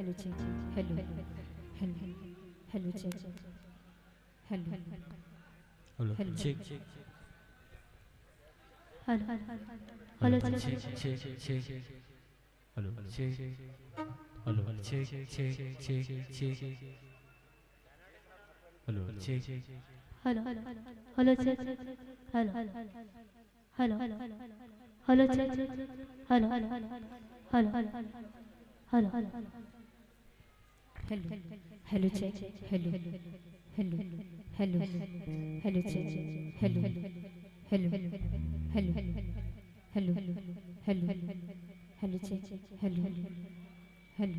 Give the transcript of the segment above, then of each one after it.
Hello check hello hello hello check hello hello hello check hello hello hello check check check hello check hello check check check check hello check hello hello check hello hello hello check hello hello hello hello check hello hello hello hello check hello hello hello hello hello hello check hello hello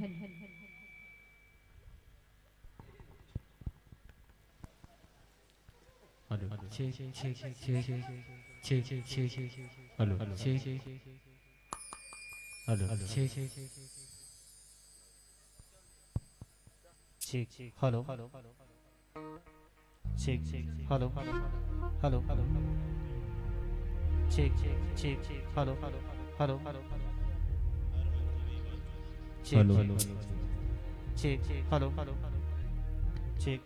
hello check check check check check hello check hello check check hello check hello hello check check hello hello hello check hello check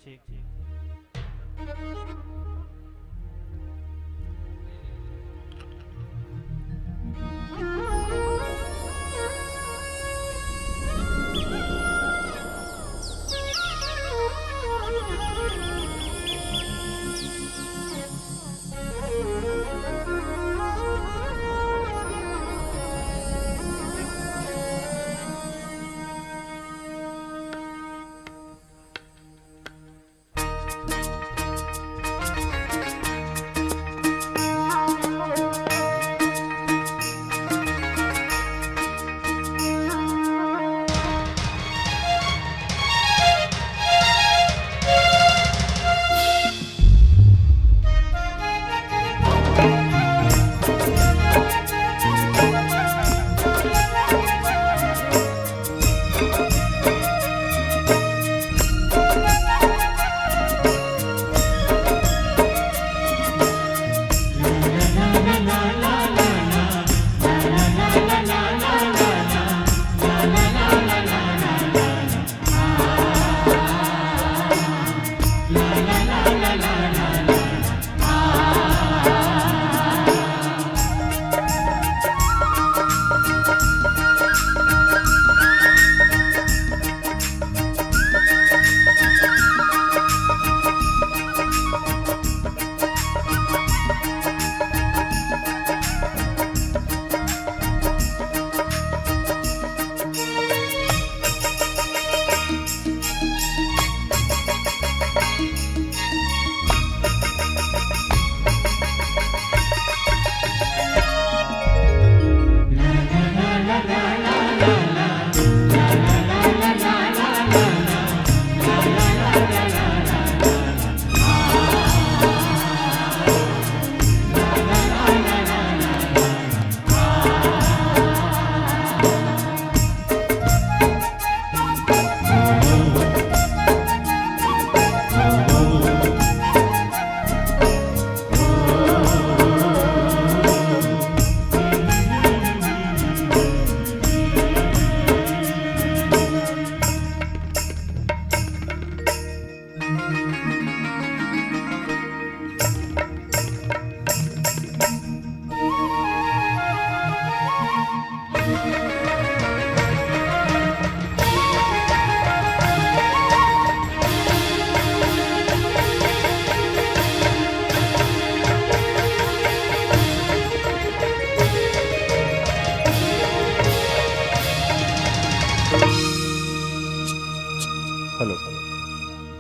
hello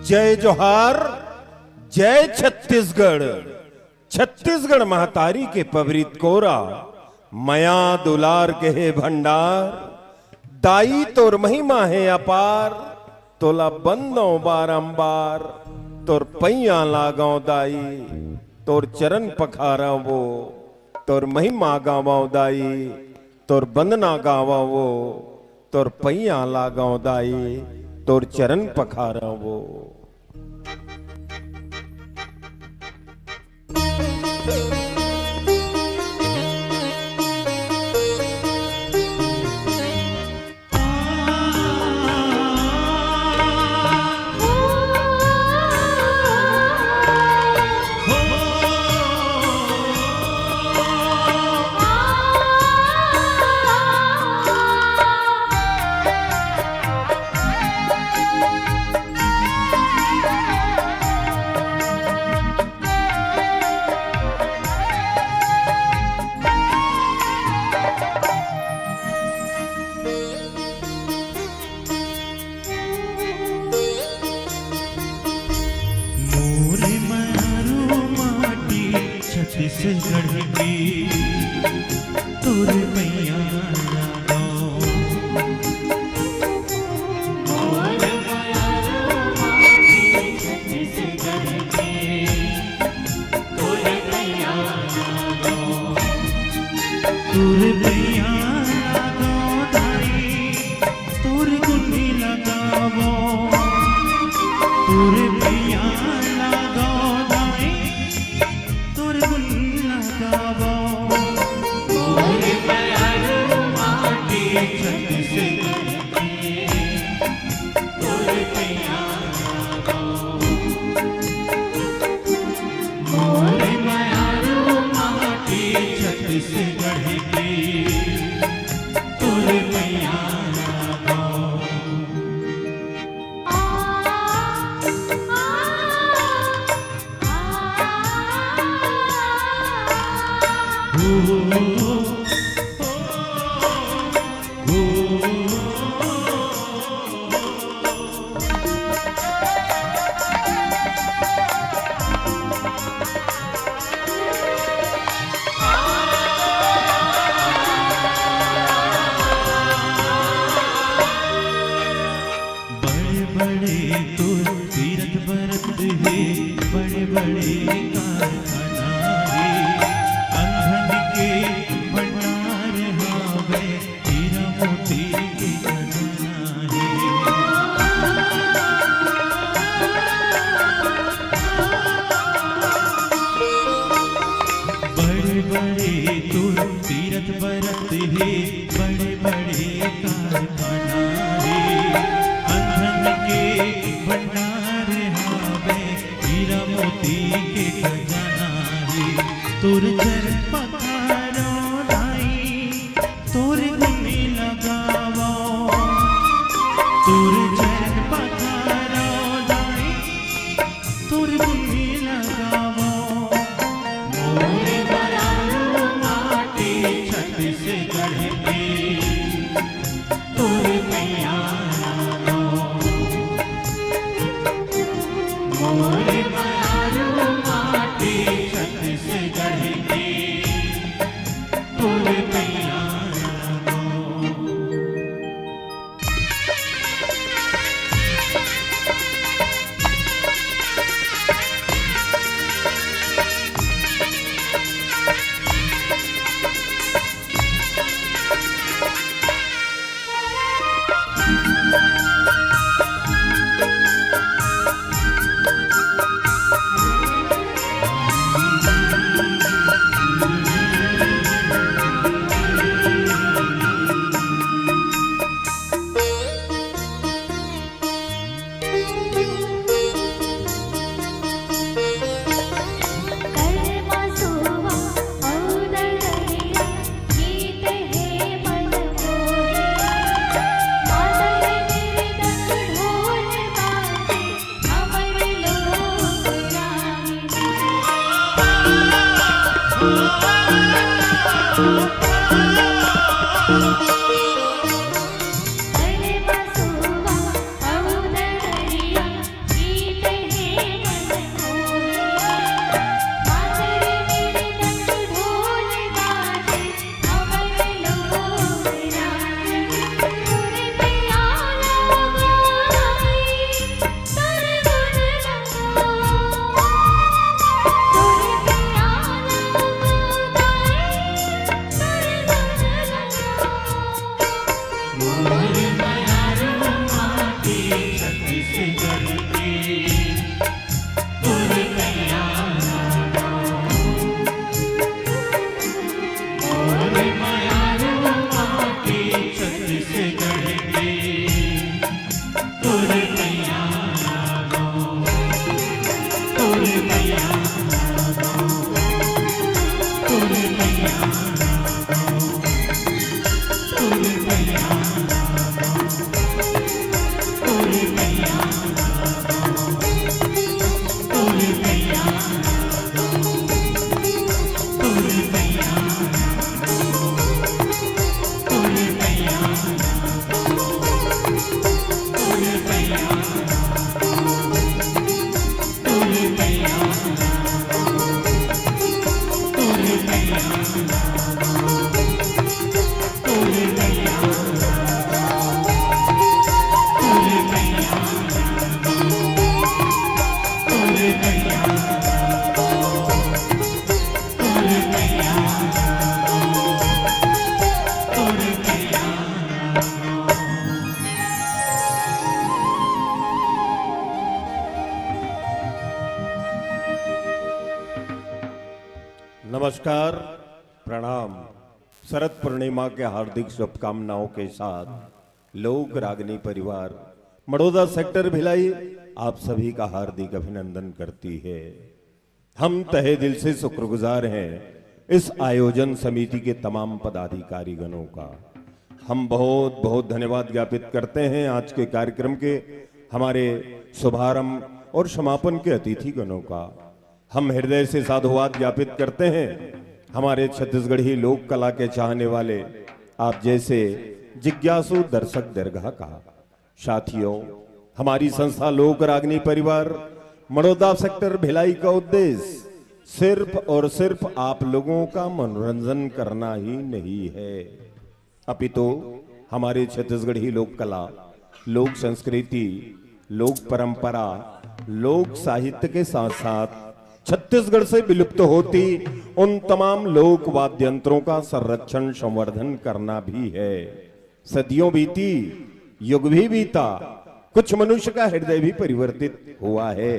जय जोहार जय छत्तीसगढ़। छत्तीसगढ़ महतारी के पबरित कोरा मया दुलार के है भंडार। दाई तोर महिमा है अपार तोला बंदो बारंबार। तोर पैया लागो दाई तोर चरण पखारा वो तोर महिमा गावा दाई तोर बंदना गावा वो तोर पैया लागो दाई तोर चरण पखारा वो। तुर भैया लागो दाई तुर गुनी लगावो तुर भैया लागो दाई तुर गुनी लगावो मोरे प्यार माटी छत से तुर भैया मोरे प्यार माटी छत से गढ़ी तुर भैया बड़े तुर तीरथ बरत है बड़े बड़े कारखाना है अंधन के भंडार हावे हीरा मोती के खजाना है बड़े बड़े तुर तीरथ बरत है बड़े बड़े कारखाना है के भंडार हावे हीरा मोती के खजाना है तुर चरण पखारो दाई तुर गुनी लगावो तुर चरण पखारो दाई तुर गुनी लगावो मोरे बयारो माटी छत से गढ़े तुर भैया मोरे प्यारो माटी छत से गढ़ी तुर भैया नमस्कार, प्रणाम। शरद पूर्णिमा के हार्दिक शुभकामनाओं के साथ लोक रागनी परिवार मड़ोदा सेक्टर भिलाई आप सभी का हार्दिक अभिनंदन करती है। हम तहे दिल से शुक्रगुजार हैं इस आयोजन समिति के तमाम पदाधिकारीगणों का। हम बहुत बहुत धन्यवाद ज्ञापित करते हैं आज के कार्यक्रम के हमारे शुभारंभ और समापन के अतिथिगणों का। हम हृदय से साधुवाद ज्ञापित करते हैं हमारे छत्तीसगढ़ी लोक कला के चाहने वाले आप जैसे जिज्ञासु दर्शक दीर्घा का। साथियों, हमारी संस्था लोक रागनी परिवार मड़ोदा सेक्टर भिलाई का उद्देश्य सिर्फ और सिर्फ आप लोगों का मनोरंजन करना ही नहीं है, अपितु हमारे छत्तीसगढ़ी लोक कला, लोक संस्कृति, लोक परंपरा, लोक साहित्य के साथ साथ छत्तीसगढ़ से विलुप्त होती उन तमाम लोक वाद्य यंत्रों का संरक्षण संवर्धन करना भी है। सदियों बीती, युग भी बीता, कुछ मनुष्य का हृदय भी परिवर्तित हुआ है,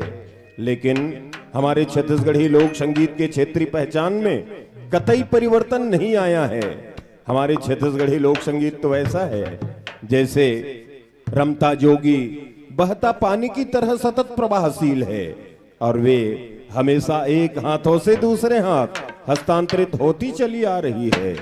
लेकिन हमारे छत्तीसगढ़ी लोक संगीत के क्षेत्रीय पहचान में कतई परिवर्तन नहीं आया है। हमारे छत्तीसगढ़ी लोक संगीत तो ऐसा है जैसे रमता जोगी बहता पानी की तरह सतत प्रवाहशील है और वे हमेशा एक हाथों से दूसरे हाथ हस्तांतरित होती चली आ रही है।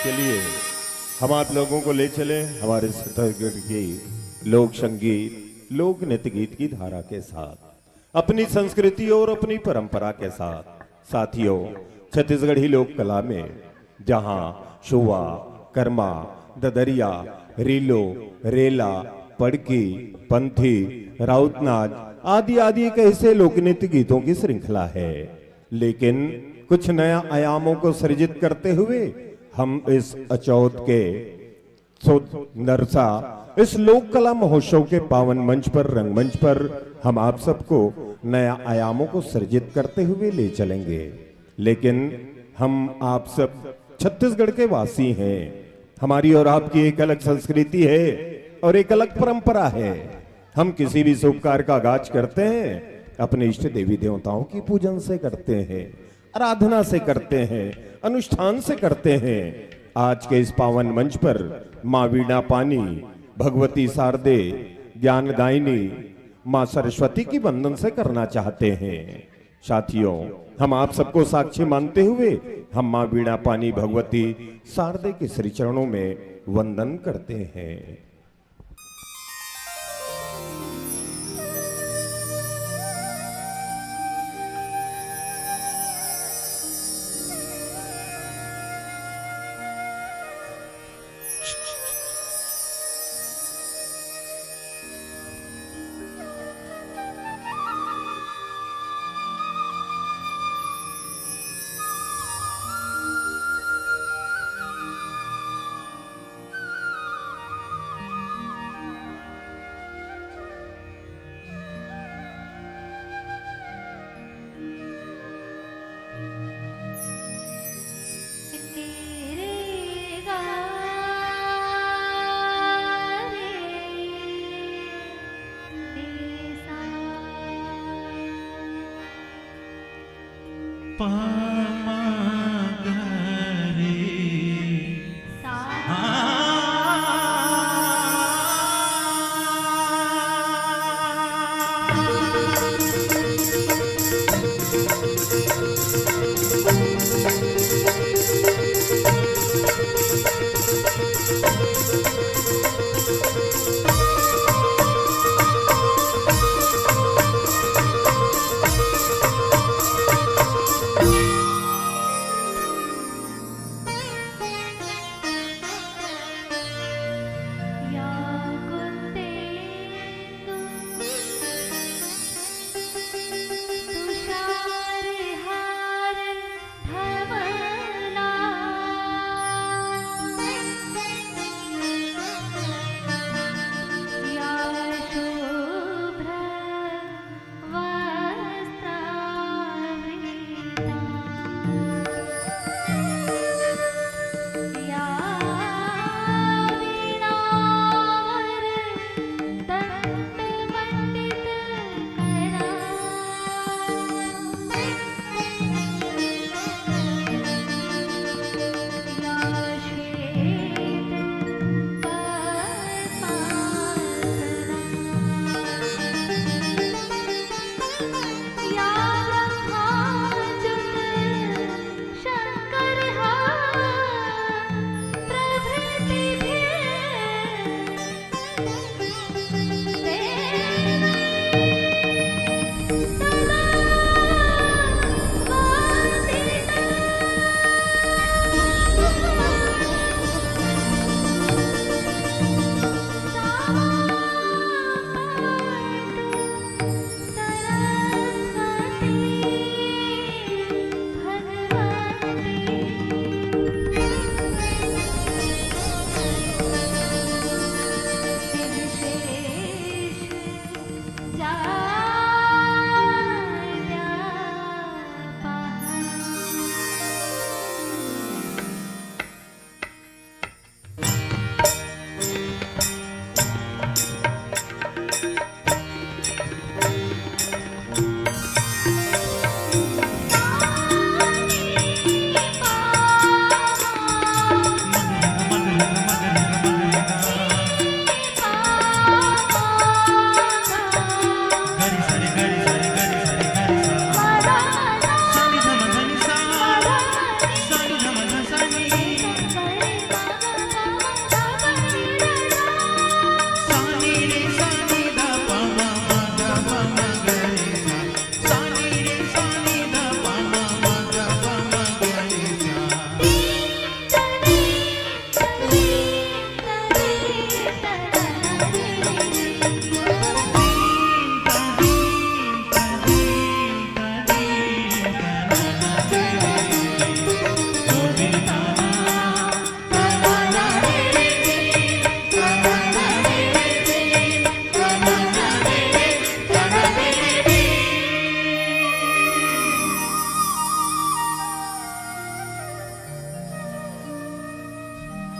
चलिए हम आप लोगों को ले चले हमारे छत्तीसगढ़ की लोक संगीत लोक नृत्य गीत की धारा के साथ अपनी संस्कृति और अपनी परंपरा के साथ। साथियों, छत्तीसगढ़ी लोक कला में जहां शुआ, कर्मा, ददरिया, रीलो, रेला, पड़की, पंथी, राउतनाच आदि आदि एक ऐसे लोक नृत्य गीतों की श्रृंखला है, लेकिन कुछ नया आयामों को सृजित करते हुए हम इस अचौत के नरसा इस लोक कला महोत्सव के पावन मंच पर रंगमंच पर हम आप सबको नया आयामों को सृजित करते हुए ले चलेंगे। लेकिन हम आप सब छत्तीसगढ़ के वासी हैं, हमारी और आपकी एक अलग संस्कृति है और एक अलग परंपरा है। हम किसी भी शुभ कार्य का आगाज करते हैं अपने इष्ट देवी देवताओं की पूजन से करते हैं, आराधना से करते हैं, अनुष्ठान से करते हैं। आज के इस पावन मंच पर माँ वीणा पानी, भगवती शारदे, ज्ञान दायिनी, माँ सरस्वती की वंदन से करना चाहते हैं। साथियों, हम आप सबको साक्षी मानते हुए हम माँ वीणा पानी भगवती शारदे के श्री चरणों में वंदन करते हैं।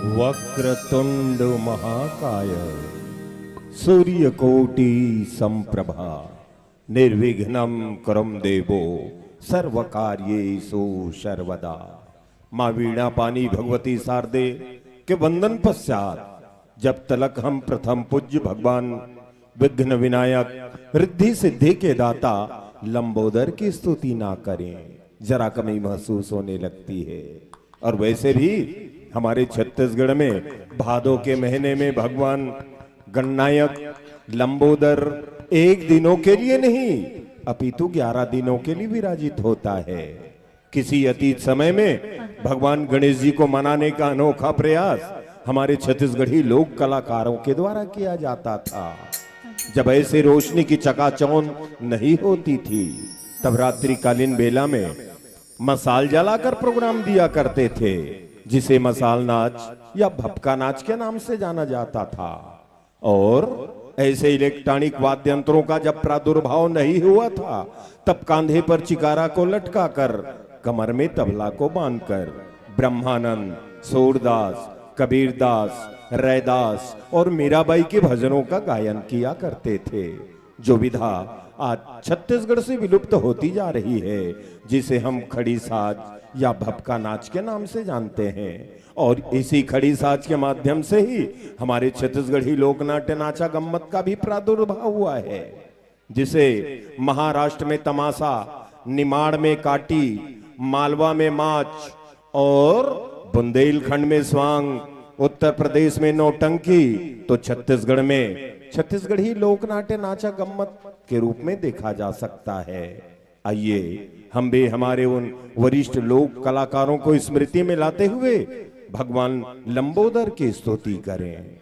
वक्रतुंड महाकाय सूर्यकोटि संप्रभा निर्विघ्नं कुरु देवो सर्वकार्येषु सर्वदा। माँ वीणा पानी भगवती शारदे के वंदन पश्चात जब तलक हम प्रथम पूज्य भगवान विघ्न विनायक रिद्धि सिद्धि के दाता लंबोदर की स्तुति ना करें जरा कमी महसूस होने लगती है। और वैसे भी हमारे छत्तीसगढ़ में भादों के महीने में भगवान गणनायक लंबोदर एक दिनों के लिए नहीं अपितु 11 दिनों के लिए विराजित होता है। किसी अतीत समय में भगवान गणेश जी को मनाने का अनोखा प्रयास हमारे छत्तीसगढ़ी लोक कलाकारों के द्वारा किया जाता था। जब ऐसे रोशनी की चकाचौंध नहीं होती थी तब रात्रिकालीन बेला में मसाल जलाकर प्रोग्राम दिया करते थे जिसे मसाल नाच या भपका नाच के नाम से जाना जाता था। और ऐसे इलेक्ट्रॉनिक वाद्य यंत्रों का जब प्रादुर्भाव नहीं हुआ था तब कांधे पर चिकारा को लटका कर कमर में तबला को बांधकर ब्रह्मानंद, सूरदास, कबीरदास, रैदास और मीराबाई के भजनों का गायन किया करते थे, जो विधा आज छत्तीसगढ़ से विलुप्त होती जा रही है, जिसे हम खड़ी साज या भपका नाच के नाम से जानते हैं। और इसी खड़ी साज के माध्यम से ही हमारे छत्तीसगढ़ी लोकनाट्य नाचा गम्मत का भी प्रादुर्भाव हुआ है, जिसे महाराष्ट्र में तमाशा, निमाड़ में काटी, मालवा में माच और बुंदेलखंड में स्वांग, उत्तर प्रदेश में नौटंकी, तो छत्तीसगढ़ में छत्तीसगढ़ी लोकनाट्य नाचा गम्मत के रूप में देखा जा सकता है। आइए हम भी हमारे उन वरिष्ठ लोक कलाकारों को स्मृति में लाते हुए भगवान लंबोदर की स्तुति करें।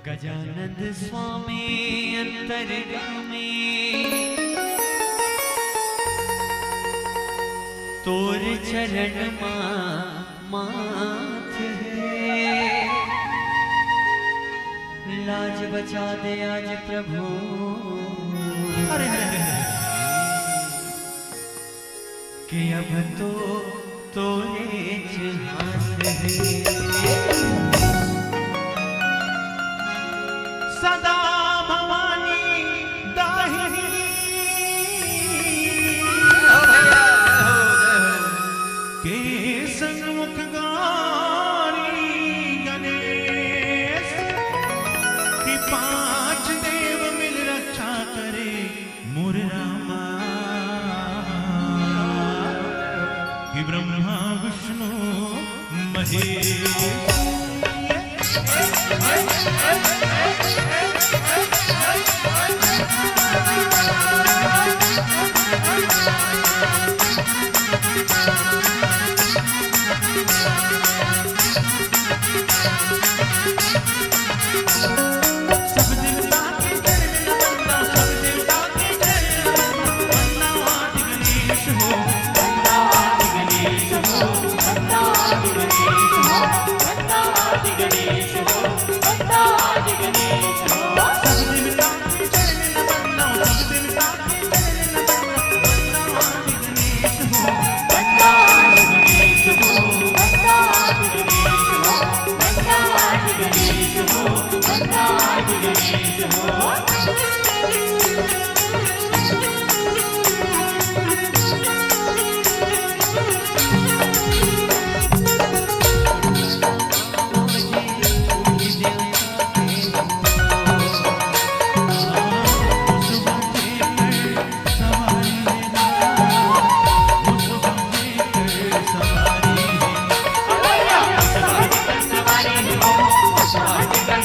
गजानंद स्वामी अंतर्गामी तोर चरण माथ है, लाज बचा दे आज प्रभु कि अब तो तोरे हाथ है। सदा भवानी दाहिनी के सन्मुख गारी गणेश कि 5 देव मिल रक्षा करे मुर रामा कि ब्रह्मा विष्णु महेश।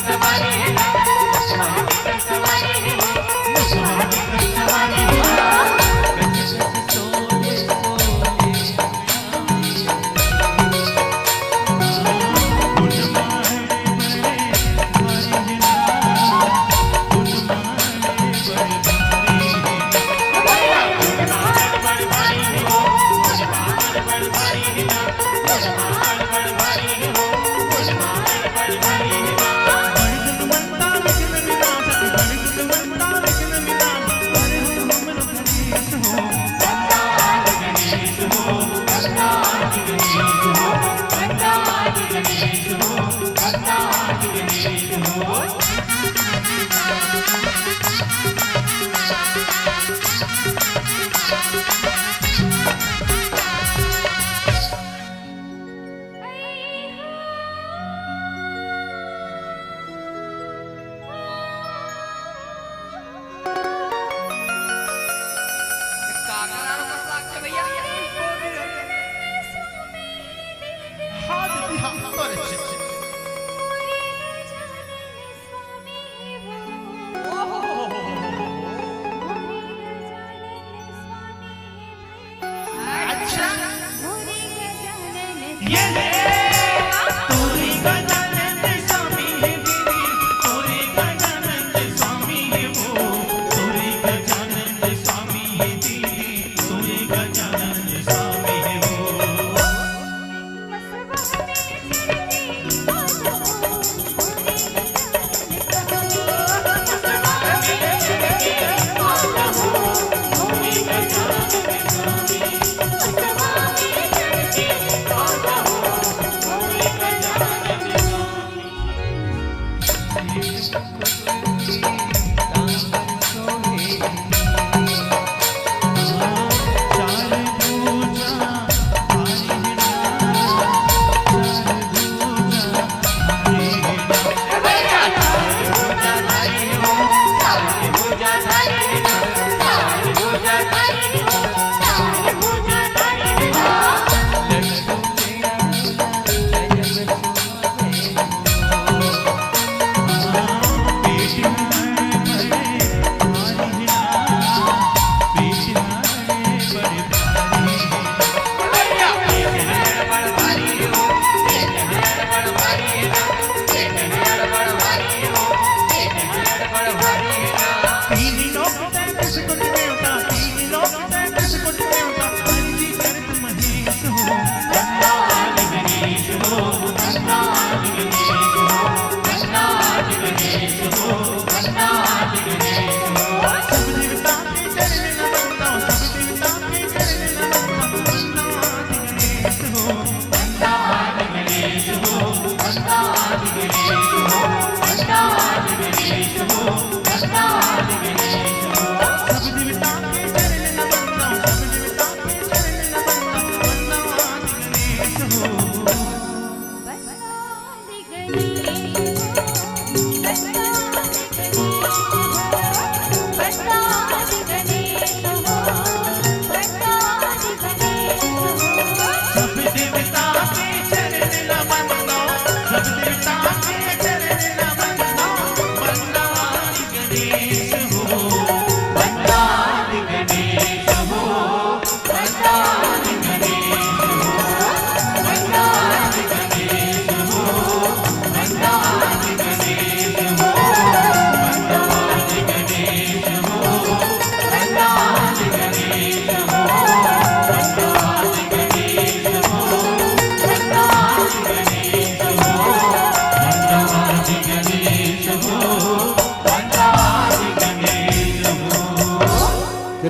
सवारी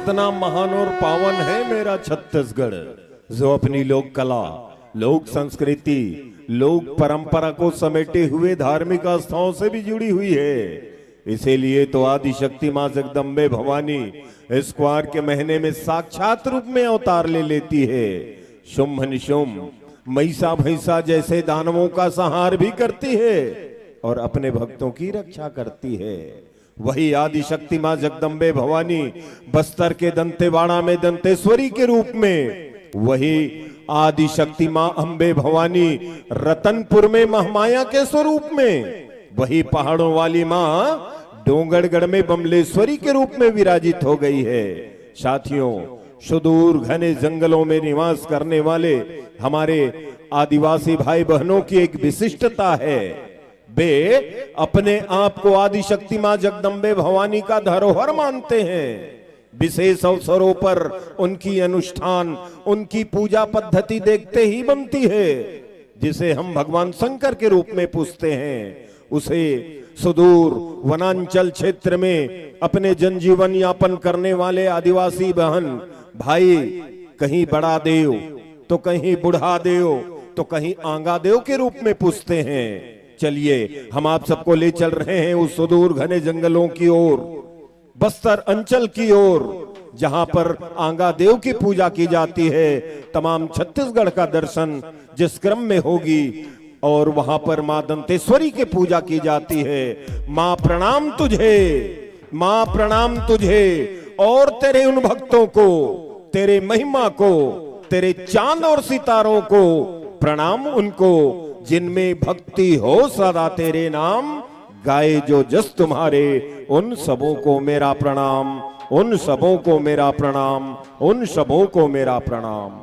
कितना महान और पावन है मेरा छत्तीसगढ़, जो अपनी लोक कला, लोक संस्कृति, लोक परंपरा को समेटे हुए धार्मिक आस्थाओं से भी जुड़ी हुई है। इसीलिए तो आदि शक्ति मां जगदम्बे भवानी इस क्वार के महीने में साक्षात रूप में अवतार ले लेती है। शुंभ निशुंभ, महिषा भैंसा जैसे दानवों का संहार भी करती है और अपने भक्तों की रक्षा करती है। वही आदि शक्ति मां जगदम्बे भवानी बस्तर के दंतेवाड़ा में दंतेश्वरी के रूप में, वही आदि शक्ति मां अंबे भवानी रतनपुर में महामाया के स्वरूप में, वही पहाड़ों वाली मां डोंगरगढ़ में बमलेश्वरी के रूप में विराजित हो गई है। साथियों, सुदूर घने जंगलों में निवास करने वाले हमारे आदिवासी भाई बहनों की एक विशिष्टता है, वे अपने आप को आदि शक्ति मां जगदम्बे भवानी का धरोहर मानते हैं। विशेष अवसरों पर उनकी अनुष्ठान, उनकी पूजा पद्धति देखते ही बनती है। जिसे हम भगवान शंकर के रूप में पूजते हैं, उसे सुदूर वनांचल क्षेत्र में अपने जनजीवन यापन करने वाले आदिवासी बहन भाई कहीं बड़ा देव तो कहीं बूढ़ा देव तो कहीं आंगा देव के रूप में पूजते हैं। चलिए हम आप सबको ले चल रहे हैं उस सुदूर घने जंगलों की ओर, बस्तर अंचल की ओर, जहां पर आंगा देव की पूजा की जाती है। तमाम छत्तीसगढ़ का दर्शन जिस क्रम में होगी और वहां पर मां दंतेश्वरी की पूजा की जाती है। मां प्रणाम तुझे, मां प्रणाम तुझे और तेरे उन भक्तों को, तेरे महिमा को, तेरे चांद और सितारों को प्रणाम उनको जिनमें भक्ति हो सदा तेरे नाम, गाए जो जस तुम्हारे उन सबों को मेरा प्रणाम, उन सबों को मेरा प्रणाम, उन सबों को मेरा प्रणाम।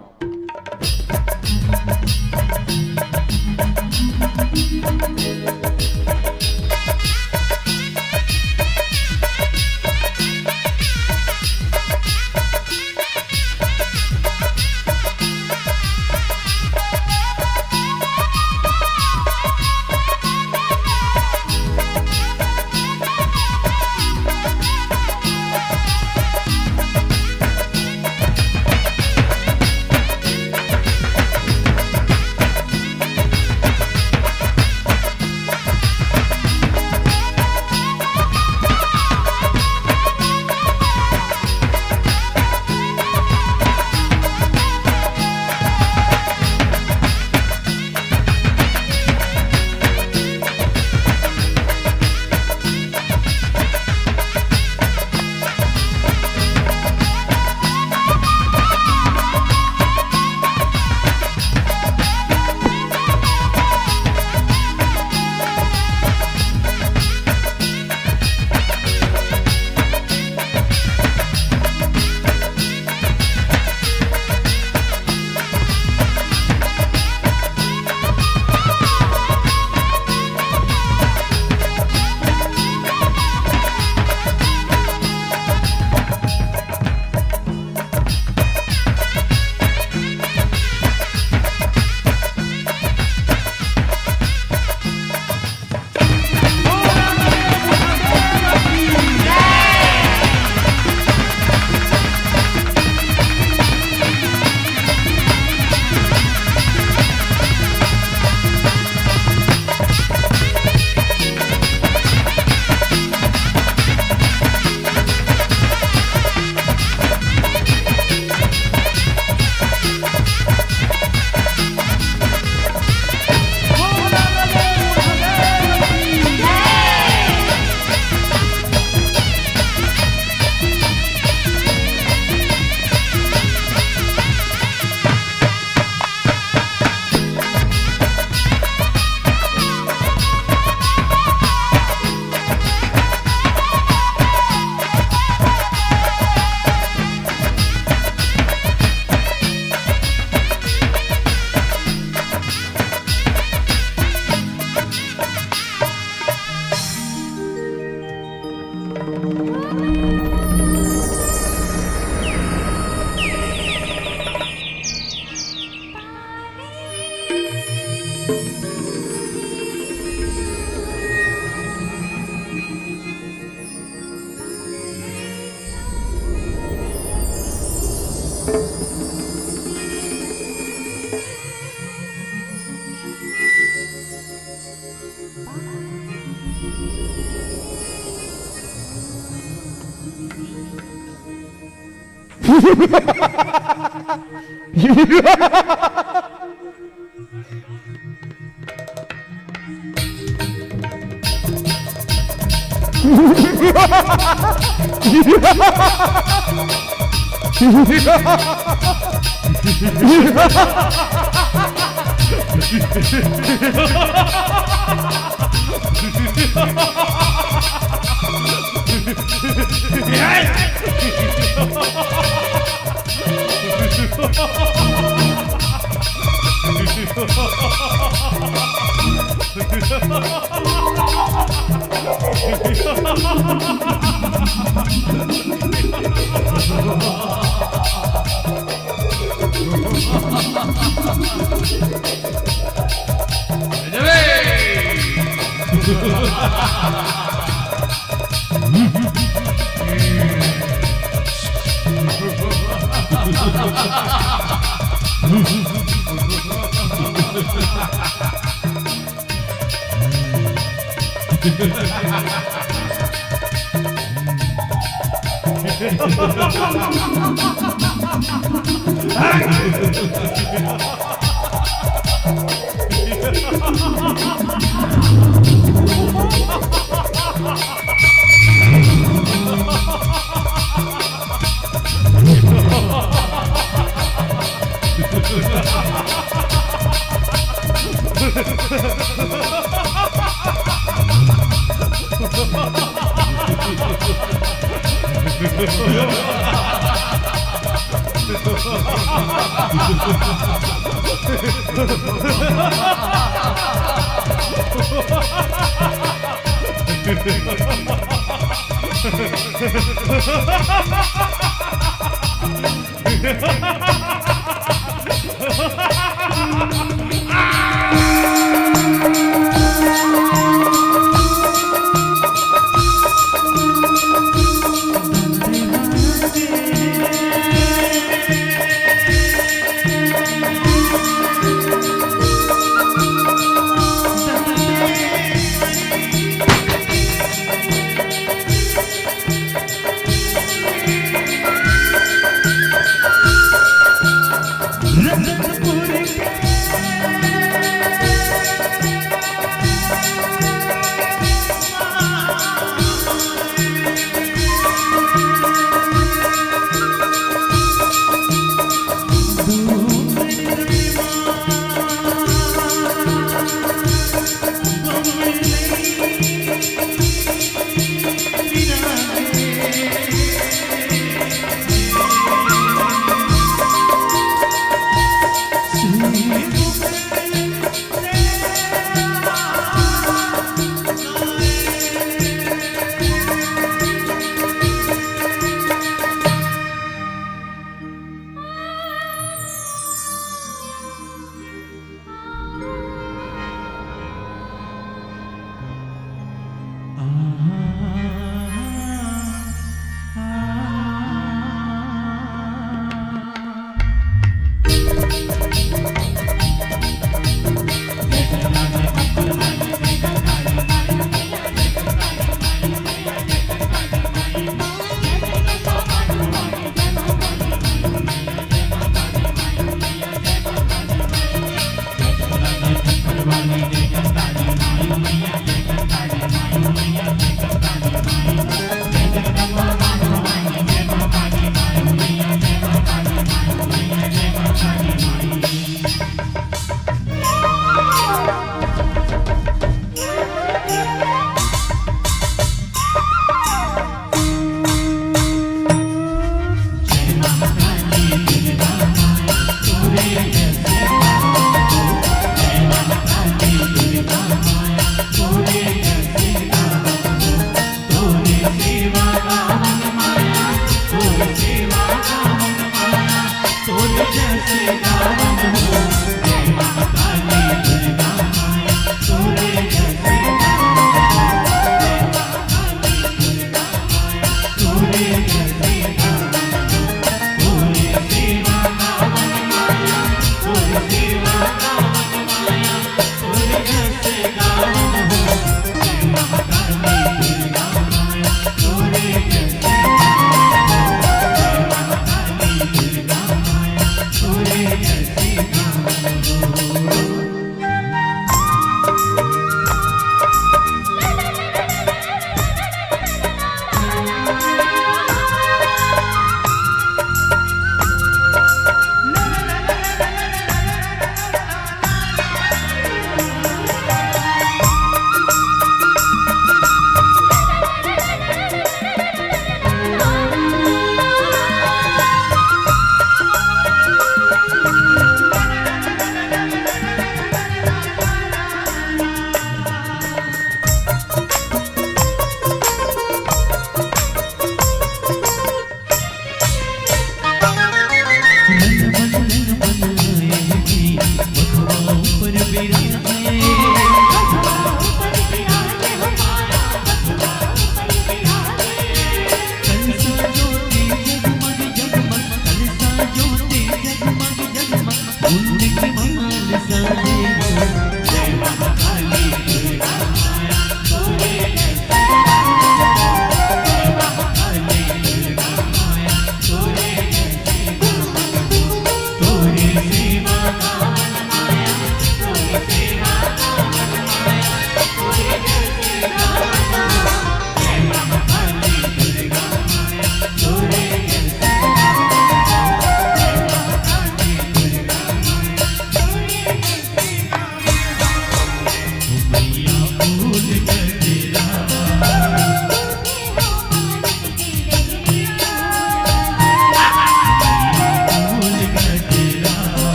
रतनपुर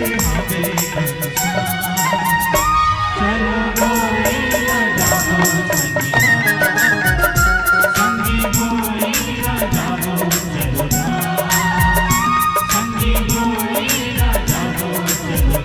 हावे कंसा चलो गोरिया जाओ संगी गोरिया जाओ चलो संगी गोरिया जाओ चलो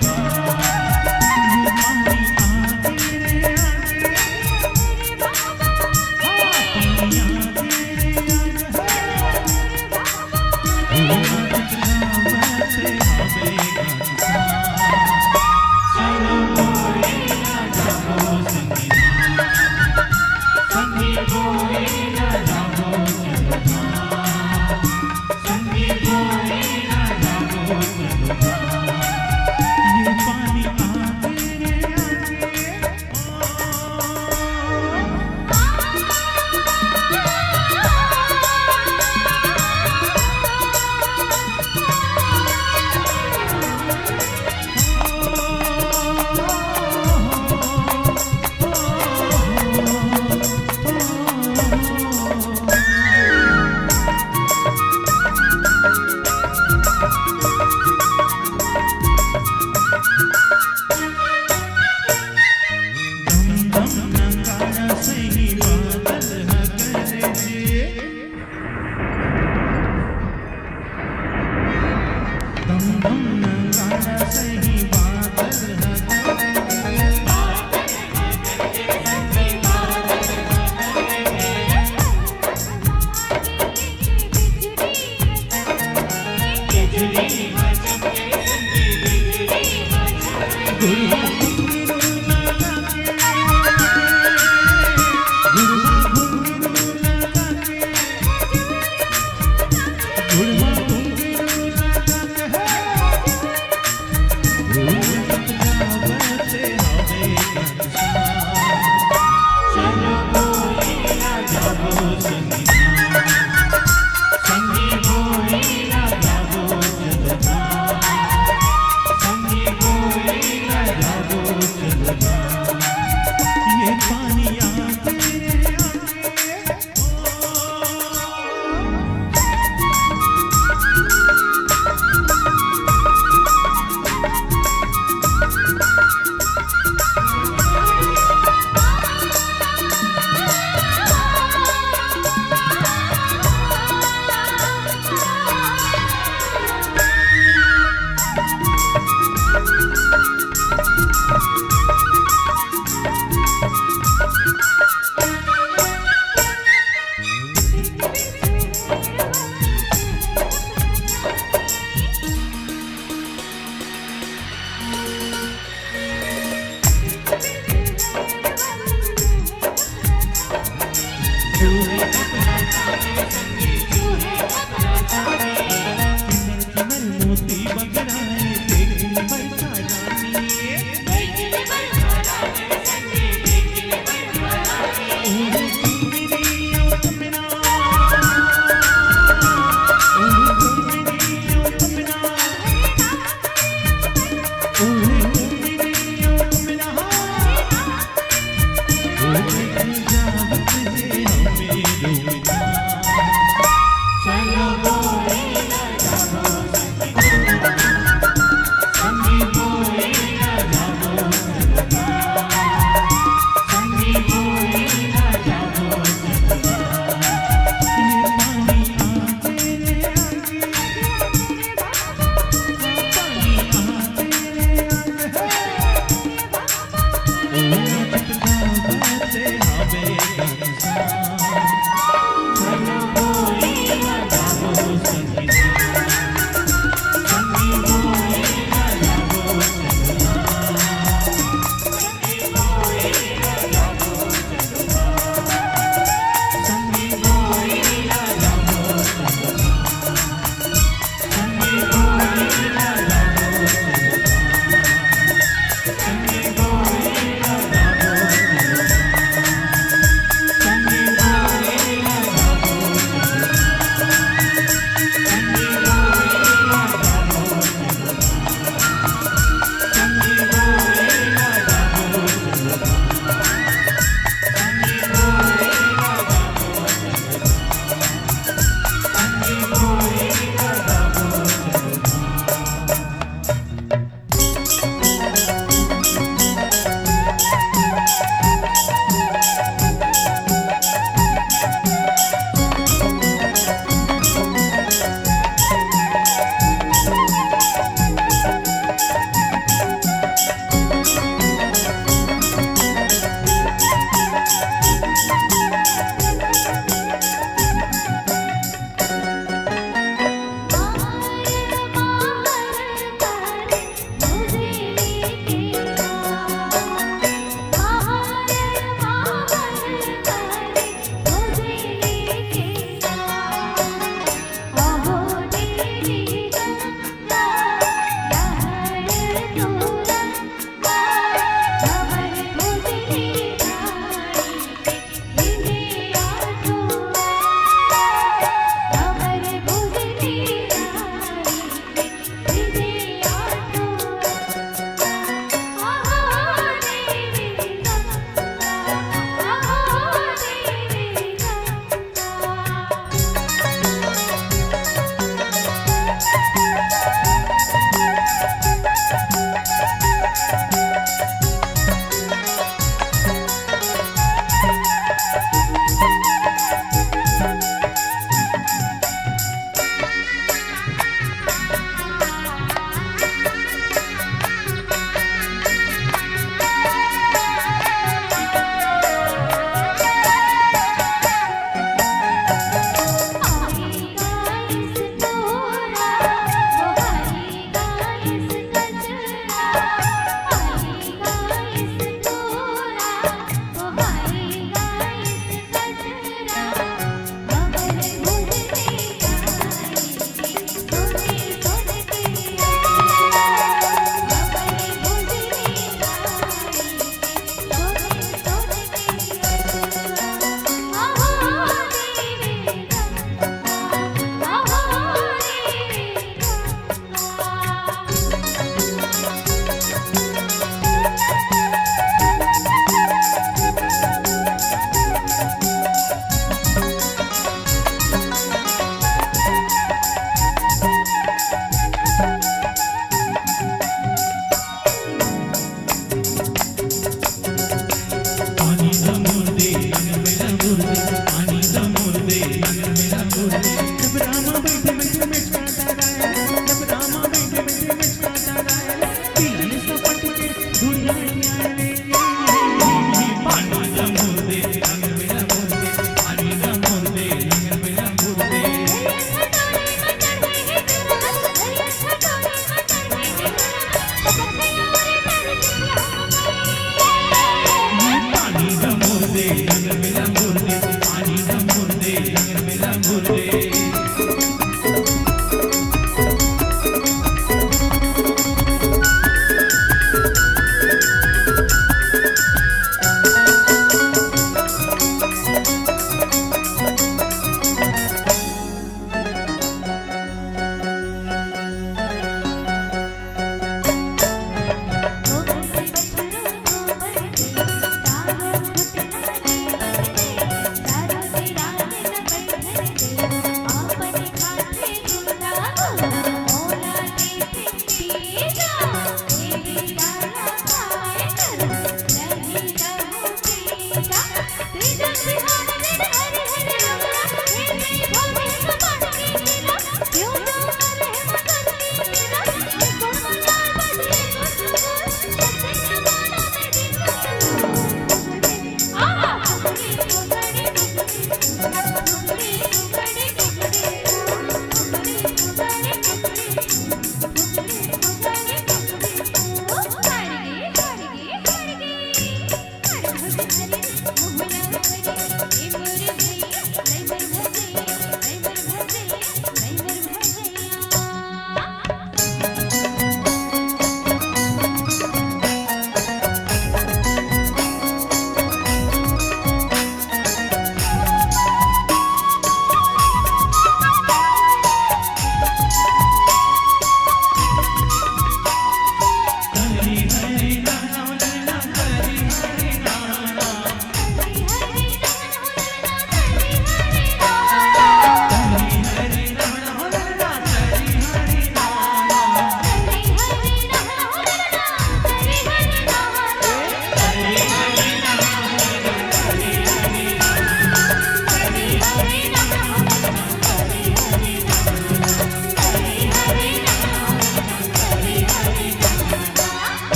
संगी गोरिया जाओ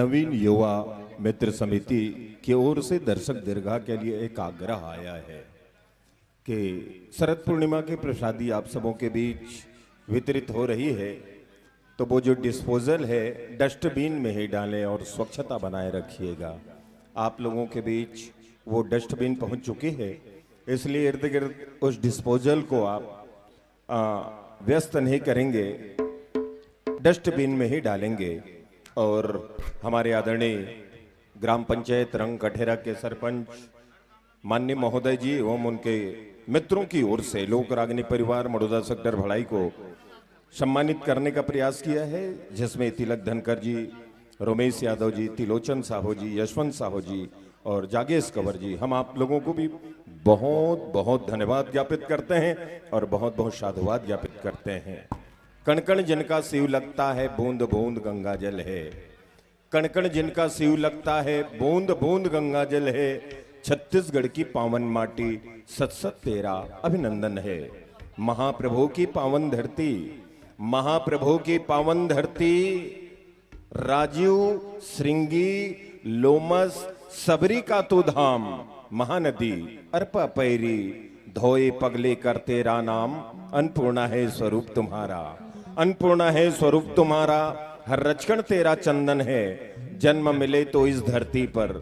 नवीन युवा मित्र समिति की ओर से दर्शक दीर्घा के लिए एक आग्रह आया है कि शरद पूर्णिमा की प्रसादी आप सबों के बीच वितरित हो रही है, तो वो जो डिस्पोजल है डस्टबिन में ही डालें और स्वच्छता बनाए रखिएगा। आप लोगों के बीच वो डस्टबिन पहुंच चुकी है, इसलिए इर्द गिर्द उस डिस्पोजल को आप व्यस्त नहीं करेंगे, डस्टबिन में ही डालेंगे। और हमारे आदरणीय ग्राम पंचायत रंग कठेरा के सरपंच माननीय महोदय जी एवं उनके मित्रों की ओर से लोक रागनी परिवार मड़ोदा सेक्टर भड़ाई को सम्मानित करने का प्रयास किया है, जिसमें तिलक धनकर जी, रोमेश यादव जी, तिलोचन साहू जी, यशवंत साहू जी और जागेश कंवर जी, हम आप लोगों को भी बहुत बहुत धन्यवाद ज्ञापित करते हैं और बहुत बहुत साधुवाद ज्ञापित करते हैं। कण कण जिनका शिव लगता है बूंद बूंद गंगा जल है, कण कण जिनका शिव लगता है बूंद बूंद गंगा जल है, छत्तीसगढ़ की पावन माटी सत सत तेरा अभिनंदन है। महाप्रभु की पावन धरती, महाप्रभु की पावन धरती, राजीव श्रृंगी लोमस सबरी का तू धाम, महानदी अर्पा पैरी धोए पगले कर तेरा नाम, अन्नपूर्णा है स्वरूप तुम्हारा, अन्नपूर्णा है स्वरूप तुम्हारा, हर रचकण तेरा चंदन है, जन्म मिले तो इस धरती पर,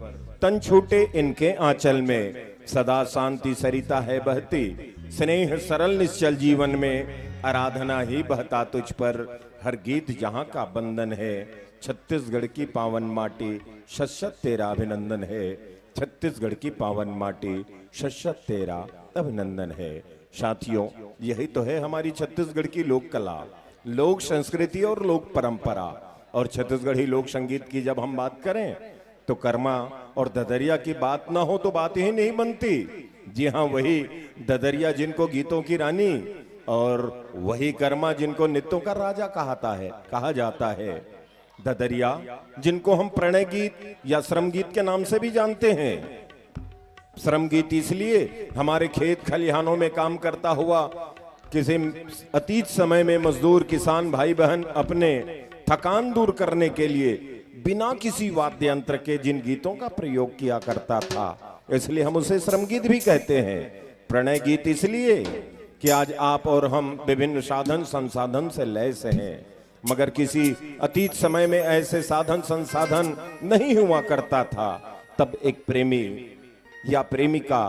तन छूटे इनके आंचल में, सदा शांति सरिता है बहती, स्नेह सरल निश्चल जीवन में, आराधना ही बहता तुझ पर, हर गीत जहां का बंधन है, छत्तीसगढ़ की पावन माटी शत तेरा अभिनंदन है, छत्तीसगढ़ की पावन माटी शत तेरा अभिनंदन है। साथियों, यही तो है हमारी छत्तीसगढ़ की लोक कला, लोक संस्कृति और लोक परंपरा। और छत्तीसगढ़ी लोक संगीत की जब हम बात करें तो कर्मा और ददरिया की बात ना हो तो बात ही नहीं बनती। जी हाँ, वही ददरिया जिनको गीतों की रानी और वही कर्मा जिनको नित्यों का राजा कहा जाता है। ददरिया जिनको हम प्रणय गीत या श्रम गीत के नाम से भी जानते हैं। श्रम गीत इसलिए हमारे खेत खलिहानों में काम करता हुआ किसी अतीत समय में मजदूर किसान भाई बहन अपने थकान दूर करने के लिए बिना किसी वाद्य यंत्र के जिन गीतों का प्रयोग किया करता था, इसलिए हम उसे श्रम गीत भी कहते हैं। प्रणय गीत इसलिए कि आज आप और हम विभिन्न साधन संसाधन से लैस हैं, मगर किसी अतीत समय में ऐसे साधन संसाधन नहीं हुआ करता था। तब एक प्रेमी या प्रेमिका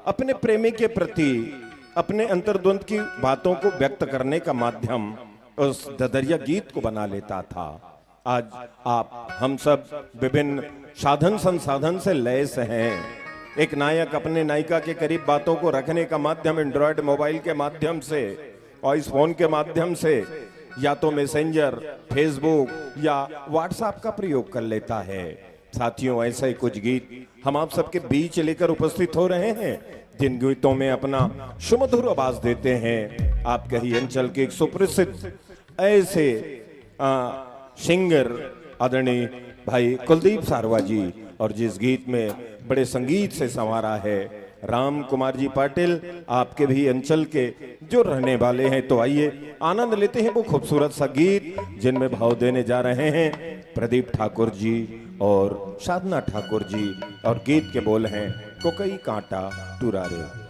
अपने प्रेमी के प्रति अपने अंतर्द्वंद की बातों को व्यक्त करने का माध्यम उस ददरिया गीत को बना लेता था। आज आप हम सब विभिन्न साधन संसाधन से लैस हैं। एक नायक अपने नायिका के करीब बातों को रखने का माध्यम एंड्रॉयड मोबाइल के माध्यम से, वॉइस फोन के माध्यम से, या तो मैसेंजर, फेसबुक या व्हाट्सएप का प्रयोग कर लेता है। साथियों, ऐसे ही कुछ गीत हम आप सबके बीच लेकर उपस्थित हो रहे हैं, जिन गीतों में अपना सुमधुर आवाज देते हैं आपके ही अंचल के एक सुप्रसिद्ध ऐसे सिंगर आदरणीय भाई कुलदीप सारवा जी, और जिस गीत में बड़े संगीत से संवारा है राम कुमार जी पाटिल, आपके भी अंचल के जो रहने वाले हैं। तो आइए आनंद लेते हैं वो खूबसूरत सा गीत जिनमें भाव देने जा रहे हैं प्रदीप ठाकुर जी और साधना ठाकुर जी, और गीत के बोल हैं कोकई कांटा टुरारे।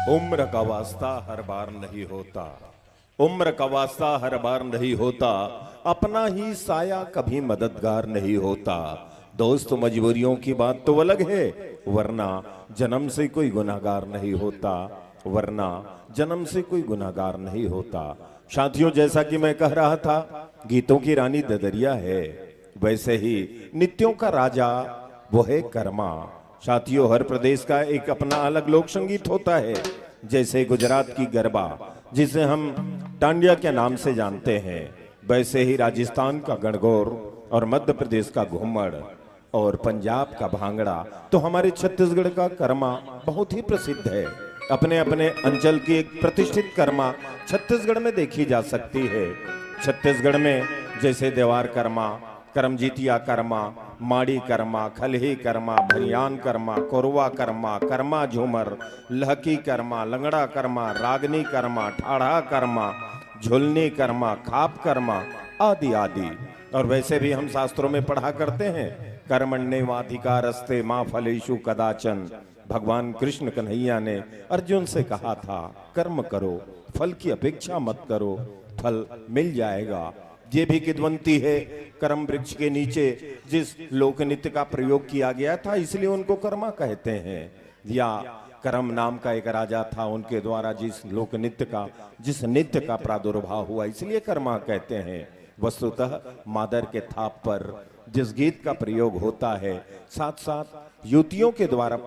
उम्र का वास्ता हर बार नहीं होता, उम्र का वास्ता हर बार नहीं होता, अपना ही साया कभी मददगार नहीं होता। दोस्त मजबूरियों की बात तो अलग है, वरना जन्म से कोई गुनाहगार नहीं होता, वरना जन्म से कोई गुनाहगार नहीं होता। साथियों, जैसा कि मैं कह रहा था, गीतों की रानी ददरिया है, वैसे ही नित्यों का राजा वो है कर्मा। साथियों, हर प्रदेश का एक अपना अलग लोक संगीत होता है। जैसे गुजरात की गरबा, जिसे हम टांडिया के नाम से जानते हैं, वैसे ही राजस्थान का गणगौर और मध्य प्रदेश का घूमर और पंजाब का भांगड़ा, तो हमारे छत्तीसगढ़ का कर्मा बहुत ही प्रसिद्ध है। अपने अपने अंचल की एक प्रतिष्ठित कर्मा छत्तीसगढ़ में देखी जा सकती है। छत्तीसगढ़ में जैसे देवार कर्मा, करमजीतिया कर्मा, माड़ी कर्मा, खलही कर्मा, भरियान कर्मा, कोरवा कर्मा, कर्मा झूमर, लहकी कर्मा, लंगड़ा कर्मा, रागनी कर्मा, ठाड़ा कर्मा, झुलनी कर्मा, खाप कर्मा आदि आदि। और वैसे भी हम शास्त्रों में पढ़ा करते हैं, कर्मण्येवाधिकारस्ते मा फलेषु कदाचन। भगवान कृष्ण कन्हैया ने अर्जुन से कहा था, कर्म करो, फल की अपेक्षा मत करो, फल मिल जाएगा। ये भी किद्वंती है, कर्म वृक्ष के नीचे जिस लोक नृत्य का प्रयोग किया गया था, इसलिए उनको कर्मा कहते हैं। या कर्म नाम का एक राजा था, उनके द्वारा जिस लोक नृत्य का, जिस नृत्य का प्रादुर्भाव हुआ, इसलिए कर्मा कहते हैं। वस्तुतः मादर के थाप पर जिस गीत का प्रयोग होता है, साथ साथ युवतियों के द्वारा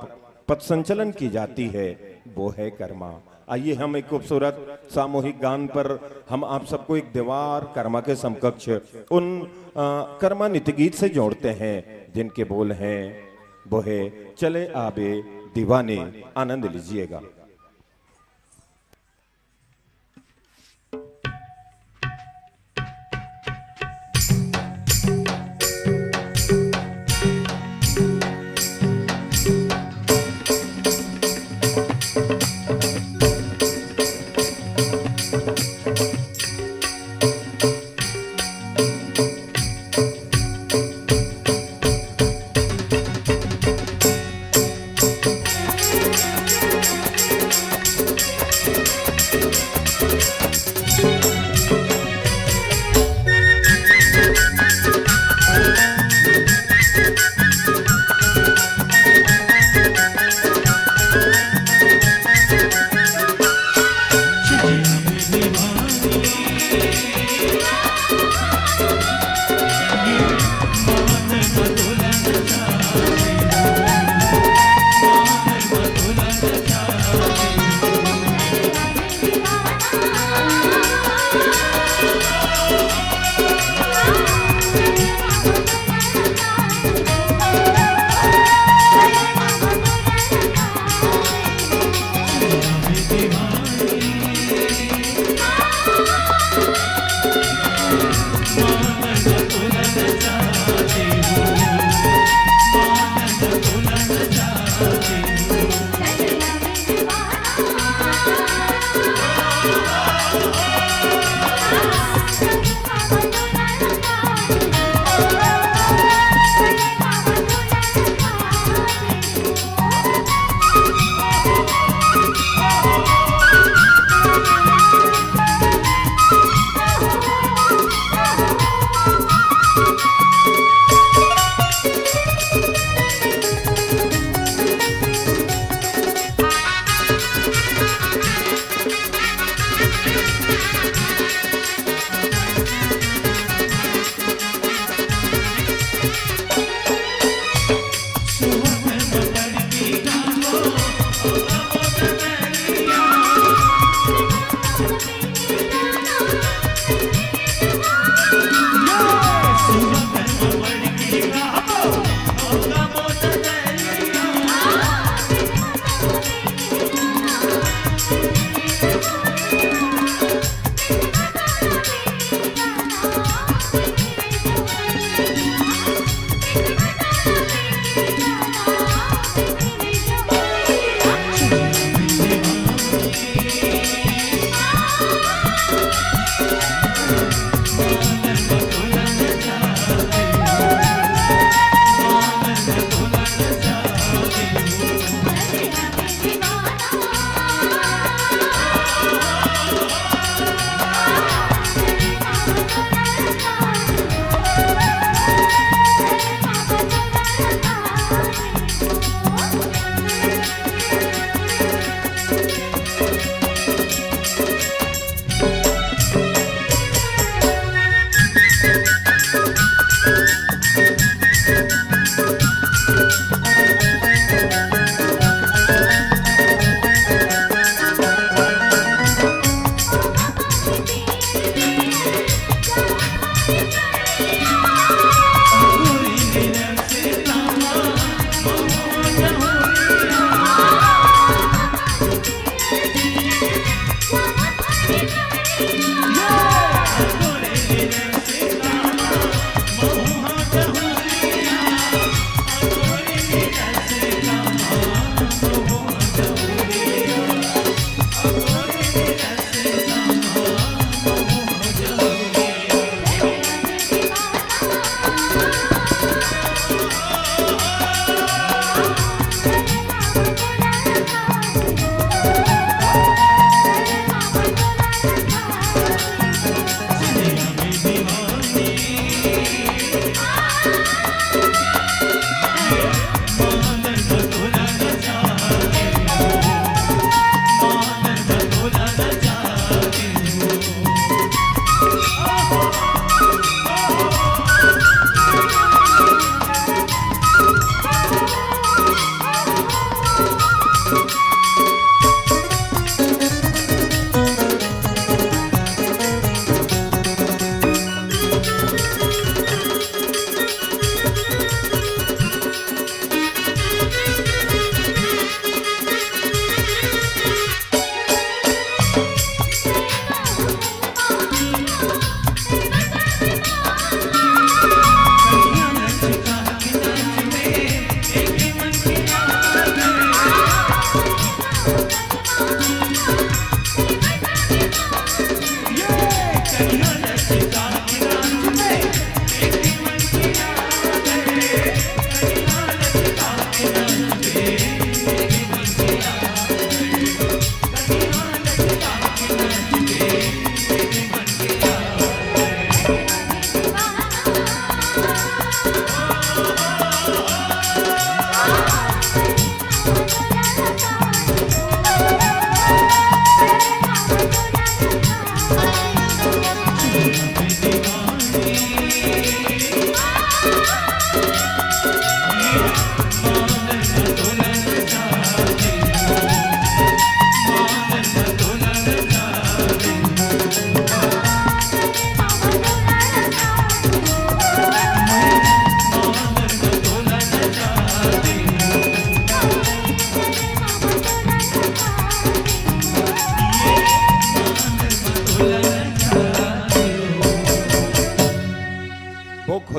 पथ संचलन की जाती है, वो है कर्मा। आइए हम एक खूबसूरत सामूहिक गान पर हम आप सबको एक देवार कर्मा के समकक्ष उन कर्मा नित्य गीत से जोड़ते हैं, जिनके बोल हैं वो है चले आबे दीवाने। आनंद लीजिएगा।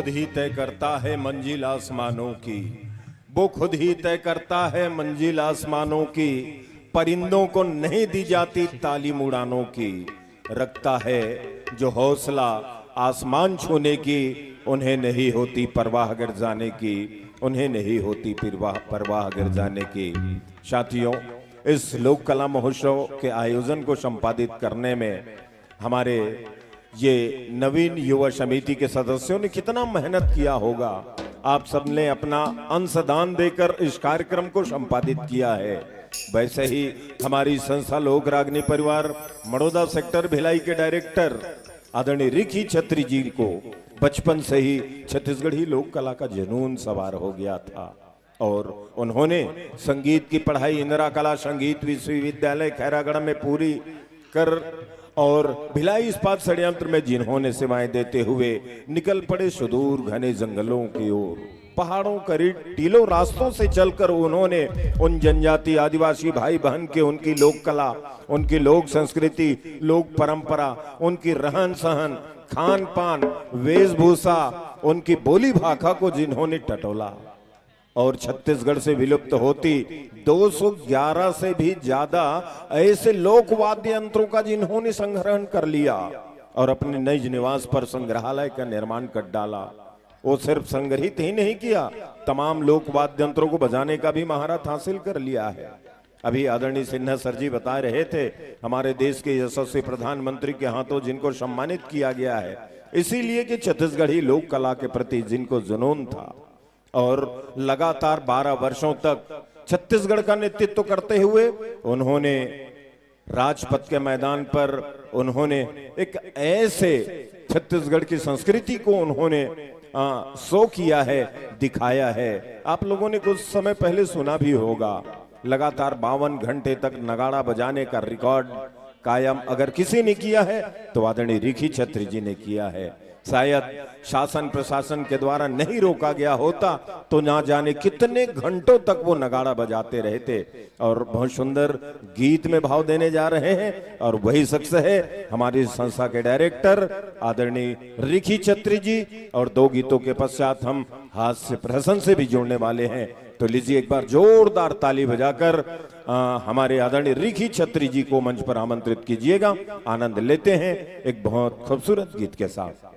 ही तय करता है मंजिल आसमानों की, वो खुद ही तय करता है मंजिल आसमानों की। परिंदों को नहीं दी जाती तालीम उड़ानों की, रखता है जो हौसला आसमान छूने की, उन्हें नहीं होती परवाह गिर जाने की, उन्हें नहीं होती परवाह गिर जाने की। साथियों, इस लोक कला महोत्सव के आयोजन को संपादित करने में हमारे ये नवीन युवा समिति के सदस्यों ने कितना मेहनत किया होगा। आप सबने अपना अंशदान देकर इस कार्यक्रम को संपादित किया है। वैसे ही हमारी संस्था लोक रागनी परिवार मड़ौदा सेक्टर भिलाई के डायरेक्टर आदरणीय रिखी छत्री जी को बचपन से ही छत्तीसगढ़ी लोक कला का जुनून सवार हो गया था और उन्होंने संगीत की पढ़ाई इंदिरा कला संगीत विश्वविद्यालय खैरागढ़ में पूरी कर और भिलाई इस्पात षड्यंत्र में जिन्होंने सेवाएं देते हुए निकल पड़े सुदूर घने जंगलों की ओर। पहाड़ों करीब टीलों रास्तों से चलकर उन्होंने उन जनजाति आदिवासी भाई बहन के उनकी लोक कला, उनकी लोक संस्कृति, लोक परंपरा, उनकी रहन सहन, खान पान, वेशभूषा, उनकी बोली भाषा को जिन्होंने टटोला और छत्तीसगढ़ से विलुप्त होती 211 से भी ज्यादा ऐसे लोक वाद्य यंत्रों का जिन्होंने संग्रहण कर लिया और अपने निज निवास पर संग्रहालय का निर्माण कर डाला। वो सिर्फ संग्रहित ही नहीं किया, तमाम लोक वाद्य यंत्रों को बजाने का भी महारत हासिल कर लिया है। अभी आदरणीय सिन्हा सर जी बता रहे थे, हमारे देश के यशस्वी प्रधानमंत्री के हाथों जिनको सम्मानित किया गया है, इसीलिए कि छत्तीसगढ़ी लोक कला के प्रति जिनको जुनून था और लगातार 12 वर्षों तक छत्तीसगढ़ का नेतृत्व करते हुए उन्होंने राजपथ के मैदान पर उन्होंने एक ऐसे छत्तीसगढ़ की संस्कृति को उन्होंने शो किया है, दिखाया है। आप लोगों ने कुछ समय पहले सुना भी होगा, लगातार 52 घंटे तक नगाड़ा बजाने का रिकॉर्ड कायम अगर किसी ने किया है तो आदरणीय रिखी छत्री जी ने किया है। शायद शासन प्रशासन के द्वारा नहीं रोका गया होता तो ना जाने कितने घंटों तक वो नगाड़ा बजाते रहते। और बहुत सुंदर गीत में भाव देने जा रहे हैं और वही शख्स है हमारी संस्था के डायरेक्टर आदरणीय रिखी छत्री जी। और 2 गीतों के पश्चात हम हास्य प्रहसन से भी जुड़ने वाले हैं। तो लीजिए एक बार जोरदार ताली बजाकर हमारे आदरणीय रिखी छत्री जी को मंच पर आमंत्रित कीजिएगा। आनंद लेते हैं एक बहुत खूबसूरत गीत के साथ।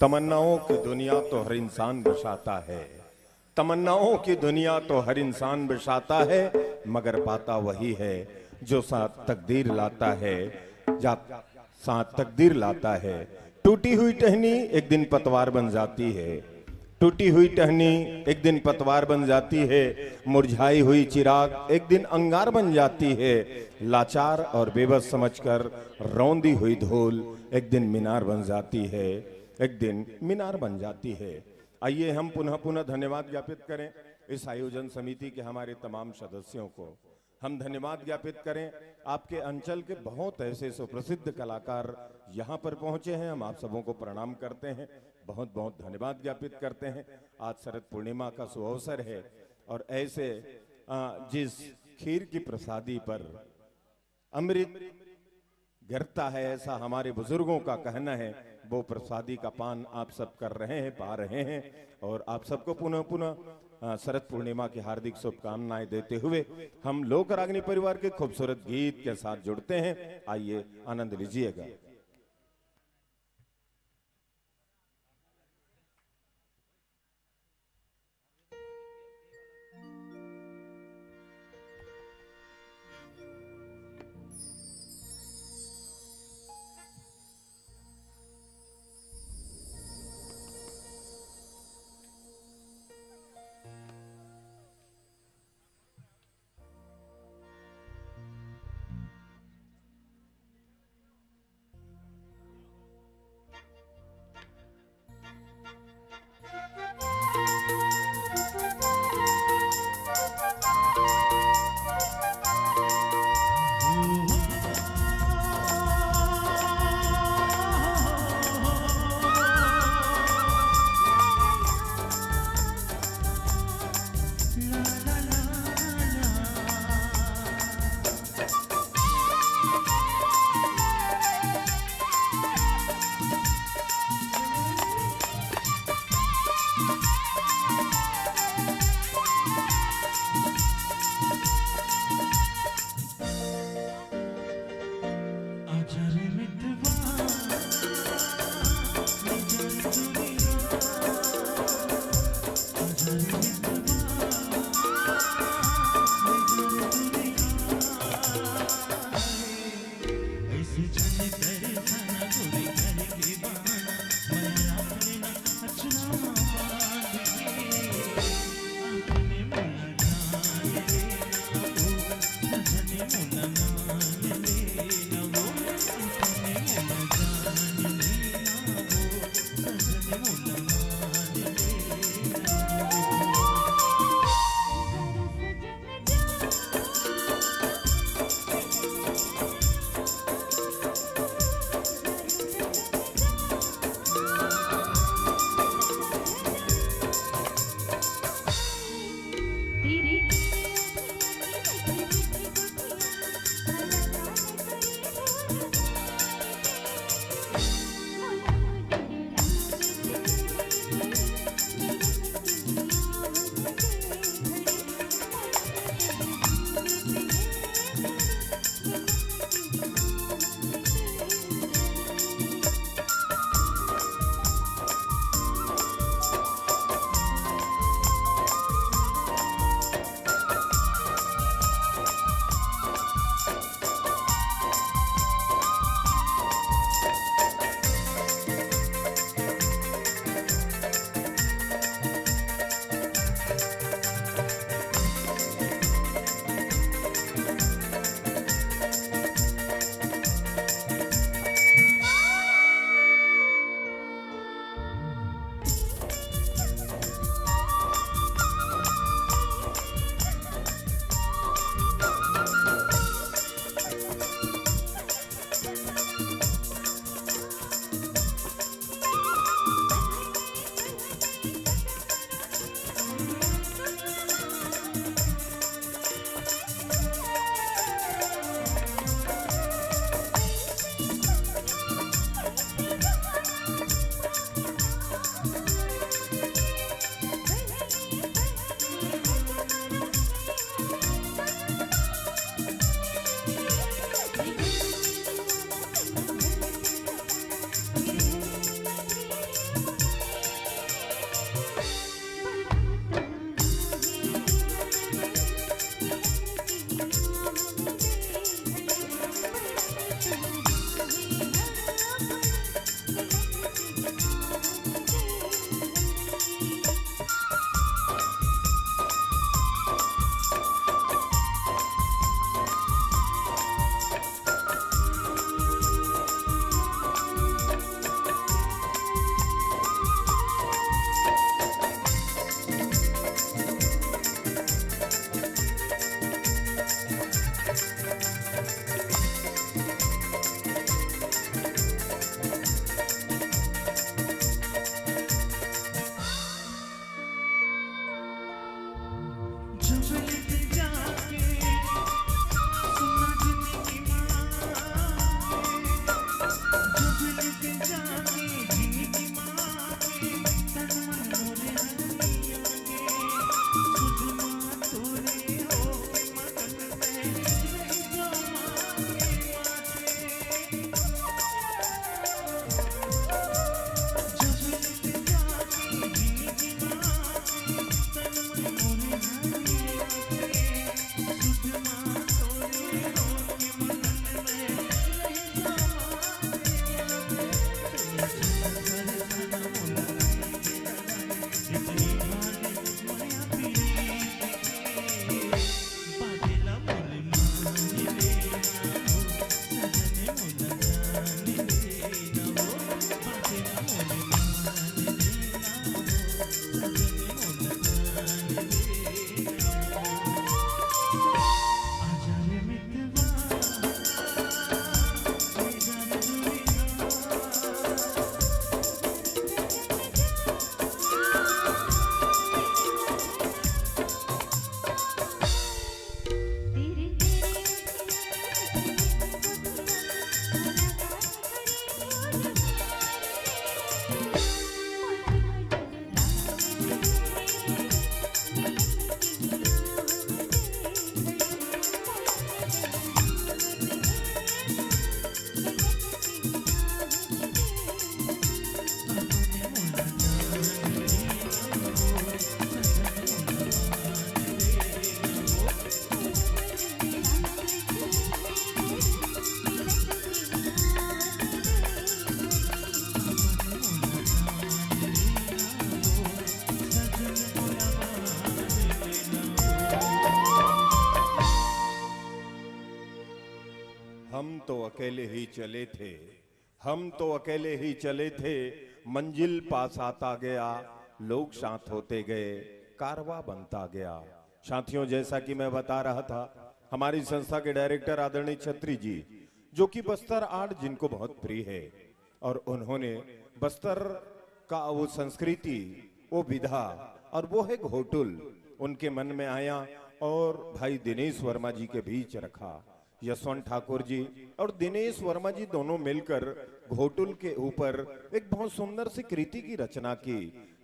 तमन्नाओं की दुनिया तो हर इंसान बसाता है, तमन्नाओं की दुनिया तो हर इंसान बसाता है, मगर पाता वही है जो साथ तकदीर लाता है, साथ तकदीर लाता है। टूटी हुई टहनी एक दिन पतवार बन जाती है, टूटी हुई टहनी एक दिन पतवार बन जाती है, मुरझाई हुई चिराग एक दिन अंगार बन जाती है, लाचार और बेबस समझकर रौंदी हुई धूल एक दिन मीनार बन जाती है, एक दिन मीनार बन जाती है। आइए हम पुनः पुनः धन्यवाद ज्ञापित करें इस आयोजन समिति के हमारे तमाम सदस्यों को। हम धन्यवाद ज्ञापित करें आपके अंचल के बहुत ऐसे सुप्रसिद्ध कलाकार यहाँ पर पहुंचे हैं। हम आप सबों को प्रणाम करते हैं, बहुत बहुत धन्यवाद ज्ञापित करते हैं। आज शरद पूर्णिमा का सुअवसर है और ऐसे जिस खीर की प्रसादी पर अमृत गिरता है, ऐसा हमारे बुजुर्गों का कहना है, वो प्रसादी का पान आप सब कर रहे हैं, पा रहे हैं। और आप सबको पुनः पुनः शरद पूर्णिमा की हार्दिक शुभकामनाएं देते हुए हम लोक रागनी परिवार के खूबसूरत गीत के साथ जुड़ते हैं। आइए आनंद लीजिएगा। अकेले ही चले थे, हम तो अकेले ही चले थे, मंजिल पास आता गया, लोग साथ होते गए, कारवां बनता गया। साथियों, जैसा कि मैं बता रहा था, हमारी संस्था के डायरेक्टर आदरणीय छत्री जी, जो कि बस्तर आर्ट जिनको बहुत प्रिय है, और उन्होंने बस्तर का वो संस्कृति, वो विधा और वो है घोटुल, उनके मन में आया और भाई दिनेश वर्मा जी के बीच रखा। यशवंत ठाकुर जी और दिनेश वर्मा जी दोनों मिलकर घोटुल के ऊपर एक बहुत सुंदर सी कृति की रचना की,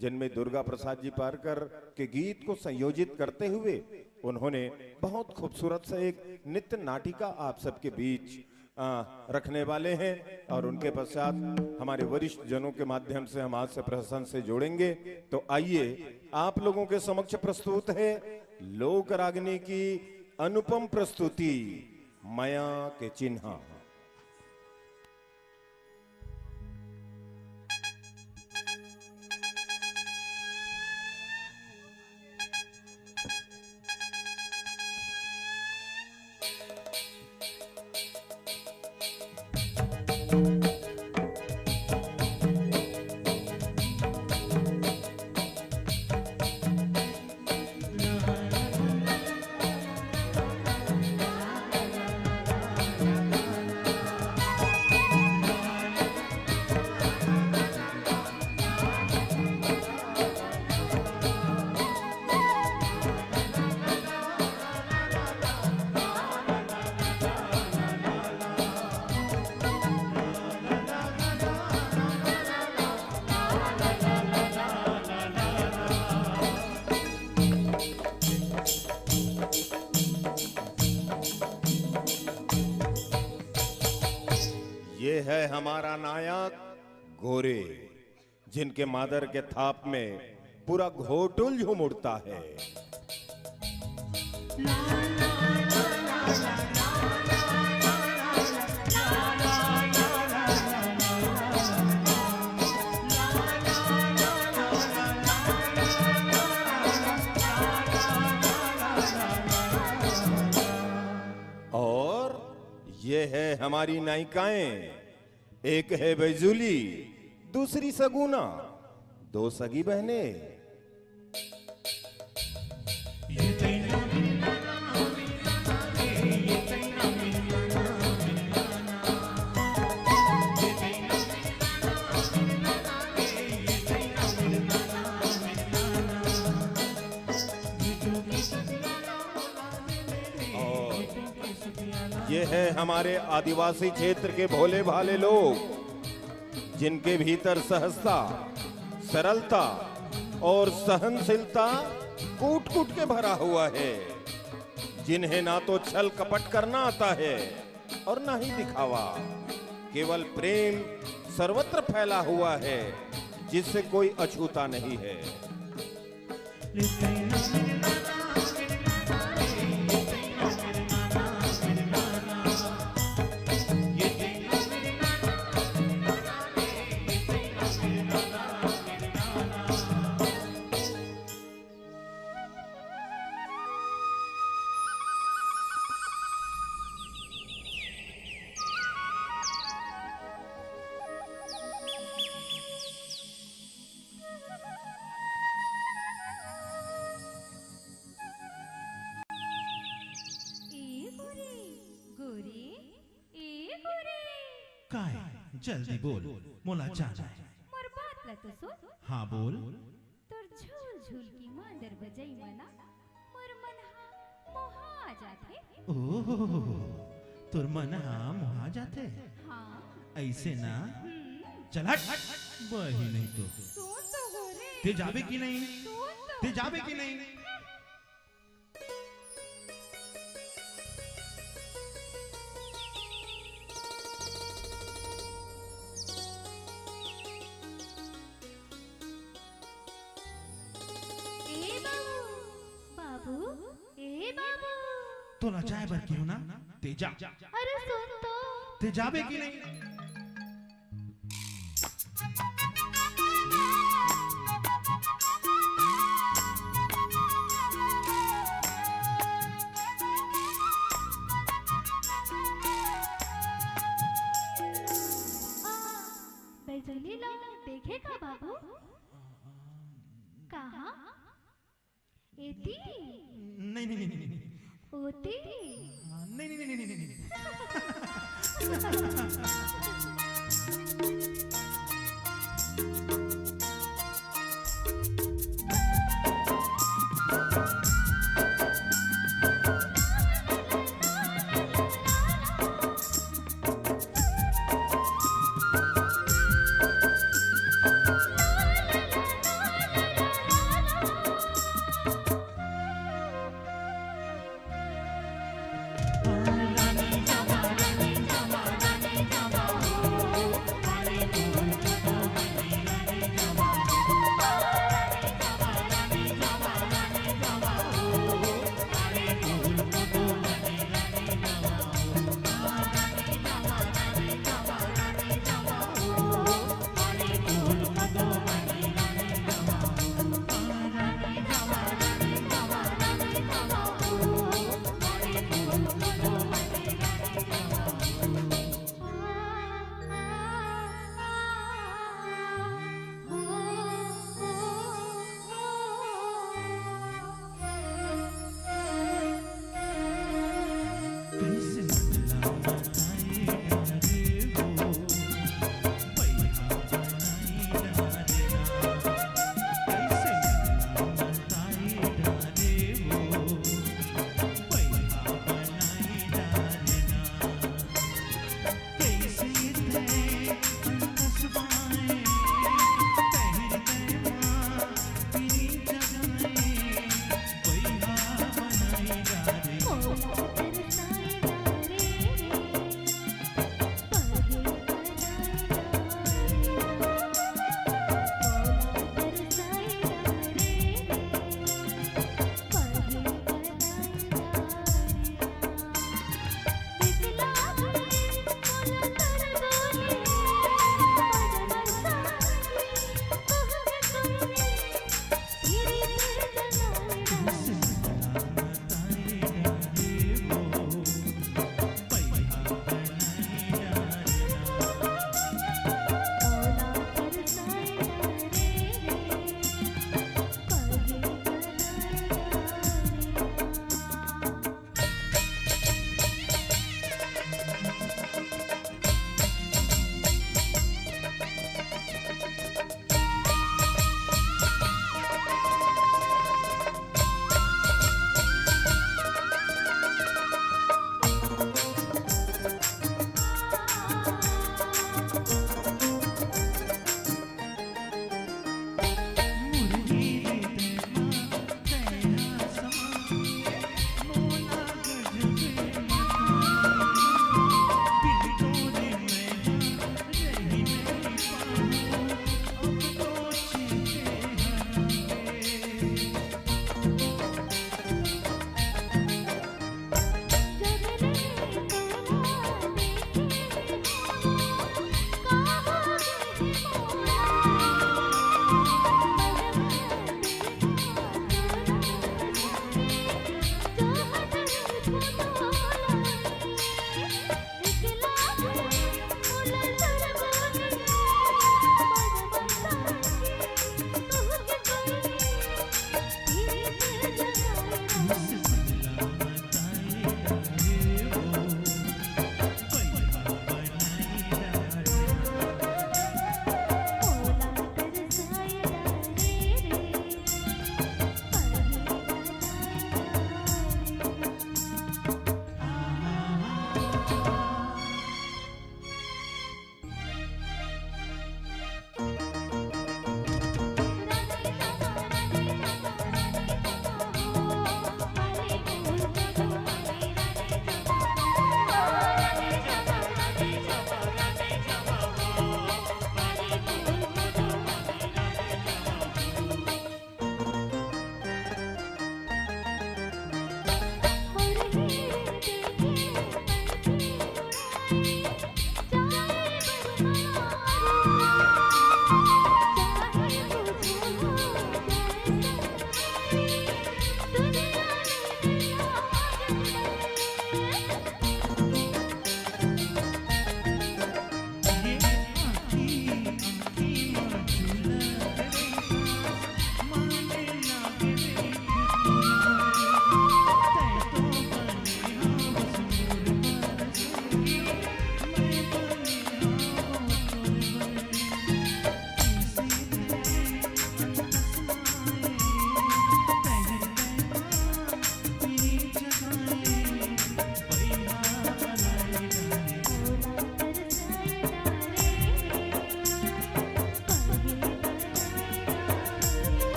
जिनमें दुर्गा प्रसाद जी पारकर के गीत को संयोजित करते हुए उन्होंने बहुत खूबसूरत से एक नृत्य नाटिका आप सबके बीच रखने वाले हैं। और उनके पश्चात हमारे वरिष्ठ जनों के माध्यम से हम आज से प्रशासन से जोड़ेंगे। तो आइए, आप लोगों के समक्ष प्रस्तुत है लोक रागनी की अनुपम प्रस्तुति, माया के चिन्ह। ये है हमारा नायक गोरे, जिनके मादर के थाप में पूरा घोटुल झूम उड़ता है। और ये है हमारी नायिकाएं, एक है बैजुली, दूसरी सगुना, दो सगी बहनें। ये है हमारे आदिवासी क्षेत्र के भोले भाले लोग, जिनके भीतर सहजता, सरलता और सहनशीलता कूट कूट के भरा हुआ है, जिन्हें ना तो छल कपट करना आता है और ना ही दिखावा, केवल प्रेम सर्वत्र फैला हुआ है, जिससे कोई अछूता नहीं है। काय जल्दी बोल, मोला जाना है। मोर बात ला तो सुन। हाँ बोल। तोर झूल झूल की मांदर बजई मना मोर मन हा मोहा जाथे। ओह, तोर मन हा मोहा जाथे। हाँ ऐसे ना, चल हट, वही नहीं तो सुन तो हो रे। ते जाबे की नहीं, सुन तो ते जाबे की नहीं। तो ना चाय बर की हो ना, तेजा। अरे सुन तो, ते जाबे की नहीं। भी लो, देखेगा बाबू? कहाँ? एती? नहीं नहीं नहीं नहीं नहीं ओती? नहीं नहीं नहीं नहीं नहीं रानी जमा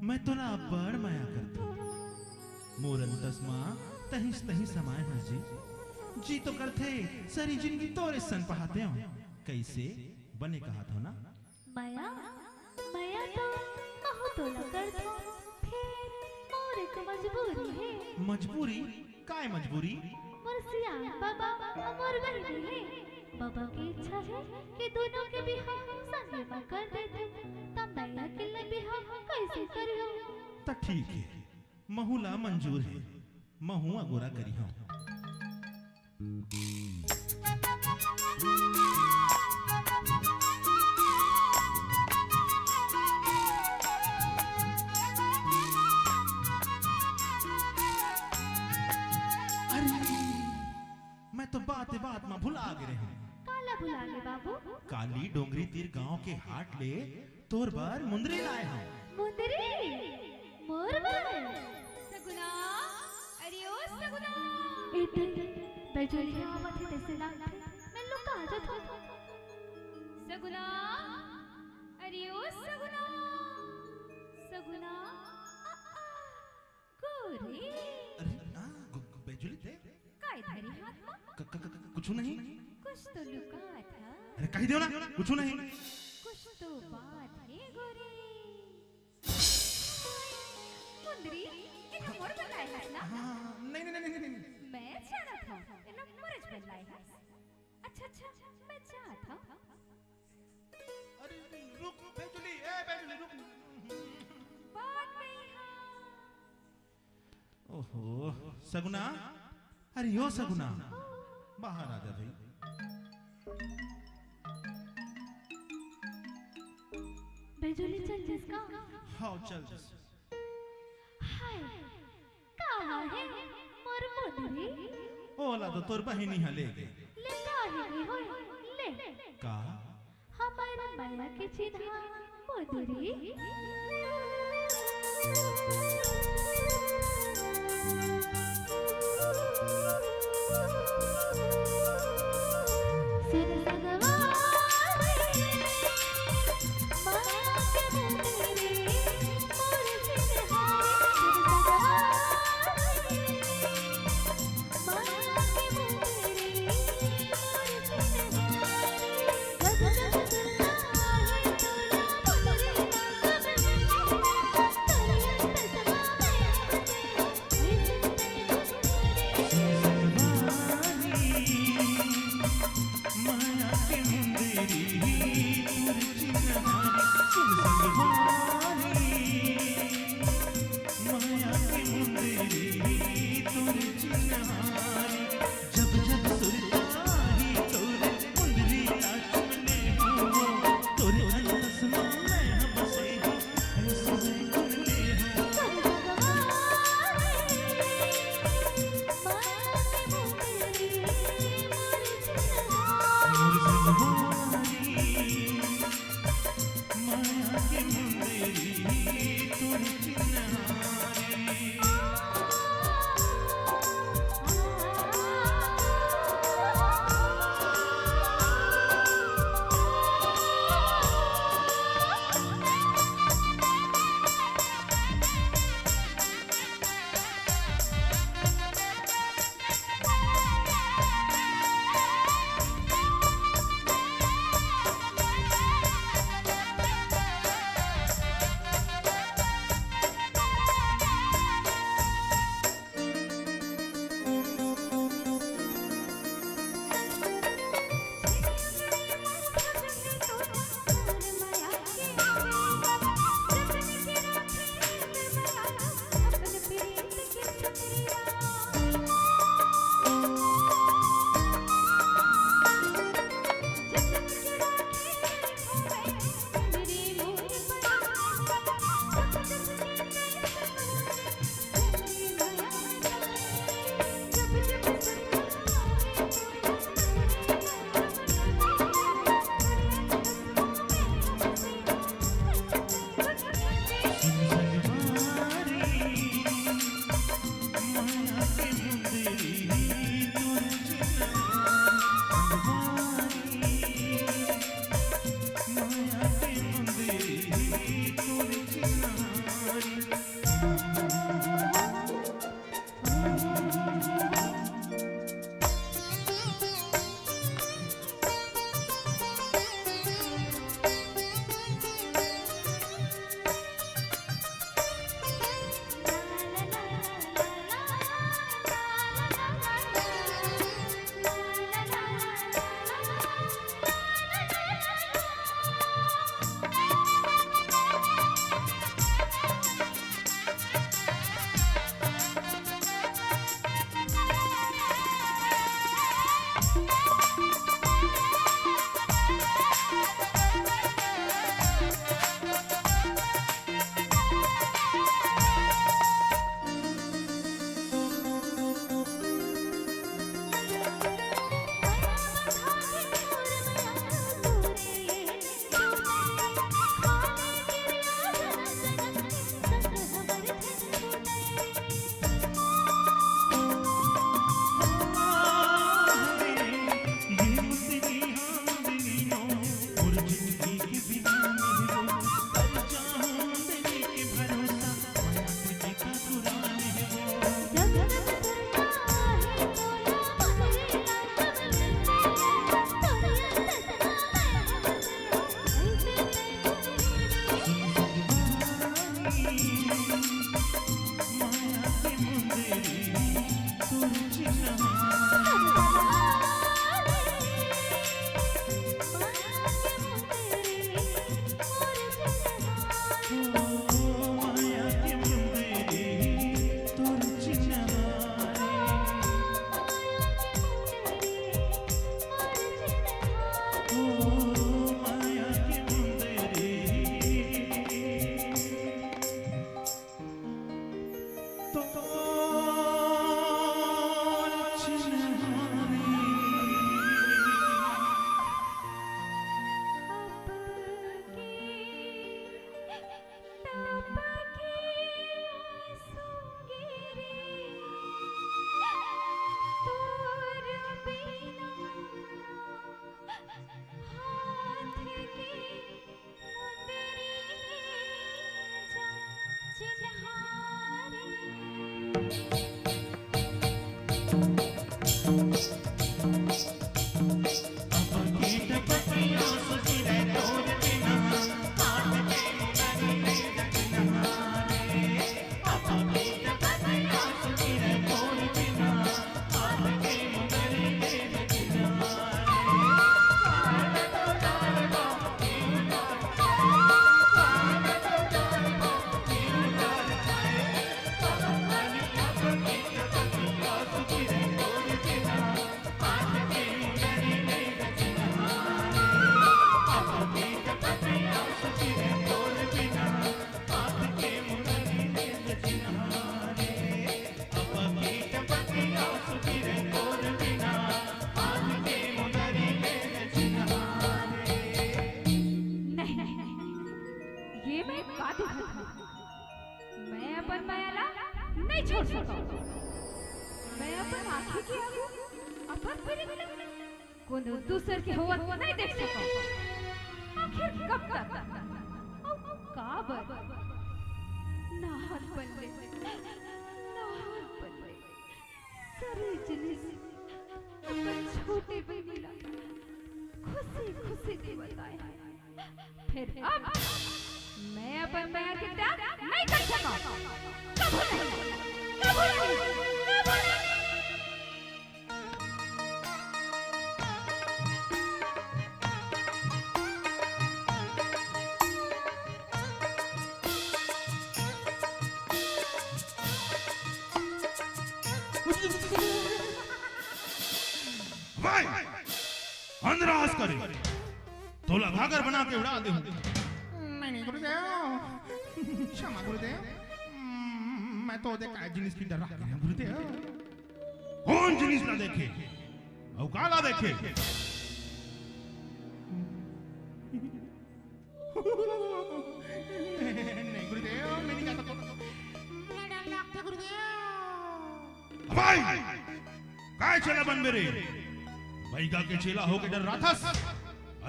मैं तोरा बड़ माया करता मोरन तस्मा तहिस तही समाय है जी तो करते सारी जिंदगी तोरे सन पहाते हो कैसे बने कहा था ना माया माया तो महु तो लकर थो फिर मोर एक मजबूरी है मजबूरी काय मजबूरी मोर सियान बाबा मोर बहनी है बाबा की इच्छा है कि दोनों के बिहार संगे में कर देते तब माया के लिए बिहार कैसे करियो तो ठीक है महुला मंजूर है महू अगोरा करी हूं मैं तो बात में भुला गए हूं काला भुला गे बाबू काली डोंगरी तीर गांव के हाट ले तोर बार मुंदरी लाए हूं मुंदरी मोर बार सगुना अरे ओ सगुना इतने बेजुली आवत है तैसे लागते मैं लुका जात हूं सगुना अरे ओ सगुना सगुना गोरे अरे बेजुली थे काय धरी हाथ में कुछ नहीं कुछ तो लुका था अरे कह दो ना कुछ नहीं कुछ तो बात है गोरे मुंदरी इन मोर बनाए है ना हाँ नहीं मैं जाना था इन मरज बनाए है अच्छा मैं जाता था अरे रुक बेजुली रुक बात नहीं है ओहो सगुना अरे यो सगुना बाहर आ जा भाई बेजुली चल जिसका हाँ चल जस हाय कहाँ है मोर मुंदरी ओला तो तोर बहिनी है ले गए ले काहे हो ले का हमारा माया के चिन्हा मुंदरी सुन सगवा माया के मुंदरी मोर चिन्हा सुन सगवा माया के मुंदरी मोर चिन्हा जब जब सुनता है तोरा मुंदरी माया के मुंदरी तोर चिन्हारी सुन संगवारी माया के मुंदरी तोर चिन्हारी जब जब सुरता ही तोर मुंदरी नाच में हो तोर तस्मा मैं बसे हो ऐसे गुले हो मोर संगवारी माया के मुंदरी तोर चिन्हारी माया की मुंदरी तोर चिन्हारी माया की मुंदरी तोर चिन्हारी माया की मुंदरी तोर चिन्हारी ये मैं का देखा था? मैं अपन मायाला नहीं छोड़ सका। मैं अपन आंखें के आगे अपन प्रीत कोनो दूसर के होवत नहीं देख सका। आखिर कब तक का बर ना हाथ पल्ले सारे जिनिस अपन छोटे बनिला खुशी खुशी दे बताया। फिर अब मैं अपन माया के त्याग नहीं कर सका। कबूल नहीं, कबूल नहीं, कबूल नहीं। भाई अंदराज करे तोला घाघर बना के उड़ा दे। नहीं गुरुदेव, क्षमा गुरुदेव, मैं तो देखा जिनिस की डर रहा गुरुदेव। कौन जिनिस ना देखे और काला देखे। नहीं गुरुदेव, मैं नहीं जाता। मैं डर लगता गुरुदेव। भाई काय चेला बन मेरे भाई का के चेला हो के डर रहा था।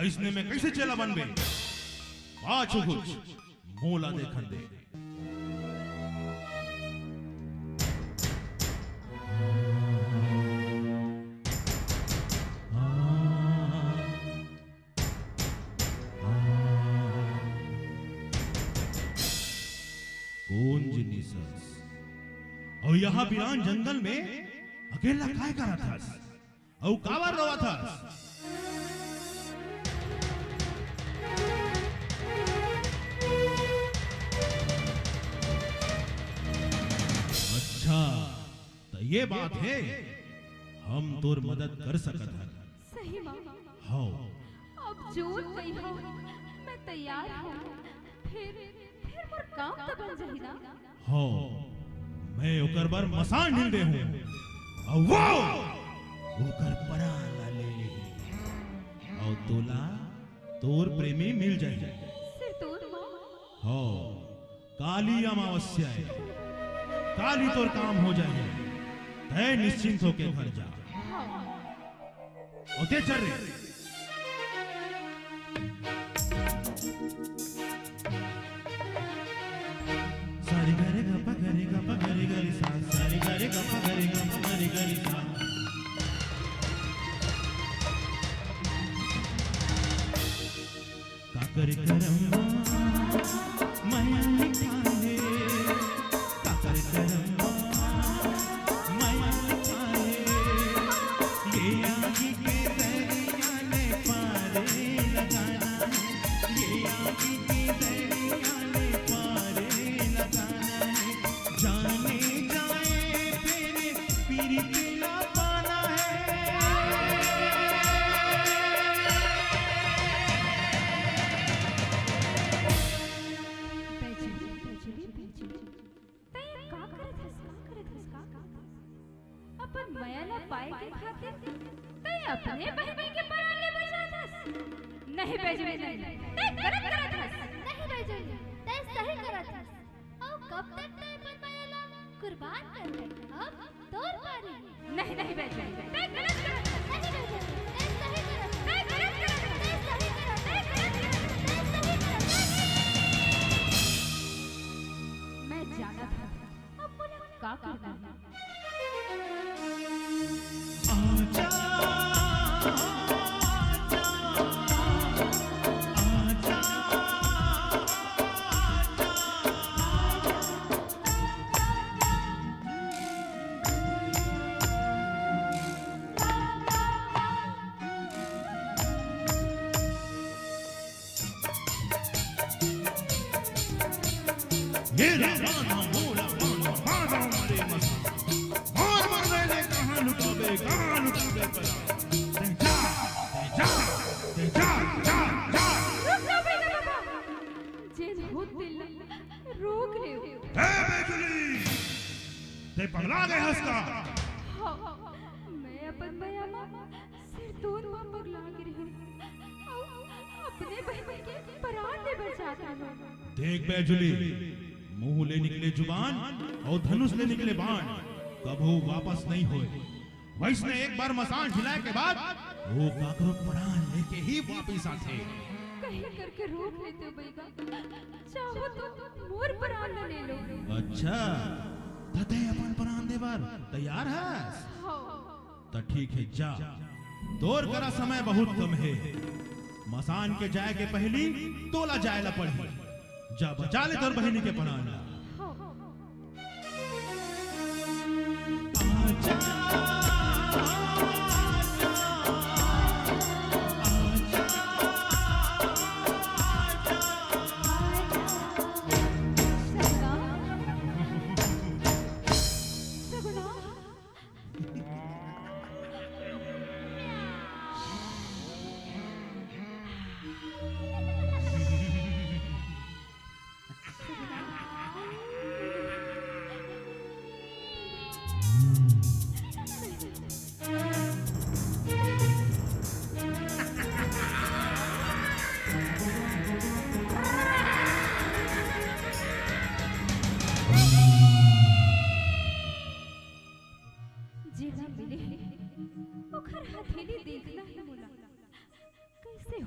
ऐसने में कैसे चेला बन बे। पाछो कुछ मोला देखन दे। कौन जिनिसस और यहाँ बिरान जंगल में अकेला काय करा था और कावर रोवा था। अच्छा तो ये बात है हम तोर मदद कर सकत हन। सही मामा। हाँ अब जो कही हो मैं तैयार हूँ। फिर मोर काम तो बन जाही ना। हाँ मैं ओकर बर मसान ढिल दे हूँ और वो ओकर परान ला ले और तोला तोर प्रेमी मिल जाए। सिर तोर मामा। हाँ काली अमावस्या है काली तोर काम हो जाए। तय निश्चिंत होके घर जा और दे चल रे। सारी गरे गप्पा गरे गरी सा सारी गरे गप्पा गरे गरी सा। काकर करम्बा माया लिखा है पाए के खातिर तय अपने बहने के पराले बजाथस। नहीं बेजवे नहीं, तय गलत करत हस। नहीं बेजोली, तय सही करत हस। अब कब तक तय अपन मायाला कुर्बान कर दे? अब तोर पारी। नहीं नहीं बेजवे, तय गलत करत हस। नहीं बेजोली, तय सही करत हस। तय गलत करत हस। तय सही करत हस। तय गलत करत हस। तय सही करत हस। मैं जाना था, अब बोला का करना है। रोक ले पगला गए हंसका। मैं अपन बयामा सिर तोड़ में पगला गिरी हूँ। अपने बहन के प्राण ले बचाता हूँ। देख बैजुली, मुंह ले निकले जुबान और धनुष ले निकले बाण कभू वापस नहीं होए। वैसने एक बार मसान हिलाए के बाद वो काकरो प्राण लेके ही वापस आते। कहीं करके रोक लेते हो बैगा, चाहो तो मोर प्राण न ले लो। अच्छा, तते अपन प्राण देवर तैयार है? तो ठीक है, जा। दौर करा समय बहुत कम है। मसान के जाए के पहली तोला जाए ला पड़ी। जा बचा ले तोर बहिनी के प्राण।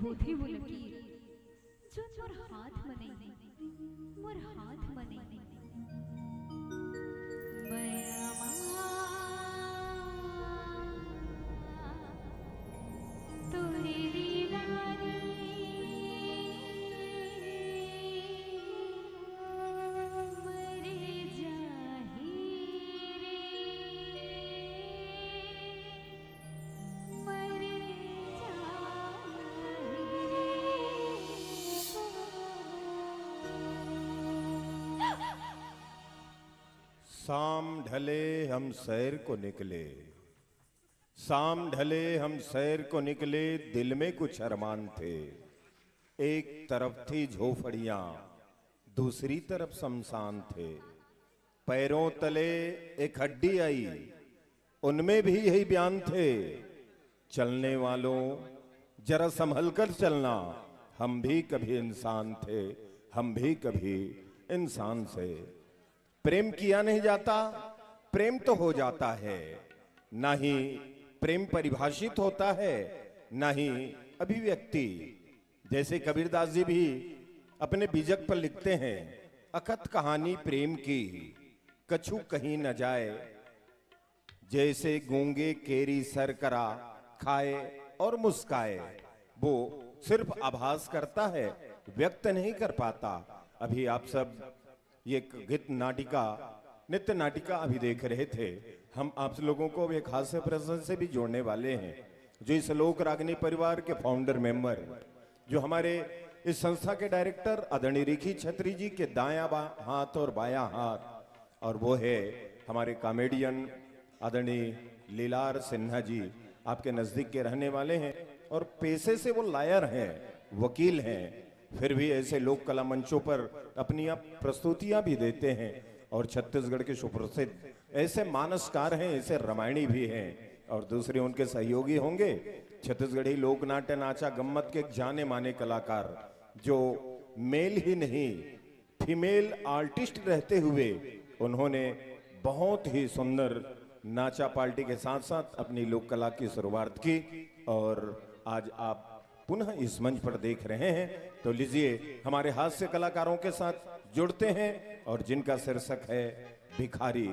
होती वो लकीर जो मोर हाथ मने मोर हाथ मने तोरी दीवानी मरे जाही रे मरे शाम ढले हम सैर को निकले, शाम ढले हम सैर को निकले, दिल में कुछ अरमान थे। एक तरफ थी झोपड़ियां, दूसरी तरफ शमशान थे। पैरों तले एक हड्डी आई, उनमें भी यही बयान थे। चलने वालों जरा संभल कर चलना, हम भी कभी इंसान थे, हम भी कभी इंसान से। प्रेम किया नहीं जाता, प्रेम तो हो जाता है। ना ही प्रेम परिभाषित होता है, ना ही अभिव्यक्ति। जैसे कबीरदास जी भी अपने बीजक पर लिखते हैं, अकथ कहानी प्रेम की कछु कहीं न जाए। जैसे गूंगे केरी सर करा खाए और मुस्काए, वो सिर्फ आभास करता है, व्यक्त नहीं कर पाता। अभी आप सब ये गीत नाटिका नित्य नाटिका अभी देख रहे थे। हम आप लोगों को एक हास्य प्रसंग से भी जोड़ने वाले हैं, जो इस लोक रागनी परिवार के फाउंडर मेंबर, जो हमारे इस संस्था के डायरेक्टर आदरणीय रिखी छत्री जी के दायां हाथ और बायां हाथ, और वो है हमारे कॉमेडियन आदरणीय लीलार सिन्हा जी, आपके नजदीक के रहने वाले हैं और पेशे से वो लायर हैं, वकील हैं, फिर भी ऐसे लोक कला मंचों पर अपनी आप प्रस्तुतियां भी देते हैं। और छत्तीसगढ़ के सुप्रसिद्ध ऐसे मानसकार हैं, ऐसे रामायणी भी हैं, और दूसरे उनके सहयोगी होंगे छत्तीसगढ़ी लोक नाट्य नाचा गम्मत के जाने माने कलाकार, जो मेल ही नहीं फीमेल आर्टिस्ट रहते हुए उन्होंने बहुत ही सुंदर नाचा पार्टी के साथ साथ अपनी लोक कला की शुरुआत की और आज आप पुनः इस मंच पर देख रहे हैं। तो लीजिए हमारे हास्य कलाकारों के साथ जुड़ते हैं और जिनका शीर्षक है भिखारी।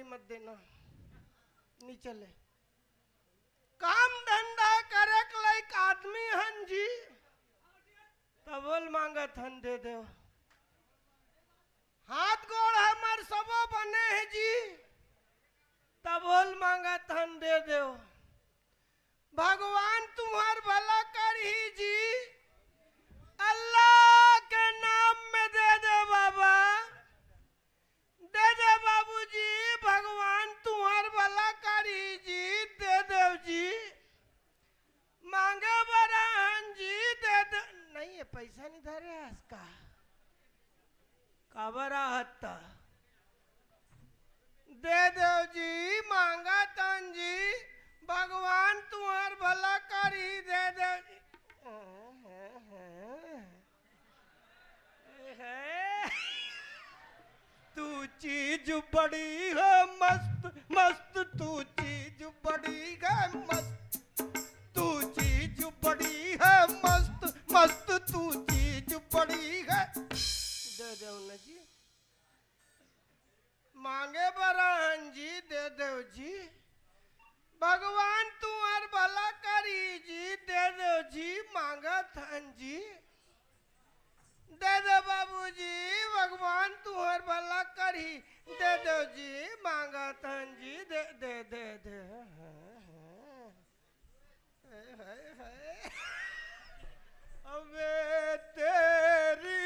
मत देना नहीं चले। काम धंधा करे लायक आदमी हन जी, तबोल मांगत हन दे दो। हाथ गोड़ हमार सबो बने है जी, तबोल मांगत हन दे दो। भगवान तुम्हार भला कर ही जी, अल्लाह के नाम में दे दे बाबा, दे दे बाबूजी। भगवान तुम्हार भला करी जी, दे दे जी। मांगे बराहन जी, दे दे। नहीं है पैसा नहीं धरे इसका काबरा हत्ता, दे दो जी। मांगा तन जी, भगवान तुम्हार भला करी, दे दे जी। तू चीज बड़ी है मस्त मस्त, तू चीज बड़ी है मस्त, तू चीज बड़ी है मस्त मस्त, तू चीज बड़ी है। दे दो न जी। मांगे बराहन जी, दे दो जी। भगवान तुम्हार भला करी जी, दे दो जी। मांगत हन जी, दे दो बाबूजी। भगवान तुम्हार भला करी, दे दो जी। मांगत हन जी, दे दे दे दे। अबे तेरी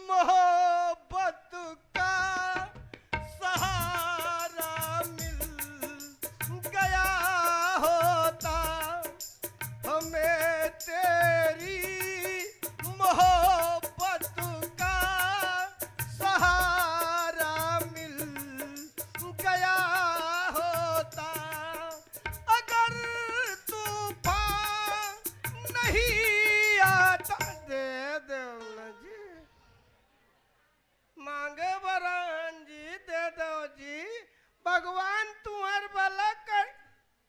मोहब्बत का सहारा मिल गया होता, हमें तेरी मोहब्बत का सहारा मिल गया होता। अगर तूफान नहीं आता, दे दो न जी। मांगे बरान जी, दे दो जी। भगवान तुम्हार भला कर।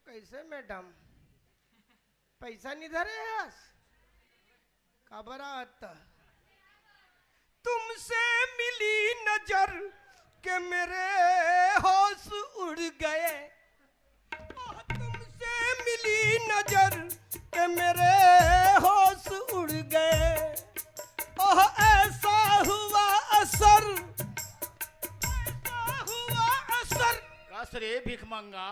कैसे मैडम पैसा नहीं धरे हस काबरा आता। तुमसे मिली नजर के मेरे होश उड़ गए, तुमसे मिली नजर के मेरे होश उड़ गए। ओह ऐसा हुआ असर, ऐसा हुआ असर। कसरे भीख मंगा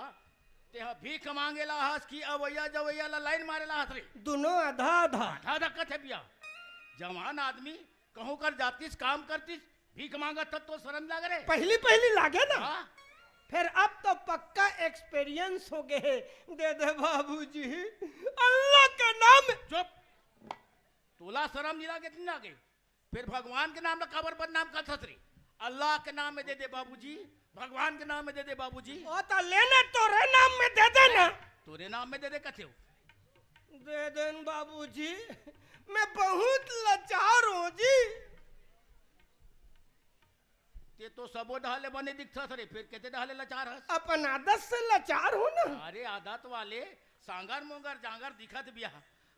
ते भीख मांगे ला हस की अवैया जवैया ला लाइन मारे ला हस रे। दोनों आधा आधा आधा कथे बिया। जवान आदमी कहूं कर जातीस काम करतीस, भीख मांगा तब तो शर्म लाग रे। पहली पहली लागे ना, हाँ? फिर अब तो पक्का एक्सपीरियंस हो गए। दे दे बाबूजी, अल्लाह के नाम। चुप, तोला शर्म नहीं लागे नहीं लागे फिर भगवान के नाम काबर बदनाम कर ससरी अल्लाह के नाम में दे दे बाबूजी भगवान के नाम में दे दे बाबूजी ओ तो लेने तोरे नाम में दे देना तोरे नाम में दे दे कथे दे देन बाबूजी मैं बहुत लाचार हूँ जी ते तो सबो ढाले बने दिखता सरे फिर कहते ढाले लाचार हस अपन आदत से लाचार हूँ ना अरे आदत वाले सांगर मोंगर जांगर दिखत बिया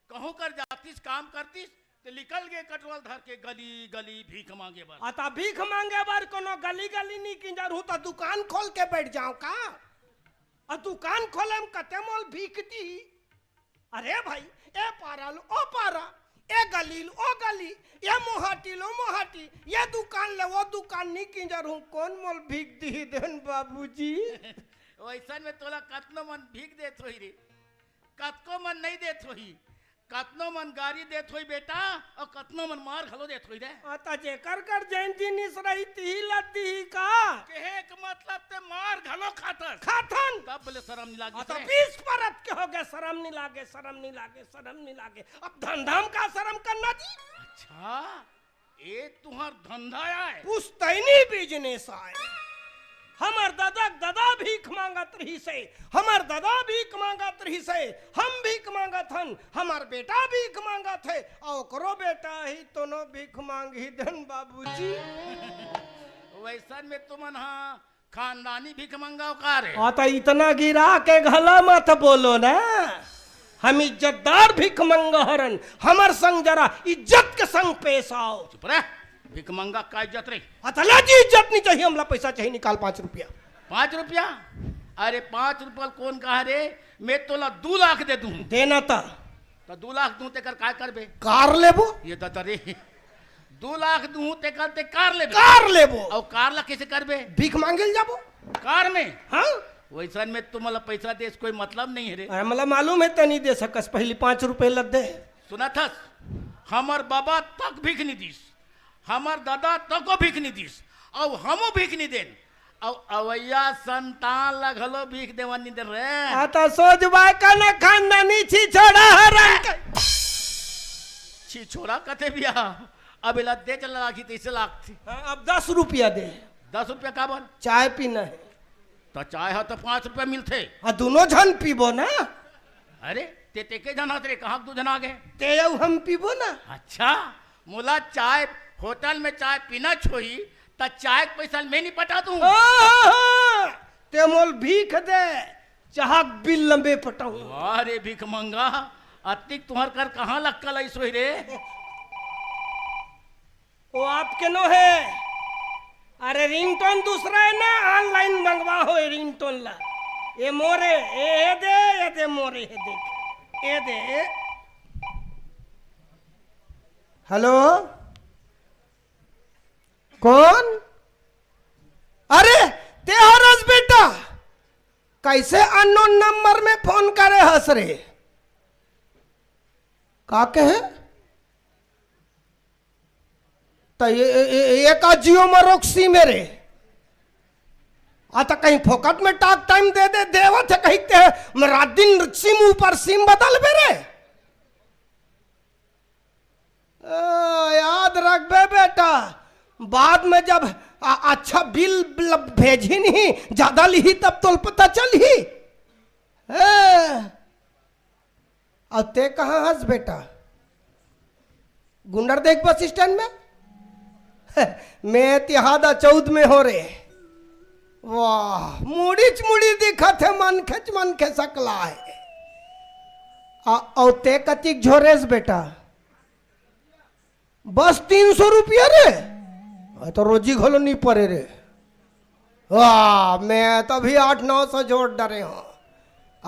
कहूँ कर जातीस काम करतीस तो निकल गए कटवल धर के गली गली भीख मांगे बर आता भीख मांगे बार कोनो गली गली नहीं किंजर हूँ तो दुकान खोल के बैठ जाऊं का और दुकान खोले में कते मोल भीख दी अरे भाई ए पारा लो ओ पारा ए गली लो ओ गली ये मोहाटी लो मोहाटी ये दुकान ले वो दुकान नहीं किंजर हूँ कौन मोल भीख दी देन बाबूजी वैसा में तोला कतनो मन भीख देत होई रे कतको मन नहीं देत होई कतनो मन गाड़ी देत होई बेटा और कतनो मन मार घलो देत होई रे आता जेकर कर जयंती निस रही ती लद्दी का कहे के मतलब ते मार घलो खातस खाथन तब बोले शर्म नहीं लागी आता 20 परत के हो गए शर्म नहीं लागे शर्म नहीं लागे शर्म नहीं लागे अब धंधाम का शर्म करना जी अच्छा ए तुहार धंधा है पुस्तैनी बिजनेस आए हमार दादा भीख मांगत रही से हमार दादा भीख मांगत रही से हम भीख मांगत हन हमार बेटा भीख मांगत है और करो बेटा ही तो नो भीख मांगी धन बाबूजी वैसन में तुमन हाँ खानदानी भीख मंगाओ का रे आता इतना गिरा के गला मत बोलो ना हम इज्जतदार भीख मंगहरन हमार संग जरा इज्जत के संग पेश आओ चुप रह भीख मंगा का इज्जत रे अतला जी इज्जत नहीं चाहिए हमला पैसा चाहिए निकाल 5 रुपया 5 रुपया अरे 5 रुपया कौन कहा रे मैं तोला 2 लाख दे दूं देना था तो 2 लाख दूं ते कर काय करबे कार लेबो ये तो रे 2 लाख दूं ते कर ते कार लेबे कार लेबो और कार ला कैसे करबे भीख मांगेल जाबो कार में हाँ वैसन में तुमला पैसा दे कोई मतलब नहीं है रे अरे मला मालूम है तो नहीं दे सकस पहले 5 रुपए लग दे सुना था हमार बाबा तक भीख नहीं दीस हमार दादा तको भीख नहीं दीस और हमो भीख नहीं देन और अवैया संतान लगलो भीख देवन नहीं दे रे आता सोचबाय का ना खानदानी छी छोड़ा हरन छी छोड़ा कथे बिया अब इला दे चल राखी तैसे लाख थी अब 10 रुपया दे 10 रुपया का बन चाय पीना है तो चाय है तो 5 रुपया मिलते दोनों जन पीबो ना अरे ते के जन रे कहाँ 2 जन आ गए ते हम पीबो ना अच्छा मोला चाय होटल में चाय पीना छोई तो चाय के पैसा मैं नहीं पटा दूं ते मोल भीख दे चाह बिल लंबे पटाऊ अरे भीख मंगा अतिक तुम्हार कर कहाँ लक्कल आई सोई रे वो आपके नो है अरे रिंगटोन दूसरा है ना ऑनलाइन मंगवा हो रिंगटोन ला ये मोरे ये दे मोरे ये देख ये दे हेलो कौन अरे ते हो रस बेटा कैसे अननोन नंबर में फोन करे हंस रे का कहे तो ये का जियो मरोक्सी मेरे आता कहीं फोकट में टाक टाइम दे दे देवत है कहीं रात दिन सिम ऊपर सिम बदल बेरे याद रख बे बेटा बाद में जब अच्छा बिल भेजी नहीं ज्यादा ली तब तो पता चल ही अब ते कहाँ हंस बेटा गुंडर देख बस स्टैंड में मैं तिहादा 14 में हो रे वाह मुड़ी दिखत है मन खे सकला है और ते कतिक झोरेस बेटा बस 300 रुपया रे तो रोजी घोलो नहीं पड़े रे वाह मैं तो भी 800-900 जोड़ डरे हूं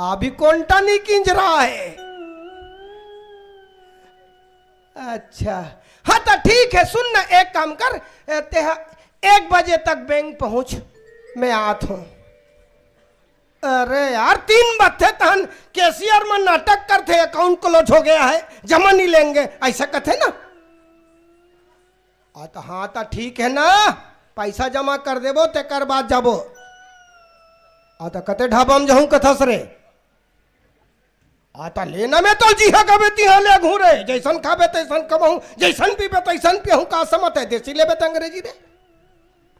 अभी कोंटा नहीं किंज रहा है अच्छा हाँ तो ठीक है सुन ना एक काम कर 1 बजे तक बैंक पहुंच मैं आत हूं अरे यार 3 बजे तहन कैशियर में नाटक करते अकाउंट क्लोज हो गया है जमा नहीं लेंगे ऐसा कहते ना तो हाँ तो ठीक है ना पैसा जमा कर देबो तेकर बाद जाबो तो कते ढाबा में जाऊं कथस रे आता लेना में तो जी कबे तिहा ले घूरे जैसन खाबे तैसन कमाऊं जैसन पीबे तैसन पियहूं का समत है देसी लेबे त अंग्रेजी रे।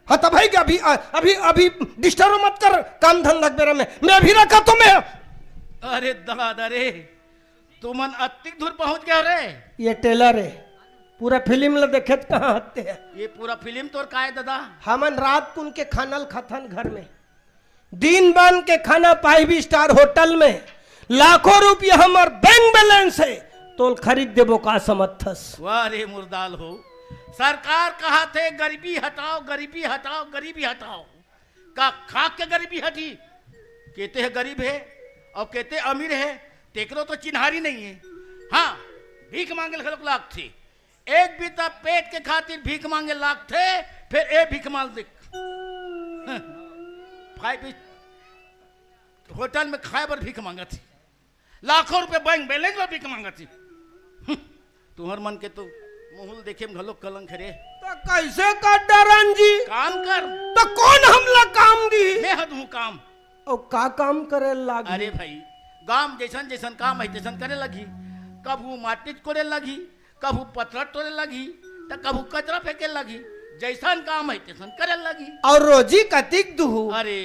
हाँ तो भाई अभी अभी अभी डिस्टर्ब मत कर काम धंधा बेरा में मैं भी रखा तो मैं। अरे दादा रे तुमन अतिक दूर पहुंच गया रे। ये टेलर है पूरा फिल्म ल देखे कहाँ हत्ते है। ये पूरा फिल्म तोर का है दादा। हमन रात कुन के खानल खथन घर में दिन बन के खाना 5 स्टार होटल में लाखों रुपया हमार बैंक बैलेंस है तो खरीद देबो का समर्थस। वाह रे मुर्दाल हो सरकार कहा थे गरीबी हटाओ गरीबी हटाओ गरीबी हटाओ का खाक के गरीबी हटी कहते हैं गरीब है और कहते अमीर है तेकरो तो चिन्हारी नहीं है। हाँ भीख मांगे लाख थे एक बीता पेट के खातिर भीख मांगे लाख थे फिर ए भीख मांग देख 5 होटल में खाए पर भीख मांगा थी लाखों रुपए बैंक बैलेंस में भीख मांगा थी। तुम्हार मन के तो मुहुल देखे में घलो कलंक रे। तो कैसे कर डरन जी काम कर तो कौन हमला काम दी मैं हद हूँ काम और का काम करे लागी। अरे भाई गाम जैसन जैसन काम है तैसन करे लगी कभू माटी कोड़े लगी कभू पत्थर तोड़े लगी तो कभू कचरा फेंके लगी जैसन काम है तैसन करे लगी। और रोजी कतिक दूँ अरे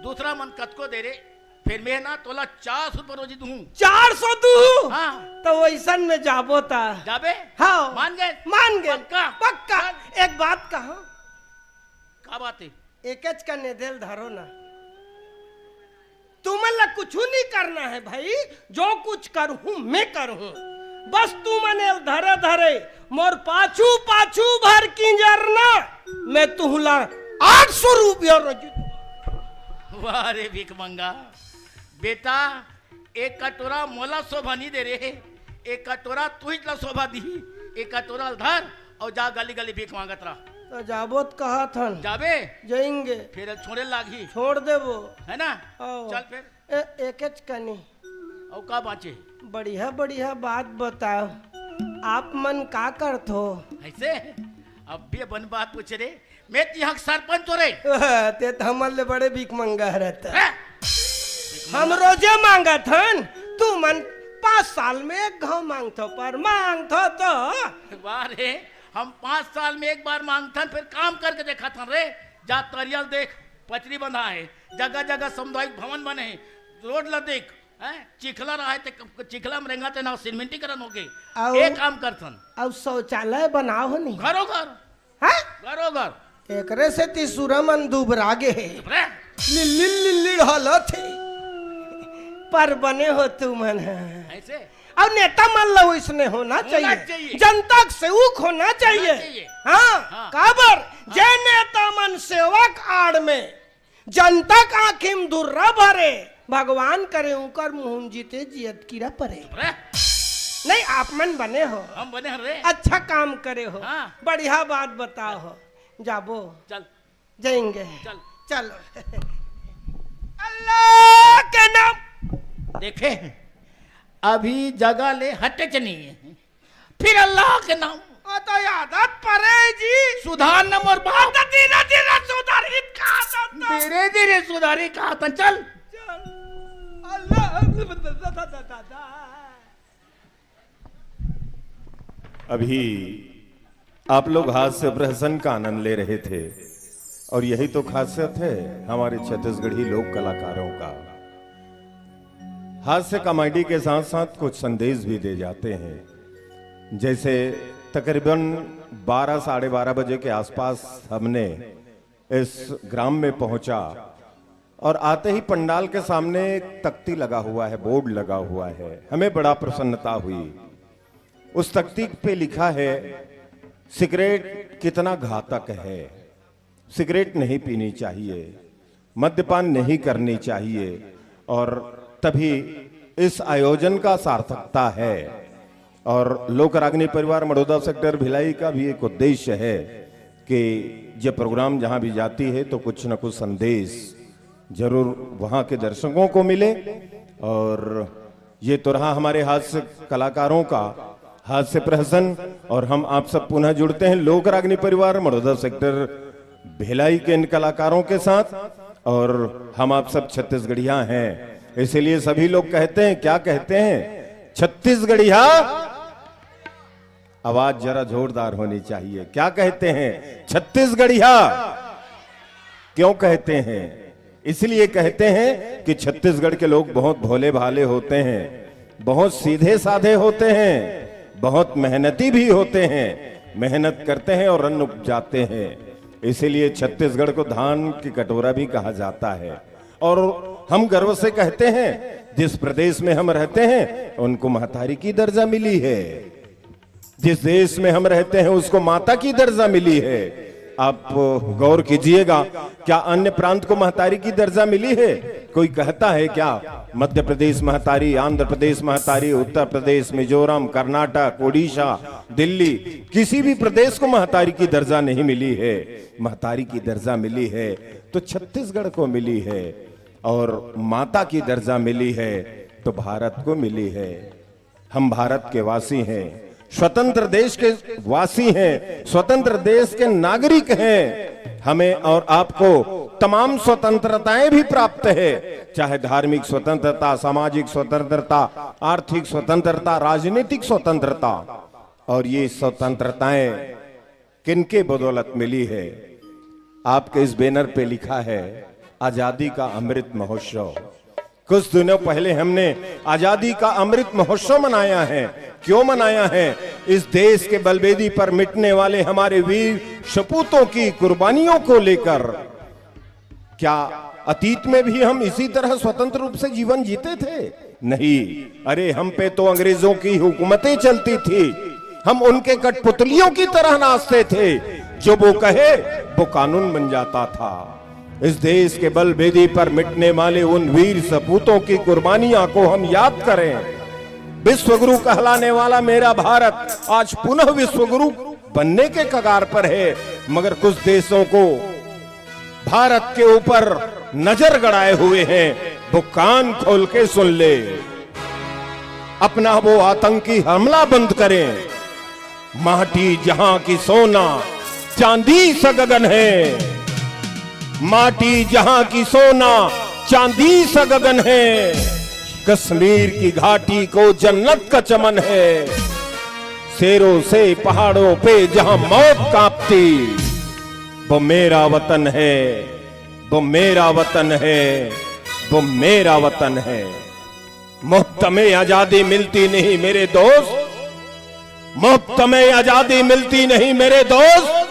दूसरा मन कतको दे रे फिर मैं ना तोला 400 रुपये रोजी दूँ 400 दूँ। हाँ तो वैसन में जाबो ता जाबे हाँ मान गए पक्का पक्का। एक बात कहा क्या बात है एकच का नेदेल धरो ना तुम्हें कुछ नहीं करना है भाई जो कुछ करूं मैं करूं बस तू मने धरे धरे मोर पाछू पाछू भर की जरना मैं तुहला 800 रुपया रोजी। वाह रे भीख मंगा बेटा एक कटोरा मोला शोभा नहीं दे रे एक कटोरा तू ही शोभा दी एक कटोरा धर और जा गली गली भीख मांगत रहा। तो जाबोत कहा था जाबे जाएंगे फिर छोड़े लागी छोड़ देबो है ना आओ। चल फिर एकच कनी और का बाचे बढ़िया बढ़िया बात बताओ आप मन का करत हो ऐसे अब भी बन बात पूछ रे मैं यहाँ सरपंच हो रे ते हमर ले बड़े भीख मंगा रहता हम रोजे मांगा थन तू मन 5 साल में एक घाव मांगथो पर मांगथो तो वाह रे हम 5 साल में एक बार मांगता फिर काम करके देखा था रे जा तरियल देख पचरी बना है जगह जगह सामुदायिक भवन बने हैं रोड ला देख चिखला रहा है ते चिखला में रेंगा ते ना सीमेंटीकरण हो गए एक काम करथन अब शौचालय बनाओ नहीं घरो घर हैं घरो घर एकरे से तिसुरा मन दुबरागे है लिल्ली लिल्ली हालत है पर बने हो तू मन ऐसे अब नेता मान लो इसने होना चाहिए जनता से ऊख होना चाहिए। हाँ काबर जय नेता मन सेवक आड़ में जनता का आखिम दुर्रा भरे भगवान करे उकर मुहम जीते जियत कीरा परे। नहीं आप मन बने हो हम बने रे अच्छा काम करे हो हाँ। बढ़िया बात बताओ हो जाबो चल जाएंगे चल चलो अल्लाह के नाम देखे अभी जगह ले हटे च नहीं है फिर अल्लाह के नाम तो आदत परे जी सुधार न मोर बाप धीरे धीरे सुधारित का धीरे धीरे सुधारी कहा था चल अभी आप लोग हास्य प्रहसन का आनंद ले रहे थे और यही तो खासियत है हमारे छत्तीसगढ़ी लोक कलाकारों का। हास्य कॉमेडी के साथ साथ कुछ संदेश भी दे जाते हैं। जैसे तकरीबन 12 साढ़े 12 बजे के आसपास हमने इस ग्राम में पहुंचा और आते ही पंडाल के सामने एक तख्ती लगा हुआ है, बोर्ड लगा हुआ है। हमें बड़ा प्रसन्नता हुई। उस तख्ती पे लिखा है सिगरेट कितना घातक है, सिगरेट नहीं पीनी चाहिए, मद्यपान नहीं करनी चाहिए। और तभी इस आयोजन का सार्थकता है। और लोक रागनी परिवार मड़ौदा सेक्टर भिलाई का भी एक उद्देश्य है कि ये प्रोग्राम जहां भी जाती है तो कुछ न कुछ संदेश जरूर वहां के दर्शकों को मिले। और ये तो रहा हमारे हास्य कलाकारों का हास्य प्रहसन। और हम आप सब पुनः जुड़ते हैं लोक रागनी परिवार मड़ौदा सेक्टर भिलाई के इन कलाकारों के साथ। और हम आप सब छत्तीसगढ़िया हैं, इसलिए सभी लोग कहते हैं, क्या कहते हैं, छत्तीसगढ़िया। आवाज जरा जोरदार होनी चाहिए। क्या कहते हैं? छत्तीसगढ़िया। क्यों कहते हैं? इसलिए कहते हैं कि छत्तीसगढ़ के लोग बहुत भोले भाले होते हैं, बहुत सीधे साधे होते हैं, बहुत मेहनती भी होते हैं, मेहनत करते हैं और अन्न उपजाते हैं। इसीलिए छत्तीसगढ़ को धान की कटोरा भी कहा जाता है। और हम गर्व से कहते हैं जिस प्रदेश में हम रहते हैं उनको महतारी की दर्जा मिली है, जिस देश में हम रहते हैं उसको माता की दर्जा मिली है। आप गौर कीजिएगा, क्या अन्य प्रांत को महतारी की दर्जा मिली है? कोई कहता है क्या? मध्य प्रदेश महतारी, आंध्र प्रदेश महतारी, उत्तर प्रदेश, मिजोरम, कर्नाटक, उड़ीसा, दिल्ली, किसी भी प्रदेश को महतारी की दर्जा नहीं मिली है। महतारी की दर्जा मिली है तो छत्तीसगढ़ को मिली है, और माता की दर्जा मिली है तो भारत को मिली है। हम भारत के वासी हैं, स्वतंत्र देश के वासी हैं, स्वतंत्र देश के नागरिक हैं। हमें और आपको तमाम स्वतंत्रताएं भी प्राप्त है, चाहे धार्मिक स्वतंत्रता, सामाजिक स्वतंत्रता, आर्थिक स्वतंत्रता, राजनीतिक स्वतंत्रता। और ये स्वतंत्रताएं किनके बदौलत मिली है? आपके इस बैनर पे लिखा है आजादी का अमृत महोत्सव। कुछ दिनों पहले हमने आजादी का अमृत महोत्सव मनाया है। क्यों मनाया है? इस देश के बलवेदी पर मिटने वाले हमारे वीर सपूतों की कुर्बानियों को लेकर। क्या अतीत में भी हम इसी तरह स्वतंत्र रूप से जीवन जीते थे? नहीं। अरे हम पे तो अंग्रेजों की हुकूमतें चलती थी, हम उनके कठपुतलियों की तरह नाचते थे, जो वो कहे वो कानून बन जाता था। इस देश के बलवेदी पर मिटने वाले उन वीर सपूतों की कुर्बानियां को हम याद करें। विश्वगुरु कहलाने वाला मेरा भारत आज पुनः विश्वगुरु बनने के कगार पर है, मगर कुछ देशों को भारत के ऊपर नजर गड़ाए हुए हैं। वो कान खोल के सुन ले, अपना वो आतंकी हमला बंद करें। माटी जहां की सोना चांदी सा गगन है, माटी जहां की सोना चांदी सा गगन है, कश्मीर की घाटी को जन्नत का चमन है। शेरों से पहाड़ों पे जहां मौत कांपती, वो मेरा वतन है, वो मेरा वतन है, वो मेरा वतन है। मुफ्त में आजादी मिलती नहीं मेरे दोस्त, मुफ्त में आजादी मिलती नहीं मेरे दोस्त।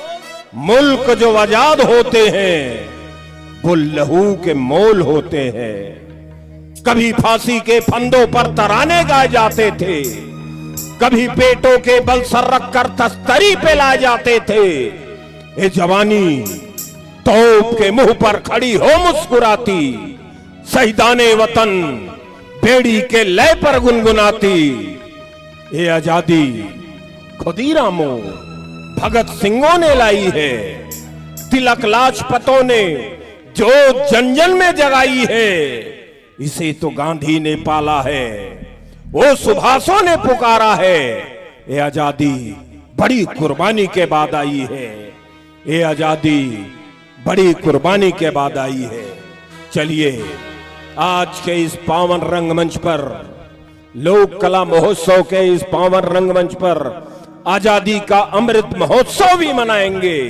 मुल्क जो आजाद होते हैं वो लहू के मोल होते हैं। कभी फांसी के फंदों पर तराने गाए जाते थे, कभी पेटों के बल सर रखकर तस्तरी पे लाए जाते थे। ये जवानी तोप के मुंह पर खड़ी हो मुस्कुराती, शहीदाने वतन बेड़ी के लय पर गुनगुनाती। ये आजादी खुदीरामों भगत सिंहों ने लाई है, तिलक लाजपतों ने जो जन जन में जगाई है। इसे तो गांधी ने पाला है, वो सुभाषों ने पुकारा है। ये आजादी बड़ी कुर्बानी के बाद आई है, ये आजादी बड़ी कुर्बानी के बाद आई है। चलिए आज के इस पावन रंगमंच पर, लोक कला महोत्सव के इस पावन रंगमंच पर आजादी का अमृत महोत्सव भी मनाएंगे।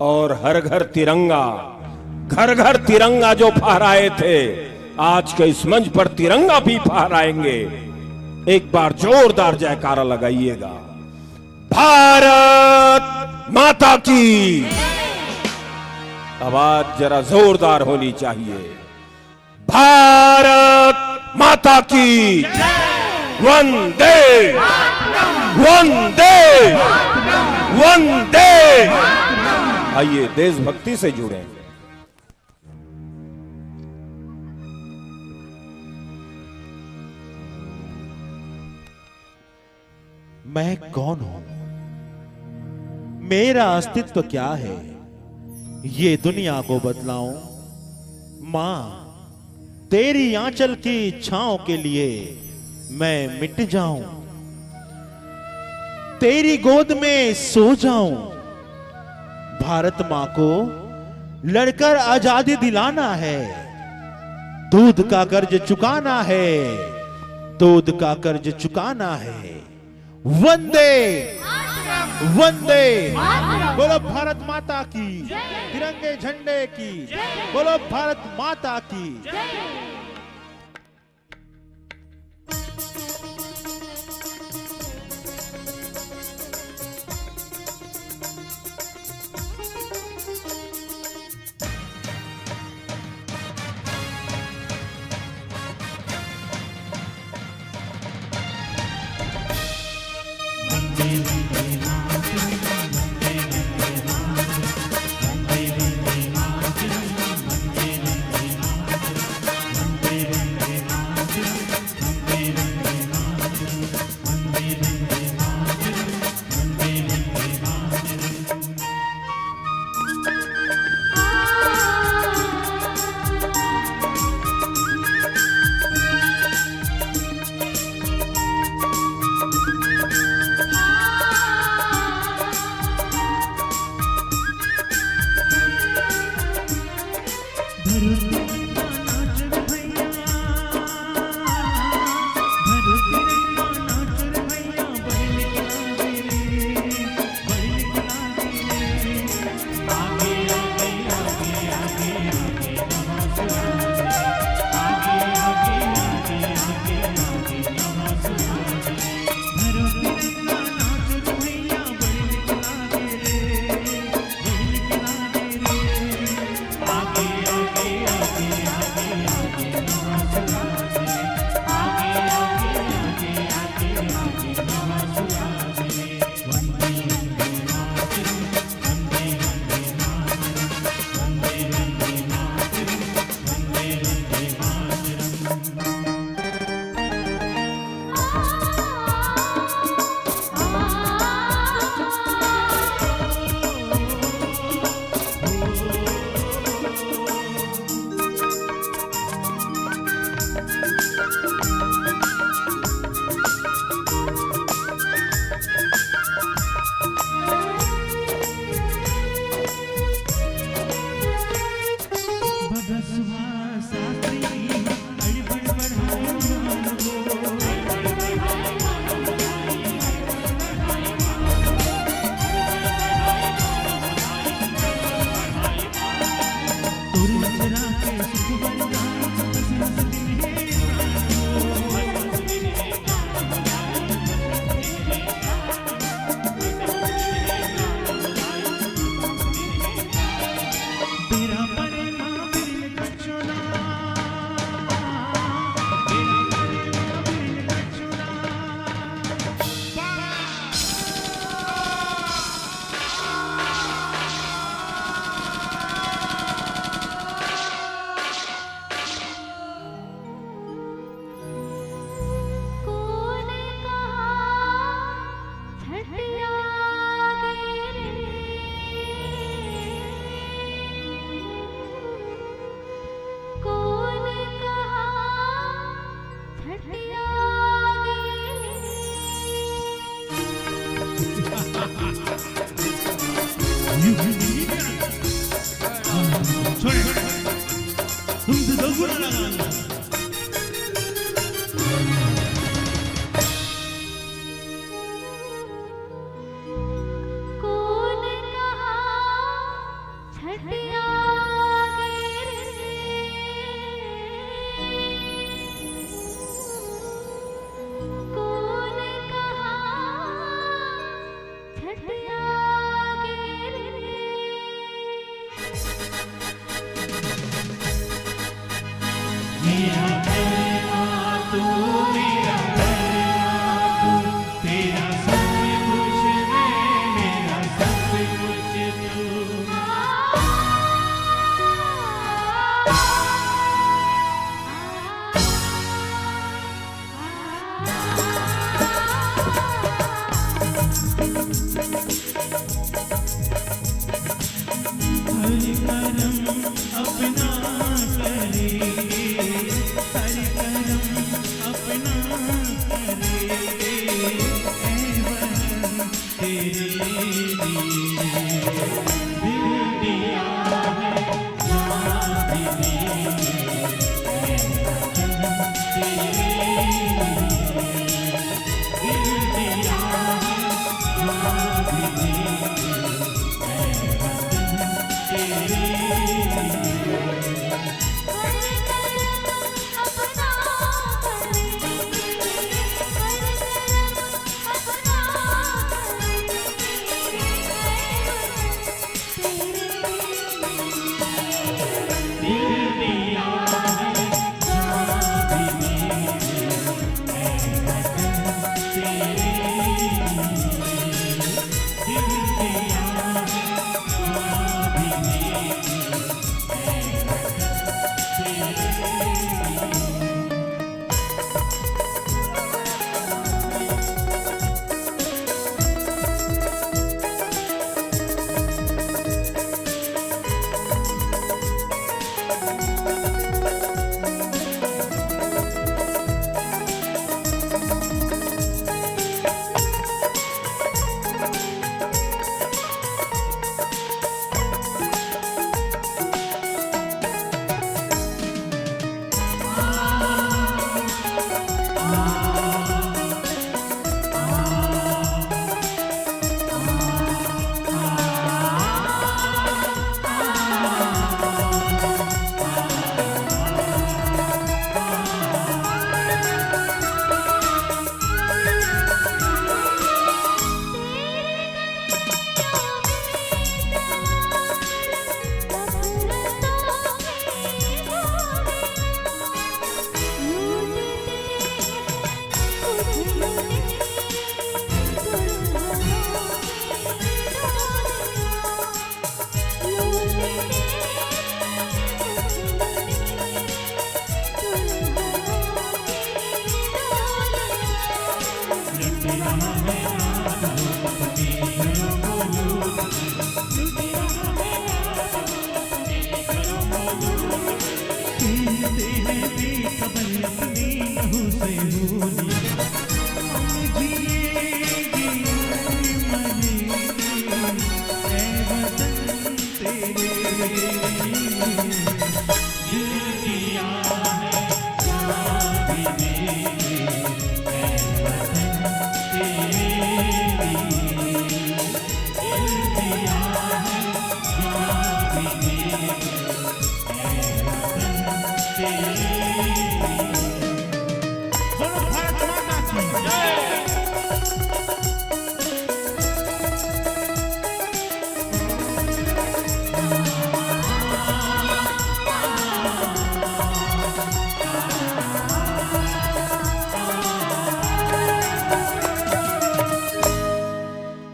और हर घर तिरंगा, घर घर तिरंगा जो फहराए थे, आज के इस मंच पर तिरंगा भी फहराएंगे। एक बार जोरदार जयकारा लगाइएगा। भारत माता की आवाज जरा जोरदार होनी चाहिए। भारत माता की वंदे वंदे वंदे। आइए देशभक्ति से जुड़े। मैं कौन हूं, मेरा अस्तित्व क्या है, ये दुनिया को बतलाऊं। मां तेरी आंचल की छांव के लिए मैं मिट जाऊं, तेरी गोद में सो जाऊं। भारत मां को लड़कर आजादी दिलाना है, दूध का कर्ज चुकाना है, तोद का कर्ज चुकाना है। वंदे वंदे, बोलो भारत माता की, तिरंगे झंडे की, बोलो भारत माता की। मेरा कहना तूने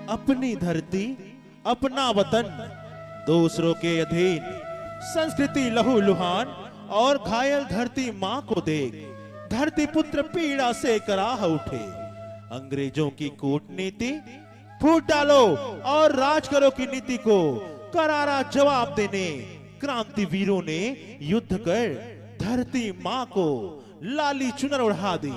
अपनी धरती अपना वतन दूसरों के अधीन, संस्कृति लहू लुहान और घायल धरती माँ को देख धरती पुत्र पीड़ा से कराह उठे। अंग्रेजों की कूटनीति फूट डालो और राज करो की नीति को करारा जवाब देने क्रांति वीरों ने युद्ध कर धरती माँ को लाली चुनर उड़ा दी।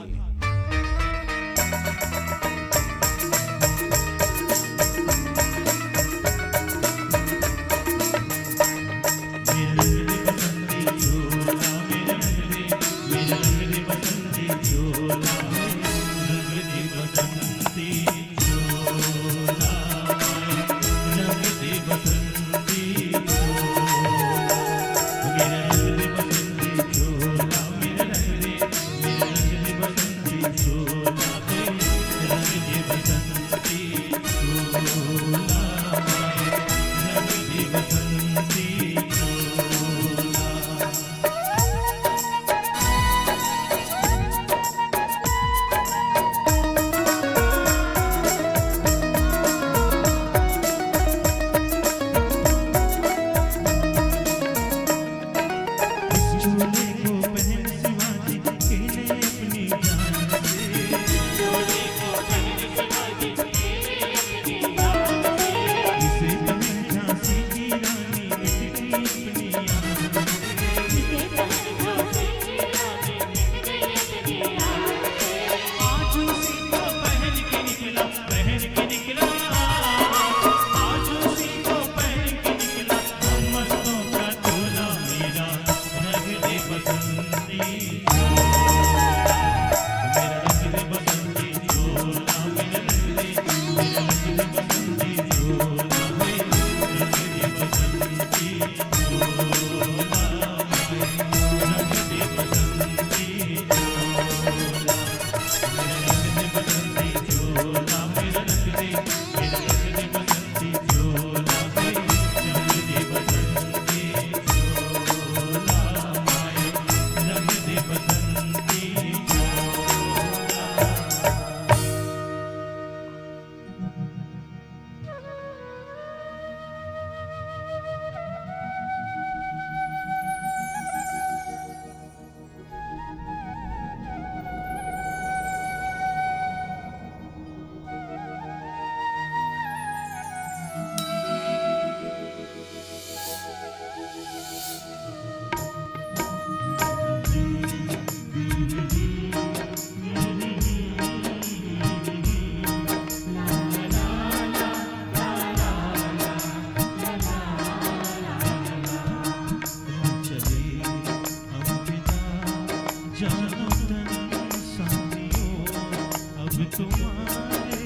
तुम्हारे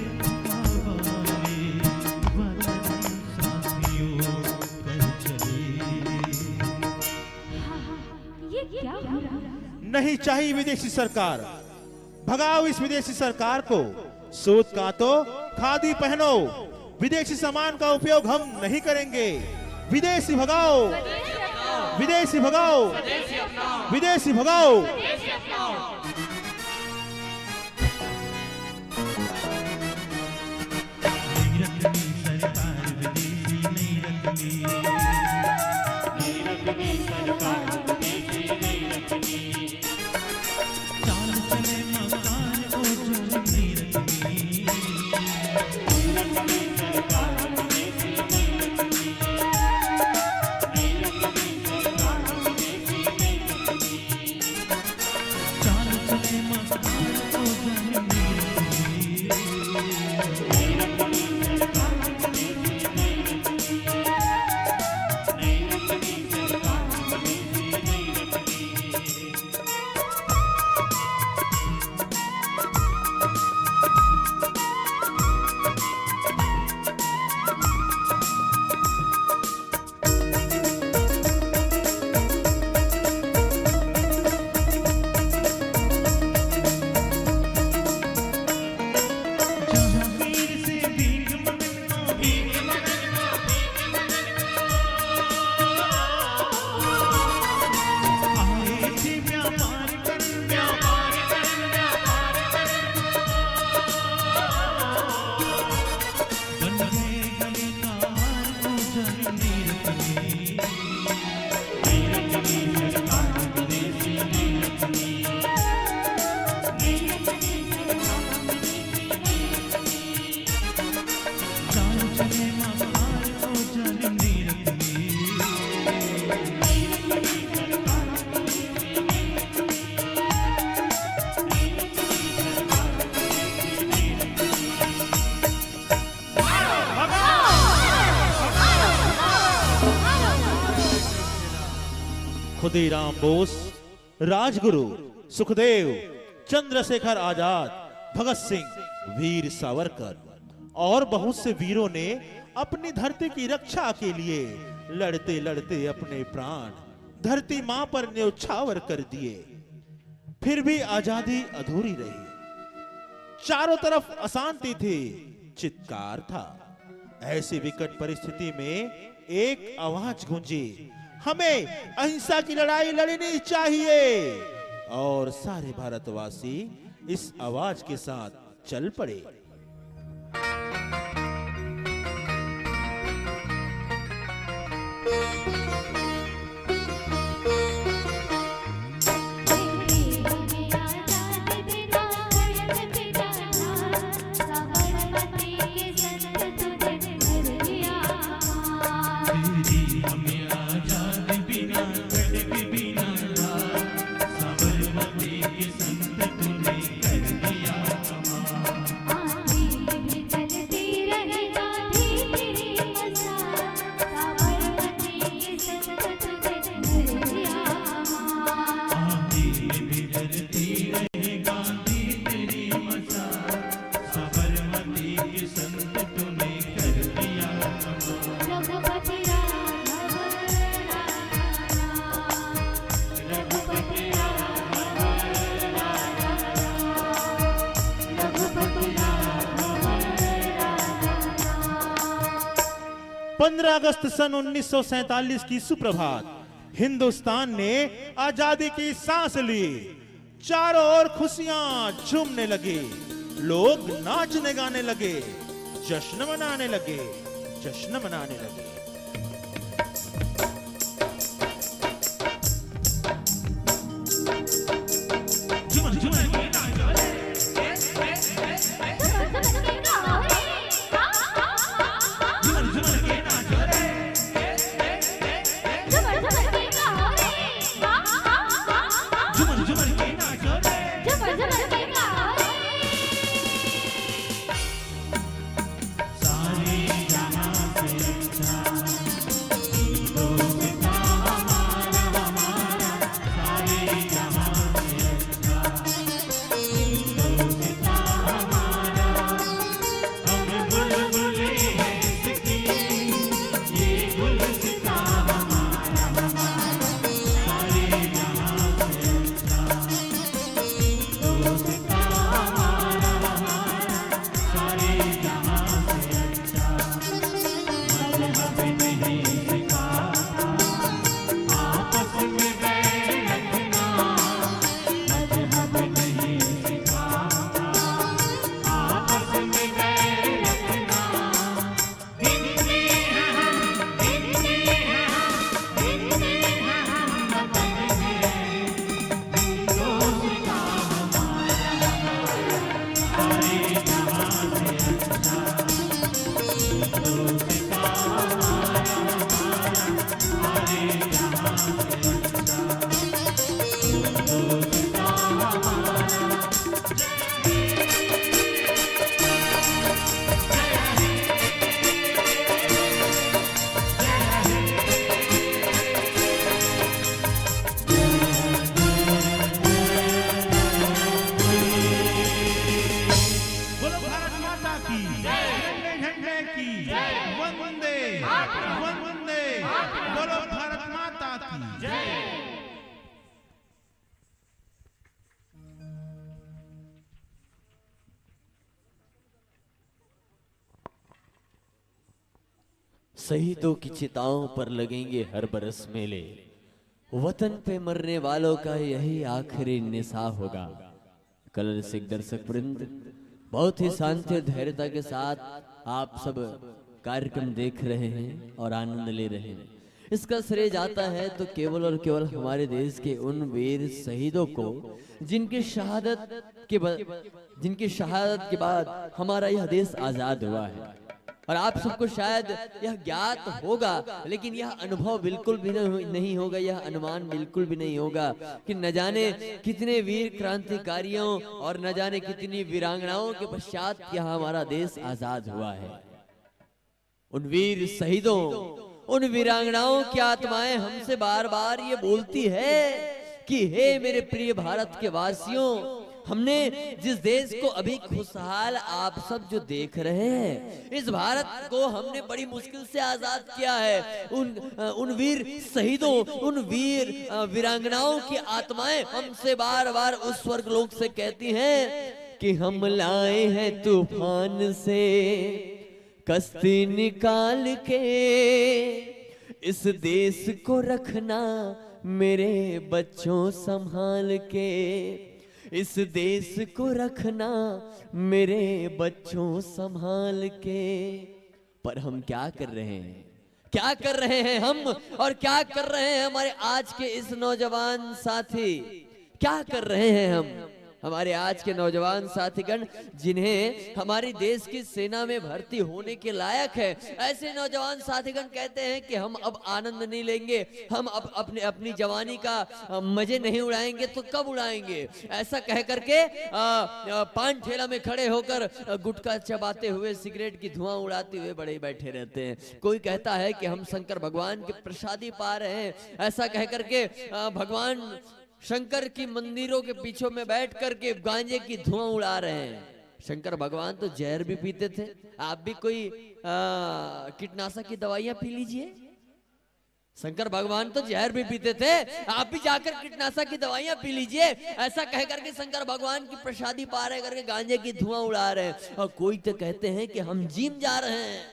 हवाले वतन साथियों कर चले। ये क्या हो रहा है? नहीं चाहिए विदेशी सरकार, भगाओ इस विदेशी सरकार को। सूत काटो, खादी पहनो, विदेशी सामान का उपयोग हम नहीं करेंगे। विदेशी भगाओ, विदेशी भगाओ, विदेशी भगाओ। नहीं रखनी सरकार विदेशी, नहीं रखनी, नहीं रखनी सरकार विदेशी, नहीं रखनी। चाल चले मकान ओ जान नहीं रखनी, नहीं रखनी सरकार विदेशी, नहीं रखनी, नहीं रखनी सरकार विदेशी, नहीं रखनी। चाल चले मकान ओ जान नहीं रखनी, नहीं रखनी सरकार विदेशी, नहीं रखनी, नहीं रखनी सरकार विदेशी, नहीं रखनी। जहांगीर से भीख मंगना, भीख मंगना, भीख मंगना। आए थे व्यापार करन, व्यापार करन, व्यापार करन। बन गए गले का हार ओ जान नहीं रखनी, नहीं रखनी सरकार विदेशी, नहीं रखनी, नहीं रखनी सरकार विदेशी, नहीं रखनी। चाल चले मकान ओ जान नहीं रखनी, नहीं रखनी सरकार विदेशी, नहीं रखनी, नहीं रखनी सरकार विदेशी, नहीं रखनी। खुदीराम बोस, राजगुरु, सुखदेव, चंद्रशेखर आजाद, भगत सिंह, वीर सावरकर और बहुत से वीरों ने अपनी धरती की रक्षा के लिए लड़ते लड़ते अपने प्राण धरती मां पर न्यौछावर कर दिए। फिर भी आजादी अधूरी रही। चारों तरफ अशांति थी, चित्कार था। ऐसी विकट परिस्थिति में एक आवाज गूंजी, हमें अहिंसा की लड़ाई लड़नी चाहिए। और सारे भारतवासी इस आवाज के साथ चल पड़े। तेरी हमें आजादी बिना खड़क बिना रात, साबरमती के संत तूने कर दिया कमाल। आंधी भी जलती रहे गांधी तेरी मसाल, साबरमती के संत तूने कर दिया कमाल। रघुपति राघव रघुपति राघव रघुपति राघव 15 अगस्त सन 1947 की सुप्रभात हिंदुस्तान ने आजादी की सांस ली। चारों ओर खुशियां झूमने लगी, लोग नाचने गाने लगे, जश्न मनाने लगे, जश्न मनाने लगे। झुमर झुमर के नाचो रे, झुमर झुमर के नाचो रे। झुमर झुमर के नाचो रे। सारे जहां से अच्छा शहीदों की चिताओं पर लगेंगे हर बरस मेले, वतन पे मरने वालों का यही आखिरी निसाह होगा। कलर सिख दर्शक वृंद, बहुत ही शांति और धैर्यता के साथ आप सब कार्यक्रम देख रहे हैं और आनंद ले रहे हैं। इसका श्रेय जाता है तो केवल और केवल हमारे देश के उन वीर शहीदों को जिनकी शहादत के बाद हमारा यह देश आजाद हुआ है। और आप सबको शायद यह ज्ञात होगा, लेकिन यह अनुभव बिल्कुल भी नहीं होगा, यह अनुमान बिल्कुल भी नहीं होगा कि न जाने कितने वीर क्रांतिकारियों और न जाने कितनी वीरांगनाओं के पश्चात यह हमारा देश आजाद हुआ है। उन वीर शहीदों, उन वीरांगनाओं की आत्माएं हमसे बार बार ये बोलती है कि हे मेरे प्रिय भारत के वासियों, हमने जिस देश को अभी खुशहाल आप सब जो देख रहे हैं, इस भारत को हमने बड़ी मुश्किल से आजाद किया है। उन वीर शहीदों, उन वीर वीरांगनाओं की आत्माएं हमसे बार बार उस स्वर्ग लोक से कहती हैं कि हम लाए हैं तूफान से कश्ती निकाल के, इस देश को रखना मेरे बच्चों संभाल के, इस देश को रखना मेरे बच्चों संभाल के। पर हम क्या कर रहे हैं, क्या कर रहे हैं हम, और क्या कर रहे हैं हमारे आज के इस नौजवान साथी, क्या कर रहे हैं हम, हमारे आज के नौजवान साथीगण जिन्हें हमारी देश की सेना में भर्ती होने के लायक है। ऐसे नौजवान साथीगण कहते हैं कि हम अब आनंद नहीं लेंगे, हम अब अपनी जवानी का मजे नहीं उड़ाएंगे तो कब उड़ाएंगे। ऐसा कह करके पान ठेला में खड़े होकर गुटखा चबाते हुए, सिगरेट की धुआं उड़ाते हुए बड़े बैठे रहते हैं। कोई कहता है कि हम शंकर भगवान के प्रसादी पा रहे हैं, ऐसा कह करके भगवान शंकर की मंदिरों के पीछे में बैठ करके गांजे की धुआं उड़ा रहे हैं। शंकर भगवान तो जहर भी पीते थे, आप भी कोई कीटनाशक की दवाइयां पी लीजिए। शंकर भगवान तो जहर भी पीते थे, आप भी जाकर कीटनाशक की दवाइयां पी लीजिए। ऐसा कह करके शंकर भगवान की प्रसादी पा रहे करके गांजे की धुआं उड़ा रहे हैं। और कोई तो कहते हैं कि हम जिम जा रहे हैं,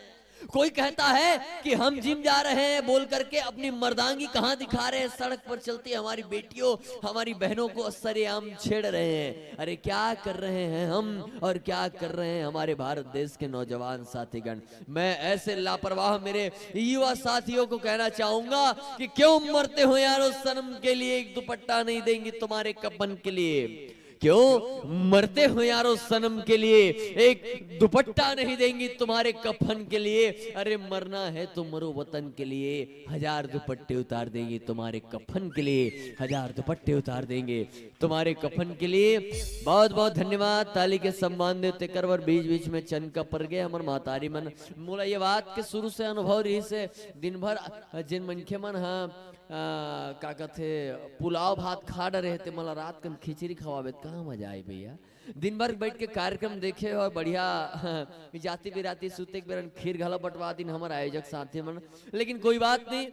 कोई कहता है कि हम जिम जा रहे हैं बोल करके अपनी मर्दांगी कहां दिखा रहे हैं, सड़क पर चलती हमारी बेटियों, हमारी बहनों को सरेआम छेड़ रहे हैं। अरे क्या कर रहे हैं हम, और क्या कर रहे हैं हमारे भारत देश के नौजवान साथीगण। मैं ऐसे लापरवाह मेरे युवा साथियों को कहना चाहूंगा कि क्यों मरते हो यारो सनम के लिए, एक दुपट्टा नहीं देंगे तुम्हारे कफन के लिए। क्यों मरते हो यारो सनम के लिए, एक दुपट्टा नहीं देंगी तुम्हारे कफन के लिए। अरे मरना है तो मरो वतन के लिए, 1000 दुपट्टे उतार देंगे तुम्हारे कफन के लिए, 1000 दुपट्टे उतार देंगे तुम्हारे कफन के लिए। बहुत बहुत धन्यवाद। ताली के सम्मान देते करवर बीच बीच में चनका पर गए हमर महतारी मन मोला ये बात के शुरू से अनुभव रही से दिन भर जिन मनखे मन का कहते पुलाव भात खा रहे थे, मला रात कन खिचड़ी खवावे, कहाँ मजा आई भैया। दिन भर बैठ के कार्यक्रम देखे और बढ़िया जाति बिराती सुते बेरन खीर घला बंटवा दिन हमारे आयोजक साथी मन। लेकिन कोई बात नहीं,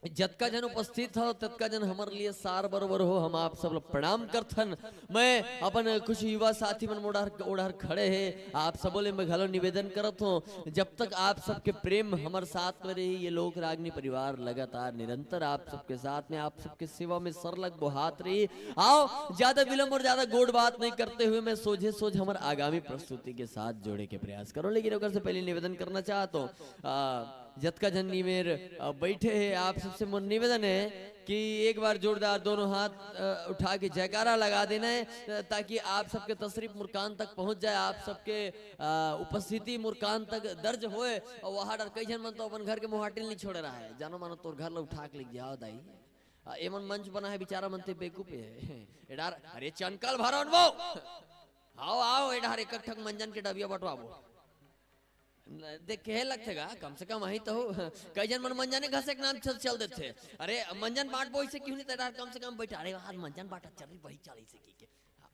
जतका जन उपस्थित हो ततका जन हमारे लिए सार बरोबर हो, हम आप सब लोग प्रणाम करथन। मैं अपन कुछ युवा साथी मन ओढ़ार खड़े हैं, आप सबों ले मैं घलो निवेदन करत हूँ, जब तक आप सबके प्रेम हमारे साथ में रही, ये लोक रागनी परिवार लगातार निरंतर आप सबके साथ में, आप सबके सेवा में सरलग बुहात रही। आओ ज्यादा विलंब और ज्यादा गोड बात नहीं करते हुए मैं सोझे सोझ हमारे आगामी प्रस्तुति के साथ जोड़े के प्रयास करो। लेकिन अगर से पहले निवेदन करना चाहता हूँ, जतका जन निवेर बैठे हैं, आप सबसे मन निवेदन है कि एक बार जोरदार दोनों हाथ उठा के जयकारा लगा देना है, ताकि आप सबके तशरीफ मुर्कान तक पहुंच जाए, आप सबके उपस्थिति मुर्कान तक दर्ज होए। और वहाँ डर कई जन मन तो अपन घर के मुहाटिल नहीं छोड़ रहा है, जानो मानो तोर घर लोग उठा के लिख जाओ दाई, एमन मंच बना है बेचारा मनते बेकूफ है एडार। अरे चनकल भरन वो आओ आओ एडार एक ठक मंजन के डबिया बटवाबो देख के लगतेगा, कम से कम वही तो कई जन मन मंजन घसे के नाम चल देते। अरे मंजन बांट बो इसे क्यों नहीं तेरा, कम से कम बैठा। अरे आज मंजन बांटा चल रही वही चाली से की के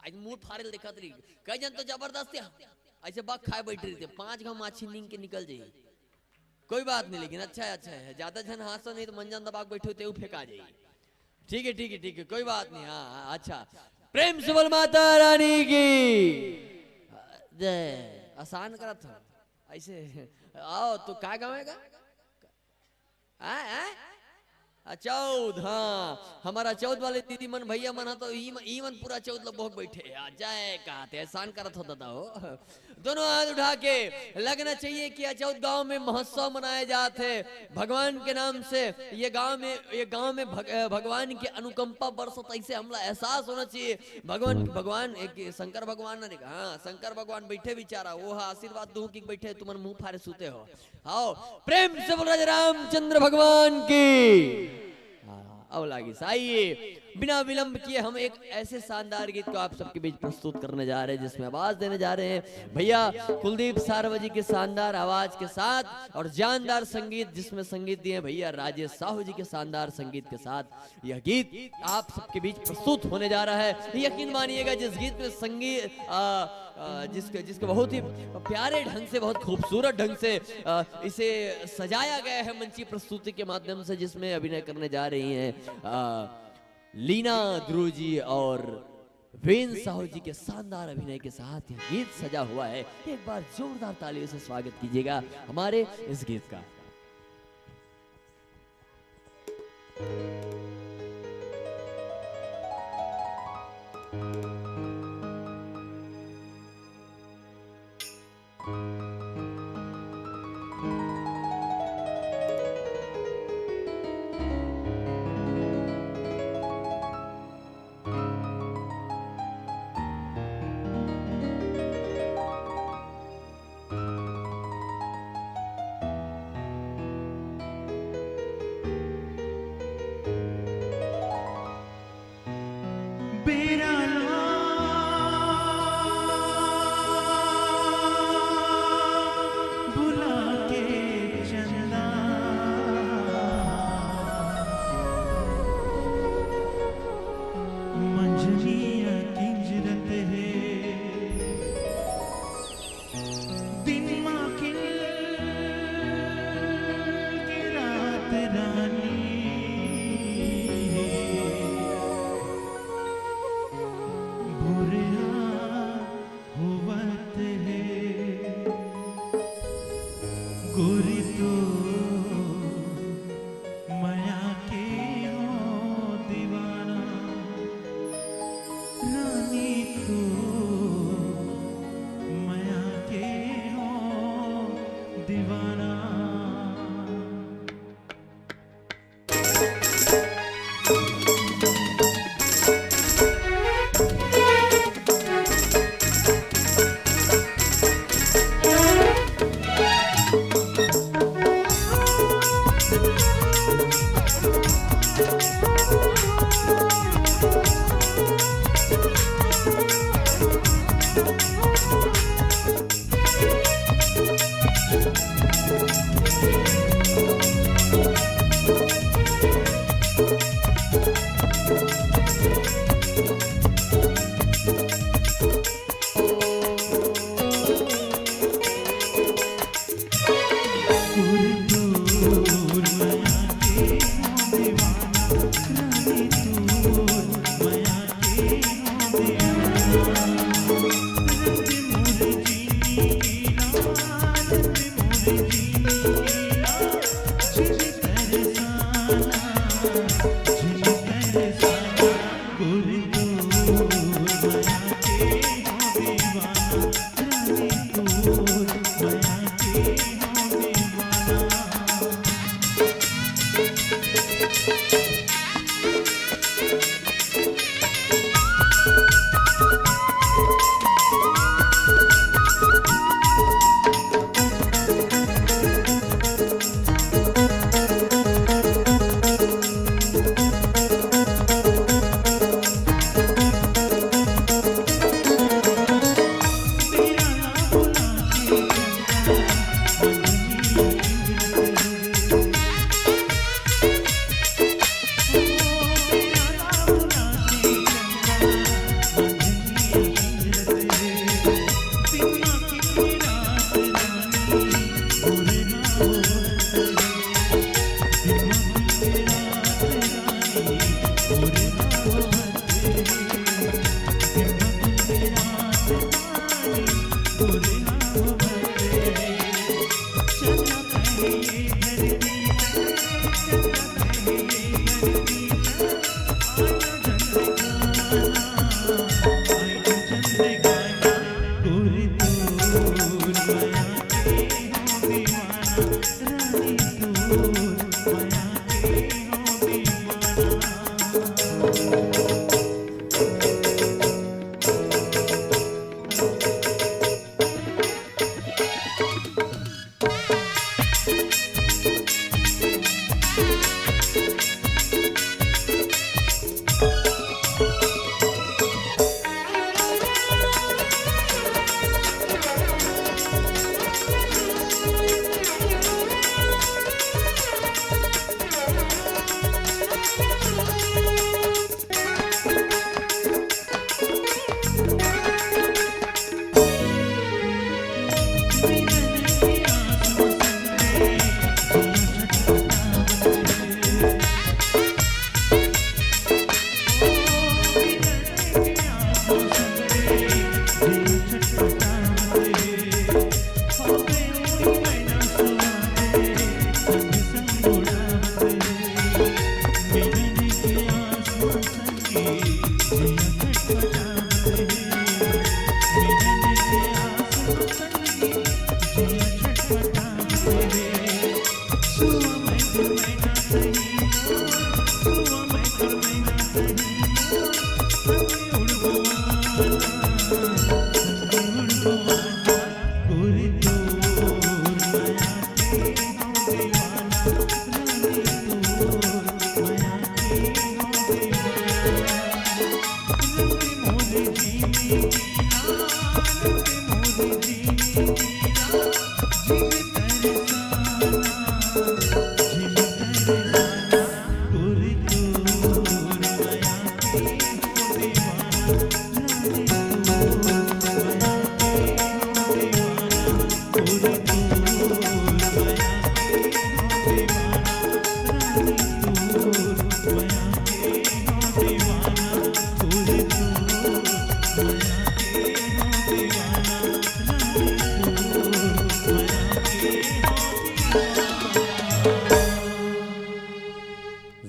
आज मुंह फारेल दिखत रही। कई जन तो जबरदस्ती ऐसे बाग खाए बैठ रही थे, 5 घाव माछी नींद के निकल जाइए, कोई बात नहीं। लेकिन अच्छा है ज्यादा जन हाथ नहीं तो मंजन दबाग बैठे होते वो फेंका जाइए। ठीक है ठीक है ठीक है, कोई बात नहीं। हाँ अच्छा, प्रेम से बोल माता रानी की जय। आसान करा था ऐसे। आओ तो क्या गावेगा, चौद, हाँ हमारा चौद वाले दीदी मन भैया मन तो ईमन पूरा चौद लोग बहुत बैठे जय कहते एहसान करत होता था हो। दोनों हाथ उठा के लगना चाहिए कि चौद गांव में महोत्सव मनाए जाते भगवान के नाम से। ये गांव में भगवान की अनुकंपा बरसत, ऐसे हमला एहसास होना चाहिए। भगवान एक शंकर भगवान ने कहा, हाँ शंकर भगवान बैठे बिचारा वो आशीर्वाद दूं कि बैठे तुम मुंह फाड़े सूते हो। आओ प्रेम से बोल राजा रामचंद्र भगवान की। अब लागी आइए बिना विलंब किए हम एक ऐसे शानदार गीत को आप सबके बीच प्रस्तुत करने जा रहे हैं जिसमें आवाज देने जा रहे हैं भैया कुलदीप सारवजी की शानदार आवाज के साथ और जानदार संगीत जिसमें संगीत दिए भैया राजेश साहू जी के शानदार संगीत के साथ यह गीत आप सबके बीच प्रस्तुत होने जा रहा है। यकीन मानिएगा जिस गीत में संगीत जिसके बहुत ही प्यारे ढंग से बहुत खूबसूरत ढंग से इसे सजाया गया है मंची प्रस्तुति के माध्यम से, जिसमें अभिनय करने जा रही हैं लीना ध्रुव जी और वेन साहू जी के शानदार अभिनय के साथ यह गीत सजा हुआ है। एक बार जोरदार तालियों से स्वागत कीजिएगा हमारे इस गीत का। गोरी दूर माया के हो दीवाना रानी दूर माया के हो दीवाना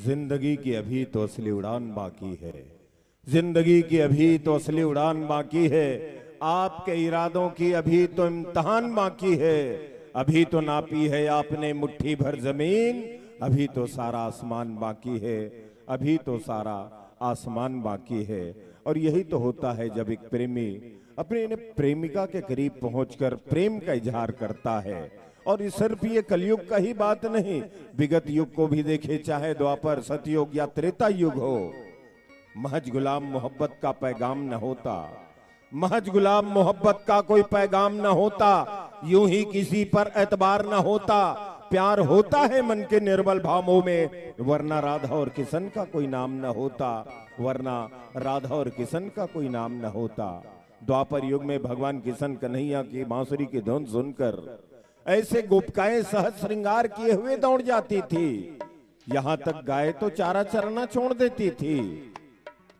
जिंदगी की अभी तो असली उड़ान बाकी है, जिंदगी की अभी तो असली उड़ान बाकी है, आपके इरादों की अभी तो इम्तिहान बाकी है। अभी तो नापी है आपने मुट्ठी भर जमीन, अभी तो सारा आसमान बाकी है, अभी तो सारा आसमान बाकी है। और यही तो होता है जब एक प्रेमी अपने प्रेमिका के करीब पहुंचकर प्रेम का इजहार करता है। और इस सिर्फ ये कलयुग का ही बात नहीं, विगत युग को भी देखे, चाहे द्वापर, सतयुग या त्रेता युग हो, महज गुलाम मोहब्बत का पैगाम न होता, महज गुलाम मोहब्बत का कोई पैगाम न होता, यूं ही किसी पर एतबार न होता। प्यार होता है मन के निर्मल भावों में, वरना राधा और किशन का कोई नाम न होता, वरना राधा और किशन का कोई नाम न होता। द्वापर युग में भगवान किशन कन्हैया की बांसुरी की धुन सुनकर ऐसे गोपिकाएं सहज श्रृंगार किए हुए दौड़ जाती थी, यहां तक गाय तो चारा चरना छोड़ देती थी।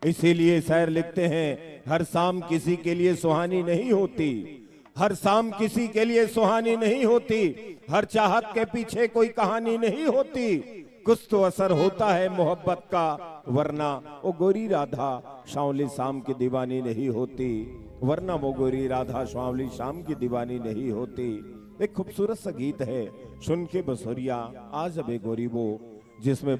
इसीलिए शायर लिखते हैं, हर शाम किसी के लिए सुहानी नहीं होती, हर शाम किसी के लिए सुहानी नहीं होती, हर चाहत के पीछे कोई कहानी नहीं होती। कुछ तो असर होता है मोहब्बत का, वरना वो गोरी राधा शावली शाम की दीवानी नहीं होती, वरना वो गोरी राधा शावली शाम की दीवानी नहीं होती। एक खूबसूरत सा गीत है, सुन के बसुरिया आज अबे गोरी वो, जिसमें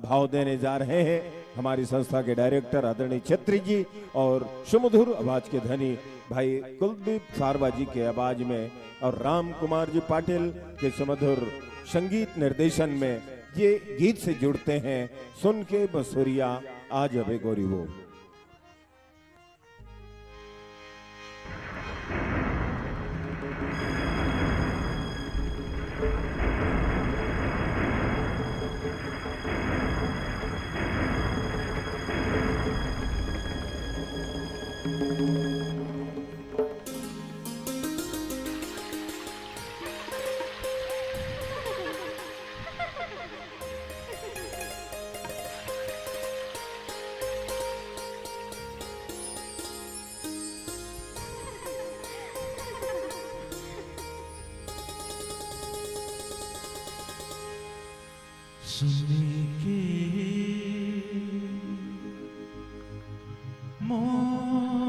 भाव देने जा रहे हैं हमारी संस्था के डायरेक्टर आदरणीय छत्री जी और सुमधुर आवाज के धनी भाई कुलदीप सारवा जी के आवाज में और राम कुमार जी पाटिल के सुमधुर संगीत निर्देशन में ये गीत से जुड़ते हैं। सुन के बसुरिया आज अबे गोरी वो। सुने के मोरे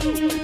Thank you.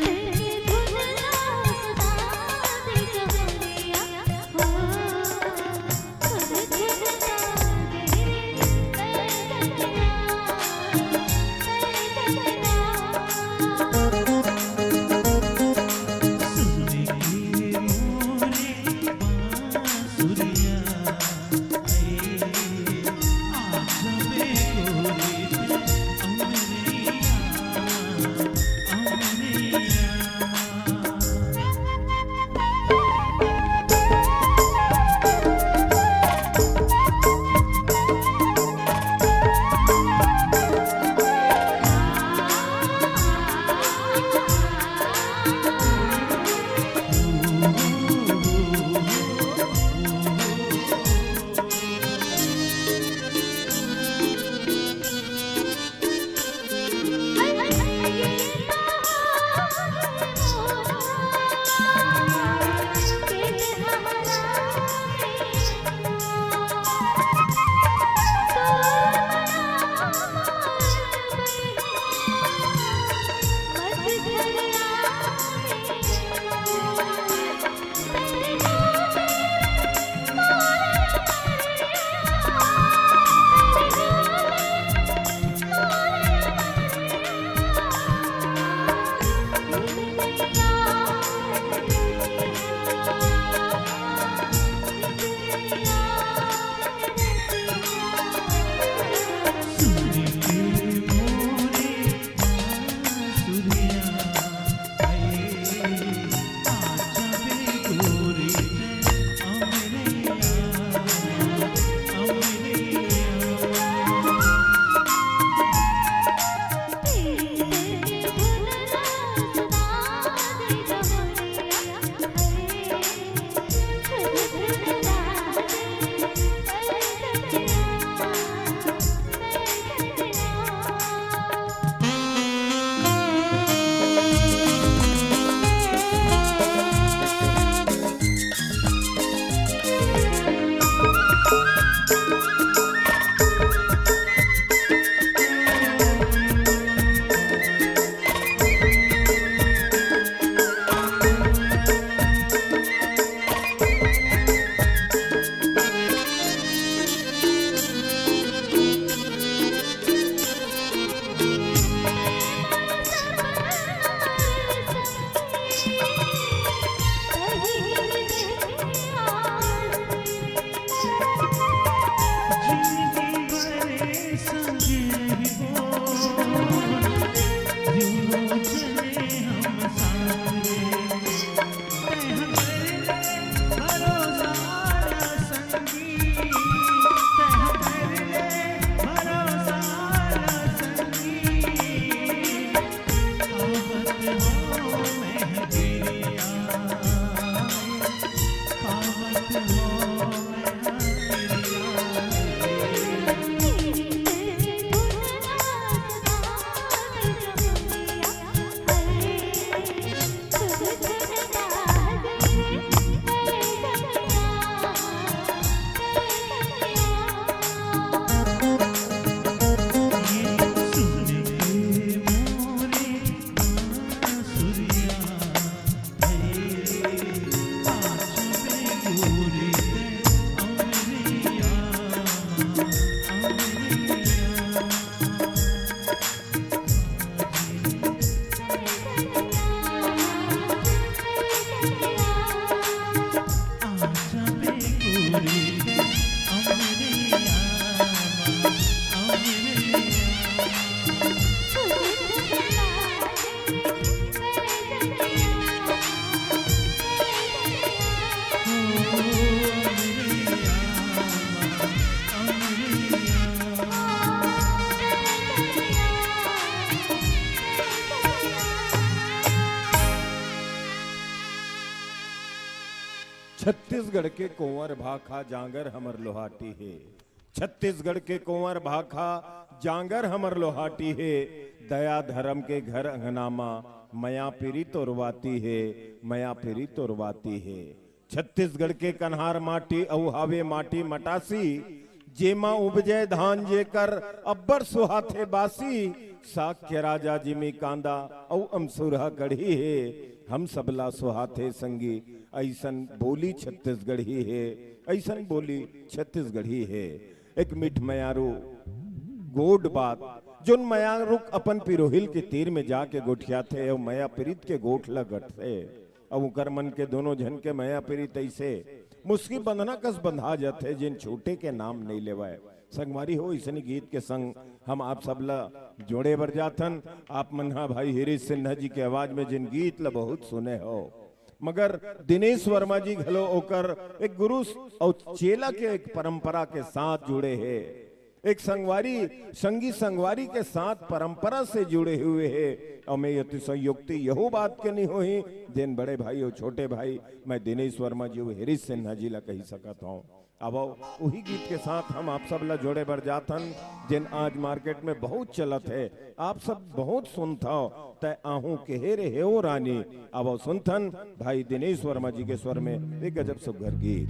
छत्तीसगढ़ के कुंवर भाखा जांगर हमर लोहाटी है। छत्तीसगढ़ के कुंवर भाखा जांगर हमर लोहाटी है। दया धर्म के घर अंगनामा मया पीरी तोरवाती है, मया पीरी तोरवाती है। छत्तीसगढ़ के कन्हार माटी औहावे माटी मटासी, जेमा उपजय धान जेकर अब्बर सुहाथे बासी। साक्य राजा जिमी कांदा औ अमसुरहा कढ़ी है, हम सबला सुहाथे संगी। ऐसन बोली छत्तीसगढ़ी है, ऐसन बोली छत्तीसगढ़ी है। एक मिठ मयारू गोड बात जोन मयारुक अपन पिरोहिल के तीर में जाके गोठिया थे और मया पीरित के गोठ लगट थे। अब उकर मन के दोनों झन के मया पीरित ऐसे मुस्की बंधना कस बंधा जाते जिन छोटे के नाम नहीं लेवाए। संगवारी हो इसनी गीत के संग हम आप सबला जोड़े बर जाथन। आप मन्हा भाई हिरीश सिन्हा जी के आवाज में जिन गीत ला बहुत सुने हो, मगर दिनेश वर्मा जी घलो ओकर एक गुरु और चेला के एक परंपरा के साथ जुड़े हैं। एक संगी संगवारी के साथ परंपरा से जुड़े हुए हैं। और मैं अतिशयोक्ति यहो बात के नहीं हुई जिन बड़े भाई और छोटे भाई मैं दिनेश वर्मा जी और हिरीश सिन्हा जी ला कही सकता हूँ। अब वही गीत के साथ हम आप सब ला जोड़े बर जाथन जिन आज मार्केट में बहुत चलत है, आप सब बहुत सुनता हो। तय आहू के रे हो रानी। अब सुनथन भाई दिनेश वर्मा जी के स्वर में एक गजब सुघर गीत।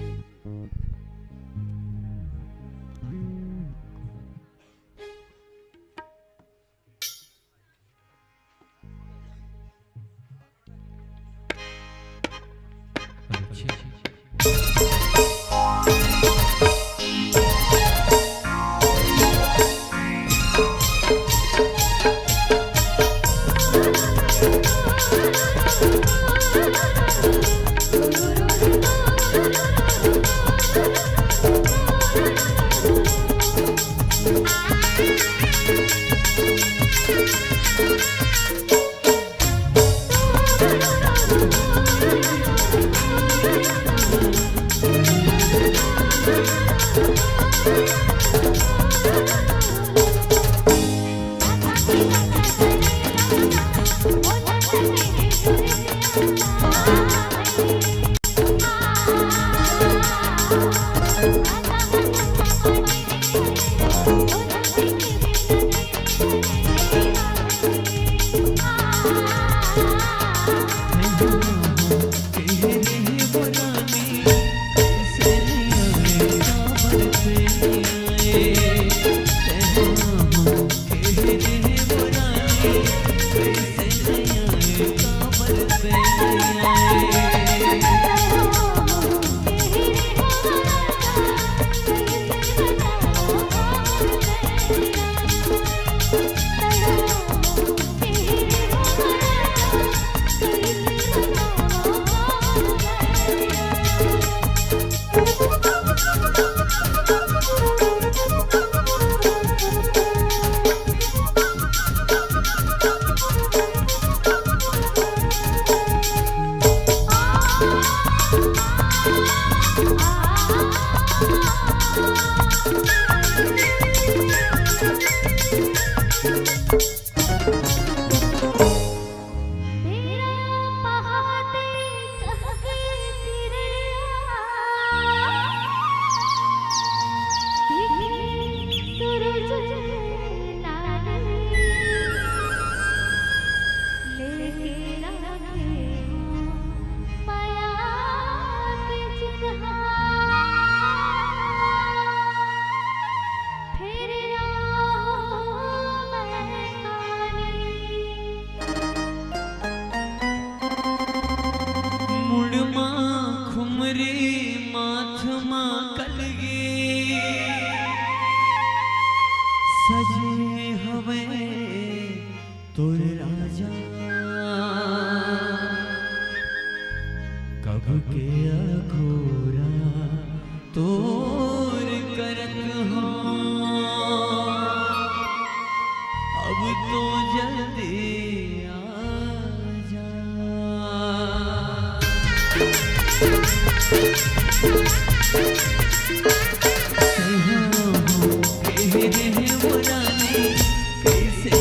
कैसे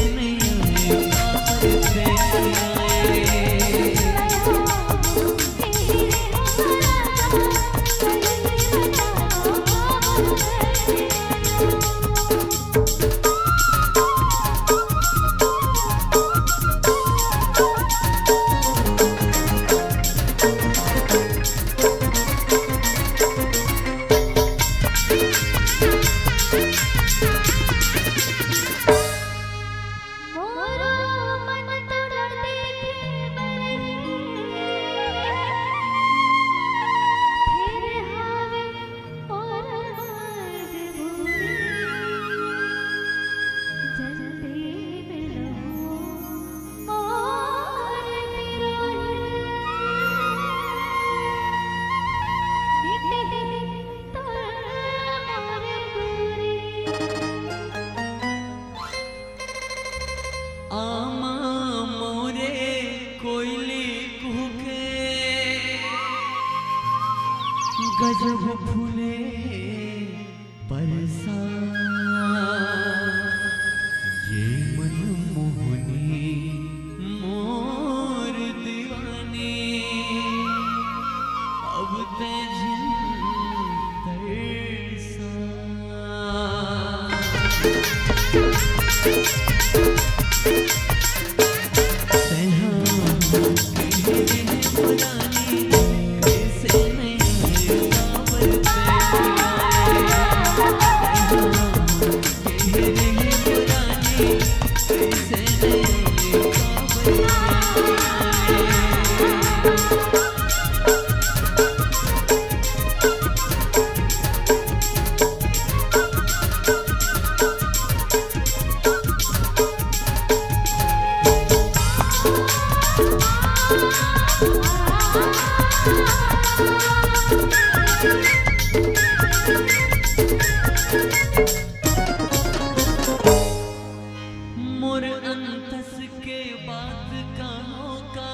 मोर अंतस के बात कहो का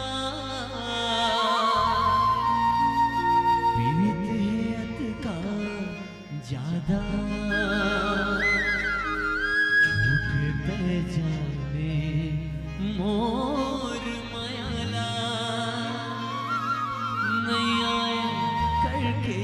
पीड़ित है अत का ज्यादा झूठे पहचाने मोर मायाला नहीं आए करके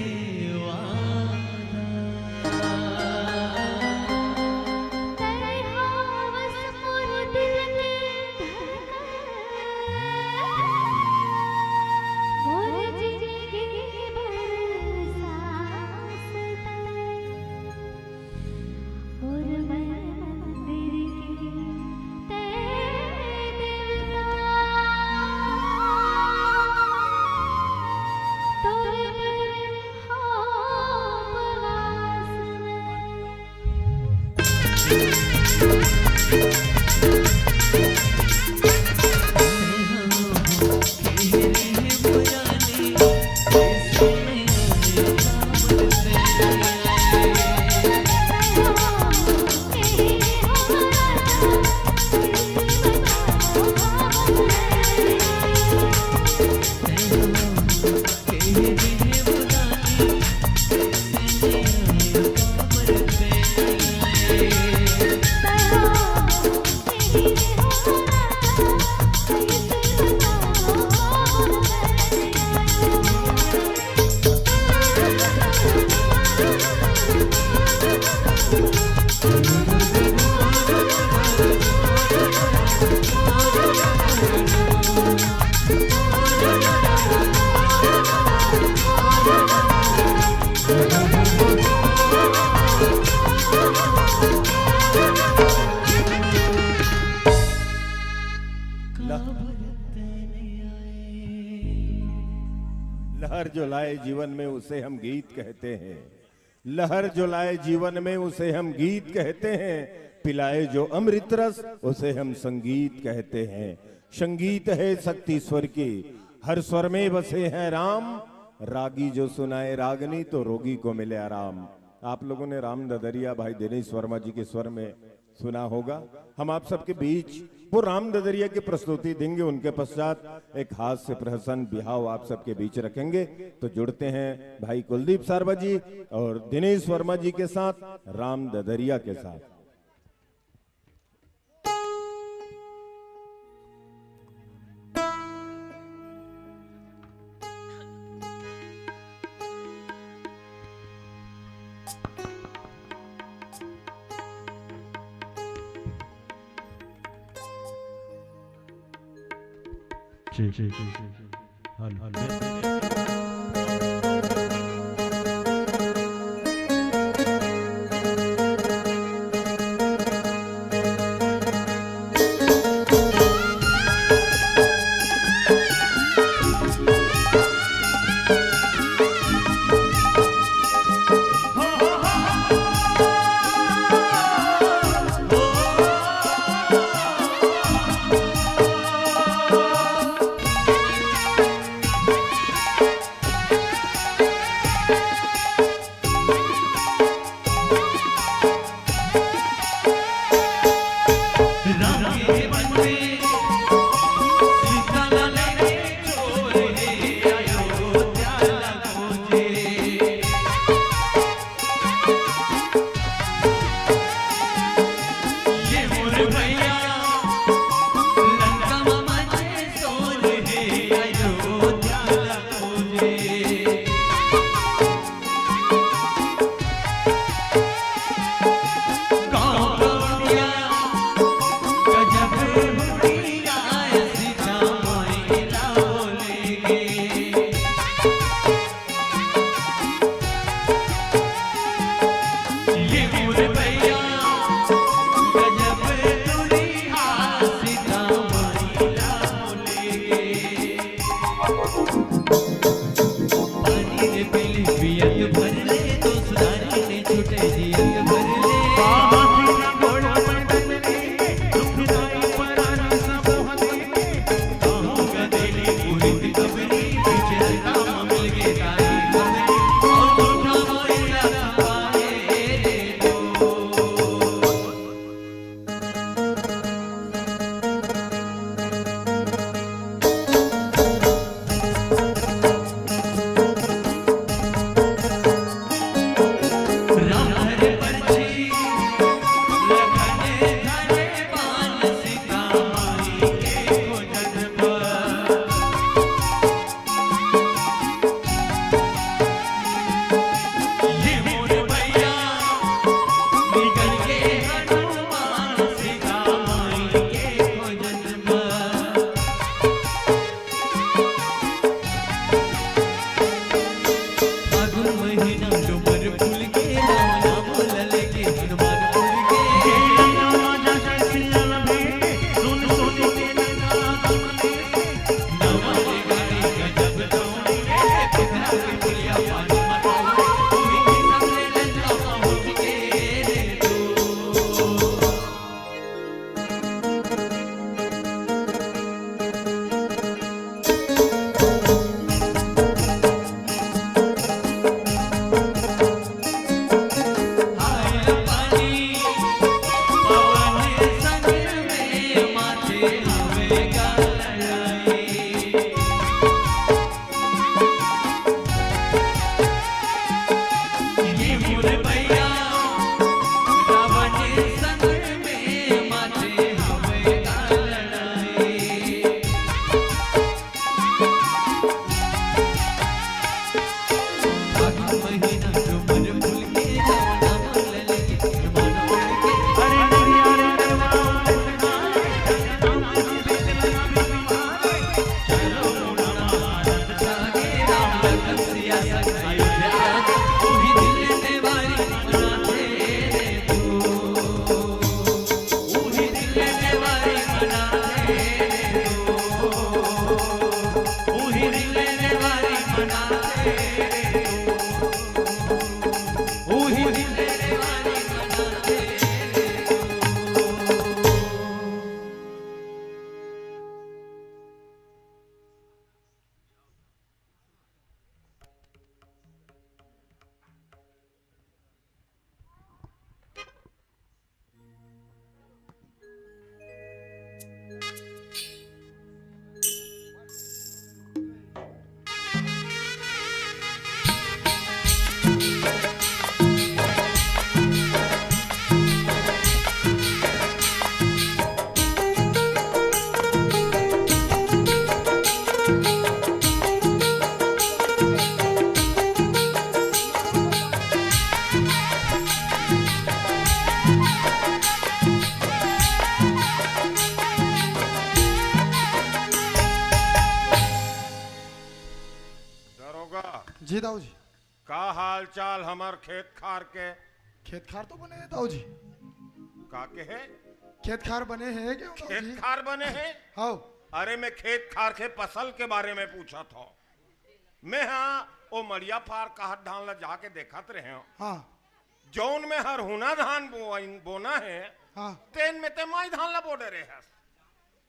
लहर जो लाए जीवन में उसे हम गीत कहते हैं। लहर जो लाए जीवन में उसे हम गीत कहते हैं। पिलाए जो अमृत रस उसे हम संगीत कहते हैं। संगीत है शक्ति स्वर की, हर स्वर में बसे हैं राम। रागी जो सुनाए रागनी तो रोगी को मिले आराम। आप लोगों ने राम ददरिया भाई दिनेश वर्मा जी के स्वर में सुना होगा। हम आप सबके बीच वो राम ददरिया की प्रस्तुति देंगे, उनके पश्चात एक हास्य प्रहसन बिहाव आप सबके बीच रखेंगे। तो जुड़ते हैं भाई कुलदीप सारवा जी और दिनेश वर्मा जी के साथ राम ददरिया के साथ। जी दाऊ जी। का हाल चाल हमार खेत खार के? खेत खार तो बने हैं दाऊ जी। का के है? खेत खार बने हैं क्या दाऊ जी? खेत खार बने हैं? हाँ। अरे मैं खेत खार के फसल के बारे में पूछा था। मैं हाँ ओ मड़िया फार कहत धान ला जाके देखत रहे हो। हाँ। जौन में हर हुना धान बोना है। हाँ। तेन में ते माई धान ला बोडे रहे हैं।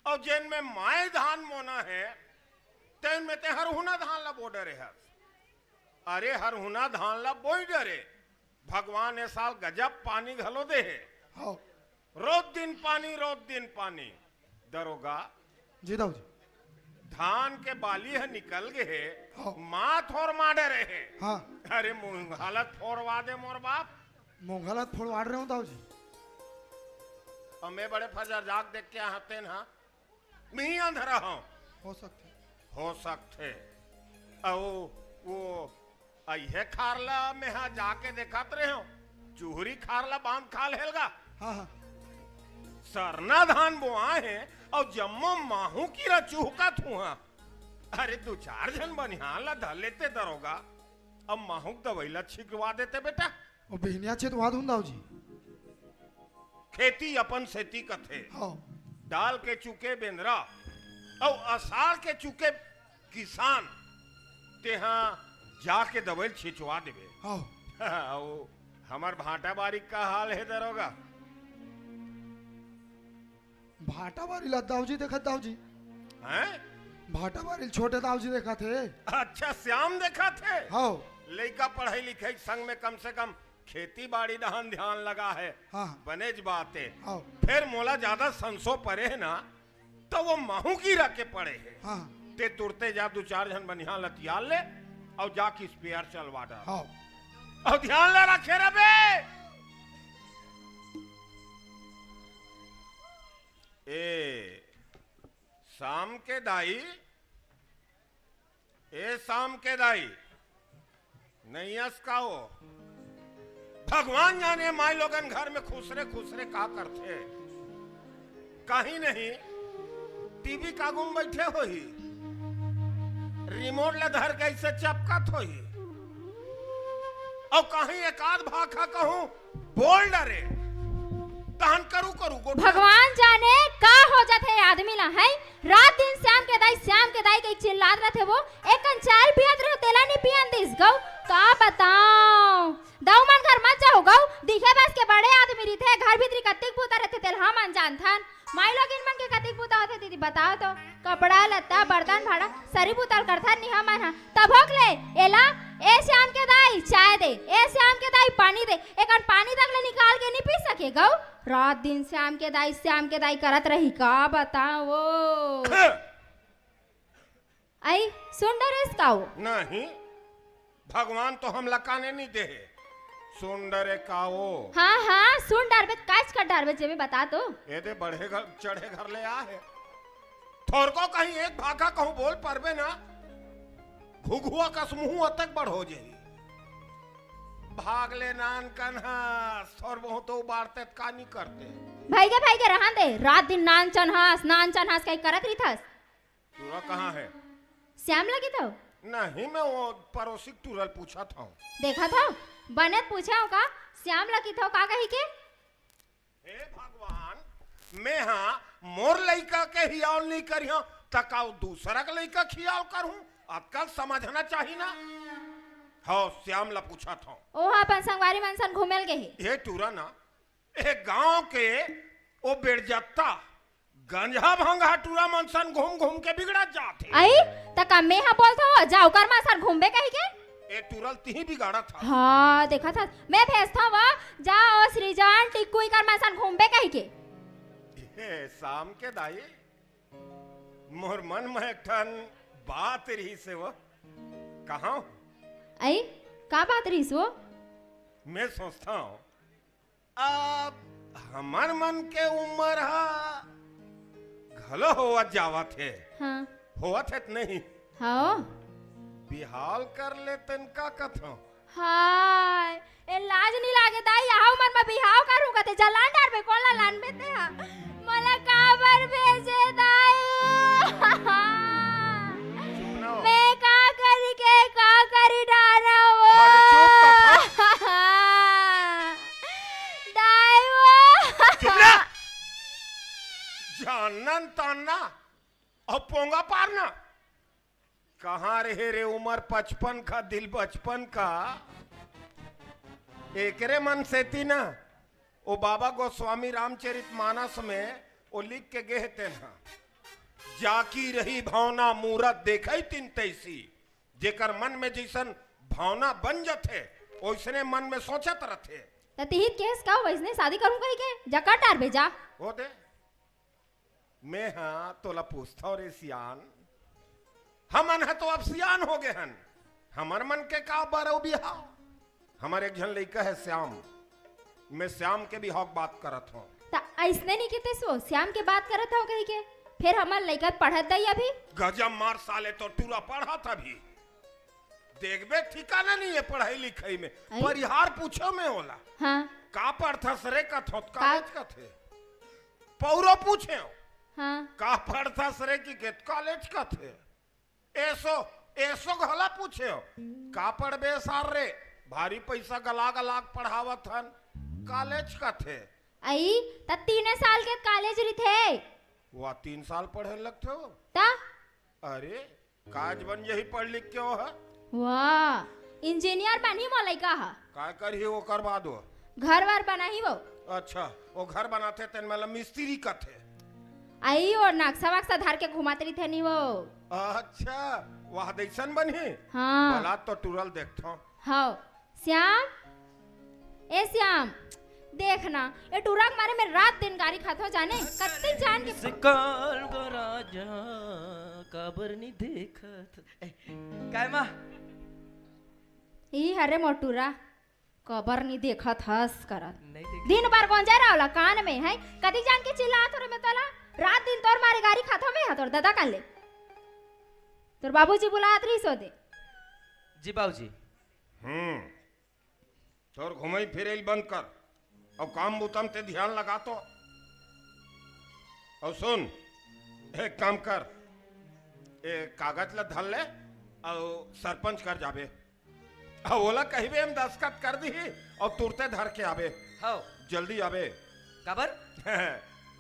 और जेन में माई धान बोना है तेन में ते हर हुना धान ला बोडे रहे हैं। अरे हर हुना धान ला बोई डरे भगवान ए साल गजब पानी घलो दे है। हाँ। रोज दिन पानी दरोगा जी दाऊ जी। धान के बाली है निकल गए हाँ। माथ और माडे रहे। हाँ। अरे हालत फोड़वा दे मोर बाप। हालत फोड़वा रहे हूँ दाऊ जी। और मैं बड़े फजर जाग देख के आते ना मैं अंधेरा हूँ। हो सकते वो अये खारला में हाँ जाके देखत रहे हो चूहरी खारला बांध खाल हेलगा। हाँ हाँ। सरना धान बोआ है और जम्मो माहू की चूहका थुआ। अरे दो चार जन बनिहान ला धर लेते दरोगा अब माहू दवैला छिकवा देते बेटा। और बिहनिया छितवा दूं दाऊ जी। खेती अपन सेती कथे। हाँ। डाल के चुके बेंदरा और असार के चुके किसान तेहा जाके दवैल छिचवा देवे। हाँ। हमार भाटा बारी का हाल है दरोगा? भाटा बारी ला दाऊ जी देखा दाऊ जी। हैं? भाटा बारी छोटे दाऊ जी देखा थे। अच्छा श्याम देखा थे। हाँ। लड़का पढ़ाई लिखाई संग में कम से कम खेती बाड़ी दहन ध्यान लगा है। हाँ। बनेज बात है। हाँ। फिर मोला ज्यादा संसो पड़े है ना तो वो महू की रख के पड़े है। हाँ। ते तुरते जा दो चार जन बनिया लतियाल ले और जाके स्पेयर चलवा डाल। हाँ। और ध्यान ले रखे रे बे। ए शाम के दाई नैयस का हो भगवान जाने माई लोगन घर में खुसरे का करते कहीं नहीं टीवी का गुम बैठे हो ही रिमोट ले धर के ऐसे चपकत हो ही और कहीं एकाध भाखा कहूं बोल डरे तहन करू भगवान जाने का हो जाते आदमी ला है रात दिन श्याम के दाई के चिल्लात रहते वो एकन चाल पियत रहे तेला नहीं पियन दिस गौ का बताओ दाऊ मन घर मत जाओ गौ दिखे बस के बड़े आदमी रहते घर भीतरी कत्तिक पूता रहते तेल हम अनजान थन माई लोग इन मन के कत्तिक पूता होते दीदी बताओ तो कपड़ा लत्ता बर्तन भाड़ा सरी पुतल करथा नहीं हम मन तब होक ले एला ए श्याम के दाई चाय दे ए श्याम के दाई पानी दे एकन पानी तक ले निकाल के नहीं पी सके गौ रात दिन श्याम के दाई करत रही का बताओ। आई सुन डरेस का वो नहीं, भगवान तो हम लकाने नहीं दे, सुंदर काओ। हाँ हाँ सुन डरबे काच का डरबे जेबे बता तो। ये दे बढ़े घर चढ़े घर ले आ है, थोर को कहीं एक भागा कहूँ बोल परबे ना, घुघुआ कसमुहू अतक बढ़ हो जाई। भाग ले नान कन्हा और बहुत तो बारते का नहीं करते। भाई के रहा दे, रात दिन नान चन्हास कहीं करत रही थस। तूरा कहाँ है? श्याम लगी तो नहीं, मैं वो पड़ोसी टूरल पूछा था। देखा था बनत पूछा का श्याम लगी था का कही के। हे भगवान, मैं हाँ मोर लइका के हियाल नहीं करियो तकाऊ दूसरा के लइका खियाल करूं, आजकल समझना चाहिए ना। हाँ श्याम ला पूछा था। ओ अपन संगवारी मनसन घूमेल के ही। ये टूरा ना एक गांव के ओ बेड़जत्ता गंजा भंगा टूरा मनसन घूम घूम के बिगड़ा जाते। आई तका मैं हाँ बोलता हो जाओ कर मनसन घूमबे कही के। ए टूरल तिही बिगाड़ा था। हाँ देखा था मैं भेजता हुआ जाओ सृजन टिक्कुई कर मनसन घूमबे कही के। हे शाम के दाई मोर मन में एक ठन बात रही से वो कहाँ आई का बात रही सो। मैं सोचता हूँ अब हमार मन के उम्र हा घलो होवा जावा थे। हाँ होवा थे नहीं। हाँ बिहाल कर ले तनका कथो। हाय ए लाज नहीं लागे दाई आओ मन में बिहाव करूं कते जलान डार में कोला लान में ते मला काबर भेजे दाई। मैं का करी डारा वो दाई वो जानन ताना और पोंगा पारना कहाँ रहे रे उम्र 55 का दिल बचपन का। एकरे मन से थी ना ओ बाबा गोस्वामी रामचरितमानस में ओ लिख के गए थे ना, जाकी रही भावना मूरत देखई तिन तैसी, जेकर मन में जैसन भावना बन जथे ओइसने मन में सोचत रथे। ततिहित केस का वैसने शादी करूं कहीं के जका डार भेजा हो दे। मैं हाँ तोला पूछता हूँ रे सियान, हमन है तो अब सियान हो गए हन, हमार मन के का बारो बिहा। हमारे एक जन लड़का है श्याम, मैं श्याम के भी हक बात करत हूँ। ता ऐसने नहीं कहते सो श्याम के बात करत हो कहीं के, फिर हमार लड़का पढ़त दई अभी। गजब मार साले तो टूरा पढ़ा था भी, देखबे ठिकाना नहीं है पढ़ाई लिखाई में, परिहार पूछो में होला। हाँ का पढ़ता सरे का थोत कॉलेज का थे, पौरो पूछे हाँ का पढ़ता सरे की के कॉलेज का थे, ऐसो घला पूछे हो का पढ़बे सार रे, भारी पैसा गला गला पढ़ावत हन, कॉलेज का थे। आई ता 3 साल के कॉलेज री थे। वह 3 साल पढ़े लगते हो ता अरे काज बन यही पढ़ लिख के हो है। वाह इंजीनियर बनी मो लइका हा। का करी वो करवा दो, घर वार बना ही वो। अच्छा वो घर बनाते तेन मतलब मिस्त्री का थे। आई और नक्शा वक्शा धार के घुमाते रही थे नहीं वो। अच्छा वह दैसन बनी। हाँ भला तो टूरल देखता हूँ। हाँ श्याम ए श्याम देखना ये टूरक मारे में रात दिन गाड़ी खातो जाने कत्ते जान के सिकाल गो राजा काबर नहीं देखत काय मां ई हरे मोटूरा कबर नहीं देखत हस करत नहीं देख दिन भर गंजा रहला कान में है कदी जान के चिल्लात रे में तोला रात दिन तोर मारे गाड़ी खातो में तोर दादा कान ले तोर बाबूजी बुलात रही सो दे। जी बाबूजी। तोर घुमाई फिरेल बंद कर और काम बुतम ते ध्यान लगा तो। और सुन एक काम कर, एक कागज ला धर ले और सरपंच कर जाबे और बोला कहिबे हम दस्तखत कर दी और तुरते धर के आबे। हाँ जल्दी आबे काबर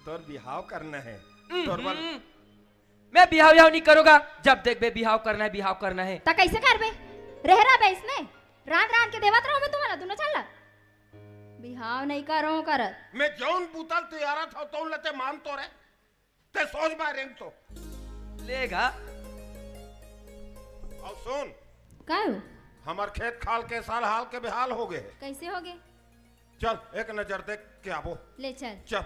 तोर बिहाव करना है। तोर बल मैं बिहाव नहीं करूंगा, जब देख बे बिहाव करना है ता कैसे करबे रह रहा बे इसने रात रात के देवत रहो मैं तुम्हारा दोनों चल बिहाव नहीं करो करत। मैं जौन बुतल तैयार था तो लते मान तो रे ते सोच बा रेंग तो लेगा। और सुन का हमार खेत खाल के साल हाल के बेहाल हो गए। कैसे हो गए चल एक नजर देख के आवो। ले चल। चल।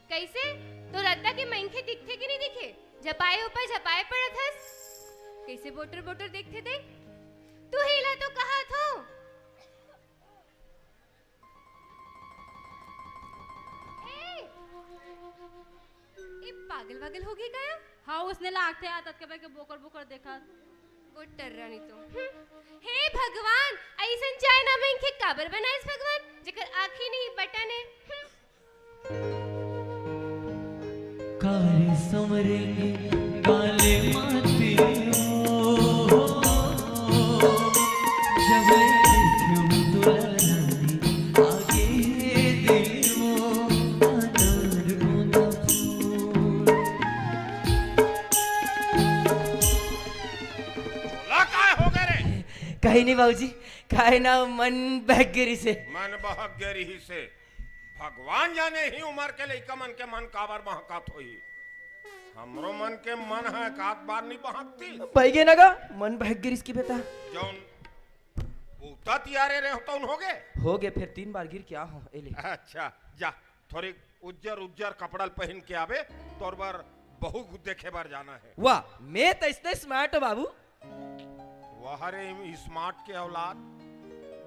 कैसे तो रत्ता के मंखे दिखते कि नहीं दिखे, झपाए ऊपर झपाए पड़त हस, कैसे बोटर बोटर देखते थे, तू हिला तो कहा था। ये पागल वागल हो गई क्या? हाँ उसने लागते आदत के के बोकर बोकर देखा वो टर्रानी तो। हे भगवान ऐसन चाइना में इनके काबर बनाइस भगवान जेकर आँखी नहीं बटन है। काले समरेंगे गाले माते हो जब देखूं दुलारी आगे देवो अनार बूंदा फूल। हो गए रे? कहीं नहीं बाबूजी, काहे ना मन बहक गिरी से। मन बहक गरी ही से भगवान जाने ही उम्र के लइका मन के मन काबर बहकात होई। हमरो मन के मन है कात बार नहीं बहकती। बहगे नगा मन बहक गिरी इसकी बेटा। जौन बूता तियारे रे होता उन हो गए फिर 3 बार गिर क्या हो एले। अच्छा जा थोड़ी उज्जर उज्जर कपड़ा पहन के आवे तोर बार बहु देखे बार जाना है। वाह मैं तो इतने स्मार्ट हो बाबू। वाह रे स्मार्ट के औलाद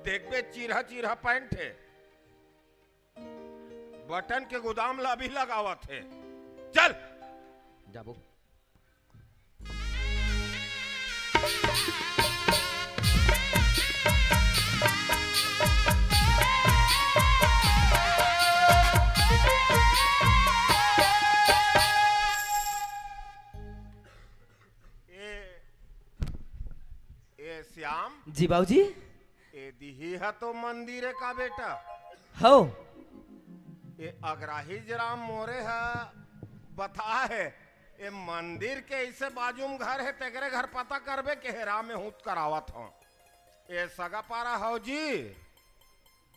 देखबे चीरहा चीरहा पैंट है बटन के गोदाम ला भी लगावत है। चल जाबो। ए श्याम जी बाबूजी। ए दिही है तो मंदिर का बेटा हो ये अग्राही जरा मोरे है बता है ये मंदिर के इसे बाजू में घर है तेरे घर पता करबे के हेरा में हूँ करावत हो। ये सगा पारा हो जी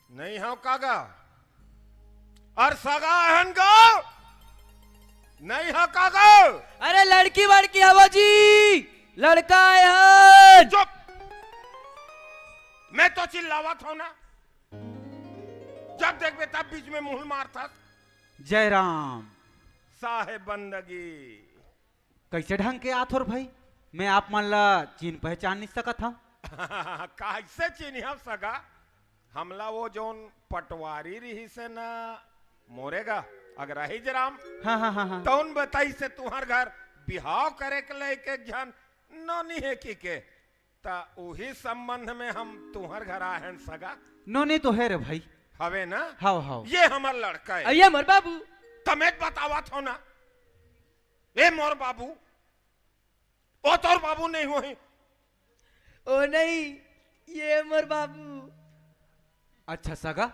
नहीं हो कागा और सगा हन गो नहीं हो कागा। अरे लड़की वड़की हवा जी लड़का है। चुप मैं तो चिल्लावत हो ना जब देख तब बीच में मुंह मारता। जय राम साहेब बंदगी कैसे ढंग के आथोर भाई मैं आप मान ला चीन पहचान नहीं सका था। कैसे चिन्ह सगा हमला वो जोन पटवारी रही से ना मोरेगा अगर ही जराम। हाँ तौन बताई से तुम्हार घर बिहाव करे के लेके जन नौनी है की के ता उही संबंध में हम तुम्हार घर आए हैं सगा। नोनी तो है रे भाई। हवे ना? हाओ हाओ। ये हमार लड़का है। ये मोर बाबू। तमें बतावा थो ना। ए मोर बाबू। ओ तोर बाबू नहीं हुई। ओ नहीं, ये मोर बाबू। अच्छा सगा,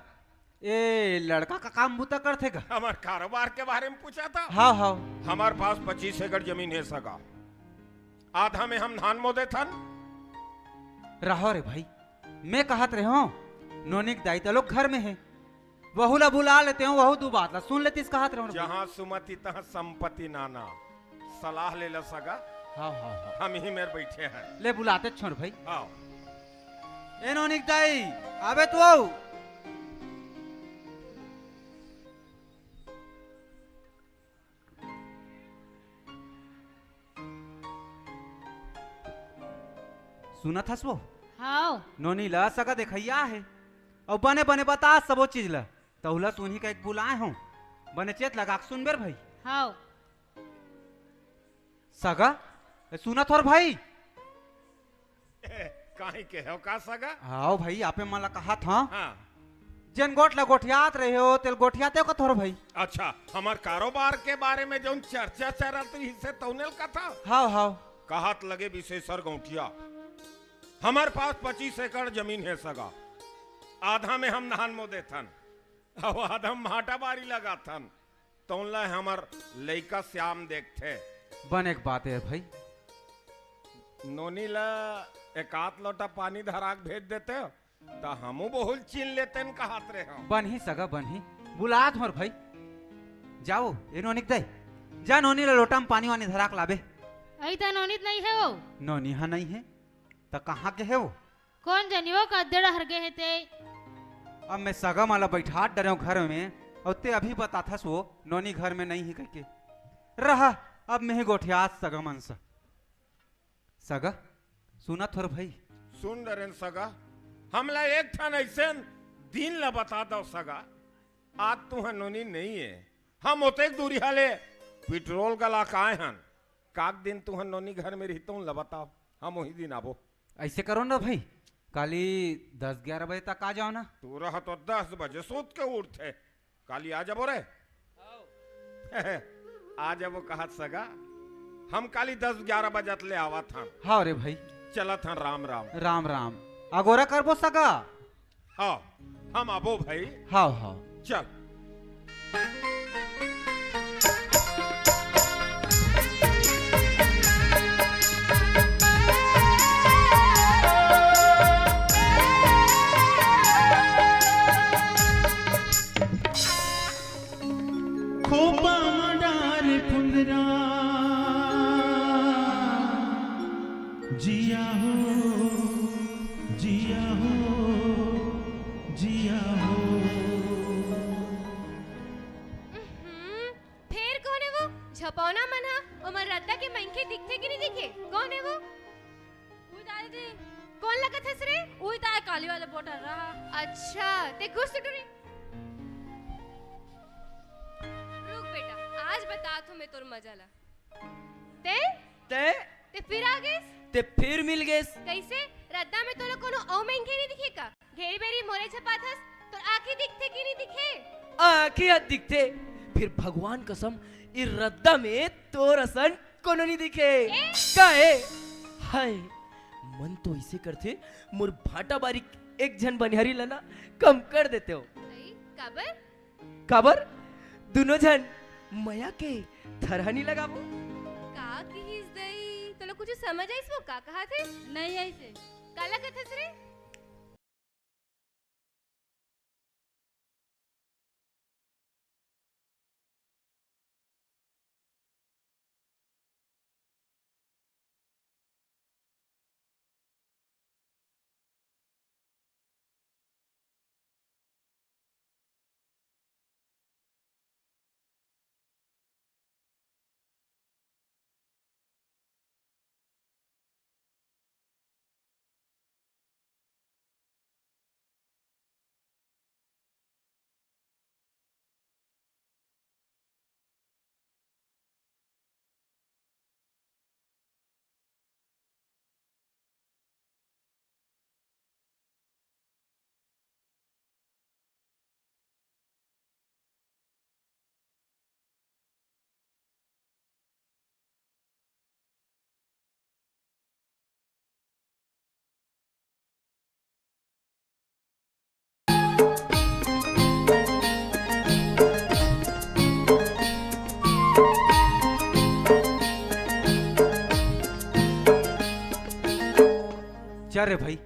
ये लड़का का काम बूता करते का? हमार कारोबार के बारे में पूछा था। हाँ हाँ। हमारे पास 25 एकड़ जमीन है सगा। आधा में हम धान मोदे थन। रहो रे भाई, मैं कहत रहे हो नोनिक दाई लोग घर में है, वहू ला बुला लेते हो, वहू दो बात ला सुन लेती इस कहत रहे। जहाँ सुमति तहाँ संपत्ति नाना। सलाह ले ला सगा। हाँ हाँ हाँ। हम ही मेरे बैठे हैं। ले बुलाते छोड़ भाई। आओ। ए नोनिक दाई आबे तू आओ। सुना था वो? हाँ। नोनी ला सगा देखैया है और बने बने बता सबो चीज ला तहुला सुनी का एक बुलाए हो बने चेत लगा सुन बेर भाई। हाँ। सगा सुना थोर भाई। काहे के हो का सगा? आओ भाई आपे मला कहा था। हाँ। जन गोठला गोठियात रहे हो तेल गोठियाते का थोर भाई। अच्छा, हमार कारोबार के बारे में जो चर्चा चलत रही से तौनेल का था। हाँ हाँ। कहत लगे विशेषर गौठिया। हमारे पास 25 एकड़ जमीन है सगा। आधा में हम धान मोदे थन और आधा भाटा बारी लगा थन। तौनला हमार लइका श्याम देखते। बन एक बात है भाई, नोनी ला एक आध लोटा पानी धराक भेज देते हो तो हमू बहुत चीन लेते हैं कहत रहे हो। बन ही सगा बन ही बुला थोर भाई। जाओ ये नोनिक दे जा नोनी ला लोटा में पानी वानी धराक लाबे। ऐसा नोनित नहीं है वो। नोनी हाँ नहीं है तो कहाँ के है वो? कौन जनियो का अद्दड़ा हर गए थे। अब मैं सगा माला बैठा डरे घर में और ते अभी बता था सो नोनी घर में नहीं है कह के रहा। अब मैं ही गोठियात सगा मनसा। सगा सुना थोर भाई। सुन डरेन सगा, हमला एक ठन ऐसे दिन ला बता दो सगा। आज तू नोनी नहीं है, हम ओते दूरी हाले पेट्रोल का लाकाए हन। काक दिन तू नोनी घर में रहता हूँ ला बताओ, हम वही दिन आबो। ऐसे करो ना भाई, काली 10-11 बजे तक आ जाओ ना। तू रह तो 10 बजे सूत के उठते। काली आ जाबो रे। आ जाबो कहत सगा। हम काली 10-11 बजत ले आवा था। हाँ रे भाई। चला था राम राम। राम राम। अगोरा करबो सगा। हाँ हम आबो भाई। हाँ हाँ चल। खोपा मडार फुंदरा जिया हो जिया हो जिया हो। फिर कौन है वो? झपौना मना उमर रद्दा के मंखे दिखते कि नहीं दिखे? कौन है वो? दादी कौन लगा था सरे? वही ताए काली वाले बोटर रहा। अच्छा ते घुस टुरी। रुक बेटा, आज बता तो मैं तोर मजा ला। ते ते ते फिर आ गए? ते फिर मिल गए। कैसे? रद्दा में तोला कोनो औ मंखे नहीं दिखे का? घेरी बेरी मोरे छपाथस तो आंखें दिखते कि नहीं दिखे? आंखें दिखते। फिर भगवान कसम इ रद्दा में तोर असन कोनो नहीं दिखे। काहे? हाय मन तो ऐसे करते मोर भाटा बारी एक जन बनिहारी लना कम कर देते हो। काबर? काबर दोनों जन मया के थरहनी लगाबो। का की हिस दई तोला कुछ समझ आइस वो का कहा थे? नहीं ऐसे काला कथस रे? भाई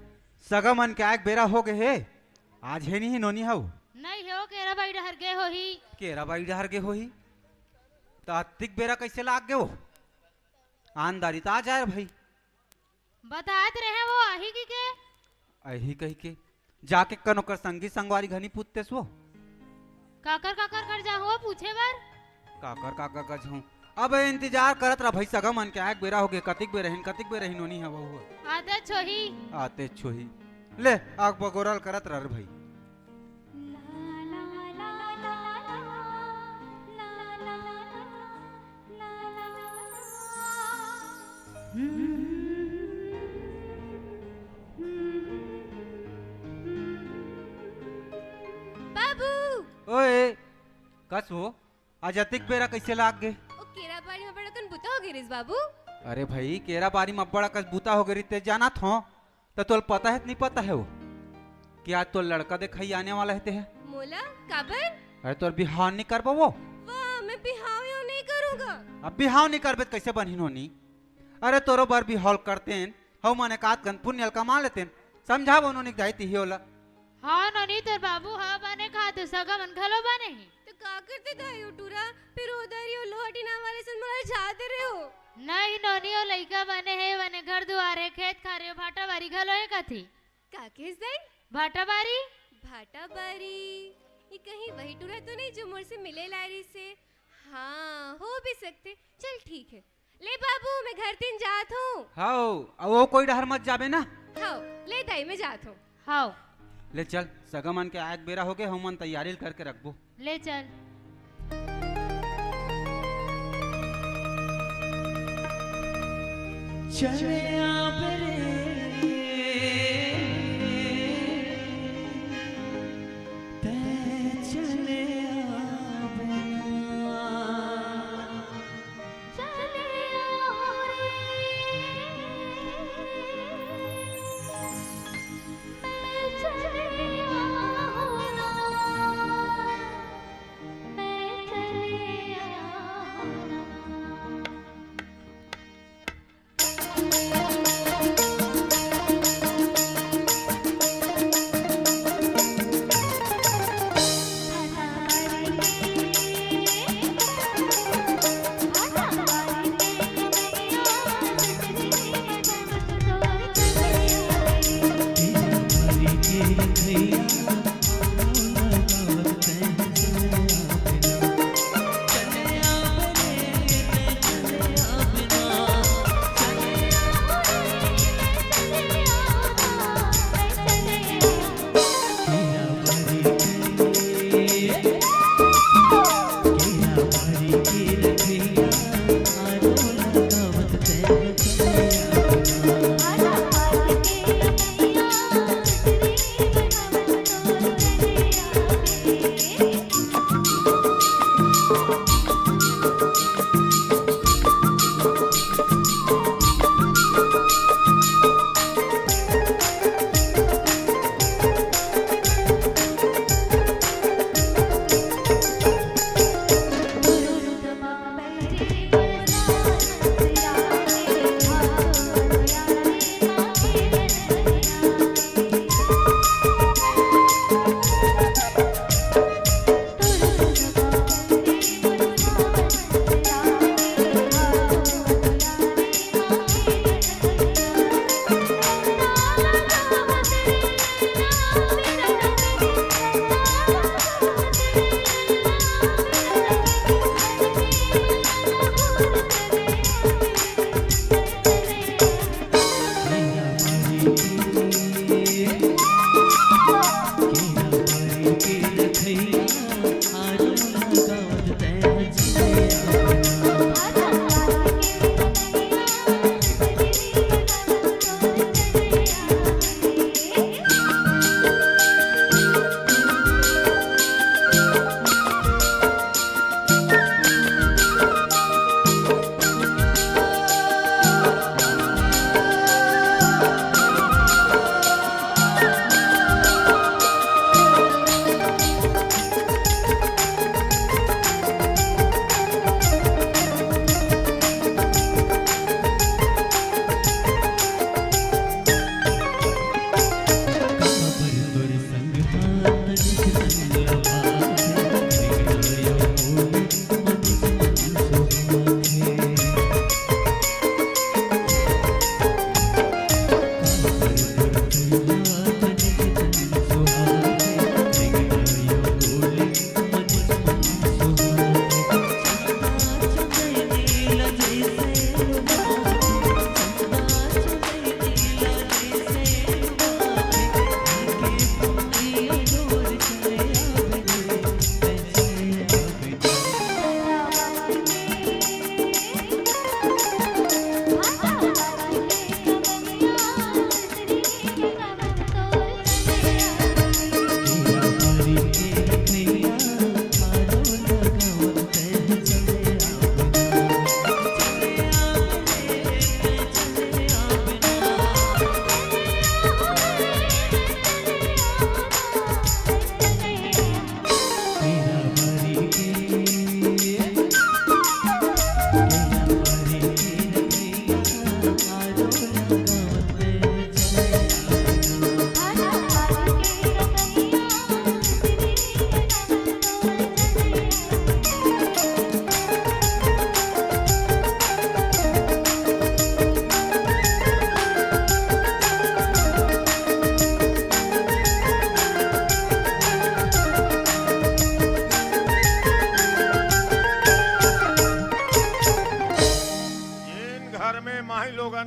सगा मन के आग बेरा हो गए है आज है नहीं नोनी हाउ नहीं हो केरा बाई डहर गए हो ही केरा बाई डहर गए हो ही तो अतिक बेरा कैसे लाग गए वो आनदारी तो आ जाए भाई बताते रहे वो आही की के अही कही के जाके कनो कर संगी संगवारी घनी पूछते सो काकर काकर कर जा हुआ पूछे बार काकर काकर कर जाऊं अब इंतजार करत रहा भाई सगा मन के आग बेरा हो गए कतिक बे रहीन नोनी है वो आते छोही आते छोही ले आग बगोरल करत रह भाई बाबू ओए कस हो आज अतिक बेरा कैसे लाग गए ओ केरा बाड़ी में बड़ा कन बुता हो गिरिस बाबू अरे भाई केरा बारी में बड़ा कस बूता हो गई ते जाना थो तो तोल पता है नहीं पता है वो कि आज तो लड़का देखाई आने वाला है है मोला काबर अरे तो बिहाव नहीं कर वो वाह मैं बिहाव यो नहीं करूंगा अब बिहाव नहीं करबे तो कैसे बनी होनी अरे तोरो बार बिहाव करते हैं हम माने कात गन पुण्य कमा लेते समझाव उन्होंने जाती ही होला हाँ ननी तेर बाबू हाँ बने खा तो सगा मन खलो बने ही तो का करते था टूरा फिर उधर ही लोहटी नाम वाले से मला जाते रहे हो नहीं ननी ओ लइका बने है बने घर दुआरे खेत खारे भाटा बारी खलो है कथी का किस दिन भाटा बारी ये कहीं वही टूरा तो नहीं जो मुझसे मिले लारी से हाँ हो भी सकते चल ठीक है ले बाबू मैं घर तीन जात हूँ हाओ अब वो कोई डहर मत जाबे ना हाँ ले दाई मैं जात हूँ हाँ ले चल सगमन के आग बेरा हो गए हम मन तैयारी करके रखबो ले चल चले आबरे ते चले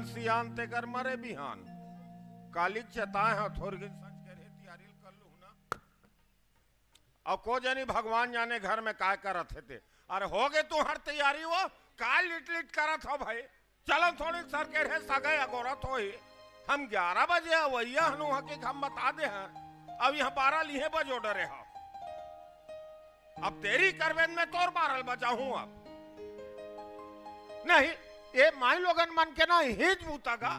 सियानते कर मरे बिहान कालिक चताए हैं थोड़ी संज के रे तैयारी कर लू ना अब को जानी भगवान जाने घर में काय करत थे अरे हो गए तू हर तैयारी वो काय लिट लिट करत हो भाई चलो थोड़ी सर के रे सगे अगोरत हो ही हम 11 बजे वैया हनु हकी हम बता दे हैं अब यहाँ 12 लिए बजो डरे हो अब तेरी करवेन में तोर 12 बजाऊं अब नहीं ये माई लोगन मन के ना हिज बूतागा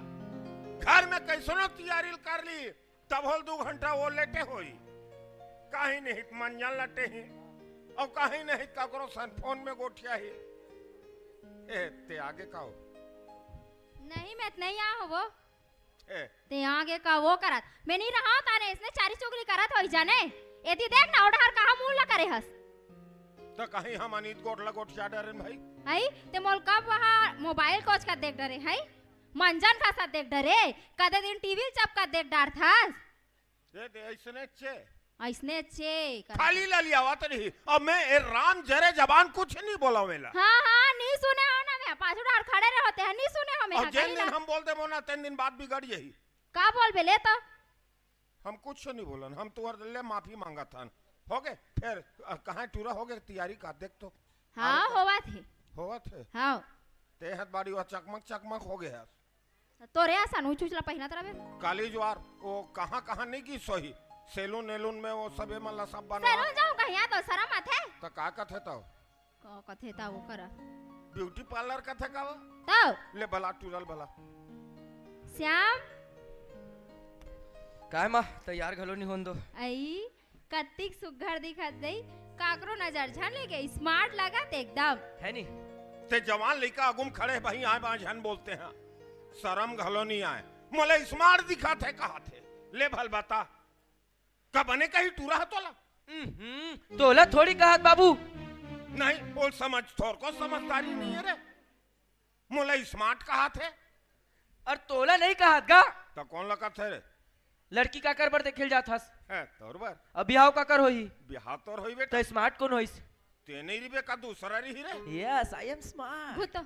घर में कैसनो तैयारी कर ली तब होल 2 घंटा वो लेटे होई कहीं नहीं मंजन लटे ही और कहीं नहीं ककरो सन फोन में गोठिया ही ते आगे का हो नहीं मैं नहीं आ हो वो ते आगे का वो करत मैं नहीं रहा ताने इसने चारी चुगली करत होई जाने एती देख ना उड़हर कहां मुंह ला करे हस तो कहीं हम अनीत गोटला गोठिया डरे भाई हाई ते मोल कब वहां मोबाइल कोच का देख डरे हाई मंजन का साथ देख डरे कदे दिन टीवी चपका देख डार था दे ऐसने चे खाली ला लिया बात नहीं अब मैं ए राम जरे जबान कुछ नहीं बोला वेला हां नहीं सुने हो ना मैं पाछू डार खड़े रहे होते हैं नहीं सुने हो मैं और जिन दिन हम बोलते मोना 3 दिन बाद बिगड़ यही का बोल बेले तो हम कुछ नहीं बोलन हम तुहर ले माफी मांगा था हो गए फिर कहां टूरा हो गए तैयारी का देख तो हां होवा थे हां ते हाथ बाड़ी वा चकमक हो गया तो रे आसान उचुचला पहिना तरह काली ज्वार वो कहां नहीं की सोही सेलून नेलून में वो सबे मला सब बना सेलून जाऊं कहिया तो शर्म आथे तो का कथे तो का कथे ता वो करा ब्यूटी पार्लर कथे का तो ले भला टूरल भला श्याम काय मा तैयार घलो नहीं होन दो आई कत्तिक सुघर दिखत दई काकरो नजर झन लेके स्मार्ट लगत एकदम है नी ते जवान लइका अगुम खड़े भाई आए बाझन बोलते हैं शर्म घलो नहीं आए मोले स्मार्ट दिखा थे कहा थे ले भल बता कब बने कहीं टूरा है तोला तोला थोड़ी कहा बाबू नहीं बोल समझ थोर को समझदारी नहीं है रे मोले स्मार्ट कहा थे और तोला नहीं कहा गा तो कौन लगा थे रे लड़की का कर बर देखिल जात हस है तोर बर अब बिहाव का कर होई बिहाव तोर होई बेटा तो स्मार्ट कौन होइस ते नहीं रिबे का दूसरा रही रे यस आई एम स्मार्ट भूतो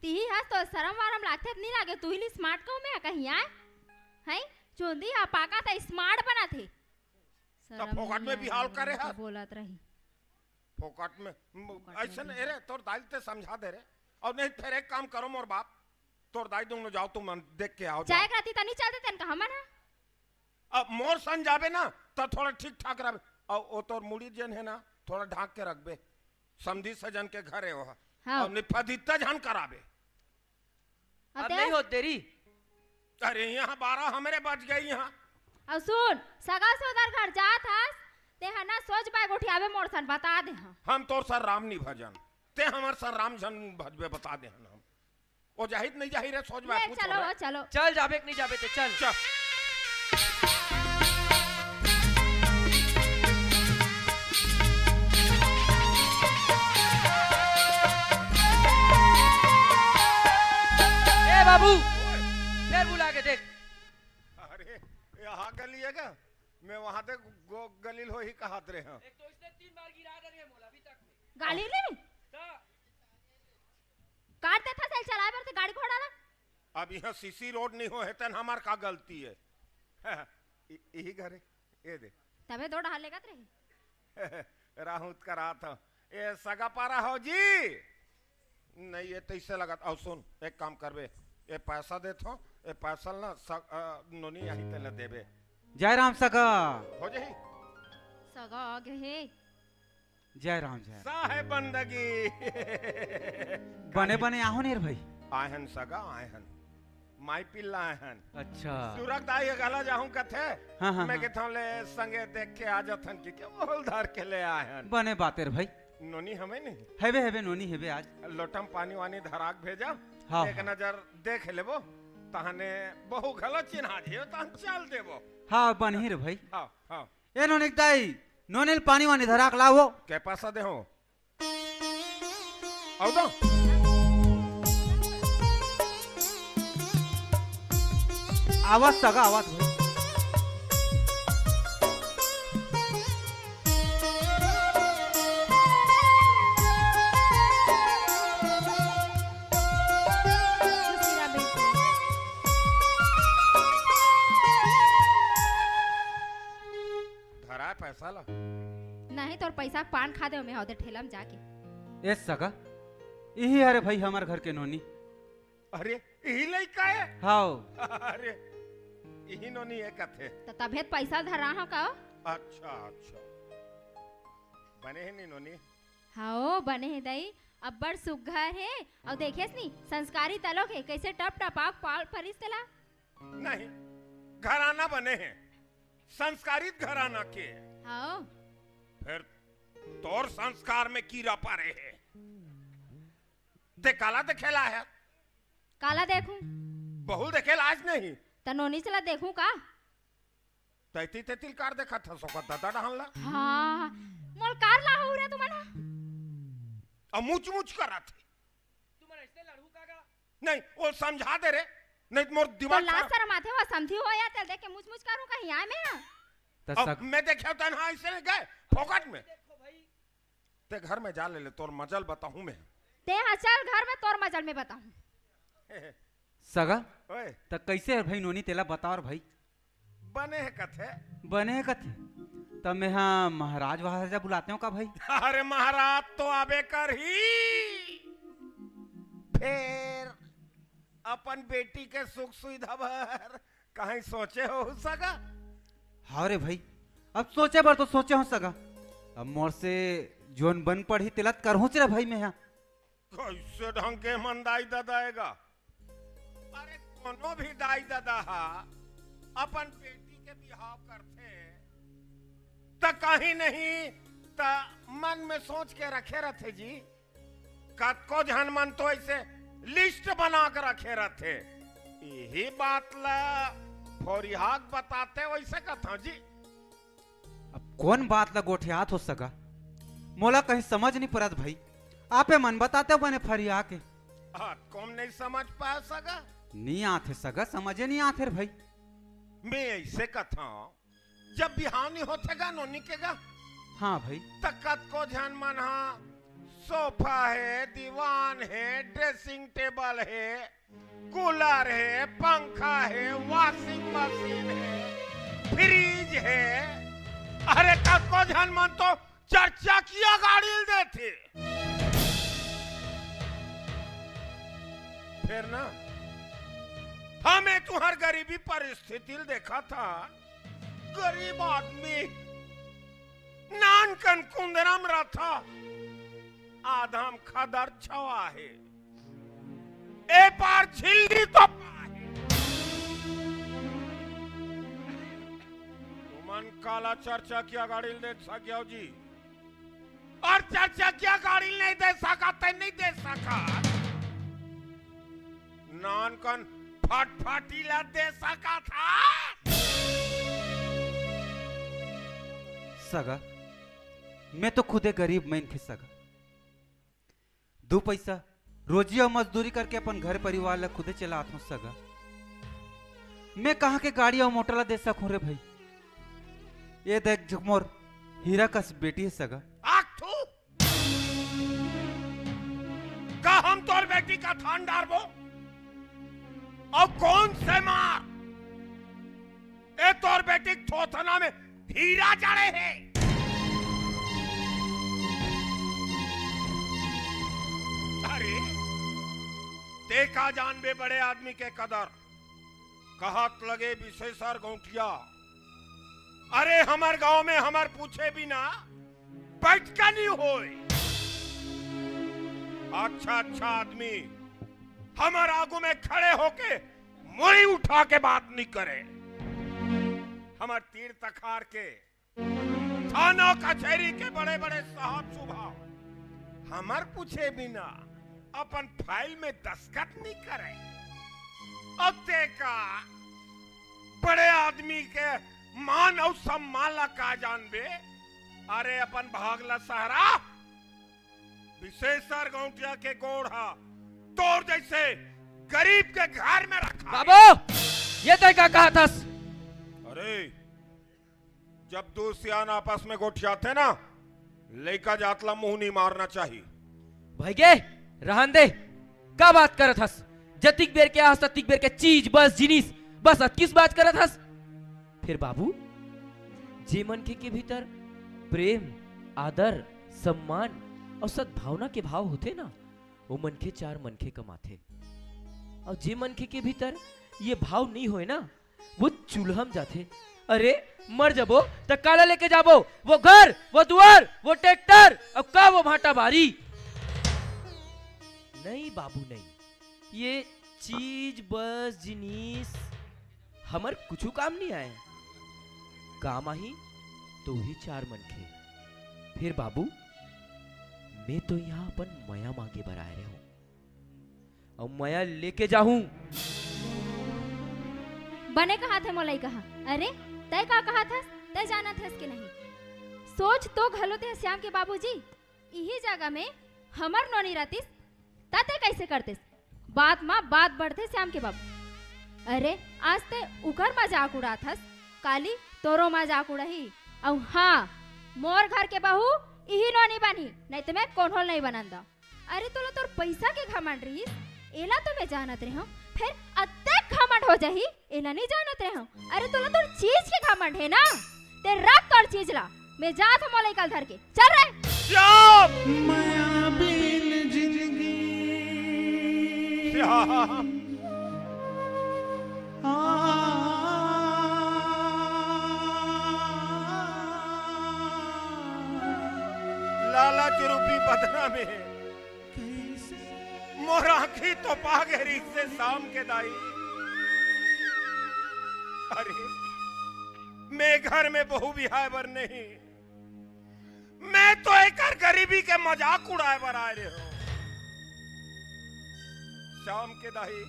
ती हस तो शर्म वारम लागते नहीं लागे तू ही स्मार्ट को में कहीं आए हैं चोंदी आ पाका था स्मार्ट बना थे तो फोकट में बिहाव करे है बोलत रही फोकट में ऐसे नहीं रे तोर दाई ते समझा दे रे और नहीं फिर एक काम करो मोर बाप तोर दाई दोनों जाओ तुम देख के आओ चाय कराती तनी चलते तन कहां मना अब मोर सन जाबे ना तो थोड़ा ठीक ठाक रहे और वो तोर मुड़ी जन है ना थोड़ा ढाक के रखबे समधी सजन के घर है वहां हाँ। और निफादिता जान कराबे अब नहीं हो तेरी अरे यहाँ 12 हमारे बच गए यहाँ अब सुन सगा से उधर घर जात हस ते हना सोच बाय गोठियावे मोर सन बता दे हम तोर सर राम नहीं भजन ते हमार सर राम जन भजबे बता दे हम ओ जाहिद नहीं जाहि रे सोच बाय पूछ चलो चलो चल जाबे नहीं जाबे ते चल चल ए बाबू फिर बुला के देख अरे यहाँ गली है क्या मैं वहां तक गलील हो ही कहा रे हां एक तो इसने 3 बार गिरा डरे मोला अभी तक में गाड़ी ले काट देता चल चलाए पर गाड़ी घोड़ा ना अब यहाँ सीसी रोड नहीं हो है तन हमार का गलती है यही घरे ये दे तबे दो ढाल लेगा रे राहुत करा था ये सगा पारा हो जी नहीं ये तैसे लगा और सुन एक काम करबे ये पैसा देथो ये पैसा ना नोनी यही तेल देबे जय राम सगा हो जाही सगा आगे है जय राम जय साहेब बंदगी बने बने आहो नहीं रे भाई आहन सगा आहन माई पिल्ला आहन अच्छा सुरक दाई गला जाऊं कथे हाँ, हाँ, मैं हाँ। कहता ले संगे देख के आ जाथन की क्या बोल धर के ले आहन बने बातें रे भाई नोनी हमें नहीं हेबे हेबे नोनी हेबे आज लोटम पानी वानी धराक भेजा हाँ, एक नजर देख लेबो तहने बहु गलत चिन्हा जियो तहन चल देबो हाँ बनी रे भाई हाँ हाँ ए नोनिक दाई नोनेल पानी वानी धराक लावो के पासा दे हो आओ दो आवाज सगा आवाज भाई धरा पैसा ला नहीं तोर पैसा पान खा दे मैं उधर ठेला में जाके। ए सगा यही अरे भाई हमार घर के नोनी अरे यही लइका है हाओ अरे यही नोनी है कथे तो तबेत पैसा धरा हो का। अच्छा अच्छा बने है नहीं नोनी हाँ बने है दई अब बड़ सुघर है और देखेस नी संस्कारी तलोक है कैसे टप टपाक पाल परिस तला। नहीं घराना बने हैं संस्कारित घराना के हाँ फिर तोर संस्कार में कीड़ा पारे है ते काला देखेला है काला देखूं बहु देखेला आज नहीं तो नोनी चला देखूं का। तैती तेतिल कार देखा था सोका दादा डहला हाँ मोल कार ला हो रे तुम्हारा मुच मुच करा थे नहीं वो समझा दे रे नहीं तो मोर तो दिमाग लास्ट सर माथे वा समझी हो या चल देख के मुच मुच करूं कहीं आए में अब मैं देखा तन्हा ऐसे नहीं गए फोकट में ते घर में जा ले तोर मजल बताऊं मैं ते हाँ चल घर में तोर मजल में बताऊं। सगा ओए तो कैसे है भाई नोनी तेला बताओ और भाई बने है कथे बने है कथे तब मैं हाँ महाराज महाराजा बुलाते हो का भाई अरे महाराज तो आबे कर ही फिर अपन बेटी के सुख सुविधा भर कहीं सोचे हो सगा हाँ रे भाई अब सोचे बार तो सोचे हो सगा अब मोर से जोन बन पढ़ी तिलत कर रे भाई मैं यहाँ कैसे ढंग के मन दाई दादाएगा अरे कोनो भी दाई दादा हा अपन बेटी के बिहाव करते त कहीं नहीं त मन में सोच के रखे रहते जी कत को जहन मन तो ऐसे लिस्ट बना कर रखे रहते यही बात ला फोरिहाक बताते वैसे कथा जी अब कौन बात ला गोठियात हो सका मोला कहीं समझ नहीं पड़त भाई आपे मन बताते हो बने फरिया के कौन नहीं समझ पा सका नहीं आते सगा समझे नहीं आते रे भाई मैं ऐसे कथा जब बिहानी होतेगा नोनी केगा हाँ भाई तकत को ध्यान मना सोफा है दीवान है ड्रेसिंग टेबल है कूलर है पंखा है वॉशिंग मशीन है फ्रिज है अरे तक को ध्यान मन तो चर्चा किया गाड़ी देते फिर ना हमें तुम्हार गरीबी परिस्थिति देखा था गरीब आदमी नान कन कुंदरम रहा आधम खदर छवा है ए पार झिल्ली तो तुमन काला चर्चा किया गाड़ी दे सकियो जी और चर्चा किया गाड़ी नहीं दे सका ते नहीं दे सका नान कन फटफटीला दे सका था सगा मैं तो खुदे गरीब मैं थे सगा दो पैसा रोजी और मजदूरी करके अपन घर परिवार ला खुदे चलाता हूँ सगा मैं कहाँ के गाड़ी और मोटर ला दे सकूं रे भाई ये देख झुकमोर हीरा कस बेटी है सगा का हम तोर बेटी का थान डारबो और कौन से मार ए तोर बेटी थोथना में हीरा जड़े है अरे देखा जानबे बड़े आदमी के कदर कहत लगे विशेषर गौठिया अरे हमार गांव में हमार पूछे बिना बैठका नहीं होए। अच्छा अच्छा आदमी हमारे आगू में खड़े होके मुड़ी उठा के बात नहीं करे। हमार तीर तखार के थाना कचहरी के बड़े बड़े साहब सुबह हमार पूछे बिना अपन फाइल में दस्तखत नहीं करे। अब देखा बड़े आदमी के मान और सम्मान ला का जानबे। अरे अपन भागला सहरा विशेषर गौटिया के गोढ़ा तोर जैसे गरीब के घर में रखा। बाबू ये तय का कहा था? अरे जब दो सियान आपस में गोठियाते ना लेका जातला मुंह नहीं मारना चाहिए। भाई गे रहन दे का बात करत हस? जतिक बेर के आस ततिक बेर के चीज बस जिनिस बस किस बात करत हस? फिर बाबू जे मनखे के भीतर प्रेम आदर सम्मान और सद्भावना के भाव होते ना वो मनखे चार मनखे कमाथे। और जे मनखे के भीतर ये भाव नहीं होए ना वो चूल्हम जाते। अरे मर जाबो तो काला लेके जाबो वो घर वो द्वार वो ट्रैक्टर अब का वो भाटा बारी। नहीं बाबू नहीं ये चीज बस जिनिस हमर कुछ काम नहीं आए। काम आही तो वही चार मनखे। फिर बाबू मैं तो यहाँ अपन माया मांगे बर आए रहे हूँ और माया लेके जाऊं। बने कहा थे मोलाई कहा। अरे तय का कहा था? तय जाना था कि नहीं? सोच तो घलो थे श्याम के बाबूजी यही जगह में हमर नौनी रातिस ताते कैसे करते बात माँ बात बढ़ते श्याम के बाबू। अरे आज ते उकर मजाक उड़ा थस काली तोरो मजाक उड़ही। और हाँ मोर घर के बहू यही नौनी बनी नहीं तो मैं कोन्होल नहीं बनंदा। अरे तोला तोर पैसा के घमंड रही एला तो मैं जानत रही हूँ फिर अत्तेक घमंड हो जाही एला नहीं जानत रही हूँ। अरे तोला तोर चीज के घमंड है ना ते रख तोर चीज ला मैं जात हूँ मोलाई कल धर के चल रहे। माया बिन जिंदगी लालच रूपी बदना में मोराखी तो पागेरी से शाम के दाई। अरे मैं घर में बहू बिहाय बर नहीं मैं तो एक गरीबी के मजाक उड़ाए बर आए रहे हो। शाम के दाई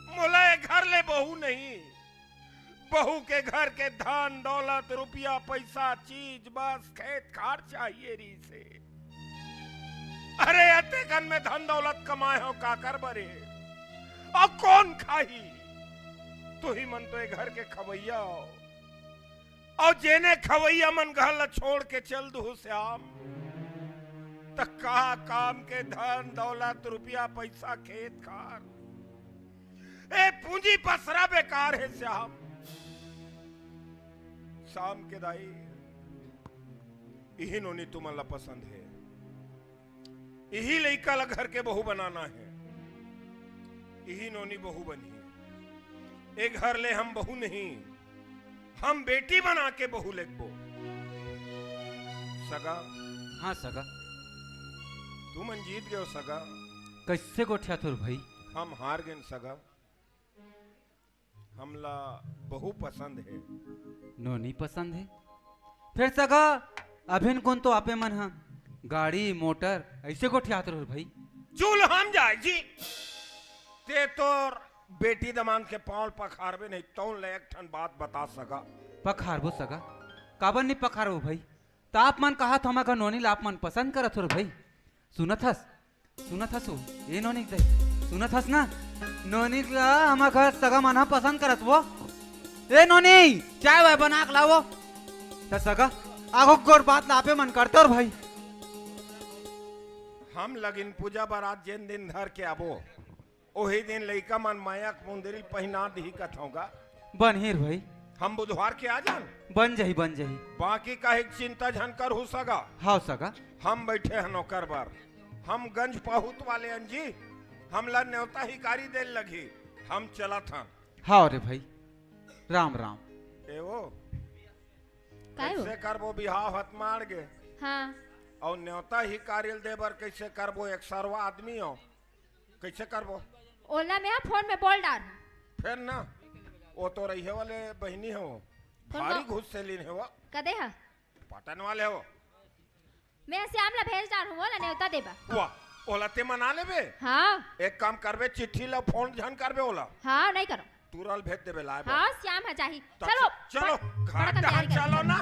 मोला घर ले बहू नहीं बहू के घर के धन दौलत रुपया पैसा चीज बस खेत खार चाहिए री से। अरे अते गन में धन दौलत कमाए हो का कर बरे और कौन खाही? तू ही मन तो घर के खवैया हो और जेने खवैया मन घर छोड़ के चल दू श्याम तक कहा काम के धन दौलत रुपया पैसा खेत खार ए पूंजी पसरा बेकार है श्याम। शाम के दाई यही नोनी तुम्हारा पसंद है यही लड़का ला घर के बहू बनाना है यही नोनी बहू बनी है। एक घर ले हम बहू नहीं हम बेटी बना के बहू लेगबो। सगा हाँ सगा तू मन जीत गयो सगा। कैसे गोठिया तुर भाई? हम हार गए सगा। हमला बहू पसंद है नोनी पसंद है। फिर सगा अभिन कौन तो आपे मन हा गाड़ी मोटर ऐसे गोठिया तुर भाई? चूल हम जाए जी ते तोर बेटी दमान के पाँव पखारबे नहीं तो ले एक ठन बात बता सका। पखारबो सगा काबर नहीं पखारबो भाई? ताप मन कहा था हमारा नोनी ला आप मन पसंद करत हो भाई। सुनत हस ये नोनी दे सुनत हस ना नोनी का हमारा सगा मना पसंद करत वो। ए नोनी चाय वाय बना के लाओ त सगा आगो गोर बात लापे मन करते और भाई। हम लगिन पूजा बारात जिन दिन धर के आबो वही दिन लइका मन माया मुंदरी पहना दी कथ होगा। बनहिर भाई हम बुधवार के आ जान बन जाही बाकी काहे चिंता झनकर हो सगा। हाँ सगा हम बैठे हैं नौकर बार हम गंज पाहुत वाले अंजी हमला न्योता ही कारी दे लगी हम चला था। हाँ रे भाई राम राम। ए वो काय हो? कैसे करबो बिहाव हत मार गे हाँ और न्योता ही कारिल देबर कैसे करबो एक सरवा आदमी हो कैसे करबो ओला में फोन में बोल डाल फिर ना वो तो रही वाले बहनी हो कौन भारी कौन? घुस से लीन हो कदे हा पटन वाले हो मैं श्यामला भेज डाल हूँ ना न्योता देबा वाह ओला ते मना लेबे हाँ एक काम करबे चिट्ठी ला फोन झन करबे ओला हाँ नहीं करो तुरल भेज देबे लाए हाँ श्याम है चाहिए तो चलो चलो बड़ा घर तैयारी करो। चलो ना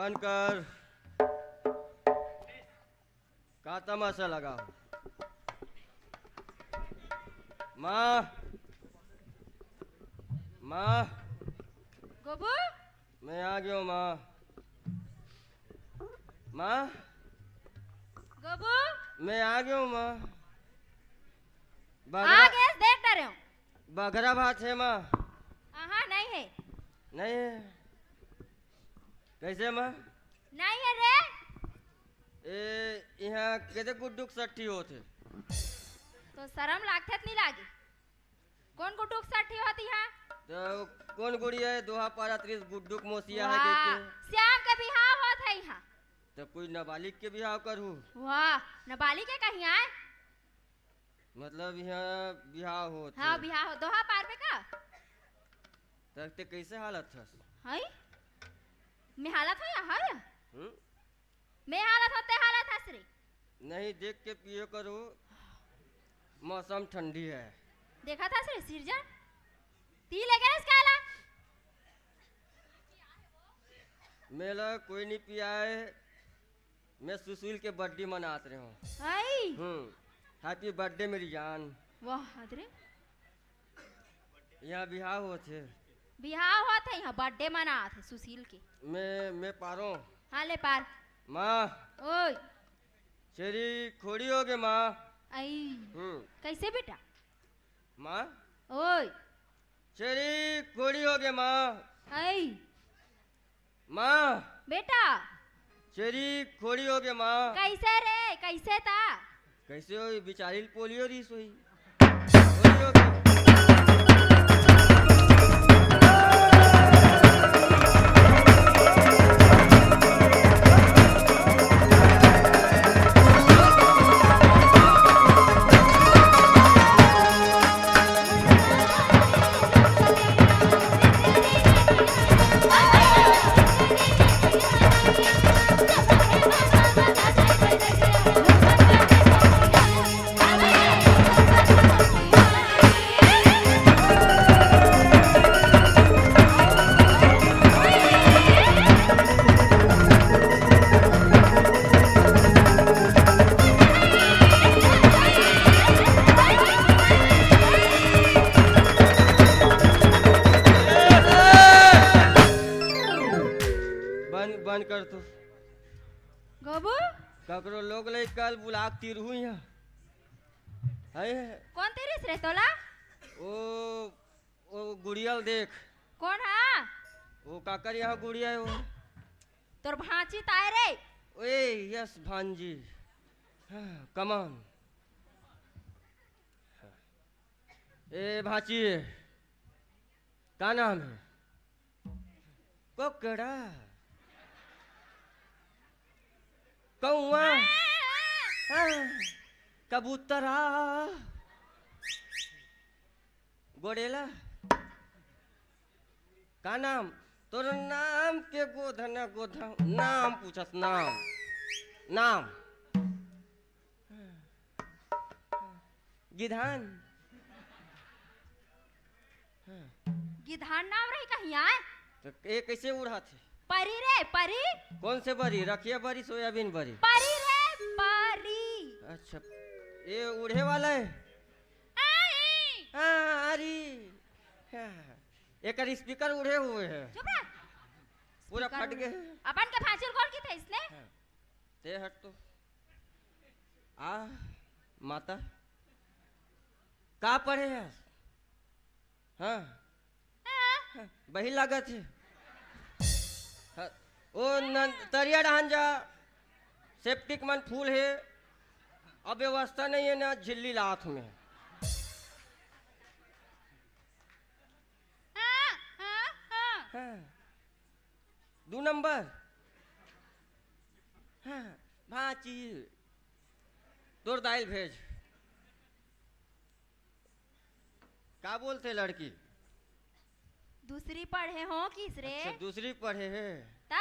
बंद कर। का तमाशा लगा? माँ, माँ, गोबू मैं आ गया हूँ माँ। माँ, गोबू मैं आ गया हूँ माँ। आ गए देख ना रहे हो। बघरा भात है माँ? हाँ नहीं है। नहीं है? कैसे माँ? नहीं है रे। यहाँ केते गुड्डुक सट्टी होते? तो शर्म लागत नहीं लागी? कौन गुड्डुक सट्टी होती है? तो कौन गुड़िया है? दोहा पारा 30 गुड्डुक मोसिया है वाह, के? श्याम के बिहाव होत है यहाँ। तो कोई नाबालिग के बिहाव करूँ? वाह, नाबालिग के कहीं आए? मतलब यहाँ बिहाव होते? हाँ बिहाव हो। दोहा पार पे का? तब कैसे हालत था? हाय मैं हालत हो या हाय? मैं हालत होते हालत हसरी। नहीं देख के पियो करो, मौसम ठंडी है। देखा था सर सिरजन ती लगे ना इसका आला। मेला कोई नहीं पिया है। मैं सुशील के बर्थडे मनाते रहे हूँ। हाय हैप्पी बर्थडे मेरी जान। वाह अदरे यहाँ बिहाव होते? बिहाव होते यहाँ बर्थडे मनाते सुशील के। मैं पारो। हाँ ले पार। माँ ओए चेरी खोड़ी हो गए माँ। आई कैसे बेटा? माँ ओए चेरी खोड़ी हो गए माँ। आई माँ बेटा चेरी खोड़ी हो गए माँ। कैसे रे कैसे था? कैसे हो बिचारी पोलियो रही सोई खोड़ी हो गई। बंद कर तू। गोबू ककरो लोग ले कल बुलाक तीर हुई है। कौन तेरे से तोला? ओ गुड़ियल देख। कौन है? वो काकर यहाँ गुड़िया है वो। तोर भांची ताए रे। ओए यस भांजी। कमान। ए भांची का नाम है? कोकड़ा कौआ कबूतरा गोडेला का नाम? तोर नाम के गोधन गोधा नाम पूछस नाम नाम गिधान। गिधान नाम रही कहीं आए? तो ये कैसे उड़ा थे? परी रे परी। कौन से बरी? रखिया बरी सोयाबीन बरी? परी रे परी। अच्छा ये उड़े वाला है? अरे एक स्पीकर उड़े हुए हैं। चुप रह। पूरा फट गए। अपन के फांसी कौन की था इसने? ते हट तो। माता का पढ़े है? हाँ बही लागत है। ओ तरिया ढांजा सेप्टिक मन फूल है। अब व्यवस्था नहीं है ना झिल्ली लात में। दो नंबर भाची तोर दाइल भेज। का बोलते लड़की? दूसरी पढ़े हो किस रे? अच्छा दूसरी पढ़े है। ता?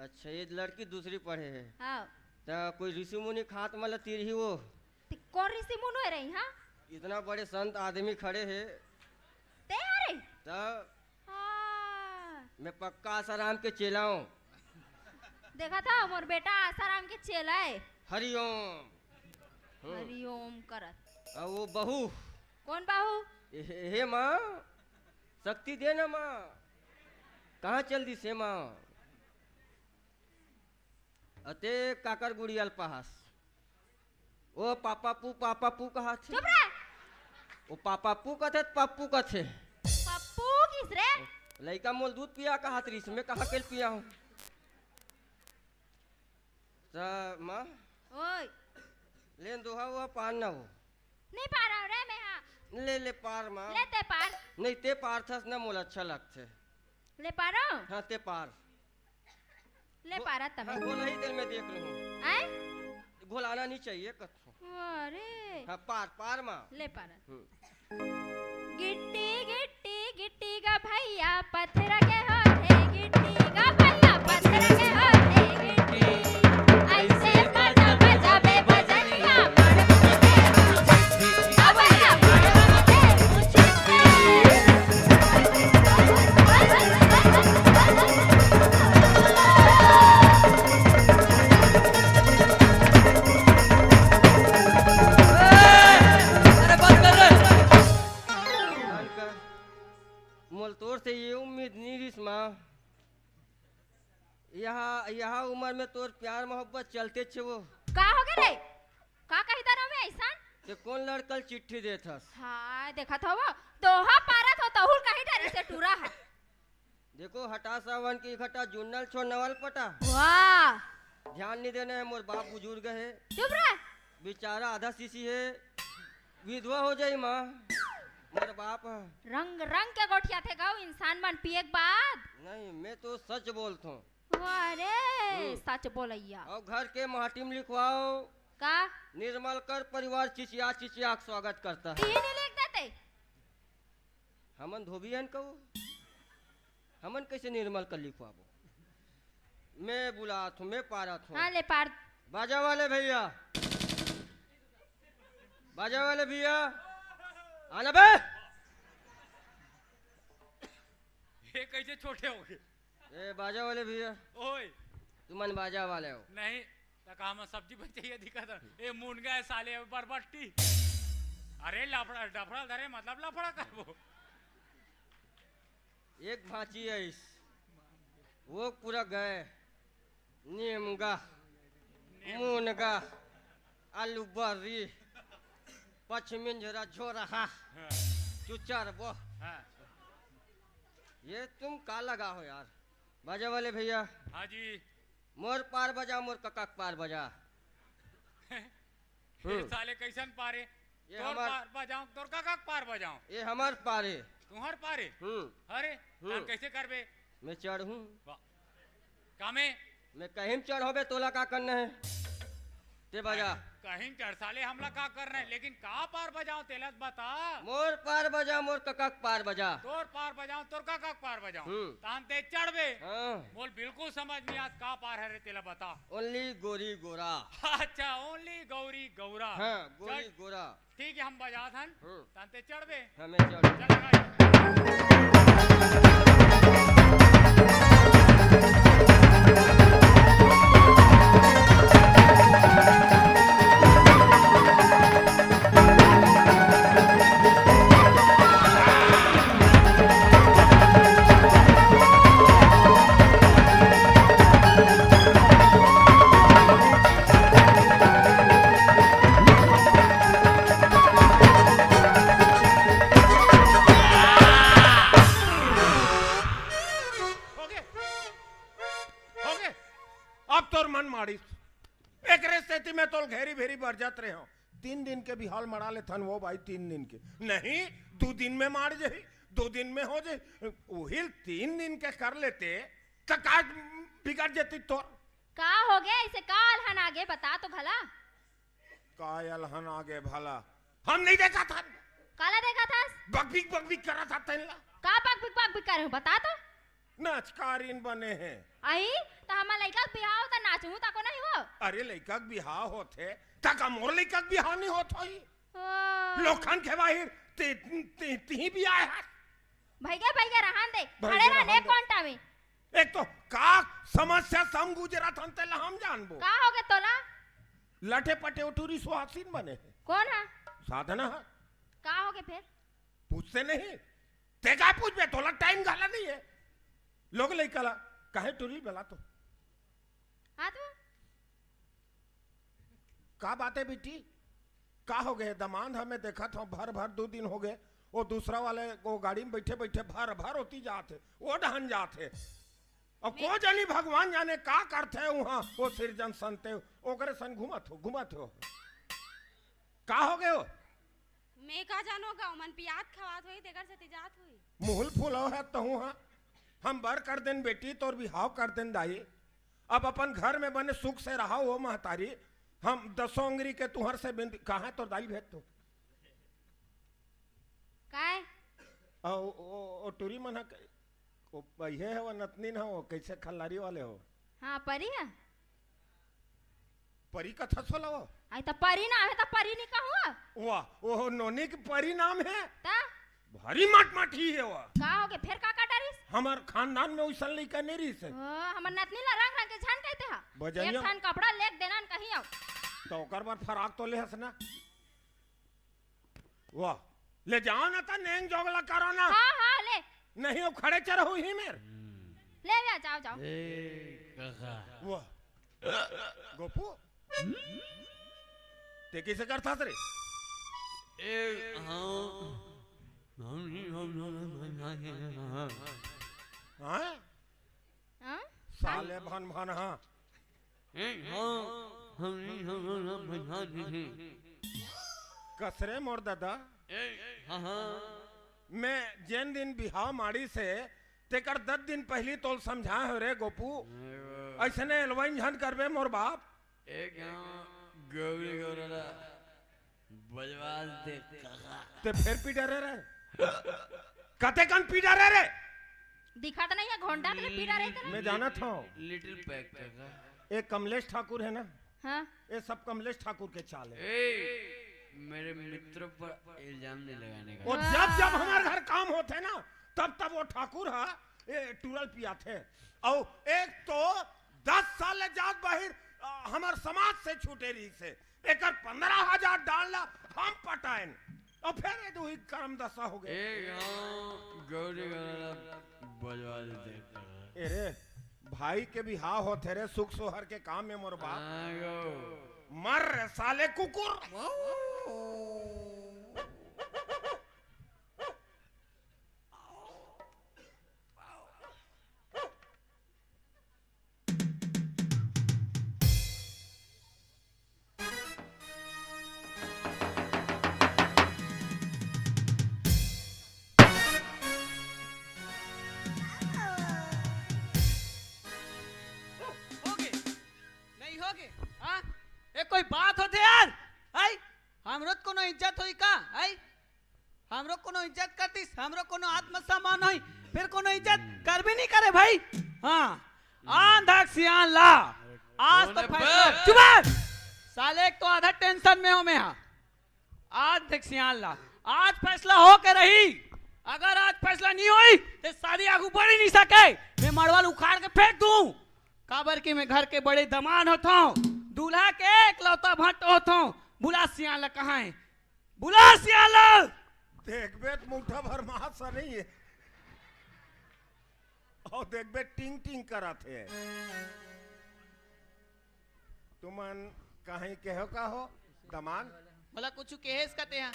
अच्छा ये लड़की दूसरी पढ़े है। हाँ। तो कोई ऋषि मुनि खात मतलब तीर ही वो। कौन ऋषि मुनि रही? हाँ इतना बड़े संत आदमी खड़े हैं। ते अरे तो मैं पक्का आसाराम के चेला हूँ। देखा था मोर बेटा आसाराम के चेला है। हरिओम। हरिओम करत। और वो बहू कौन बाहू? हे माँ, शक्ति दे ना माँ। कहाँ चल दी से माँ? अते काकर गुड़ियल पहास। ओ पापा पू कहा थे? चुप रह। ओ पापा पू कथे पप्पू कथे। पप्पू किस रे? लड़का मोल दूध पिया कहा तरी इसमें कहा केल पिया हूँ। माँ ओए ले दोहा हुआ पार ना हो। नहीं पार आ रहा मैं। हाँ ले पार माँ। ले ते पार। नहीं ते पार था ना मोल अच्छा लगते। ले पारो? हाँ ते पार। ले पारा तब। हाँ गोल ही दिल में देख रही हूँ। आए? घोलाना नहीं चाहिए कथो। अरे हाँ पार माँ। ले पारा। गिट्टी गिट्टी गिट्टी का भैया पत्थर के होठे। गिट्टी का भैया पत्थर के होठे। गिट्टी ऐसे बजा बजा बे बजनिया मड़ मुझे भैया मड़ मुझे तोर से ये उम्मीद नहीं रिस माँ। यहाँ उम्र में तोर प्यार मोहब्बत चलते छे वो। का हो गए रे? का कही तरह में ऐसा? ते कौन लड़कल चिट्ठी देथस? हाँ देखा था वो दोहा पारत हो तहुल कहीं डरी से टूरा है। देखो हटा सावन की इकट्ठा जुन्नल छो नवल पटा। वाह ध्यान नहीं देना है। मोर बाप बुजुर्ग है। चुप रह। बेचारा आधा सीसी है। विधवा हो जाई माँ। मोर बाप रंग रंग के गोठिया थे गाँव इंसान मन पिए के बाद। नहीं मैं तो सच बोलता हूँ। अरे सच बोलैया। और घर के माटी में लिखवाओ का निर्मल कर परिवार चिचिया चिचिया स्वागत करता है। ये नहीं लिख देते? हमन धोबियन कहो। हमन कैसे निर्मल कर लिखवाबो? मैं बुलात हूँ, मैं पारत हूँ। हाँ ले पार। बाजा वाले भैया, बाजा वाले भैया आना बे। ये कैसे छोटे हो गए? ए बाजा वाले भैया। ओए तुमन बाजा वाले हो? नहीं तका हम सब्जी बचे ये दिखा था। ए मून गए साले बरबट्टी। अरे लफड़ा डफड़ा धरे मतलब लफड़ा करबो। एक भांची है इस वो पूरा गए नीमगा मूनगा आलू बरी पश्चिमी जरा झोरा चुचार वो। ये तुम का लगा हो यार? बाजा वाले भैया। हाँ जी। मोर पार बजा, मोर ककाक पार बजा। साले कैसन पारे? ये तोर पार बजाऊं तोर ककाक पार बजाऊं? ये हमार पारे। तुम्हार पारे? अरे हम कैसे करबे? मैं चढ़ूं। कामे? मैं कहीं चढ़ोबे तोला का करना है? ते बजा। कहीं चढ़ साले हमला का करना है, लेकिन का पार बजाऊं तेलत बता। मोर पार बजा, मोर ककाक पार बजा। तोर पार बजाऊं तोर ककाक पार बजाऊं। तान ते चढ़बे। बोल बिल्कुल समझ नहीं आज का पार है रे तेला बता। ओनली गोरी गोरा। अच्छा ओनली गौरी गौरा। हाँ गोरी गोरा। ठीक है हम बजा थन। तान ते चढ़बे। हमें चढ़। घेरी भेरी बर जात रहे हो। 3 दिन के भी हाल मरा ले थन वो भाई 3 दिन के नहीं 2 दिन में मार जाही 2 दिन में हो जाए वही 3 दिन के कर लेते तो का बिगड़ जाती तो का हो गया इसे का अलहन आगे बता तो भला। का अलहन आगे भला हम नहीं देखा था। काला देखा था? बकबिक करा था तैनला। का बकबिक कर रहे हो बता तो। नाचकारीन बने हैं। आई तो हम लइका बियाह होता नाचू ताको नहीं हो। अरे लइका बियाह होते तका मोर लइका बियाह नहीं होत होई। लोखन के बाहर ती भी आए है। भैया रहन दे खड़े रहने कोंटा में एक तो का समस्या सम गुजरात हम तेला हम जानबो का हो गए तोला? लटे पटे उठूरी सुहासिन बने हैं। कौन है? साधना है। का हो गए फिर? पूछते नहीं ते का पूछ बे तोला टाइम गाला नहीं है लोग ले कला काहे टूरी बेला तो हाँ तो का बात है बेटी का हो गए दमांद हमें देखा था भर भर 2 दिन हो गए वो दूसरा वाले वो गाड़ी में बैठे बैठे भर भर होती जाते वो डहन जाते और को जानी भगवान जाने का करते हैं वहां वो सिरजन संते ओकरे सन घुमत हो का हो गए हो मैं का जानो का मन पियात खवात होई तेकर से जात होई मुहल फूल है तो हुआ हम बर कर देन बेटी तोर बिहाव कर देन दाई अब अपन घर में बने सुख से रहा हो महतारी हम 10 अंगरी के तुहर से बिंद कहा तो दाई भेज तो काय ओ टूरी मन ओ ये है वो नतनीन है वो कैसे खल्लारी वाले हो हाँ परी है परी कथा सोला वो आई तो परी ना है तो परी नहीं कहूँ वाह वो नोनी के परी नाम है ता भारी माट माटी है वो का हो गए फिर का डरिस हमार खानदान में उसल नहीं करने रही से हमर नतनी ला रंग रंग के झान कहते हा बजनिया एक थान कपड़ा लेक देना कहीं आओ तो ओकर बार फराक तो ले हसना वाह ले जाओ ना ता नेंग जोगला करो ना हाँ ले नहीं वो खड़े चढ़ो ही मेर ले आ जाओ जाओ वाह गोपू ते किसे करता रे साले भन भन हाँ कसरे मोर दादा मैं जैन दिन बिहाव माड़ी से तेकर 10 दिन पहली तोल समझा हो रे गोपू ऐसे ने एलवाइन झन करबे मोर बाप एक गौरी गौरला बजवाल दे ते फिर पी डरे रे कते कन पी डरे रे दिखा तो नहीं है घोंडा तो पीड़ा रहता मैं जाना था लिटिल पैक का एक कमलेश ठाकुर है ना हाँ ये सब कमलेश ठाकुर के चाल है मेरे मित्रों पर इल्जाम नहीं लगाने का वो जब जब हमारे घर काम होते ना तब तब वो ठाकुर है ये टूरल पिया थे और एक तो 10 साल जात बाहर हमार समाज से छूटे रही से एक 15,000 डालना हम पटाएन और फिर ये दो ही कर्म दशा हो गए गौरी गौरला बजवाल दे अरे भाई के बिहाव होते रे सुख सोहर के काम में मोर बाप मर रे साले कुकुर कोई बात होते यार आई हमरो कोनो इज्जत होई का आई हमरो कोनो इज्जत करतीस हमरो कोनो आत्मसम्मान होई फिर कोनो इज्जत कर भी नहीं करे भाई हाँ आंधक सियान ला आज तो फैसला चुप साले एक तो आधा टेंशन में हो मैं आज देख सियान ला आज फैसला हो के रही अगर आज फैसला नहीं हुई तो शादी आगू बढ़ ही नहीं सके मैं मड़वाल उखाड़ के फेंक दूं काबर की मैं घर के बड़े दमान होता हूँ दूल्हा के एकलौता भट्ट होता हूँ बुला सियाला कहाँ है बुला सियाला देख बे मुठा भर मासा नहीं है और देख बे टिंग टिंग करा थे तुमन कहीं कहो का हो दमान बोला कुछ केस कहते हैं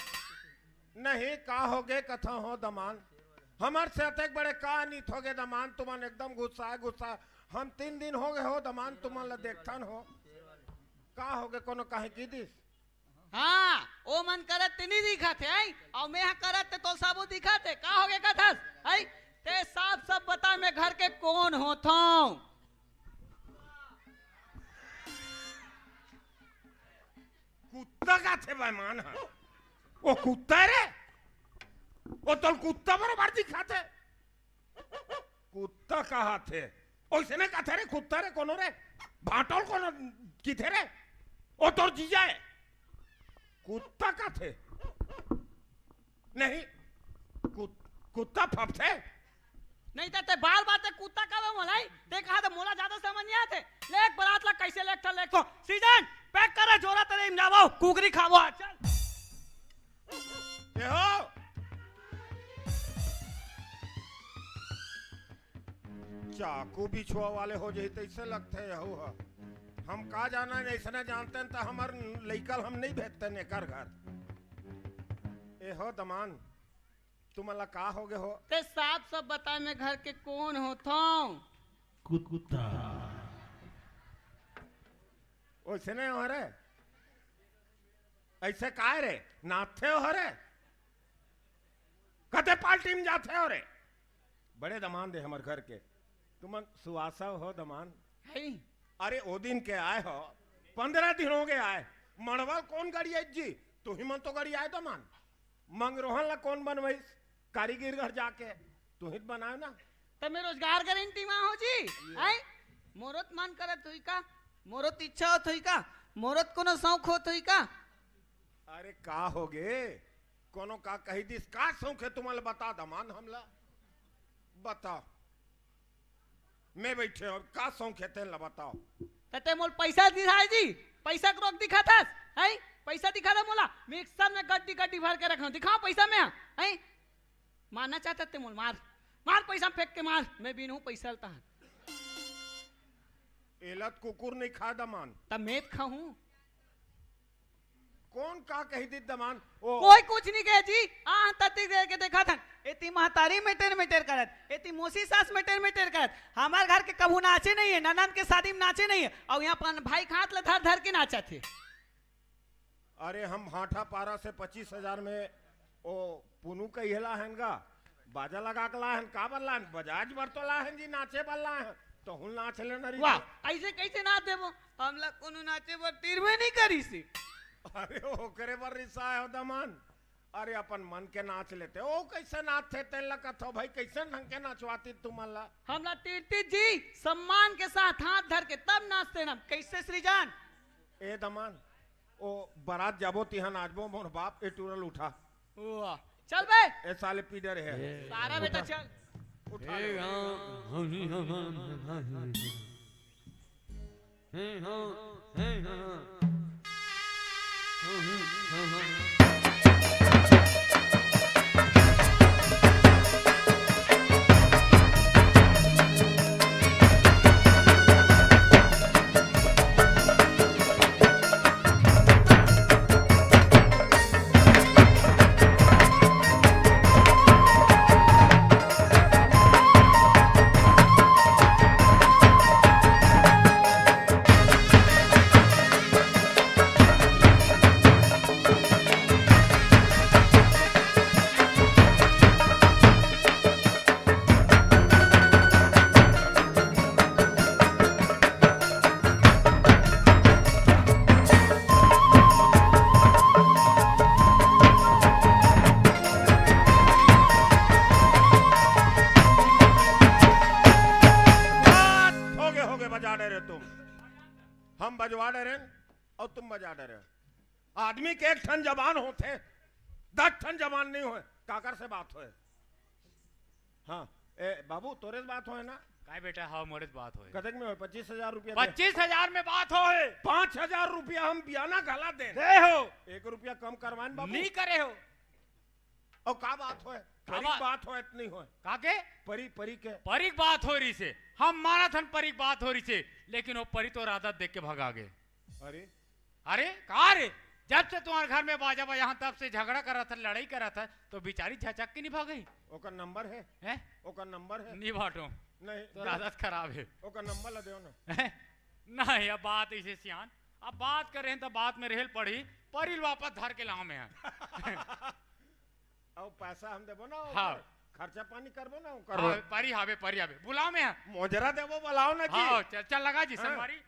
नहीं का हो गए कथा हो दमान हमार से अतक बड़े का नीत हो गए दमान तुमन एकदम गुस्सा हम 3 दिन हो गए हो दमान तुमन ला देखथन हो का हो गए कोनो काहे की दिस हाँ ओ मन करत नहीं दिखा थे आई और मैं करत तो सबो दिखा थे का हो गए कथा आई ते साफ सब बता मैं घर के कौन होता हूँ कुत्ता का थे बेईमान है वो कुत्ता रे वो तो कुत्ता बराबर दिखाते कुत्ता कहा थे ओइसे ने कथे रे कुत्ता रे कोनो रे भाटोल कोनो की थे रे ओ तोर जीजा है कुत्ता का थे नहीं कुत्ता फप थे नहीं तो ते बार बार ते कुत्ता कावे मोलाई ते कहा तो मोला ज्यादा समझ नहीं आते लेक बरात ला कैसे लेक था लेको सीजन पैक करे जोरा तेरे इम जावो कुकरी खावो चल ये हो चाकू बिछुआ वाले हो जाई तो इससे लगते हो हम का जाना है ऐसा नहीं जानते हैं तो हमार लइकल हम नहीं भेजते ने कर घर ए हो दमान तुम अल्लाह का हो गए हो ते साफ सब बता मैं घर के कौन होता कुत्ता वैसे नहीं हो रे ऐसे का रे नाथे हो रे कते पार्टी में जाते हो रे बड़े दमान दे हमारे घर के तुम सुवासा हो दमान अरे ओ दिन के आए हो 15 दिन हो गए आए मणवल कौन गाड़ी आई जी तू ही मन तो गाड़ी आए दमान मंगरोहन ला कौन बनवाई कारीगर घर जाके तू ही बनाए ना ते मैं रोजगार गारंटी मां हो जी आई मोरत मान करत हुई का मोरत इच्छा होत हुई का मोरत कोनो शौक होत हुई का अरे का हो गे कोनो का कही दिस का शौक है तुम्हारे बता दमान हमला बताओ मैं बैठे हो का शौक है तेल बताओ ते मोल पैसा दिखाए जी पैसा को रोक दिखा था है पैसा दिखा दे मोला मिक्सर में गड्डी गड्डी भर के रखना दिखाओ पैसा में है मारना चाहता ते मोल मार मार पैसा फेंक के मार मैं भी नहीं पैसा लता एलत कुकुर नहीं खा दमान तब मैं खाऊं कौन का कही दी दमान ओ कोई कुछ नहीं कहे जी तत्ती दे के देखा था एती महतारी मेटर मेटर करत एती मोसी सास मेटर मेटर करत हमार घर के कबू नाचे नहीं है ननन के शादी में नाचे नहीं है और यहाँ पर भाई खात ले धर धर के नाचा थे अरे हम हाठा पारा से 25,000 में ओ पुनू कहिला हनगा बाजा लगा के ला हन का बल्ला हन बजाज बरतोला हन जी नाचे बल्ला है तो हुन नाच ले नरी वाह ऐसे कैसे नाच देबो हमला कोनो नाचे बर तीर में नहीं करी सी अरे ओ करे बर रिसा है दमान अरे अपन मन के नाच लेते ओ कैसे नाचते तेल लगत हो भाई कैसे ढंग के नाचवाती तुम अल्लाह हमला तीर्ति जी सम्मान के साथ हाथ धर के तब नाचते ना कैसे श्रीजान ए दमान ओ बारात जाबो तिहा नाचबो मोर बाप ए टूरल उठा वाह चल बे ए साले पीडर है सारा बेटा चल उठा बजवा डरे और तुम बजा डरे आदमी के एक ठन जबान होते 10 ठन जबान नहीं होए काकर से बात होए हाँ ए बाबू तोरे से बात होए ना काय बेटा हाँ मोरे से बात होए कतक में होए 25,000 रुपया 25,000 में बात होए 5,000 रुपया हम बियाना गला दे हो 1 रुपया कम करवाएं बाबू नहीं करे हो और का बात होए परी बात हो इतनी होए काके परी परी के परी बात हो रही से हम माना थन परी बात हो रही से लेकिन वो परी तो आदत देख के भगा गए अरे अरे कहा रे जब से तुम्हारे घर में बाजा बा यहाँ तब से झगड़ा कर रहा था लड़ाई कर रहा था तो बेचारी झचक के नहीं भागी ओका नंबर है ओका नंबर है नहीं बांटो नहीं तो आदत खराब है ओका नंबर ला दो ना नहीं अब बात ऐसे सियान अब बात कर रहे हैं तो बात में रेल पड़ी परी वापस धर के लाओ में है अब पैसा हम देबो ना हाँ खर्चा पानी करबो ना करबो परी हावे बुलाओ में है मोजरा देबो बुलाओ ना जी हाँ चल लगा जी संगवारी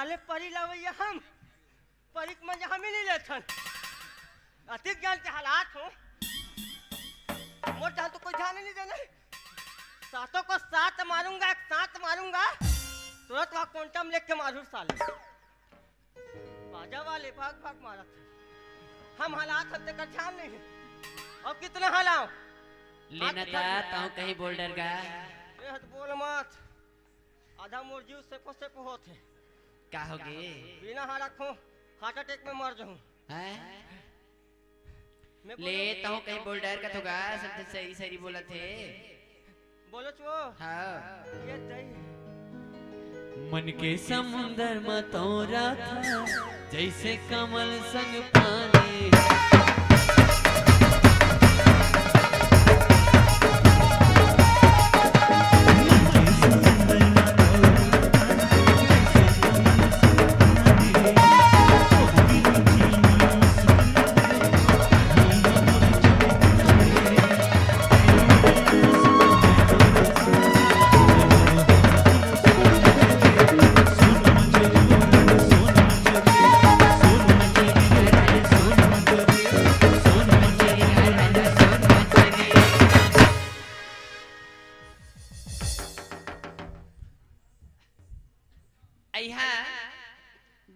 साले परी लवैया हम परी के मजा हम ही नहीं लेथन अतिक ज्ञान के हालात हो मोर जान तो कोई ध्यान नहीं देना सातों को सात मारूंगा एक सात मारूंगा तुरंत वहाँ क्वांटम लेके के मारू साले बाजा वाले भाग भाग मारा था हम हालात हम तक ध्यान नहीं है अब कितना हालाओ लेना था ताऊ कहीं बोल्डर का बोल मत आधा मोर जीव से होते का होगे बिना हारा खो हार्ट अटैक में मर जाऊं ले ताऊ कहीं बोल्डर का होगा सब सही सही बोला थे बोलो चो हाँ ये चाहिए मन के समुंदर में तोरा था जैसे कमल संग पानी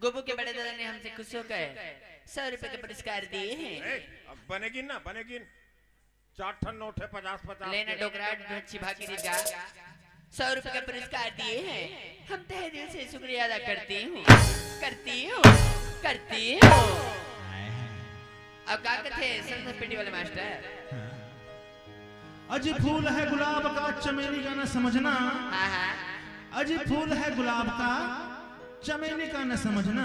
गोबू के बड़े दादा ने हमसे खुश होकर 100 रुपए के पुरस्कार दिए हैं। अब बनेगी ना बनेगी 4 ठन नोट है 50-50 लेना डोकराट अच्छी भागी का 100 रुपए का पुरस्कार दिए हैं। हम तहे दिल से शुक्रिया अदा करती हूँ अब का थे सरस्वती वाले मास्टर अजी फूल है गुलाब का चमेली का न समझना अजी फूल है गुलाब का चमेली का न समझना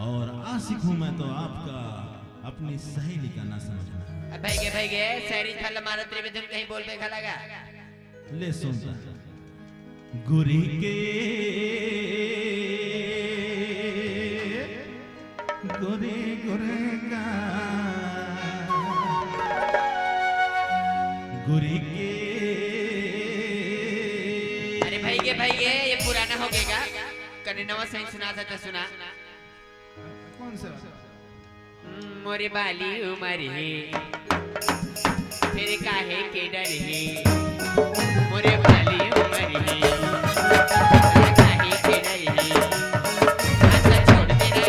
और आशिक हूं मैं तो आपका अपनी सहेली का न समझना। भाई गे शहरी फल मारा तेरे धुन कहीं बोल पे खा लगा ले सुनता गुरी के गोरे गोरे का गुरी के अरे भाई गे ये पुराना हो गएगा कने नवा सही सुना था तो सुना कौन सा मोरे बाली उमर है फिर काहे के डर है मोरे बाली उमर है काहे के डर है आशा छोड़ देना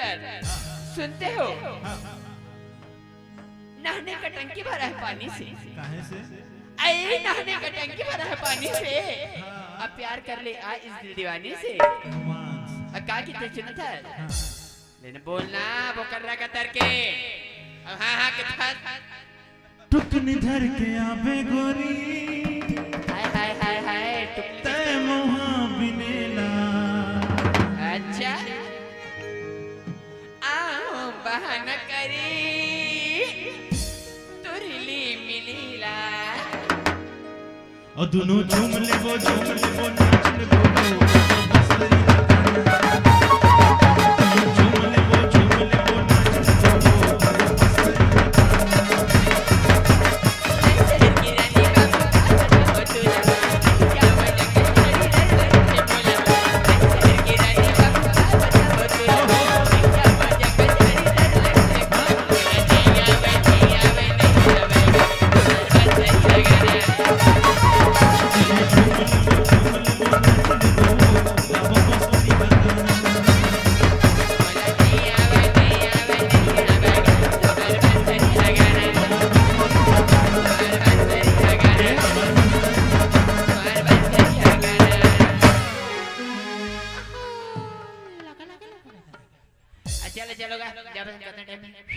यार सुनते हो नहाने का टंकी भरा है पानी से काहे से अरे नहाने का टंकी भरा है पानी से अब प्यार कर ले आ इस दिल दीवानी से का की ते सुना था लेने बोलना वो कर रहा कतर के अब हां के साथ टुकनी धर के आवे गोरी हाय ते मोहा बिनेला अच्छा बहाना करी तुरली मिलीला और दोनों झूम ले वो नाच ले वो मस्ती Yeah.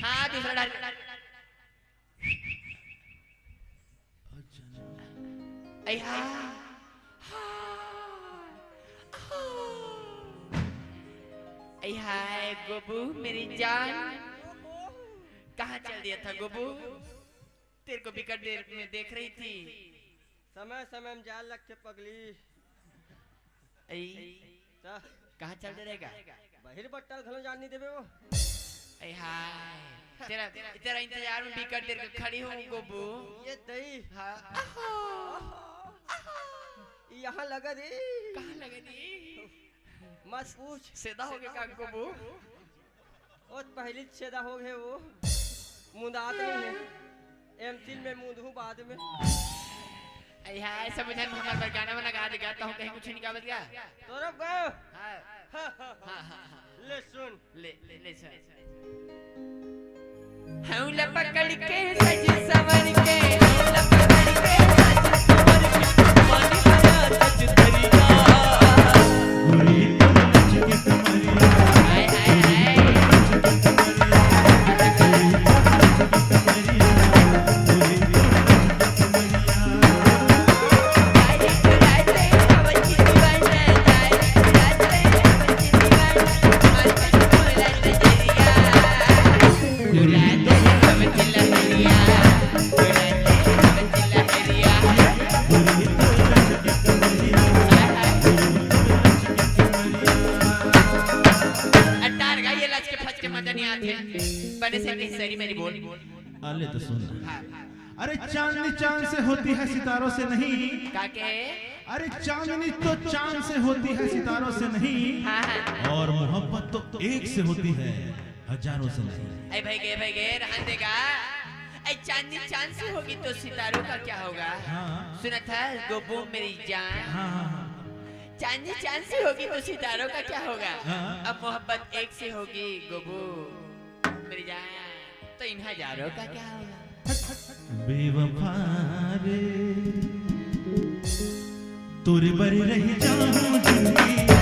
हाँ दूसरा डाल ऐ हाय गोबू मेरी जान कहाँ चल दिया था गोबू तेरे को बिकट देर में देख रही थी समय समय में जाल रखे पगली कहाँ चल रहेगा बहिर बट्टल घलो जान नहीं देवे वो ऐ हाय तेरा तेरा इंतजार में बिकट देर खड़ी हूँ गोबू ये दही हाँ यहाँ लगा रे कहाँ लगा दी मत पूछ सीधा हो गया का गोबू और पहली छेदा हो गए वो मुंदात नहीं है एमसिल में मुंदहू बाद में ऐ हाय समझन हमारे पर गाना वाला गा देगा तो हम कहीं कुछ नहीं गा बत गया तो रब गए हाँ ले सुन ले सुन हम लपकड़ के सज सवर के लपकड़ के सज सवर के पानी भरा सज दरिया अरे तो सुन अरे चांदनी चांद से होती है सितारों से नहीं अरे चांदनी तो चांद से होती है सितारों से नहीं और मोहब्बत तो एक से होती है हजारों से नहीं ऐ भाई गे रहन देगा ऐ चांदनी चांद से होगी तो सितारों का क्या होगा सुना था गोबू मेरी जान चांदनी चांद से होगी तो सितारों का क्या होगा अब मोहब्बत एक से होगी गोबू मेरी जान तो इन हजारों का क्या होगा बेवफा रे तोरे बरी रही जाऊं जिंदगी में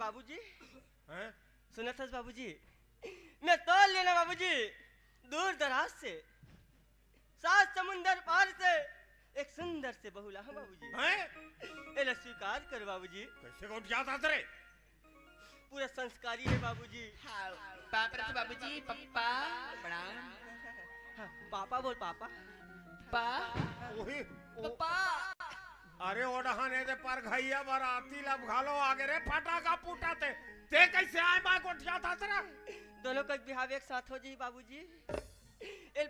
बाबूजी सुना था बाबूजी मैं तो लेना बाबूजी दूर दराज से 7 समुंदर पार से एक सुंदर से बहुला है बाबूजी इन्हें स्वीकार कर बाबूजी कैसे को जाता तेरे पूरा संस्कारी है बाबूजी बाबूजी पप्पा प्रणाम पापा बोल पापा पापा अरे ओढ़ाने दे पर घैया बराती लब घालो आगे रे फटाका फूटाते ते कैसे आए बा गोठिया था तेरा दोनों का बिहाव एक साथ हो जी बाबूजी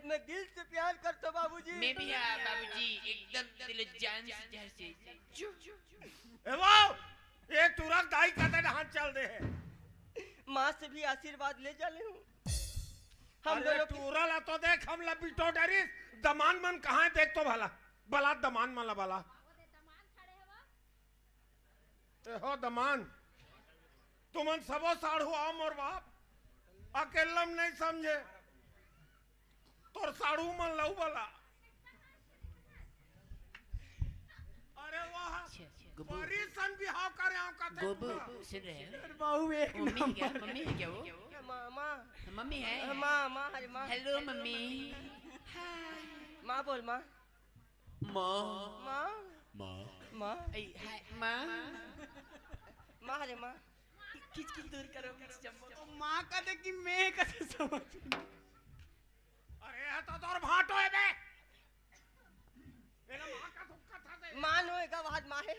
मैं दिल से प्यार करता बाबूजी मैं भी हाँ बाबूजी एकदम दिल जान से ए वाओ ये तुरंत दाई कदे हाथ चल दे है माँ से भी आशीर्वाद ले जा ले हूँ हम दोनों टूरला तो देख हम लबिटो डरी दमान मन कहाँ है देख तो भला बला दमान मला बला हो दमान तुमन सबो साढ़ू आओ मोर बाप अकेलम नहीं समझे तोर साढ़ू मन लऊ बला अरे वाह बड़ी सन बिहाव करे आओ का गोबू सुन रहे हैं बाबू एक मम्मी है क्या वो मामा मम्मी है मामा अरे माँ हेलो मम्मी माँ बोल माँ माँ माँ माँ माँ माँ माँ अरे माँ किच दूर करो माँ का दे कि मैं कैसे समझ अरे तो तोर भाटो है बे का आवाज माहे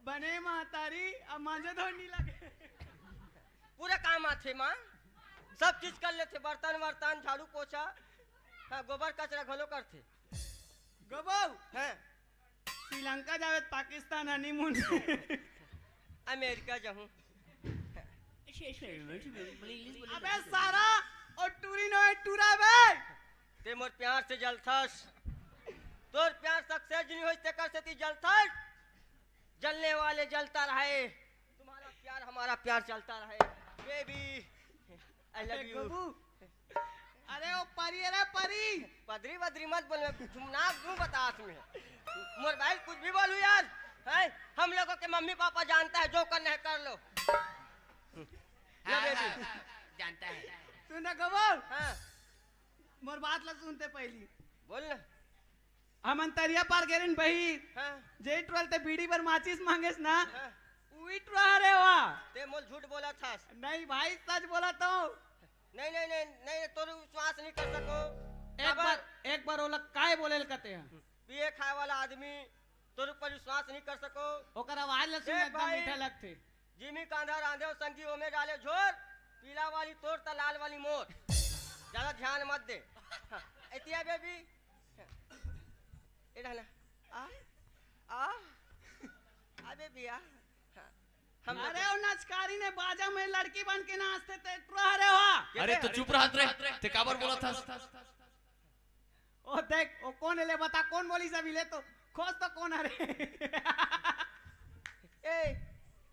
बने महतारी अब मांझे धोनी लगे पूरा काम आथे माँ सब चीज कर लेते बर्तन वर्तन झाड़ू पोछा हाँ गोबर कचरा घलो करते गोबो हैं श्रीलंका जावे पाकिस्तान हनीमून अमेरिका जाऊं अबे सारा और टूरी नो टूरा बे ते मोर प्यार से जलथस तोर प्यार सक्सेस नहीं होई ते कर से जलथस जलने वाले जलता रहे तुम्हारा प्यार हमारा प्यार चलता रहे बेबी आई लव यू अरे ओ परी अरे परी पदरी बदरी मत बोल ना क्यों बता तुम्हें मोर भाई कुछ भी बोलू यार है हम लोगों के मम्मी पापा जानता है जो करना है कर लो जानता है तू ना गबर हाँ मोर बात ला सुनते पहली बोल ना हम अंतरिया पार गेरिन भाई हाँ जे 12 ते बीड़ी पर माचिस मांगेस ना उइट रहा रे वा ते मोल झूठ बोला था नहीं भाई सच बोला तो नहीं नहीं नहीं नहीं तो विश्वास नहीं कर सको एक बार ओला काय बोलेल कहते हैं पिए खाए वाला आदमी तोर पर विश्वास नहीं कर सको ओकर आवाज ला सुन एकदम मीठा लगते जिमी कांधा रांधे और संगी ओमे डाले झोर पीला वाली तोर त लाल वाली मोर ज्यादा ध्यान मत दे एतिया बेबी एडा ना आ बेबी आ अरे ओ नचकारी ने बाजा में लड़की बन के नाचते थे रहा रे वा अरे तो चुप रहा ते काबर बोला था ओ देख ओ कौन ले बता कौन बोली सब ले तो खोज तो कौन अरे ए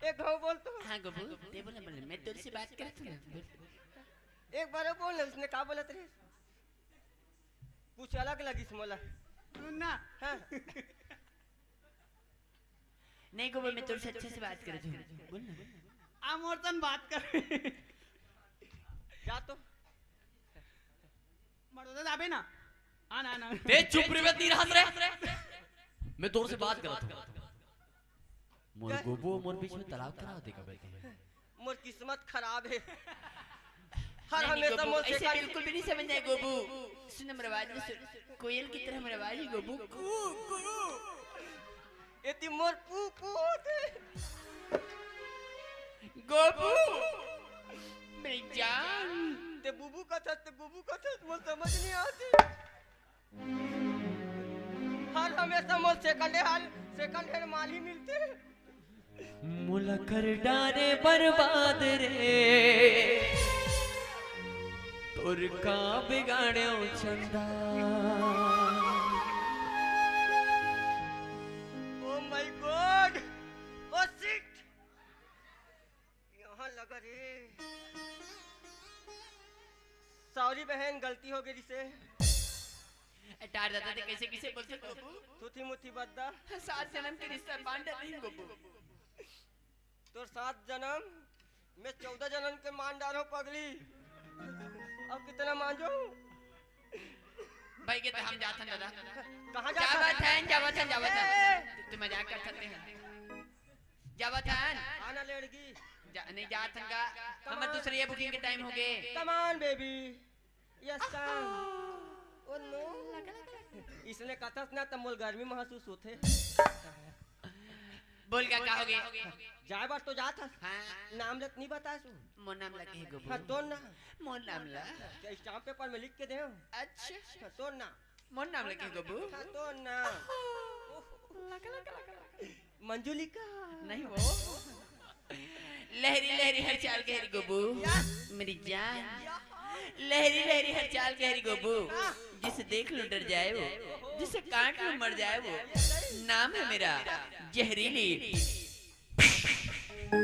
एक घाव बोल तो हाँ गोबू दे बोले बोले मैं तेरे से बात कर रहा हूँ एक बार बोल ना उसने क्या बोला तेरे कुछ अलग लगी मोला सुनना हाँ नहीं गोबू मैं तेरे से अच्छे से बात कर रही हूँ बोल ना आ मोरतन बात कर जा तो मरो तो जाबे ना आना आना ते चुप रिवत नहीं रहा रे मैं तोर से बात कर रहा था मोर गोबो मोर बीच में तलाक करा देगा बेटा मोर किस्मत खराब है हर हमेशा मोर से ऐसे बिल्कुल भी नहीं समझना है गोबू सुन मेरा आवाज में कोयल की तरह मेरा आवाज है गोबू एती मोर पू पू होते गोबू मेरी जान ते बुबू कथा मोर समझ नहीं आती हर हमेशा मोर सेकंड हैंड माल ही मिलते मुला कर डारे बर्बाद रे तोर का बिगाड़ो चंदा oh my God oh shit यहाँ लगा रे सॉरी बहन गलती हो गई से टार दादा ते कैसे किसे बोलते गोबू थूथी मुथी बद्दा 7 जन्म के रिश्ता बांध नहीं गोबू तो 7 जन्म मैं 14 जन्म के मान डालो पगली अब कितना मांझो भाई के तो हम जाते हैं दादा कहाँ जावत हैं तुम मजाक कर सकते हैं जावत हैं आना लड़की नहीं जात हैं का हमारे दूसरे ये बुकिंग के टाइम हो गए come on baby yes come oh no इसने कहा ना तब मोल गर्मी महसूस होते बोल क्या कहोगे जाए बार तो जाता हाँ नाम लत नहीं बताए सो मोर नाम लगे गोबू हाँ तो ना मोर नाम ला स्टाम्प पेपर में लिख के दे अच्छा तो ना मोर नाम लगे गोबू हाँ तो ना मंजुलिका नहीं वो लहरी लहरी हर चाल के हरी गोबू मेरी जान लहरी लहरी हर चाल के हरी गोबू जिसे देख लो डर जाए वो जिसे काट लो मर जाए वो नाम है मेरा जहरीली ओ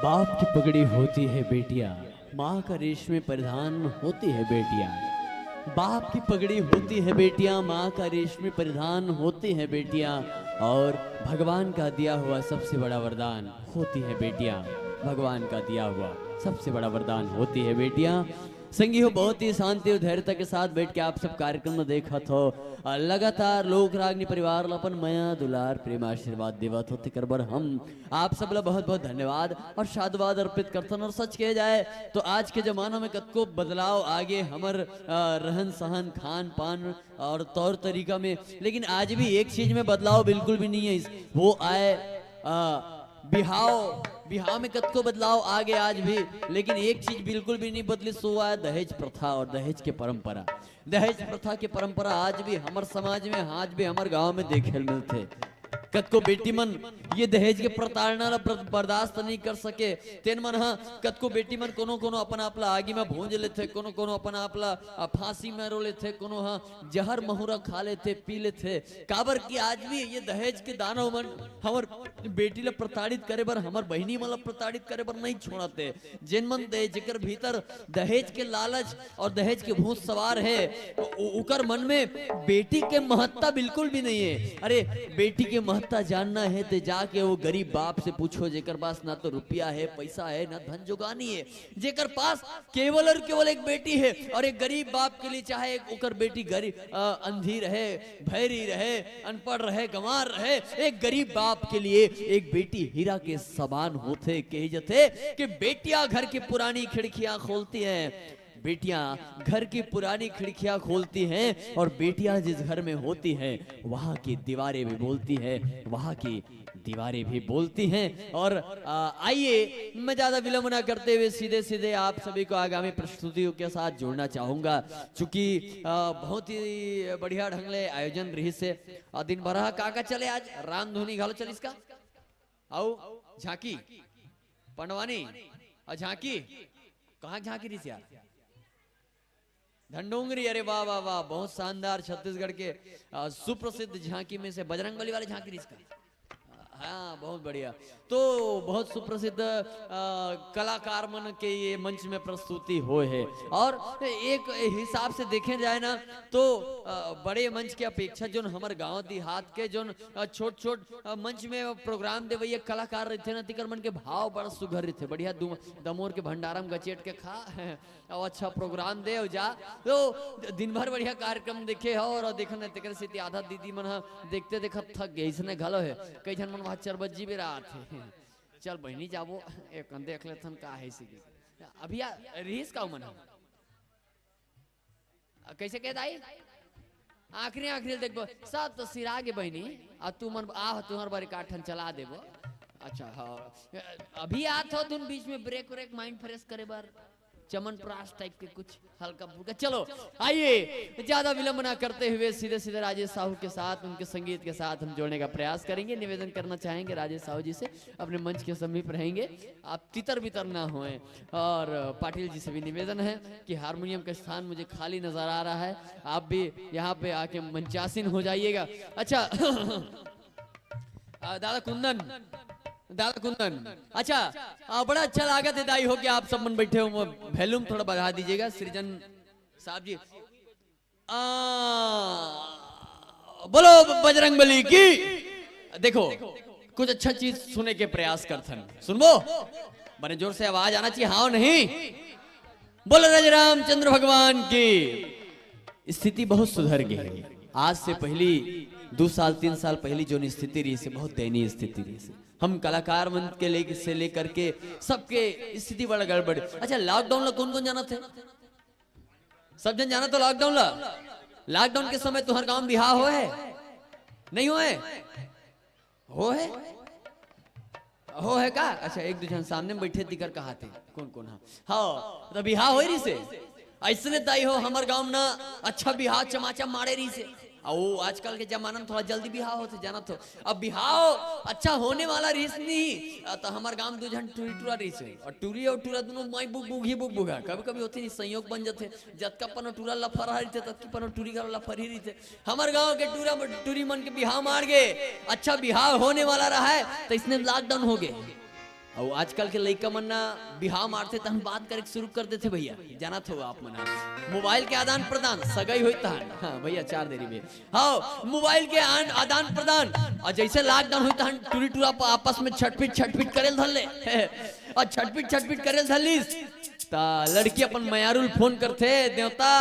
बाप की पगड़ी होती है बेटियां, माँ का रेशमी परिधान होती है बेटियां। बाप की पगड़ी होती है बेटियां, माँ का रेशमी परिधान होती है बेटियां, और भगवान का दिया हुआ सबसे बड़ा वरदान होती है बेटियां। भगवान का दिया हुआ सबसे बड़ा वरदान होती है बेटियां। संगी हो, बहुत ही शांति और धैर्यता के साथ बैठ के आप सब कार्यक्रम में देखत हो। लगातार लोक रागनी परिवार ला अपन माया दुलार प्रेम आशीर्वाद देवत होते करबर हम आप सब ला बहुत बहुत धन्यवाद और साधुवाद अर्पित करतन। और सच कहे जाए तो आज के जमाना में कतको बदलाव आगे हमर रहन सहन खान पान और तौर तरीका में, लेकिन आज भी एक चीज में बदलाव बिल्कुल भी नहीं है, वो आए बिहाव में कतको बदलाव आ गए आज भी, लेकिन एक चीज बिल्कुल भी नहीं बदली, सो है दहेज प्रथा और दहेज के परंपरा। दहेज प्रथा की परंपरा आज भी हमारे समाज में, आज भी हमारे गांव में देखे मिलते। कतको बेटी मन ये दहेज के प्रताड़ना बर्दाश्त नहीं कर सके, तेन मन हाँ कतको बेटी मन कोनो कोनो अपन आपला आगी में भूंज लेते, कोनो कोनो अपन आपला फांसी में रो लेते, कोनो हाँ जहर महुरा खा लेते पी लेते। काबर की आज भी ये दहेज के दानव मन हमर बेटी ला प्रताड़ित करे बर, हमर बहनी मन ला प्रताड़ित करे बर नहीं छोड़ते। जिन मन जेकर भीतर दहेज के लालच और दहेज के भूत सवार है, उकर मन में बेटी के महत्ता बिल्कुल भी नहीं है। अरे बेटी के महत्ता जानना है तो जाके वो गरीब बाप से पूछो, जेकर पास ना तो रुपया है, पैसा है, ना धन जुगानी है, जेकर पास केवल और केवल एक बेटी है। और एक गरीब बाप के लिए चाहे उकर बेटी गरीब अंधी रहे, भैरी रहे, अनपढ़ रहे, गंवार रहे, एक गरीब बाप के लिए एक बेटी हीरा के समान होते। कहे जाते कि बेटियां घर की पुरानी खिड़कियां खोलती हैं, बेटियां घर की पुरानी खिड़कियां खोलती हैं, और बेटियां जिस घर में होती हैं वहां की दीवारें भी बोलती हैं, वहां की दीवारें भी बोलती हैं। और आइए मैं ज्यादा विलंब ना करते हुए सीधे सीधे आप सभी को आगामी प्रस्तुतियों के साथ जोड़ना चाहूंगा, चूंकि बहुत ही बढ़िया ढंग से आयोजन रही से। दिन भर काका चले आज रामधुनी घालो चल इसका आओ झांकी पंडवानी और झांकी कहाँ झांकी रही से यार धंडोंगरी। अरे वाह वाह वाह, बहुत शानदार छत्तीसगढ़ के सुप्रसिद्ध झांकी में से बजरंगबली वाले झांकी इसका। हाँ बहुत बढ़िया। तो बहुत सुप्रसिद्ध कलाकार मन के ये मंच में प्रस्तुति हो है, और एक हिसाब से देखे जाए ना तो बड़े मंच के अपेक्षा जो हमारे गांव देहात के जो छोट छोट मंच में प्रोग्राम देवे ये कलाकार रहते ना, तिकर मन के भाव बड़ा सुघर रहते, बढ़िया दमोर के भंडारा में गचेट के खा और अच्छा प्रोग्राम दे जा, तो दिन भर बढ़िया कार्यक्रम देखे हो। और देखने तेकर से आधा दीदी मन देखते देखत थक गए, इसने घलो है कई जन मन वहाँ चरबज्जी भी रहा थे, चल बहनी जाबो एक देख लेथन का है सी अभी रीस का मन कैसे कह दाई आखिरी आखिरी देखबो सब तो सिरा गे बहनी आ तू मन आ तुम्हार बारी काठन चला देबो। अच्छा हाँ अभी आत हो तुम बीच में ब्रेक व्रेक माइंड फ्रेश करे बार चमन प्राश टाइप के कुछ हल्का फुल्का। चलो आइए ज्यादा विलंब ना करते हुए सीधे सीधे राजेश साहू के साथ उनके संगीत के साथ हम जोड़ने का प्रयास करेंगे। निवेदन करना चाहेंगे राजेश साहू जी से, अपने मंच के समीप रहेंगे, आप तितर बितर ना होए। और पाटिल जी से भी निवेदन है कि हारमोनियम का स्थान मुझे खाली नजर आ रहा है, आप भी यहाँ पे आके मंचासीन हो जाइएगा। अच्छा दादा कुंदन अच्छा बड़ा अच्छा लागत है दाई हो कि आप सब मन बैठे हो, वैल्यूम थोड़ा बढ़ा दीजिएगा सृजन साहब जी। बोलो बजरंगबली की। देखो कुछ अच्छा चीज सुने के प्रयास करथन, सुनबो बड़े जोर से आवाज आना चाहिए, हाँ नहीं। बोलो राजा रामचंद्र भगवान की। स्थिति बहुत सुधर गई है, आज से पहली 2 साल 3 साल पहली जो स्थिति रही से बहुत दयनीय स्थिति रही से। हम कलाकार मंच के से लेकर के सबके स्थिति बड़ा गड़बड़। अच्छा लॉकडाउन ला कौन कौन जाना थे? सब जन जाना तो लॉकडाउन ला। लॉकडाउन के समय तुम्हारे गांव बिहार हो है नहीं हो है का? अच्छा एक दूसरे सामने में बैठे दिकर कहा थे कौन कौन? हाँ तो बिहार हो रही से ऐसने दाई हो हमारे गांव ना अच्छा बिहार चमाचा मारे रही से। और आजकल के जमाना में थोड़ा जल्दी बिहाव होते जाना तो अब बिहाव अच्छा होने वाला रीस नहीं तो हमारे गांव 2 जन टूरी टूरा रीस है, और टूरी और टूरा दोनों माई बुक ही बुक बुगा कभी कभी होते नहीं संयोग बन जाते। जतका पनो टूरा लफर रही थे तब पनो टूरी का लफर ही रही थे। हमारे गांव के टूरी मन के बिहाव मार गए, अच्छा बिहाव होने वाला रहा है तो इसने लॉकडाउन हो गए। और आजकल के लड़का मन्ना बिहाव मारते तो हम बात करे शुरू कर देते भैया, जाना था आप मना मोबाइल के आदान प्रदान सगाई हुई था। हाँ भैया 4 देरी में हाँ मोबाइल के आदान प्रदान और जैसे लॉकडाउन हुई था टूरी टूरा आपस में छटपिट करेल धर ले और छटपिट करेल धरलीस ता लड़की अपन मयारुल फोन करते देवता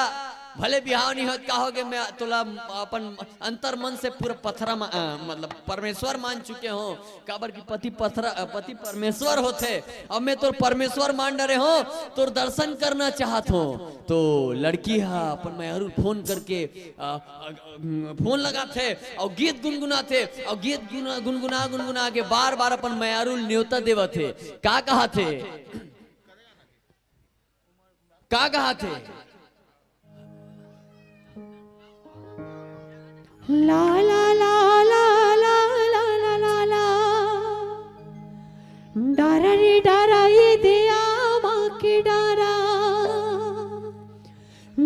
भले बिहाव नहीं होत का होगे मैं तोला अपन अंतर मन से पूरा पथरा मतलब परमेश्वर मान चुके हो काबर की पति परमेश्वर होते अब मैं तोर परमेश्वर मान डरे हो तोर दर्शन करना चाहत हो। तो लड़की हा अपन मयारुल फोन करके फोन लगाते और गीत गुनगुनाते और गीत गुनगुना के बार अपन मयारुल न्योता देवते का कहा थे ला ला ला ला ला ला ला ला ला डारा रे डारा ये दिया माँ के डारा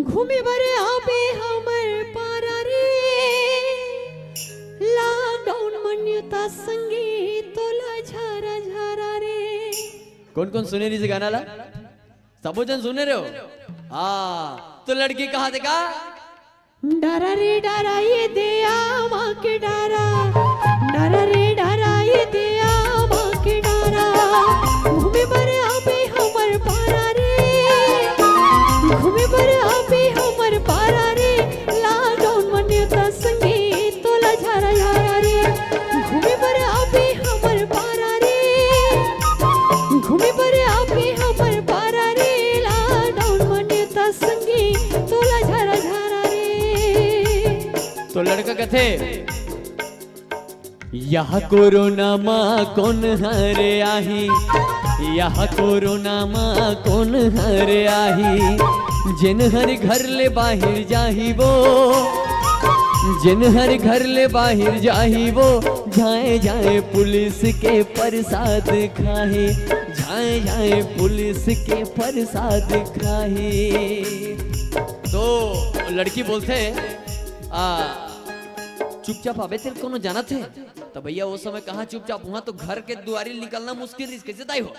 घूमे बरे आबे हमर पारा रे लॉकडाउन मन्यता संगीत तोला झारा झारा रे। कौन सुने रही से गाना ला सबो जन सुने रहे हो हाँ। तो लड़की कहा देखा डारा रे डारा ये दिया माँ के डारा डारा रे डारा ये दिया माँ के डारा घूमे बरे आबे हमर पारा रे घूमे बरे आबे हमर पारा रे लॉकडाउन मन्यता संगीत तोला झारा झारा रे घूमे बरे आबे हमर पारा रे घूमे बरे आबे हमर पारा रे लॉकडाउन मन्यता संगीत तोला झारा झारा। तो लड़का कथे यह कोरोना माँ कौन हरे आही यह कोरोना माँ कौन हरे आही जिन हर घर ले बाहर जाही वो जिन हर घर ले बाहर जाही वो जाए पुलिस के प्रसाद खाए जाए पुलिस के प्रसाद खाए। तो लड़की बोलते चुपचाप आबे तेरे कोनो जाना थे तो भैया वो समय कहाँ चुपचाप वहां तो घर के दुआरी निकलना मुश्किल रही कैसे ताई हो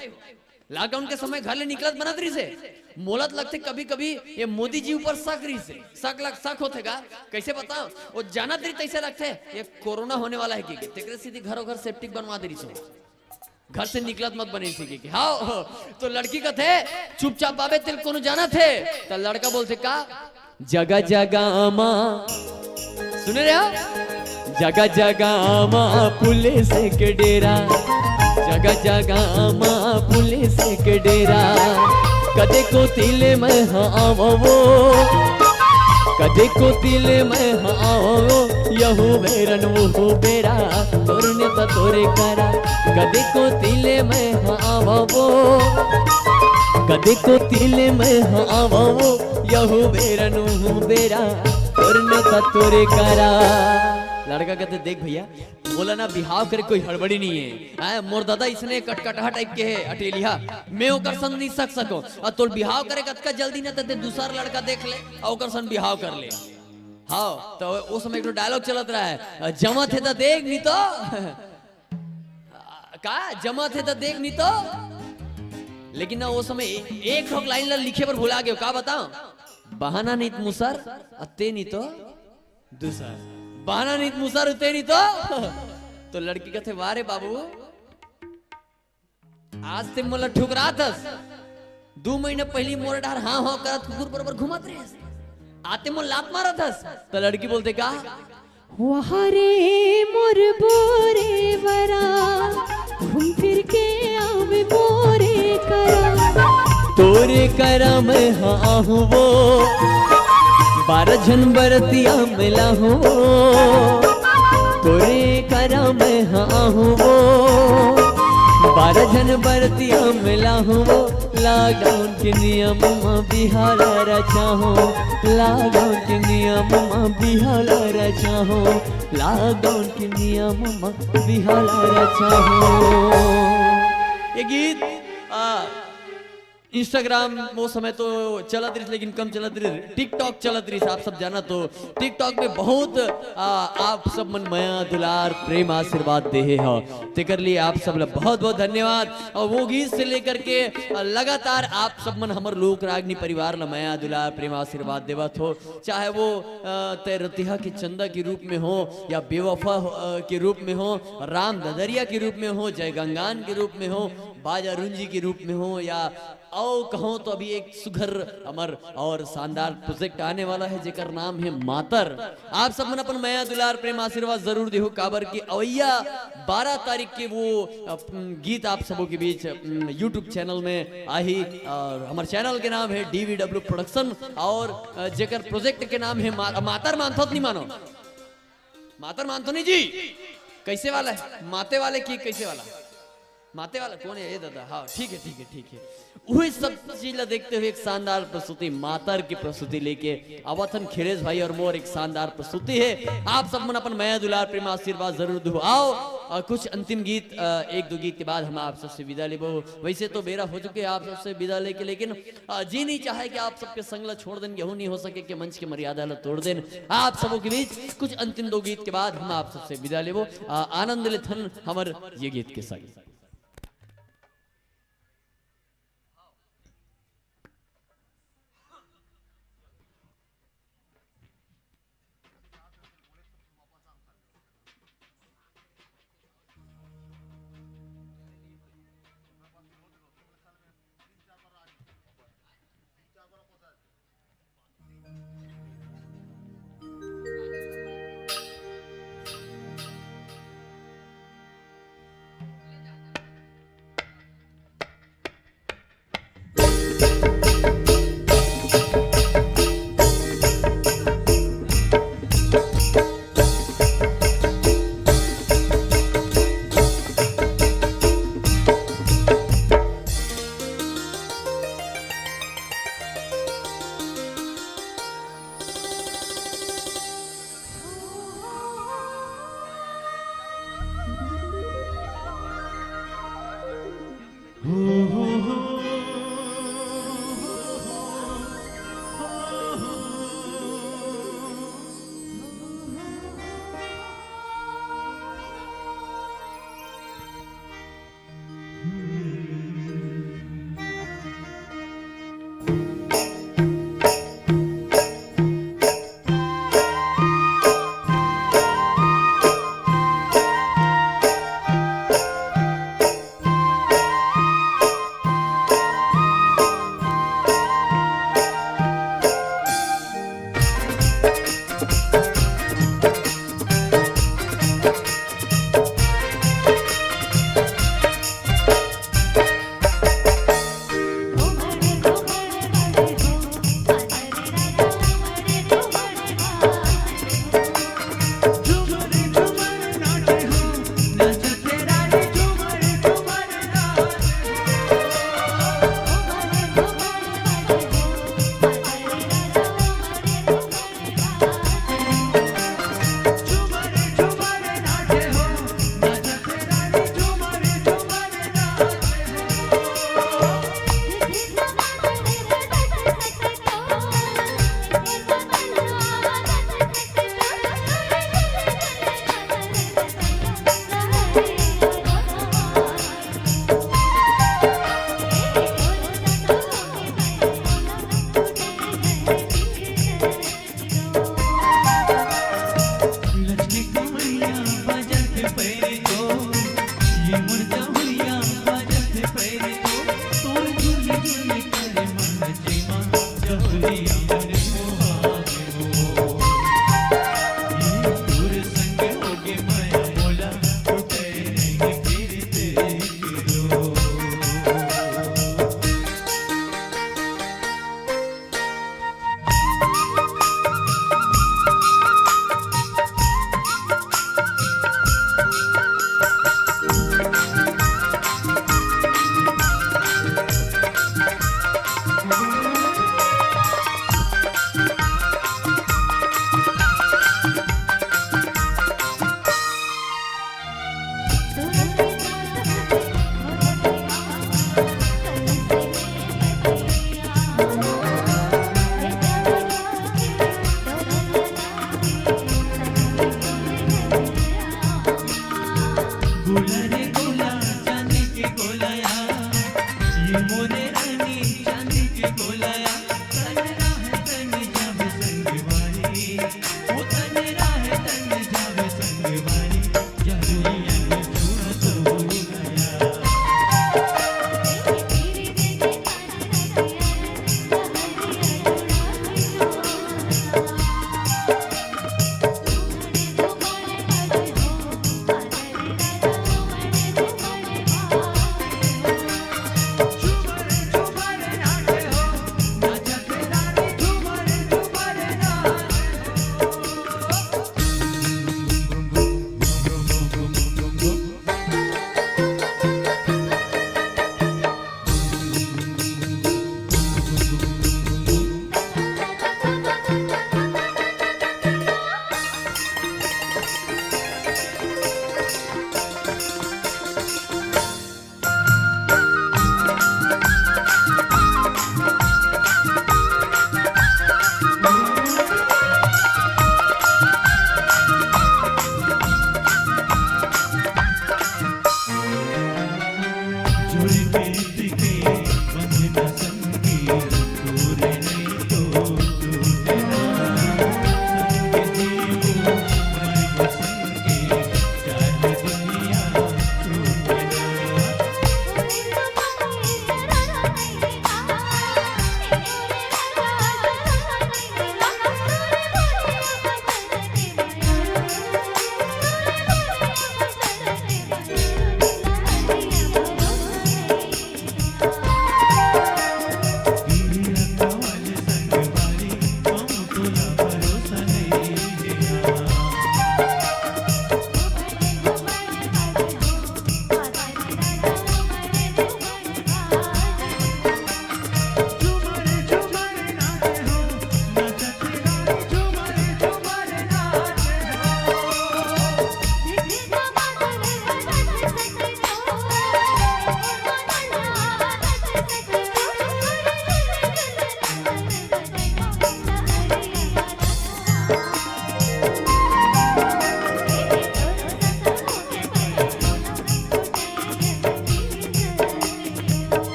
लॉकडाउन के समय घर ले निकलत बनत रही से मोलत लगते कभी ये मोदी जी ऊपर शक रही से शक होते का कैसे बताओ वो जाना रही तैसे लगते ये कोरोना होने वाला है कि तेरे सीधी घर सेप्टिक बनवा दे रही सो घर से निकलत मत बने थी कि हाँ। तो लड़की का थे चुपचाप आबे तेरे कोनो जाना थे तो लड़का बोलते का जगह जगह माँ सुने रहे हो जगह जगह माँ पुलिस के डेरा जगह जगह माँ पुलिस के डेरा कदे को तिले में हाँ वो कदे को तिले में हाँ वो यहू बेरन वो बेरा तोरने तो तोरे करा कदे को तिले में हाँ वो कदे को तिले में हाँ वो यहू बेरन वो बेरा तोरने तो तोरे करा। लड़का कहते देख भैया बोला ना बिहाव करे कोई हड़बड़ी नहीं है मोर दादा इसने कटकटहा टाइप के है अटेलिया मैं ओकर संग नहीं सको और तोर बिहाव करे कतका जल्दी ना ते दूसरा लड़का देख ले और ओकर संग बिहाव कर ले। हाँ तो उस समय एक डायलॉग चलत रहा है जमा थे तो देख नहीं तो का जमा थे तो देख नहीं तो लेकिन ना वो समय एक ठोक लाइन लिखे पर भुला गए का बताओ बहाना नहीं मुसर अते नहीं तो दूसर बहाना नहीं मुसर उते नहीं तो लड़की कहते वारे बाबू आज ते मोला ठुकरा थस 2 महीने पहली मोर डार हाँ हाँ करत कुकुर बराबर घुमत रहे आते मोर लात मारत थस तो लड़की बोलते का वहाँ रे मोर बोरे वरा घूम फिर के आवे मोरे करा तोरे करा मैं हाँ हूँ वो 12 जन बरतिया मिला हूँ तोरे करा मैं हाँ हूँ वो 12 जन बरतिया मिला हूँ वो लॉकडाउन के नियम बिहार रचा हूँ लॉकडाउन के नियम बिहार रचा हूँ लॉकडाउन के नियम बिहार रचा हूँ। ये गीत इंस्टाग्राम वो समय तो चलत रही लेकिन कम चलत रही, टिकटॉक चलत रही आप सब जाना। तो टिकटॉक में बहुत आप सब मन माया दुलार प्रेम आशीर्वाद दे हो, तेकर लिए आप सब ला बहुत बहुत धन्यवाद। और वो गीत से लेकर के लगातार आप सब मन हमर लोक रागनी परिवार ला माया दुलार प्रेम आशीर्वाद देवत हो, चाहे वो तैरतिहा के चंदा के रूप में हो या बेवफा के रूप में हो, राम ददरिया के रूप में हो, जय गंगान के रूप में हो, बाजा रुंजी के रूप में हो, या आओ कहो तो अभी एक सुघर अमर और शानदार प्रोजेक्ट आने वाला है जेकर नाम है मातर। आप सब मन अपन माया दुलार प्रेम आशीर्वाद जरूर देहो, काबर की अवैया 12 तारीख के वो गीत आप सबों के बीच यूट्यूब चैनल में आही। और हमारे चैनल के नाम है DVW प्रोडक्शन और जेकर प्रोजेक्ट के नाम है मातर मानथो नहीं मानो, मातर मानथो नहीं जी, कैसे वाला है माते वाले की कैसे वाला माते वाला कौन है ये दादा? हाँ ठीक है ठीक है ठीक है। वही सब चीज देखते हुए एक शानदार प्रस्तुति मातर की प्रस्तुति लेके अवथन खिरेश भाई और मोर एक शानदार प्रस्तुति है। आप सब मन अपन माया दुलार प्रेम आशीर्वाद जरूर दो। आओ और कुछ अंतिम गीत एक दो गीत के बाद हम आप सबसे विदा लेबो। वैसे तो बेरा हो चुके आप सबसे विदा लेके, लेकिन जी नहीं चाहे कि आप सबके संगला छोड़ दें, यहू नहीं हो सके कि मंच की मर्यादा ला तोड़ दें। आप सबों के बीच कुछ अंतिम 2 गीत के बाद हम आप सबसे विदा लेबो। आनंद लेथन हमर ये गीत के संग।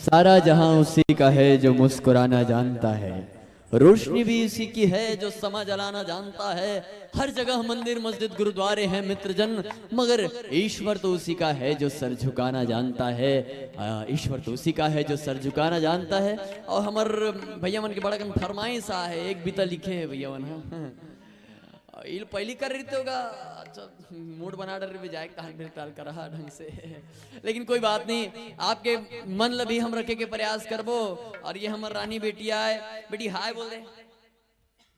सारा जहां उसी का है जो मुस्कुराना जानता है, रोशनी भी उसी की है जो समा जलाना जानता है। हर जगह मंदिर मस्जिद गुरुद्वारे हैं मित्रजन, मगर ईश्वर तो उसी का है जो सर झुकाना जानता है। ईश्वर तो उसी का है जो सर झुकाना जानता है। और हमार भैया मन के बड़ा कन फरमाइश है, एक भी तो लिखे है भैया मन। इल पहली कर रही होगा, अच्छा मूड बना डर भी जाए टाल कर रहा ढंग से, लेकिन कोई बात नहीं, आपके मन लभी हम रखे के प्रयास करबो। और ये हमार रानी बेटी आए, बेटी हाय बोल दे,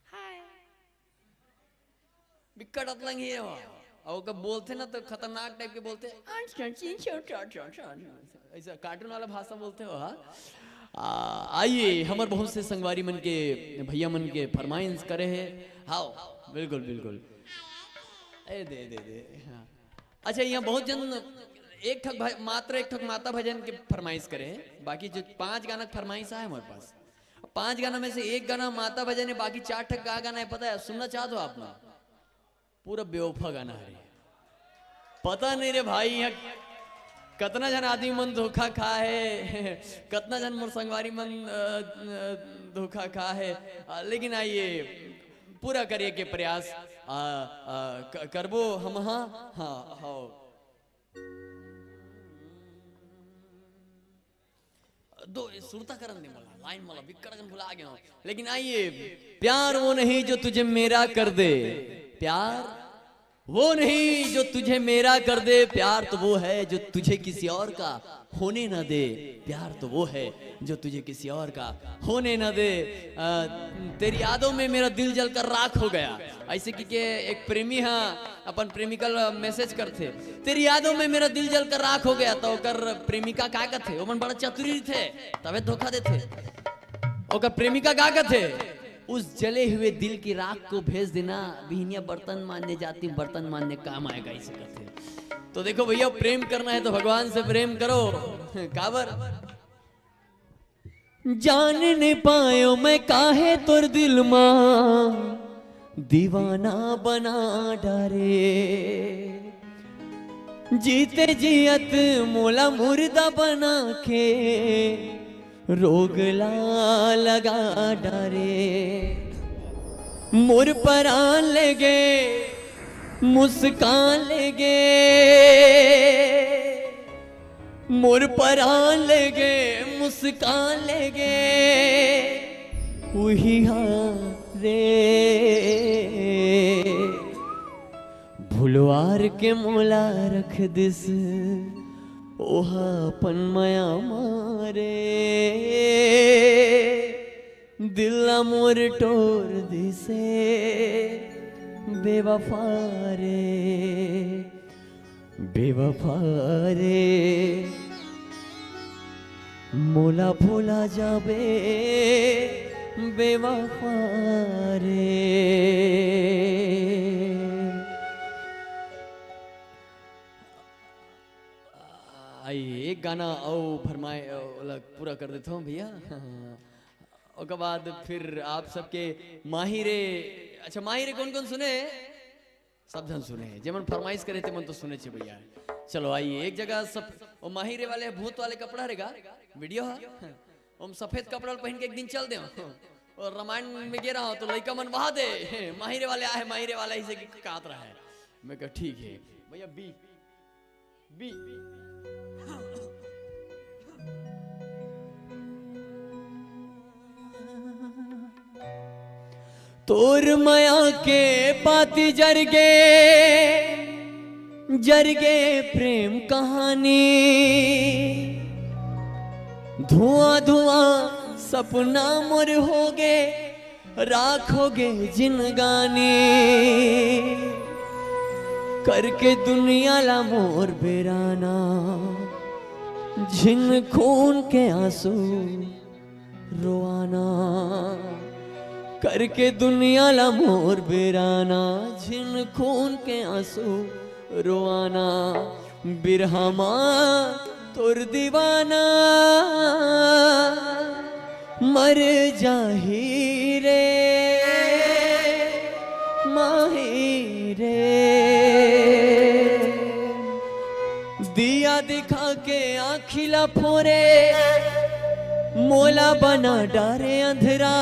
हाय बिकट अतलंग ही और कब बोलते ना तो खतरनाक टाइप के बोलते, ऐसा कार्टून वाला भाषा बोलते हो। हाँ आइए, हमारे बहुत से संगवारी मन के भैया मन के फरमाइश करे है। हाँ बिल्कुल बिल्कुल, ए दे दे दे। हाँ अच्छा, यहाँ बहुत जन एक ठक माता भजन के फरमाइश करे है। बाकी जो 5 गाना फरमाइश है हमारे पास, 5 गाना में से एक गाना माता भजन है, बाकी 4 ठक का गाना है पता है, सुनना चाहते हो आप ना? पूरा बेवफा गाना है, पता नहीं रे भाई यहाँ कतना जन आदमी मन धोखा खा है, कतना जन मोर संगवारी मन धोखा खा है। लेकिन आइए पूरा करिए के प्रयास करबो हम। हाँ हाँ हाँ दो सुरता करन दे मला लाइन मला बिकड़न भुला गया। लेकिन आइए, प्यार वो नहीं जो तुझे मेरा कर दे, प्यार वो नहीं जो तुझे मेरा कर दे, प्यार तो वो है जो तुझे किसी और का होने न दे, प्यार तो वो है जो तुझे किसी और का होने न दे। तेरी यादों में मेरा दिल जलकर राख हो गया। ऐसे कि एक प्रेमी हाँ अपन प्रेमिका मैसेज करते, तेरी यादों में मेरा दिल जलकर राख हो गया, तो कर प्रेमिका का थे, वो मन बड़ा चतुरी थे, तबे धोखा देते। और प्रेमिका का थे, उस जले हुए दिल की राख को भेज देना, बिहनिया बर्तन मानने जाती, बर्तन मानने काम आएगा इसे कहते। तो देखो भैया, प्रेम करना है तो भगवान से प्रेम करो। काबर जान नहीं पायो मैं काहे तोर दिल मां दीवाना बना डारे, जीते जियत मोला मुर्दा बना के रोगला लगा डारे। मुर परान ले गे मुस्कान ले गे, मुर परान ले गे मुस्कान ले गे, वही रे भुलवार के मोला रख दिस ओहा अपन माया मारे, दिला मोर टोर दिसे बेवफा रे, बेवफा रे मोला भूला जाबे बेवफा रे। आइए एक गाना और फरमाए पूरा कर देता हूँ भैया। उसके बाद फिर आप सबके माहिरे, अच्छा माहिरे कौन कौन सुने? सब जन सुने, जेमन फरमाइश करे थे मन तो सुने छे भैया। चलो आइए एक जगह सब, वो माहिरे वाले भूत वाले कपड़ा रहेगा वीडियो है, हम सफेद कपड़ा पहन के एक दिन चल दे और रामायण में गे रहा हूँ तो लड़का मन बहा दे, माहिरे वाले आए, माहिरे वाला इसे काट रहा है। मैं कहा ठीक है भैया, बी बी तोर माया के पाती जरगे प्रेम कहानी, धुआं धुआं सपना मोर होगे राखोगे जिनगानी, करके दुनिया ला मोर बेराना, जिन खून के आंसू रोआना, करके दुनिया ला मोर बेराना, जिन खून के आंसू रोआना, बिरहमा तोर दीवाना मर जाही रे माही रे, दिया दिखा के आँखिला फोरे मोला बना डारे अंधेरा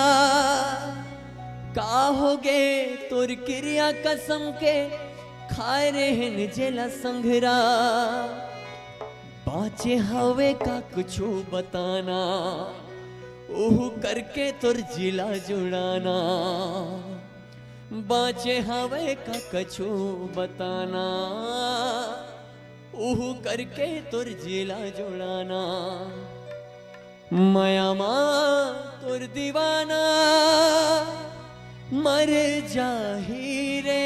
का होगे तोर क्रिया कसम के खाए रहन जेला संघरा बाचे हवे का कुछो बताना ओहू करके तोर जिला जुड़ाना बाचे हवे का कछो बताना ओहू करके तोर जिला जुड़ाना माया माँ तोर दीवाना मर जाही रे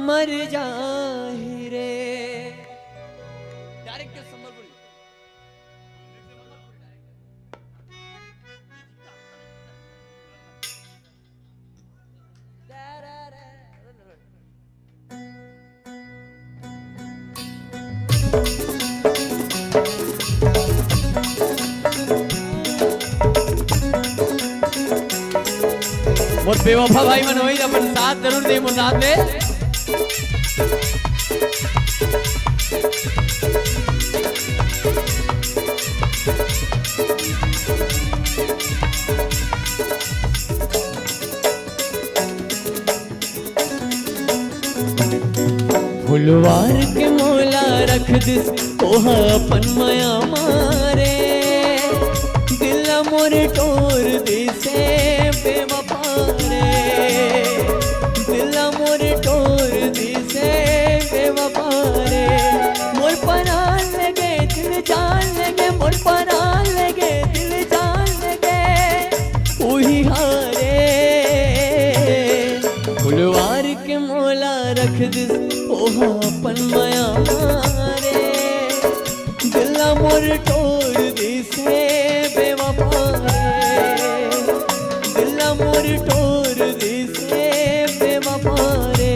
मर जाही रे डायरेक्ट संबलपुरी मोर बेवफा भाई मन होई अपन साथ जरूर दे मोर साथ में फुलवार के मोला रख दिस ओहा अपन माया मारे दिल मोरे टोर दिसे बेवफा रे दिल मोरे टोर दिसे बेवफा रे मोर परान लगे दिल जान लगे मोर परान लगे दिल जान लगे वही हारे फुलवार के मोला रख दिस ओहा अपन माया मारे दिल मोर टोर दिसे बेवफा रे दिल मोर टोर दिसे बेवफा रे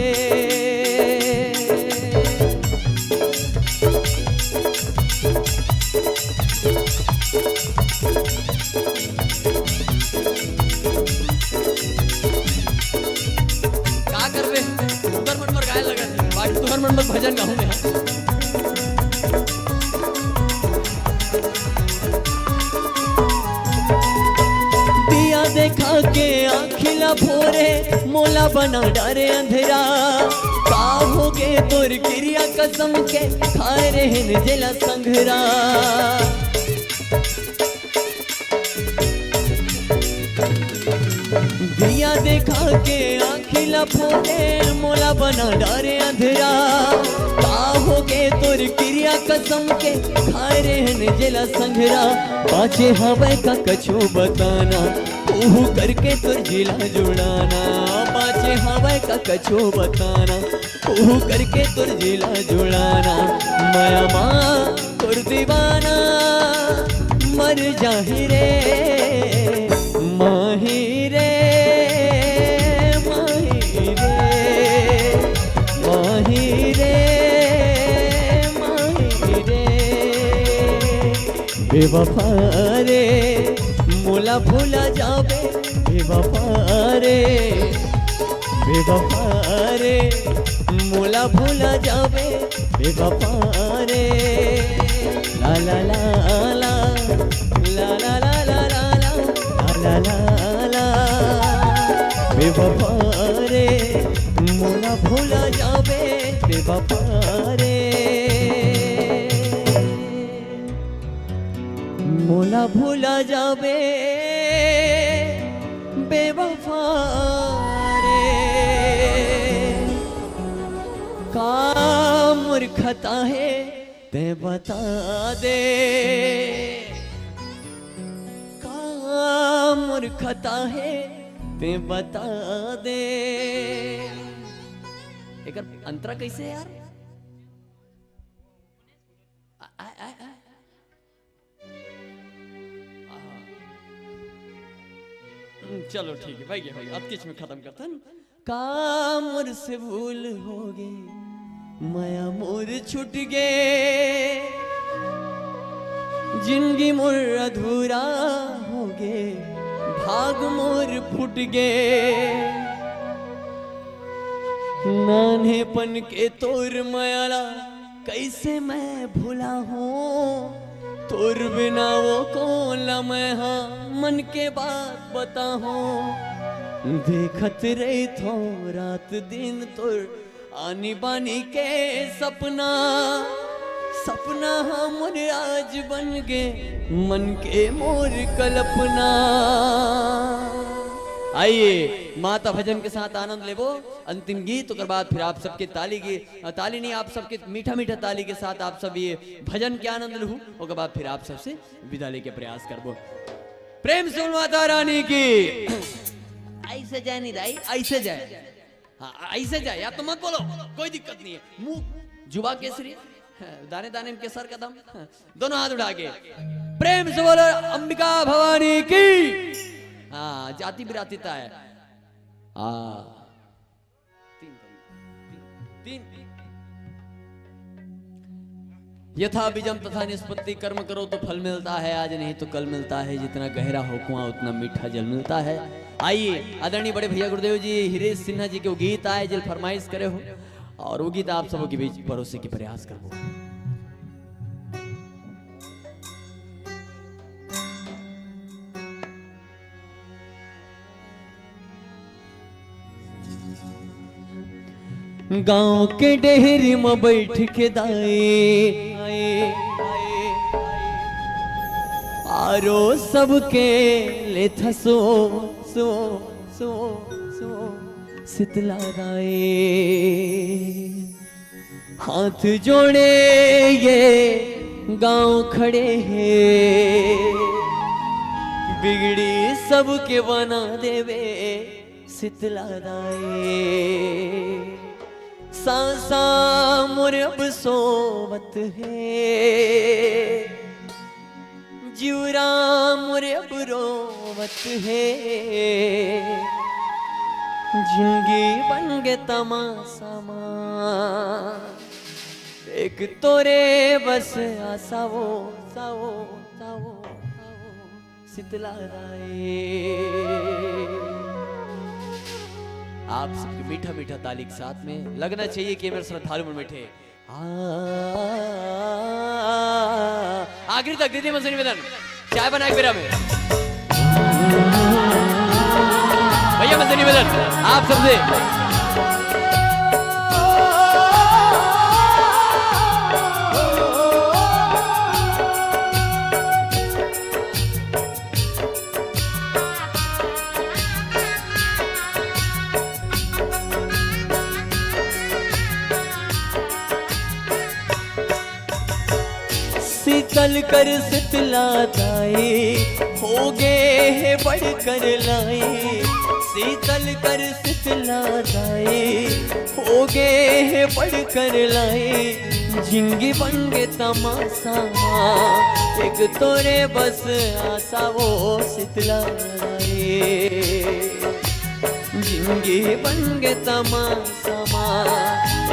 का करबे सुंदर मन पर गाय लगा बाकी तुहर मन पर भजन गाऊं मैं दिया देखा के आखिला भोरे मोला बना डारे अंधेरा का होगे तोर क्रिया कसम के खाए रहन जेला संघरा दिया देखा के आखिला भोरे मोला बना डारे अंधेरा का होगे तोर क्रिया कसम के खाए रहन जेला संघरा पाछे हवे का कछो बताना ओहू करके तोर जिला जुड़ाना पाछे हवे का कछो बताना ओहू करके तोर जिला जुड़ाना माया माँ तोर दीवाना मर जाही रे माही रे माही रे माही रे माही रे बेवफा रे मोला भूला जाबे बेवफा रे बेवफा रे मोला भूला जाबे बेवफा रे ला ला ला ला ला ला ला ला ला ला ला बेवफा रे मोला भूला जाबे बेवफा रे मोला भूला जाबे बेवफा रे का मूर्खता है ते बता दे का मूर्खता है ते बता दे एक अंतरा कैसे यार चलो ठीक है भाई अब किस में खत्म करता का मोर से भूल हो गई माया मोर छूट गे जिंदगी मोर अधूरा हो गे भाग मोर फुट गे नान्हेपन के तोर मायाला कैसे मैं भूला हूँ तोर बिना वो को लम्हा मन के बात बताऊं देखत रही थो रात दिन तोर आनी बानी के सपना सपना हमर आज बन गे मन के मोर कल्पना। आइए माता भजन के साथ आनंद लेवो। अंतिम गीत और बाद फिर आप सबके ताली नहीं आप सबके मीठा मीठा ताली के साथ आप सब ये भजन के आनंद लहू और बाद फिर आप सबसे विदा लेके प्रयास करबो। प्रेम से माता रानी की। ऐसे जाए नहीं दाई ऐसे जाए, हाँ ऐसे जाए या तो मत बोलो कोई दिक्कत नहीं है। मुंह जुबा केसरी दाने दाने में केसर का दम, दोनों हाथ उठा के प्रेम से बोलो अंबिका भवानी की। हाँ जाति बिरातिता है। तीन यथा बीजम तथा निष्पत्ति कर्म करो तो फल मिलता है आज नहीं तो कल मिलता है जितना गहरा हो कुआं उतना मीठा जल मिलता है। आइए आदरणीय बड़े भैया गुरुदेव जी हिरेश सिन्हा जी के वो गीत आए जल फरमाइश करे हो और वो गीत आप सबों के बीच परोसे की प्रयास करो। गांव के डेहरी में बैठ के दाए आरो सबके ले थसो सो सो सो शीतला राय हाथ जोड़े ये गांव खड़े हैं बिगड़ी सबके बना देवे शीतला राय। सांसा मोरे अब सोवत है जीवरा मोरे अब रोवत है जिंदगी बन गे तमाशा एक तोरे बस आसावो सावो सावो शीतला राय। आप सबके मीठा मीठा ताली के साथ में लगना चाहिए कि मेरे श्रद्धालु मन बैठे। आखिरी तक दीदी मन से निवेदन चाय बना एक बेरा में भैया मन से निवेदन आप सबसे शीतल कर शीतलाताए हो गए है बढ़कर लाए शीतल कर शीतलाताए हो गए है बढ़कर लाए जिंदगी बन गे तमाशा एक तोरे बस आशा वो शीतला जिंदगी बन गे तमाशा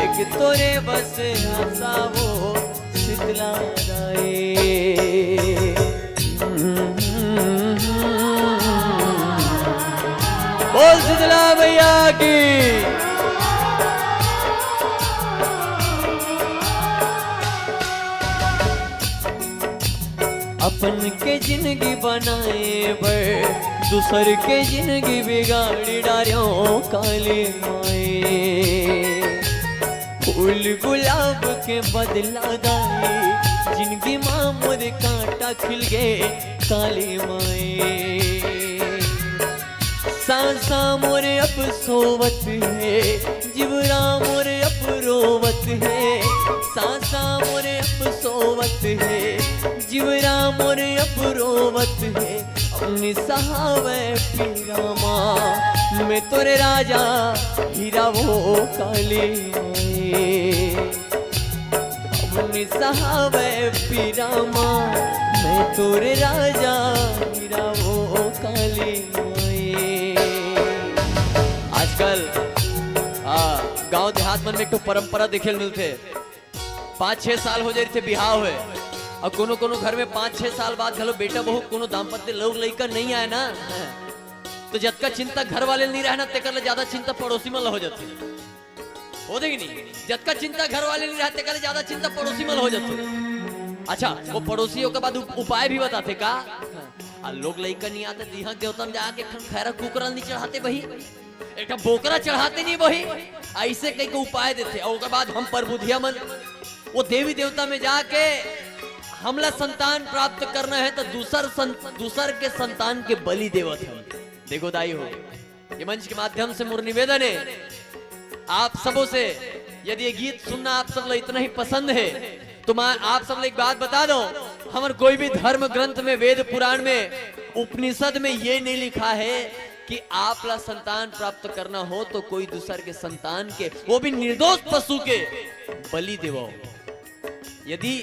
एक तोरे बस आशा वो शीतला बोल शीतला भैया की। अपन के जिंदगी बनाए बर दूसर के जिंदगी बिगाड़ी डारियो काले माए फूल गुलाब के बदला दाए जिंदगी माँ मोरे कांटा खिल गए काली माए सांसा मोरे अब सोवत है जिवरा मोरे अब रोवत है सांसा मोरे अब सोवत है जिवरा मोरे अब रोवत है अपनी सहावे पीरा माँ मैं तोरे राजा हीरा वो काली अपनी सहावे पीरा माँ मैं तोरे राजा हीरा वो काली आजकल गांव देहात मन में एक परंपरा देखे मिलते 5-6 साल हो जाए थे बिहाव हुए और कोनो कोनो घर में 5-6 साल बाद घलो बेटा बहू कोनो दाम्पत्य लोग लड़का नहीं आए ना तो जतका चिंता घर वाले नहीं रहना तेकर ले ज्यादा चिंता पड़ोसी में हो जाती हो देगी नहीं जतका चिंता घर वाले नहीं रहते कर ज्यादा चिंता पड़ोसी में हो जाती अच्छा वो पड़ोसियों के बाद उपाय भी बताते का लोग लइका नहीं आते दिहा देवता में जाके खैरा कुकरा नहीं चढ़ाते वही एक बोकरा चढ़ाते नहीं वही ऐसे कई को उपाय देते और उसके बाद हम प्रबुद्धिया मन वो देवी देवता में जाके हमला संतान प्राप्त करना है तो दूसर के संतान के बलि देवत हम देखो दाई हो ये मंच के माध्यम से मोर निवेदन है आप सबों से यदि ये गीत सुनना आप सब लोग इतना ही पसंद है तो मैं आप सब लोग एक बात बता दो हमारे कोई भी धर्म ग्रंथ में वेद पुराण में उपनिषद में ये नहीं लिखा है कि आप ला संतान प्राप्त करना हो तो कोई दूसर के संतान के वो भी निर्दोष पशु के बलि देवो यदि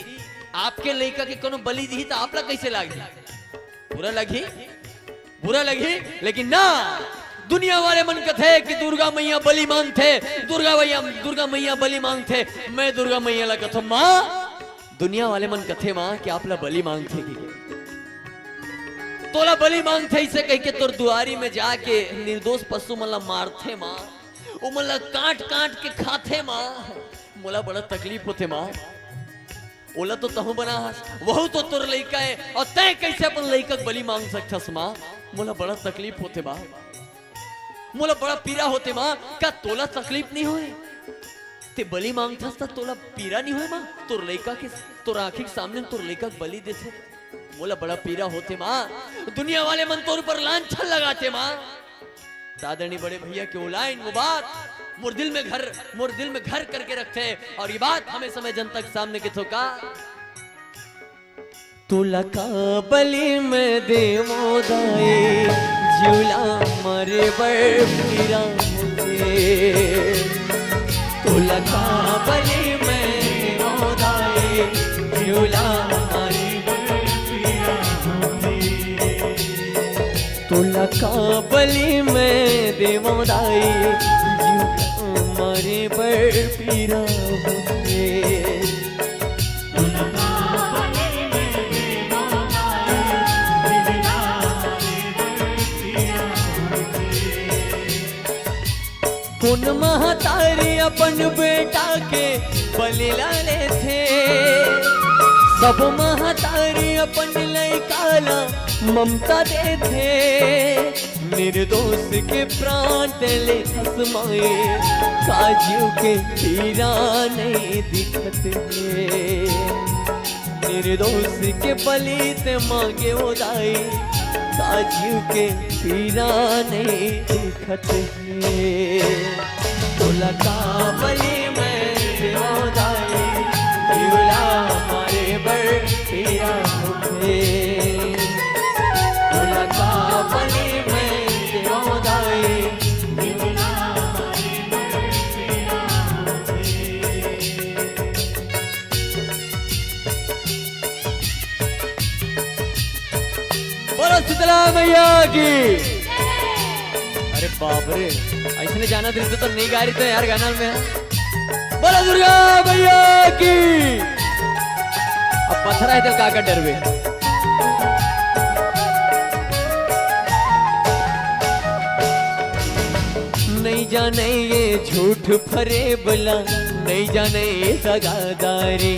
आपके लड़का के कोनो बलि दी तो आप ला कैसे लगी बुरा लगी लेकिन ना दुनिया वाले मन कथे कि दुर्गा मैया बलि मांगते दुर्गा मैया बलि मांगते मैं दुर्गा मैया ला कथो माँ दुनिया वाले मन कथे माँ कि आप ला बलि मांगते की तोला बलि मांगते इसे कह के तोर दुआरी में जाके निर्दोष पशु मला मारते माँ वो मला काट के खाते माँ मोला बड़ा तकलीफ होते माँ ओला तो तहु बना वहु तो तोर लइका है और तय कैसे अपन लइका बलि मांग सकथस माँ मोला बड़ा तकलीफ होते माँ मोला बड़ा पीड़ा होते माँ क्या तोला तकलीफ नहीं होए ते बलि मांगथस त तोला पीड़ा नहीं होए माँ तोर लइका के तोर आँखी के सामने तोर लइका बलि देथे मोला बड़ा पीड़ा होते माँ दुनिया वाले मन तोर पर लांछन लगाते माँ दादरनी बड़े भैया के वो लाइन वो बात मोर दिल में घर करके रखते हैं और ये बात हमें समय जनता के सामने के थोका तुला का बलि में दे मोदाए झूला मरे बर पीरा मुझे तुला का बलि में मोदाए झूला मरे बर पीरा मुझे तुला का बलि में दे मोदाए मरे बर पीरा मुझे कौन महतारी अपन बेटा के बलि लाले थे सब महतारी अपन लइकाला ममता दे थे निर्दोष के प्राण ले खसमाए काजू के पीरा नहीं दिखत है निर्दोष के बलि ते मांगे उदाई काजू के पीरा नहीं दिखत है तोला का बलि में उदाई झूला मारे बर पीरा मुझे तोला का बलि में उदाई झूला मारे बर पीरा बोलो शीतला मैया की अरे बाप रे ऐसे जाना दिल तो नहीं गा रही तो यार गाना में बोलो दुर्गा मैया की अब पत्थर है तो काका डरवे नहीं जाने ये झूठ फरे बला नहीं जाने ये दगादारी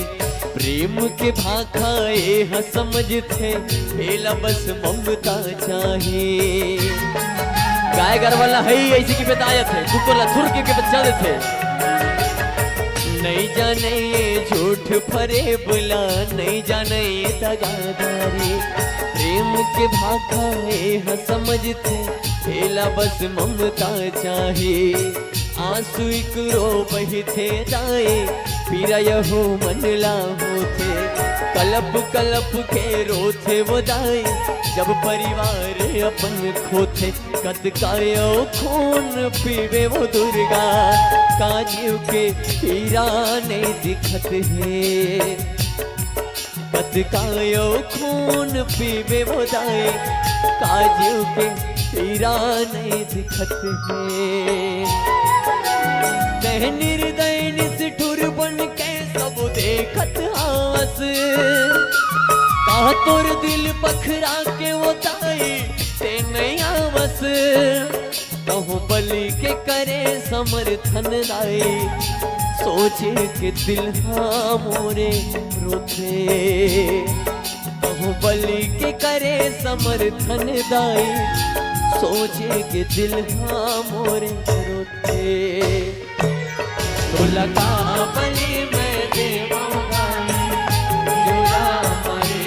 प्रेम के भाखाए हाँ समझते बेला बस ममता चाहिए गाय घर वाला है ऐसी की बताया थे कुकुरला थुर के बच्चा थे नहीं जाने ये झूठ फरे बुला नहीं जाने ये दगादारी प्रेम के भाखाए हाँ समझते बेला बस ममता चाहिए आंसू रो बहते जाए पीरा यहो मनला होते कलप के रोथे वो दाए जब परिवार अपन खोथे कद कायो खून पीवे वो दुर्गा काजू के पीरा नहीं दिखत है कद कायो खून पीवे वो दाए काजू के पीरा नहीं दिखत है निर्दय निष्ठुर बन के सब देखत आस कहा तोर दिल पखरा के वो ताई ते नहीं आवस कहूँ बलि के करे समर्थन दाई सोचे के दिल हाँ मोरे रोते बलि के करे समर्थन दाई सोचे के दिल हाँ मोरे रोते तो लगा बलि मैं देवांगा झूला मारे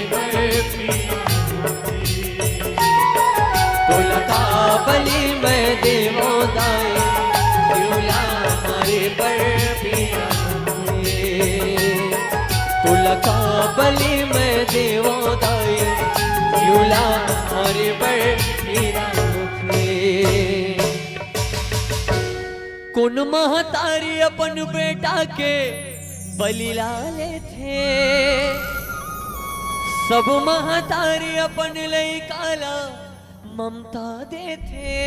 तो लगा बलि मैं देवांगा झूला मारे तुला का बलि मैं देवो दाई युला हरे कौन महतारी अपन बेटा के बलि लाले थे सब महतारी अपन लइकाला ममता दे थे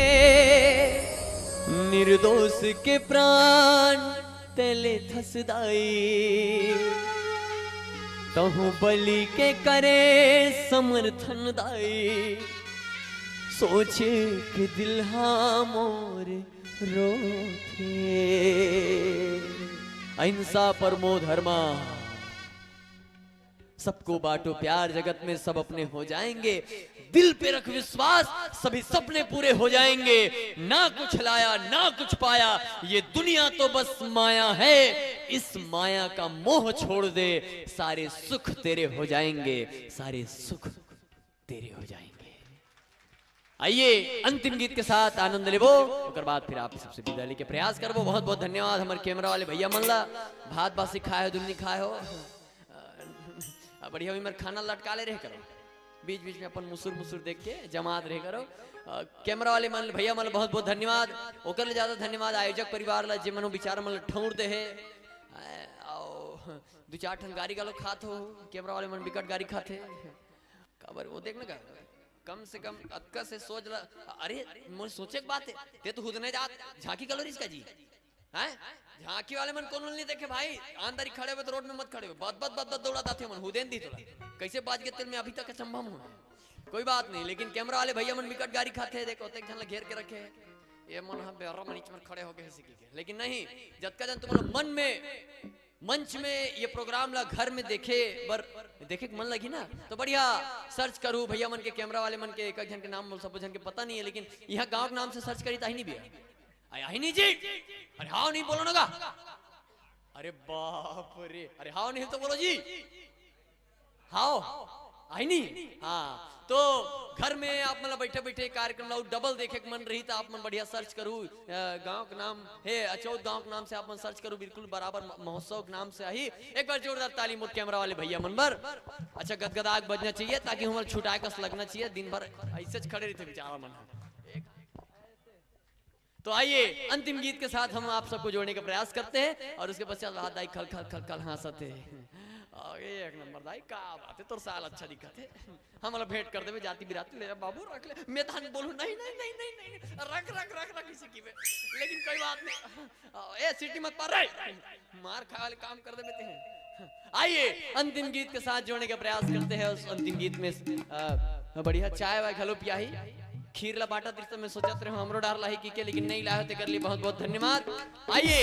निर्दोष के प्राण तेले धसदाई तहु बलि के करे समर्थन दाई सोचे के दिल हाँ मोर रोथे अहिंसा परमो धर्मा सबको बांटो प्यार जगत में सब अपने हो जाएंगे दिल पे रख विश्वास सभी सपने पूरे हो जाएंगे ना कुछ लाया ना कुछ पाया ये दुनिया तो बस माया है इस माया का मोह छोड़ दे सारे सुख तेरे हो जाएंगे सारे सुख तेरे हो जाएंगे। आइए अंतिम गीत के साथ आनंद लेबो ओकर बाद फिर आप सबसे विदा लेके प्रयास करबो। बहुत बहुत धन्यवाद हमारे कैमरा वाले भैया मनला भात बासी खाए हो दुन्नी खाए हो बढ़िया मेरे खाना लटका ले रहे करो बीच बीच में अपन मुसुर मुसुर देख के जमात रहे करो। कैमरा वाले मन भैया मन बहुत बहुत धन्यवाद ओकर ज्यादा धन्यवाद आयोजक परिवार ला जे मनो विचार मन ठौर दे है दो चार ठन गाड़ी का लोग खात हो कैमरा वाले मन विकट गाड़ी खाते खबर वो देखने का कम से कम अक्का से सोच ला अरे मुझे सोचे की बात है ते तो खुद नहीं जात झांकी कलोरीज का जी हैं झांकी वाले मन कौन नहीं देखे भाई आंदरी खड़े हुए तो रोड में मत खड़े हुए बद दौड़ाता थे मन हुदेन दी थोड़ा कैसे बाज के तेल में अभी तक संभव हो कोई बात नहीं लेकिन कैमरा वाले भैया मन विकट गाड़ी खाते देखो एक जन घेर के रखे ये मन हम बेहरा मनीच में खड़े हो गए सीखी के लेकिन नहीं जब का जन तुम्हारा मन में मंच में ये प्रोग्राम ला घर में देखे बर देखे मन लगी ना तो बढ़िया सर्च करूँ भैया मन के कैमरा वाले मन के एक जन के नाम सब जन के पता नहीं है लेकिन यहाँ गाँव के नाम से सर्च करी तो ही नहीं भी आया ही नहीं जी अरे हाँ नहीं बोलो ना अरे बाप रे अरे हाँ नहीं तो बोलो जी हाँ आई नहीं हाँ तो घर में आप मतलब बैठे बैठे कार्यक्रम लाओ डबल देखे मन रही तो आप मन बढ़िया सर्च करूँ गांव का नाम है अचौद गांव के नाम से आप मन सर्च करूँ बिल्कुल बराबर महोत्सव के नाम से आई एक बार जोरदार ताली मुझ कैमरा वाले भैया मन पर अच्छा गदगदाग बजना चाहिए ताकि हमारे छुटाए कस लगना चाहिए दिन भर ऐसे खड़े रहते बेचारा मन। तो आइए अंतिम गीत के साथ हम आप सबको जोड़ने का प्रयास करते हैं और उसके पश्चात राहत दाई खल खल खल खल हंसते एक नंबर दाई का बात है तो साल अच्छा दिखत है हम वाला भेंट कर दे जाती बिराती ले बाबू रख ले मैं थान बोलूं नहीं नहीं नहीं नहीं नहीं रख रख रख रख इसी की लेकिन कोई बात नहीं ए सिटी मत पार मार खा वाले काम कर दे हैं। आइए अंतिम गीत के साथ जोड़ने का प्रयास करते हैं उस अंतिम गीत में बढ़िया चाय वाय खलो पियाही खीर ला बाटा दिस में सोचत रहे हमरो डार लाही की के लेकिन नहीं लाए होते कर लिए बहुत बहुत धन्यवाद। आइए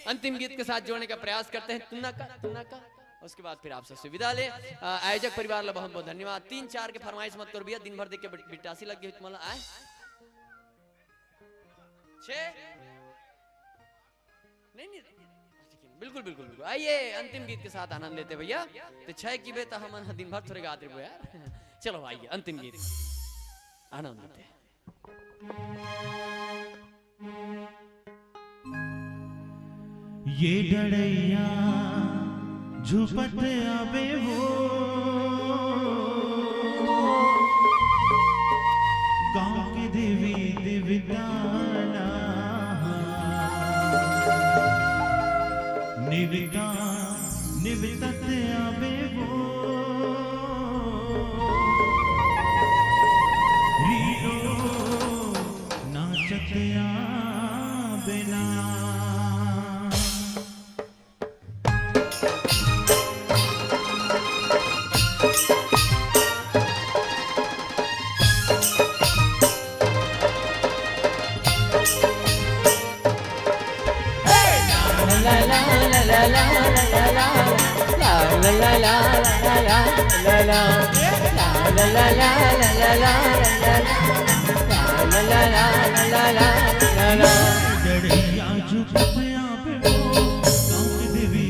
अंतिम गीत के साथ जोड़ने का प्रयास करते हैं तुन्ना का उसके बाद फिर आप सबसे विदा ले आयोजक परिवार ला बहुत बहुत धन्यवाद। 3-4 के फरमाइश मत कर भैया दिन भर देख के बिटासी लग गई तुम्हारा आए 6 नहीं बिल्कुल बिल्कुल बिल्कुल। आइए अंतिम गीत के साथ आनंद लेते भैया तो 6 की बेता हम दिन भर थोड़े गाते रहो यार चलो आइए अंतिम गीत आनंद लेते ये डड़ैया झुपत आवे हो गांव के देवी देवताना निविता निवितत आवे हो बिना la la la la डड़िया झुपतिया पे वो गाँव की देवी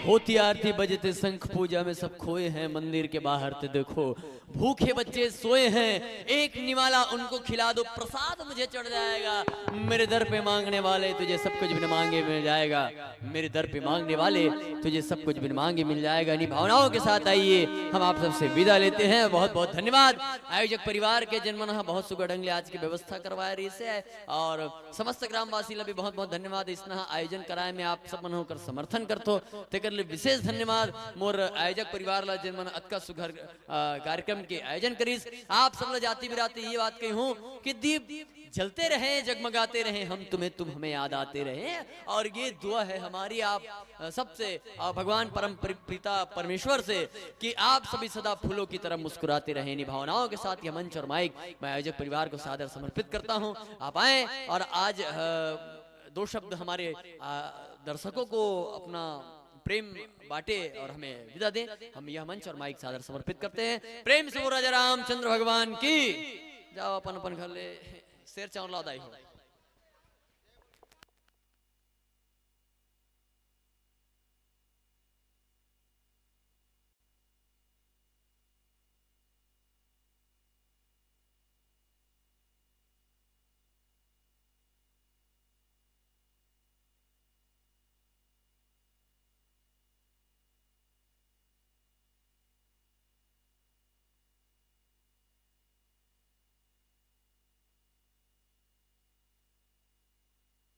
होती आरती बजते शंख पूजा में सब खोए हैं मंदिर के बाहर ते देखो भूखे बच्चे सोए हैं एक निवाला उनको खिला दो प्रसाद मुझे चढ़ जाएगा। मेरे दर पे मांगने वाले तुझे सब कुछ बिन मांगे मिल जाएगा। मेरे दर पे मांगने वाले तुझे सब कुछ बिन मांगे मिल जाएगा। इन्हीं भावनाओं के साथ आइए हम आप सबसे विदा लेते हैं। बहुत बहुत धन्यवाद आयोजक परिवार के जन्मन बहुत सुगढ़ ढंग आज की व्यवस्था करवाए रही से और समस्त ग्रामवासी भी बहुत बहुत धन्यवाद। इसना आयोजन कराए में आप सब मन होकर समर्थन करतो तेकर लिए विशेष धन्यवाद। मोर आयोजक परिवार ला जन्मन अतका सुघर कार्यक्रम के आयोजन करीस। आप सब जाति बिराती ये बात कही हूँ कि दीप जलते रहे जगमगाते रहे हम तुम्हें तुम हमें याद आते रहे और ये दुआ है हमारी आप सबसे भगवान परम पिता परमेश्वर से कि आप सभी सदा फूलों की तरह मुस्कुराते रहे। इन भावनाओं के साथ यह मंच और माइक मैं आयोजक परिवार को सादर समर्पित करता हूँ। आप आए और आज दो शब्द हमारे दर्शकों को अपना प्रेम बांटे और हमें विदा दें। हम यह मंच और माइक सादर समर्पित करते हैं। प्रेम से वो राजा रामचंद्र भगवान की। जाओ अपन अपन घर ले शेर चावल लादाई हो।